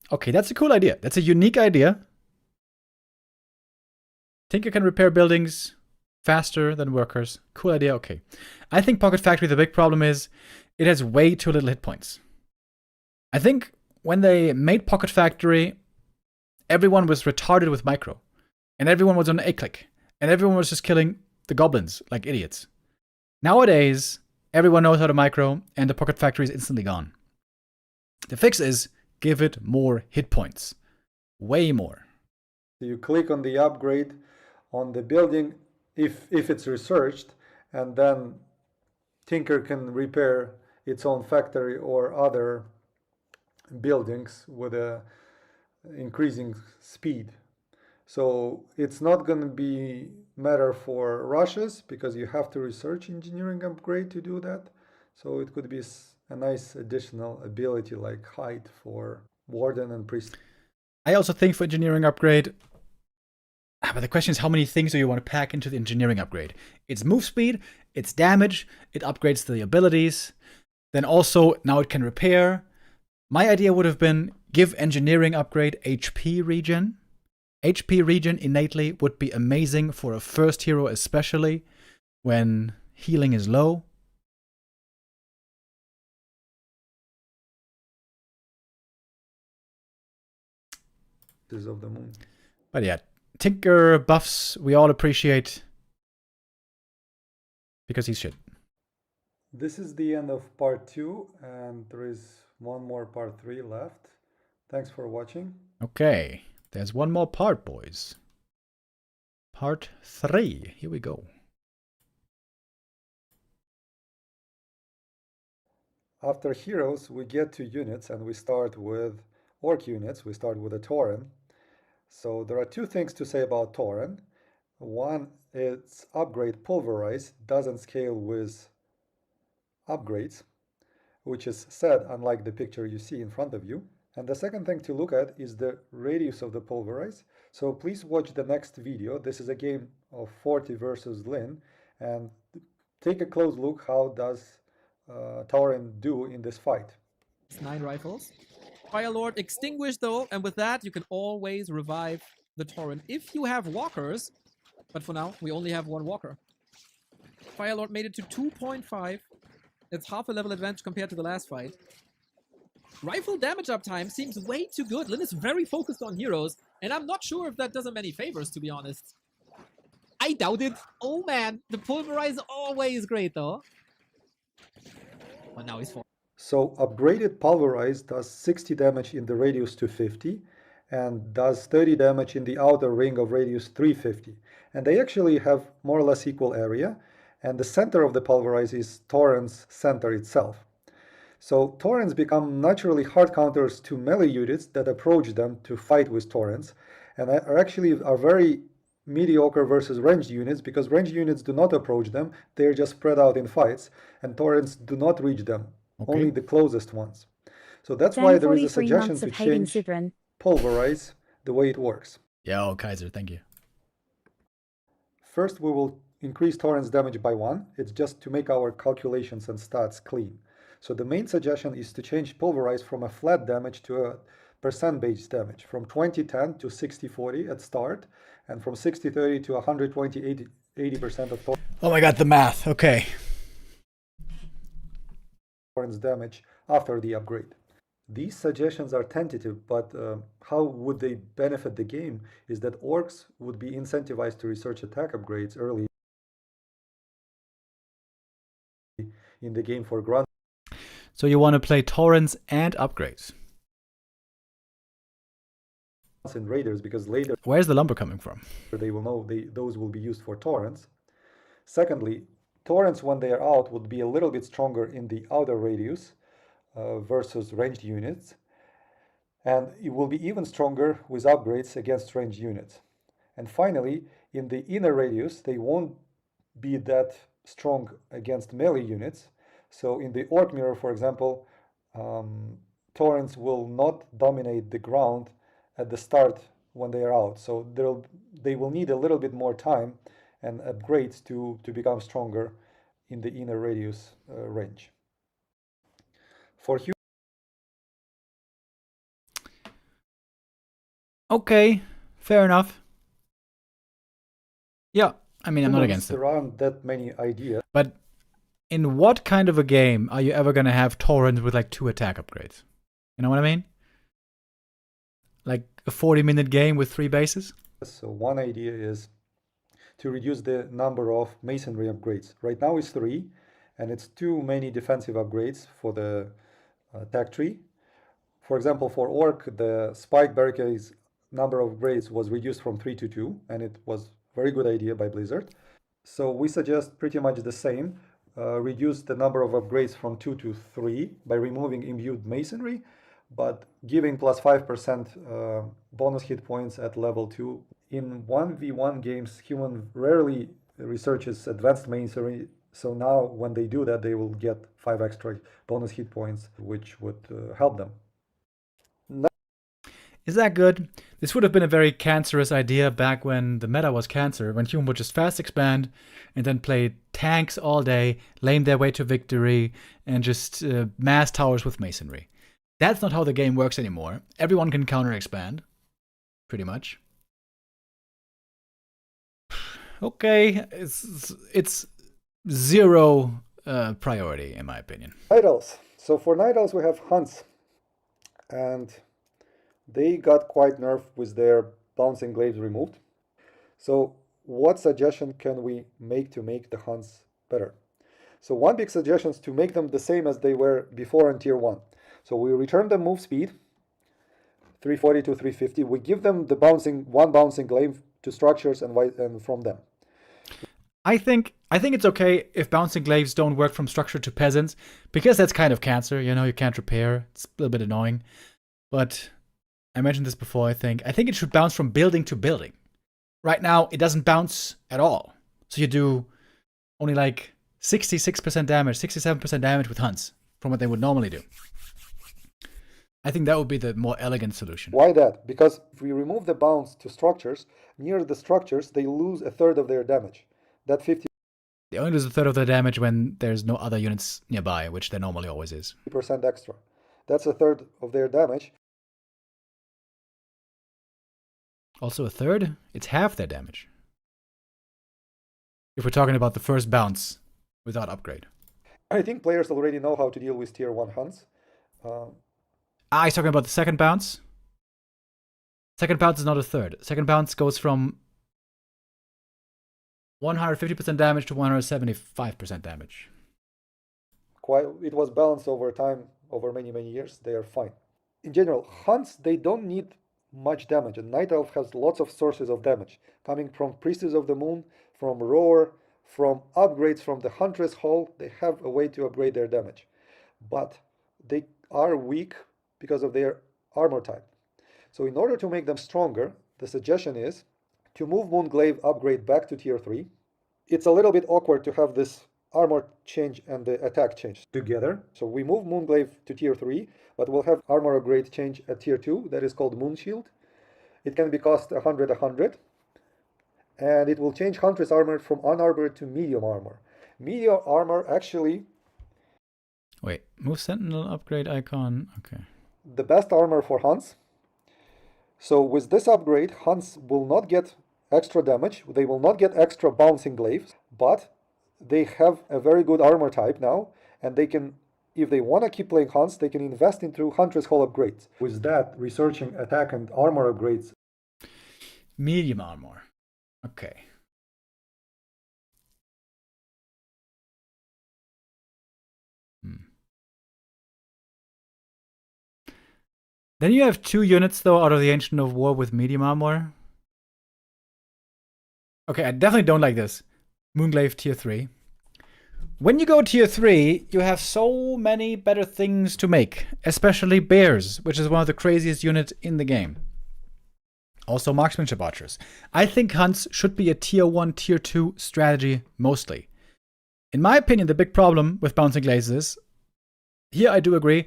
Okay, that's a cool idea. That's a unique idea. Tinker can repair buildings faster than workers. Cool idea, okay. I think Pocket Factory, the big problem is it has way too little hit points. I think when they made Pocket Factory, everyone was retarded with micro. And everyone was on A-click. And everyone was just killing the goblins like idiots. Nowadays, everyone knows how to micro, and the Pocket Factory is instantly gone. The fix is give it more hit points. Way more. You click on the upgrade on the building if it's researched, and then Tinker can repair its own factory or other buildings with a increasing speed. So it's not going to be matter for rushes because you have to research engineering upgrade to do that. So it could be a nice additional ability like height for Warden and Priest. I also think for engineering upgrade, But the question is, how many things do you want to pack into the engineering upgrade? It's move speed, it's damage, it upgrades the abilities. Then also, now it can repair. My idea would have been give engineering upgrade HP regen. HP regen innately would be amazing for a first hero, especially when healing is low. Of the moon. But yeah, Tinker buffs we all appreciate because he's shit. This is the end of part 2, and there is one more part 3 left. Thanks for watching. Okay, there's one more part, boys. Part 3. Here we go. After heroes, we get to units, and we start with orc units. We start with a Tauren. So there are two things to say about Tauren. One, its upgrade Pulverize doesn't scale with upgrades, which is sad, unlike the picture you see in front of you. And the second thing to look at is the radius of the Pulverize. So please watch the next video. This is a game of Forti versus Lin, and take a close look how does Tauren do in this fight. 9 rifles. Firelord extinguished though, and with that you can always revive the Tauren if you have walkers. But for now, we only have one walker. Firelord made it to 2.5. It's half a level advantage compared to the last fight. Rifle damage uptime seems way too good. Lin is very focused on heroes, and I'm not sure if that does him any favors, to be honest. I doubt it. Oh man, the Pulverize always great though. But now he's 4. So upgraded Pulverize does 60 damage in the radius 250 and does 30 damage in the outer ring of radius 350. And they actually have more or less equal area, and the center of the Pulverize is Tauren's center itself. So Taurens become naturally hard counters to melee units that approach them to fight with Taurens, and are actually very mediocre versus ranged units, because ranged units do not approach them, they're just spread out in fights, and Taurens do not reach them. Okay. Only the closest ones. So that's why there is a suggestion to change Pulverize the way it works. Yo, Kaiser, thank you. First, we will increase Tauren's damage by 1. It's just to make our calculations and stats clean. So the main suggestion is to change Pulverize from a flat damage to a percent-based damage, from 20-10 to 60-40 at start, and from 60-30 to 120-80% of Oh my god, the math. Okay. Damage after the upgrade. These suggestions are tentative, but how would they benefit the game is that orcs would be incentivized to research attack upgrades early in the game for grunt. So you want to play Taurens and upgrades? And raiders, because later where's the lumber coming from? They will know those will be used for Taurens. Secondly, Taurens, when they are out, would be a little bit stronger in the outer radius versus ranged units, and it will be even stronger with upgrades against ranged units. And finally, in the inner radius, they won't be that strong against melee units. So in the Orc Mirror, for example, Taurens will not dominate the ground at the start when they are out. So they will need a little bit more time and upgrades to become stronger in the inner radius range. For okay, fair enough. Yeah, I mean, I'm not against it. There aren't that many ideas. But in what kind of a game are you ever going to have Taurens with like 2 attack upgrades? You know what I mean? Like a 40-minute game with 3 bases? So one idea is to reduce the number of masonry upgrades. Right now it's 3, and it's too many defensive upgrades for the attack tree. For example, for Orc, the spike barricades number of upgrades was reduced from 3 to 2, and it was a very good idea by Blizzard. So we suggest pretty much the same. Reduce the number of upgrades from 2 to 3 by removing imbued masonry, but giving plus 5% bonus hit points at level 2. In 1v1 games, human rarely researches advanced masonry, so now when they do that, they will get 5 extra bonus hit points, which would help them. Is that good? This would have been a very cancerous idea back when the meta was cancer, when human would just fast expand and then play tanks all day, lame their way to victory, and just mass towers with masonry. That's not how the game works anymore. Everyone can counter expand, pretty much. Okay, it's zero priority in my opinion. Night Elves. So for Night Elves we have Hunts, and they got quite nerfed with their bouncing glaives removed. So what suggestion can we make to make the Hunts better? So one big suggestion is to make them the same as they were before in tier 1. So we return them move speed, 340 to 350. We give them the one bouncing glaive to structures and from them. I think it's okay if bouncing glaives don't work from structure to peasants, because that's kind of cancer, you know, you can't repair. It's a little bit annoying. But I mentioned this before, I think it should bounce from building to building. Right now, it doesn't bounce at all. So you do only like 66% damage, 67% damage with hunts from what they would normally do. I think that would be the more elegant solution. Why that? Because if we remove the bounce to structures, near the structures, they lose a third of their damage. That 50% They only lose a third of their damage when there's no other units nearby, which there normally always is. extra. That's a third of their damage. Also a third? It's half their damage. If we're talking about the first bounce without upgrade. I think players already know how to deal with tier 1 hunts. He's talking about the second bounce? Second bounce is not a third. Second bounce goes from 150% damage to 175% damage. It was balanced over time, over many years. They are fine. In general, hunts, they don't need much damage, and Night Elf has lots of sources of damage, coming from Priestess of the Moon, from Roar, from upgrades from the Huntress Hall. They have a way to upgrade their damage, but they are weak because of their armor type. So in order to make them stronger, the suggestion is to move Moonglaive upgrade back to tier 3. It's a little bit awkward to have this armor change and the attack change together. So we move Moonglaive to tier 3, but we'll have armor upgrade change at tier 2. That is called Moonshield. It can be cost 100, and it will change Huntress armor from unarmored to medium armor. Medium armor actually... Wait, move Sentinel upgrade icon. Okay. The best armor for Hunts. So with this upgrade, Hunts will not get extra damage. They will not get extra bouncing glaives, but they have a very good armor type now, and they can, if they want to keep playing Hunts, they can invest into Huntress Hall upgrades. With that, researching attack and armor upgrades. Medium armor. Okay. Then you have 2 units, though, out of the Ancient of War with medium armor. Okay, I definitely don't like this. Moonglaive tier 3. When you go tier 3, you have so many better things to make. Especially bears, which is one of the craziest units in the game. Also marksmanship archers. I think hunts should be a tier 1, tier 2 strategy mostly. In my opinion, the big problem with bouncing glaives is, here I do agree,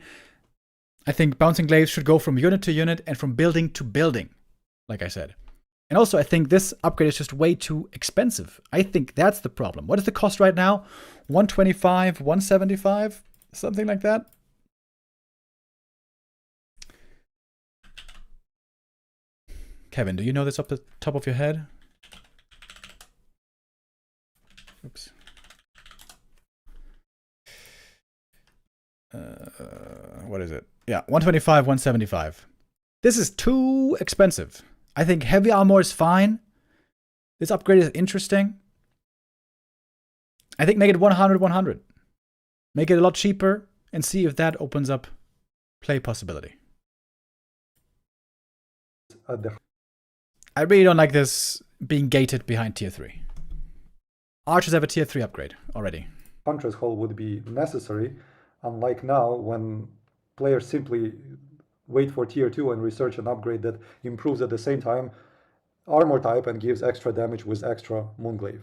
I think bouncing glaives should go from unit to unit and from building to building, like I said. And also, I think this upgrade is just way too expensive. I think that's the problem. What is the cost right now? 125, 175, something like that? Kevin, do you know this off the top of your head? Oops. What is it? Yeah, 125, 175. This is too expensive. I think heavy armor is fine. This upgrade is interesting. I think make it 100, 100. Make it a lot cheaper and see if that opens up play possibility. I really don't like this being gated behind tier 3. Archers have a tier 3 upgrade already. Huntress Hall would be necessary, unlike now when players simply wait for tier 2 and research an upgrade that improves at the same time armor type and gives extra damage with extra Moonglaive.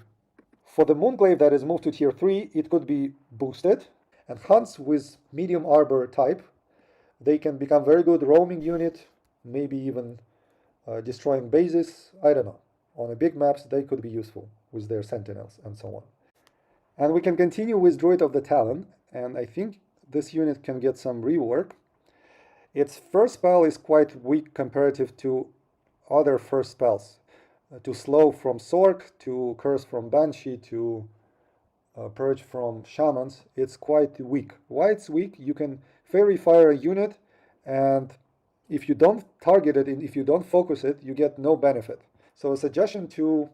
For the Moonglaive that is moved to tier 3, it could be boosted, and hunts with medium armor type, they can become very good roaming unit, maybe even destroying bases, I don't know. On a big maps, they could be useful with their sentinels and so on. And we can continue with Druid of the Talon, and I think this unit can get some rework. Its first spell is quite weak comparative to other first spells. To slow from Sork, to curse from Banshee, to purge from Shamans, it's quite weak. Why it's weak? You can Fairy Fire a unit, and if you don't target it, if you don't focus it, you get no benefit. So a suggestion to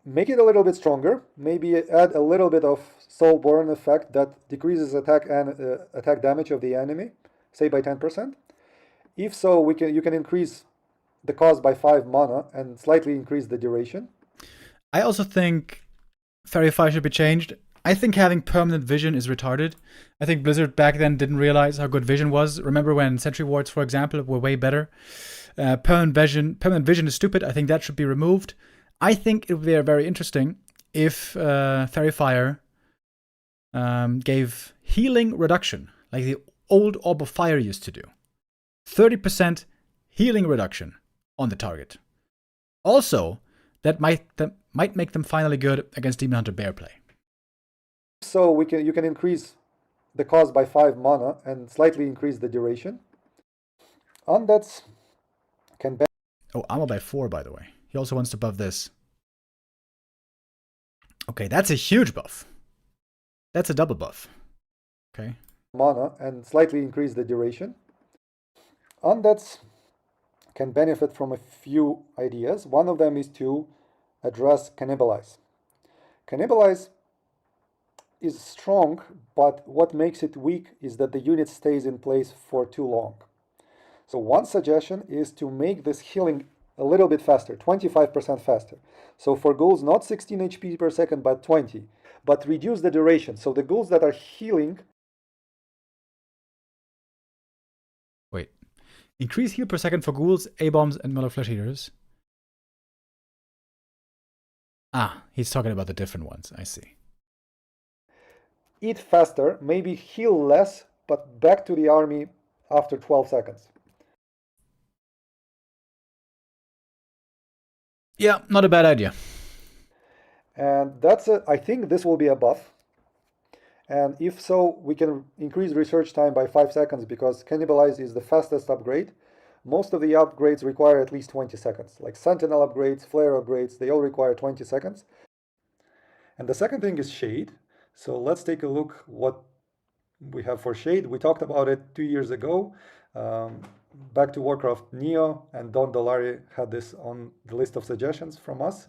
make it a little bit stronger, maybe add a little bit of Soulborn effect that decreases attack and attack damage of the enemy, say by 10%. If so, you can increase the cost by 5 mana and slightly increase the duration. I also think Fairy Fire should be changed. I think having permanent vision is retarded. I think Blizzard back then didn't realize how good vision was. Remember when Sentry Wards, for example, were way better? Permanent vision is stupid. I think that should be removed. I think it would be very interesting if Fairy Fire gave healing reduction, like the old Orb of Fire used to do. 30% healing reduction on the target. Also, that might make them finally good against Demon Hunter Bear play. So you can increase the cost by 5 mana and slightly increase the duration. Undeads can armor by 4, by the way. He also wants to buff this. Okay, that's a huge buff. That's a double buff. Okay. Mana and slightly increase the duration. Undeads can benefit from a few ideas. One of them is to address Cannibalize. Cannibalize is strong, but what makes it weak is that the unit stays in place for too long. So one suggestion is to make this healing a little bit faster, 25% faster. So for ghouls, not 16 HP per second, but 20. But reduce the duration. So the ghouls that are healing... Wait. Increase heal per second for ghouls, A-bombs, and melee flesh eaters. Ah, he's talking about the different ones. I see. Eat faster, maybe heal less, but back to the army after 12 seconds. Yeah, not a bad idea. And that's it. I think this will be a buff. And if so, we can increase research time by 5 seconds because Cannibalize is the fastest upgrade. Most of the upgrades require at least 20 seconds. Like Sentinel upgrades, Flare upgrades, they all require 20 seconds. And the second thing is Shade. So let's take a look what we have for Shade. We talked about it 2 years ago. Back to Warcraft Neo and Don Dolari had this on the list of suggestions from us.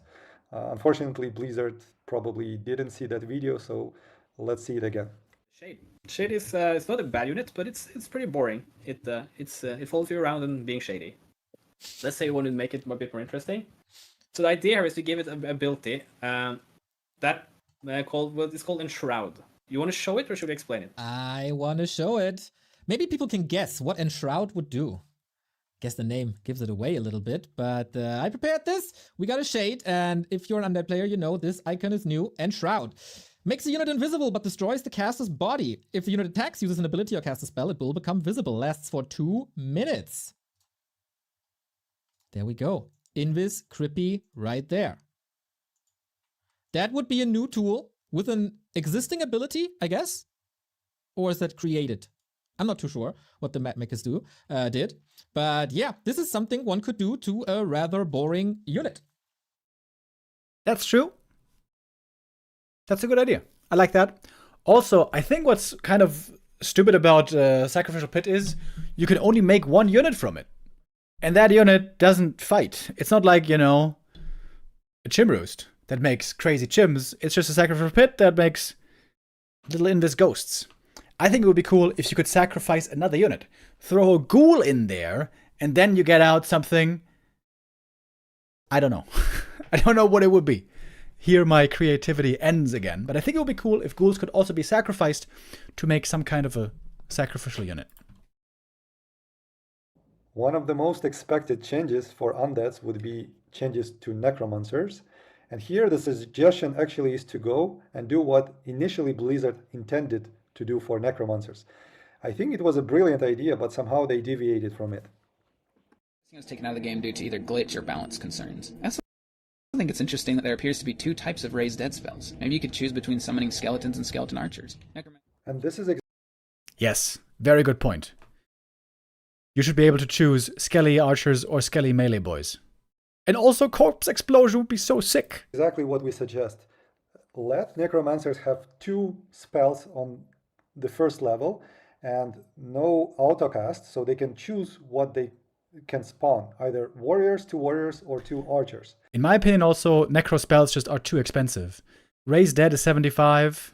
Unfortunately, Blizzard probably didn't see that video, so let's see it again. Shade is it's not a bad unit, but it's pretty boring. It follows you around and being shady. Let's say you want to make it a bit more interesting. So the idea here is to give it a ability that it's called Enshroud. You want to show it or should we explain it? I want to show it. Maybe people can guess what Enshroud would do. Guess the name gives it away a little bit, but I prepared this. We got a Shade, and if you're an undead player, you know this icon is new. Enshroud. Makes the unit invisible, but destroys the caster's body. If the unit attacks, uses an ability or casts a spell, it will become visible. Lasts for 2 minutes. There we go. Invis Crippy right there. That would be a new tool with an existing ability, I guess? Or is that created? I'm not too sure what the map makers did. But yeah, this is something one could do to a rather boring unit. That's true. That's a good idea. I like that. Also, I think what's kind of stupid about Sacrificial Pit is you can only make one unit from it. And that unit doesn't fight. It's not like, you know, a Chimroost that makes crazy chims. It's just a Sacrificial Pit that makes little Invis ghosts. I think it would be cool if you could sacrifice another unit. Throw a ghoul in there, and then you get out something. I don't know. I don't know what it would be. Here my creativity ends again. But I think it would be cool if ghouls could also be sacrificed to make some kind of a sacrificial unit. One of the most expected changes for undeads would be changes to necromancers. And here the suggestion actually is to go and do what initially Blizzard intended to do for necromancers. I think it was a brilliant idea, but somehow they deviated from it. It was taken out of the game due to either glitch or balance concerns. I also think it's interesting that there appears to be two types of raised dead spells. Maybe you could choose between summoning skeletons and skeleton archers. And this is Yes, very good point. You should be able to choose Skelly archers or Skelly melee boys. And also corpse explosion would be so sick. exactly what we suggest. Let necromancers have 2 spells on the first level and no autocast, so they can choose what they can spawn, either warriors, 2 warriors, or 2 archers. In my opinion, also, necro spells just are too expensive. Raise Dead is 75,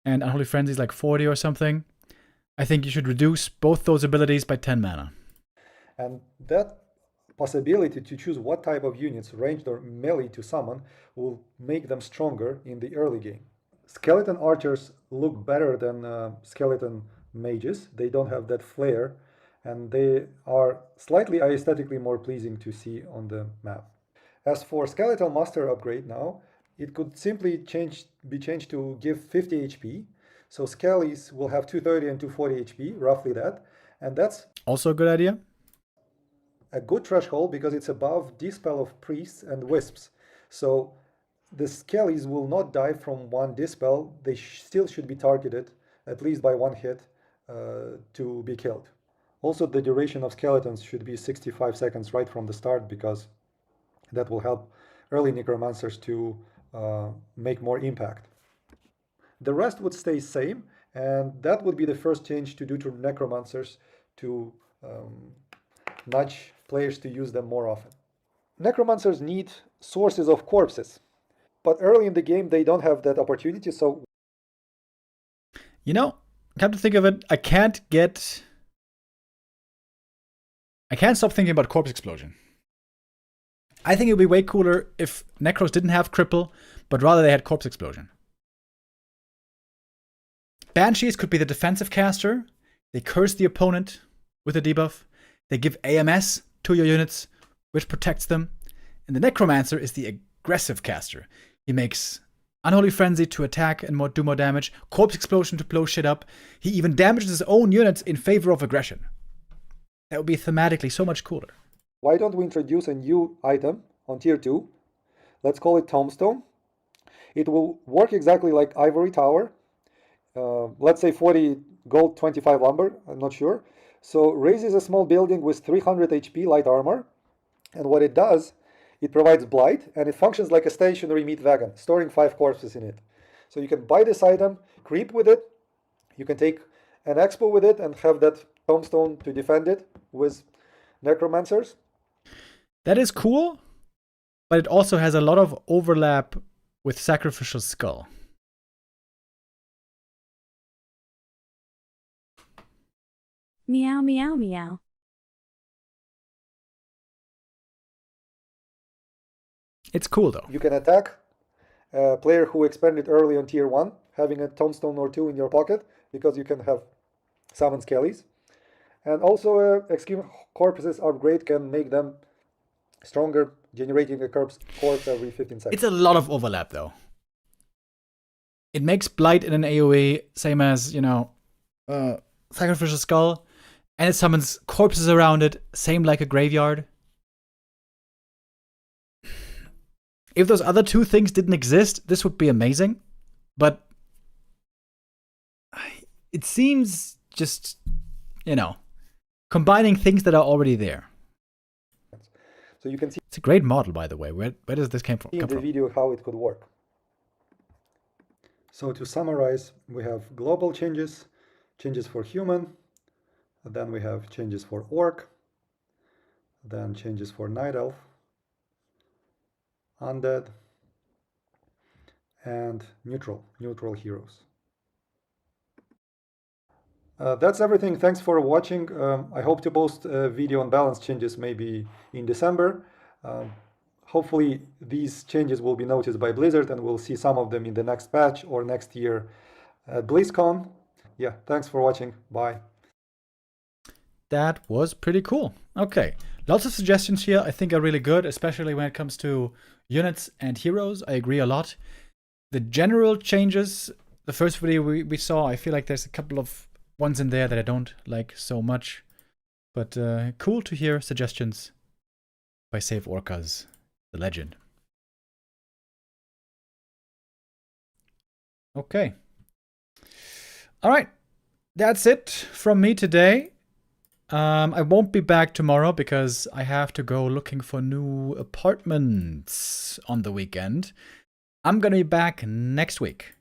and Unholy Frenzy is like 40 or something. I think you should reduce both those abilities by 10 mana. And that possibility to choose what type of units, ranged or melee, to summon will make them stronger in the early game. Skeleton archers look better than skeleton mages. They don't have that flare, and they are slightly aesthetically more pleasing to see on the map. As for Skeletal Master upgrade now, it could simply be changed to give 50 HP. So Skellies will have 230 and 240 HP, roughly that. And that's also a good idea. A good threshold because it's above Dispel of Priests and Wisps. So the Skellies will not die from one Dispel. They still should be targeted, at least by 1 hit, to be killed. Also, the duration of skeletons should be 65 seconds right from the start, because that will help early necromancers to make more impact. The rest would stay same, and that would be the first change to do to necromancers to nudge players to use them more often. Necromancers need sources of corpses, but early in the game they don't have that opportunity, so... You know, come to think of it, I can't stop thinking about corpse explosion. I think it would be way cooler if Necros didn't have cripple, but rather they had corpse explosion. Banshees could be the defensive caster. They curse the opponent with a debuff. They give AMS to your units, which protects them. And the Necromancer is the aggressive caster. He makes Unholy Frenzy to attack and do more damage, Corpse Explosion to blow shit up. He even damages his own units in favor of aggression. That would be thematically so much cooler. Why don't we introduce a new item on tier 2? Let's call it Tombstone. It will work exactly like Ivory Tower. Let's say 40 gold, 25 lumber, I'm not sure. So raises a small building with 300 HP light armor. And what it does, it provides blight, and it functions like a stationary meat wagon, storing 5 corpses in it. So you can buy this item, creep with it, you can take an expo with it and have that tombstone to defend it with necromancers. That is cool, but it also has a lot of overlap with Sacrificial Skull. Meow, meow, meow. It's cool though. You can attack a player who expanded early on tier 1, having a tombstone or 2 in your pocket, because you can have summon skellies. And also extreme corpses upgrade can make them stronger, generating a corpse every 15 seconds. It's a lot of overlap though. It makes Blight in an AoE, same as, Sacrificial Skull, and it summons corpses around it, same like a graveyard. If those other 2 things didn't exist, this would be amazing. But it seems just, combining things that are already there. So you can see it's a great model, by the way. Where does this come from? In the video how it could work. So to summarize, we have global changes, changes for human, then we have changes for orc, then changes for night elf, undead, and neutral heroes. That's everything. Thanks for watching. I hope to post a video on balance changes maybe in December. Hopefully these changes will be noticed by Blizzard and we'll see some of them in the next patch or next year at BlizzCon. Yeah, thanks for watching. Bye. That was pretty cool. Okay, lots of suggestions here I think are really good, especially when it comes to units and heroes. I agree a lot. The general changes, the first video we saw, I feel like there's a couple of ones in there that I don't like so much. But cool to hear suggestions by Save FoCuS, the legend. Okay. All right. That's it from me today. I won't be back tomorrow because I have to go looking for new apartments on the weekend. I'm gonna be back next week.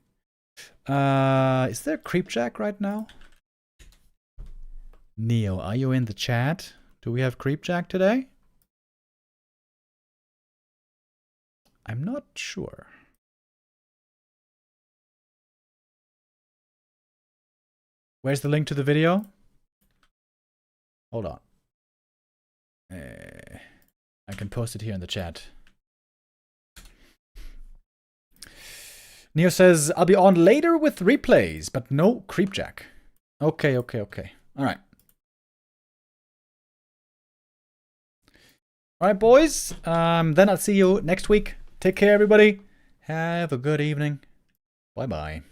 Is there Creepjack right now? Neo, are you in the chat? Do we have Creepjack today? I'm not sure. Where's the link to the video? Hold on. I can post it here in the chat. Neo says, I'll be on later with replays, but no Creepjack. Okay. All right. All right, boys. Then I'll see you next week. Take care, everybody. Have a good evening. Bye-bye.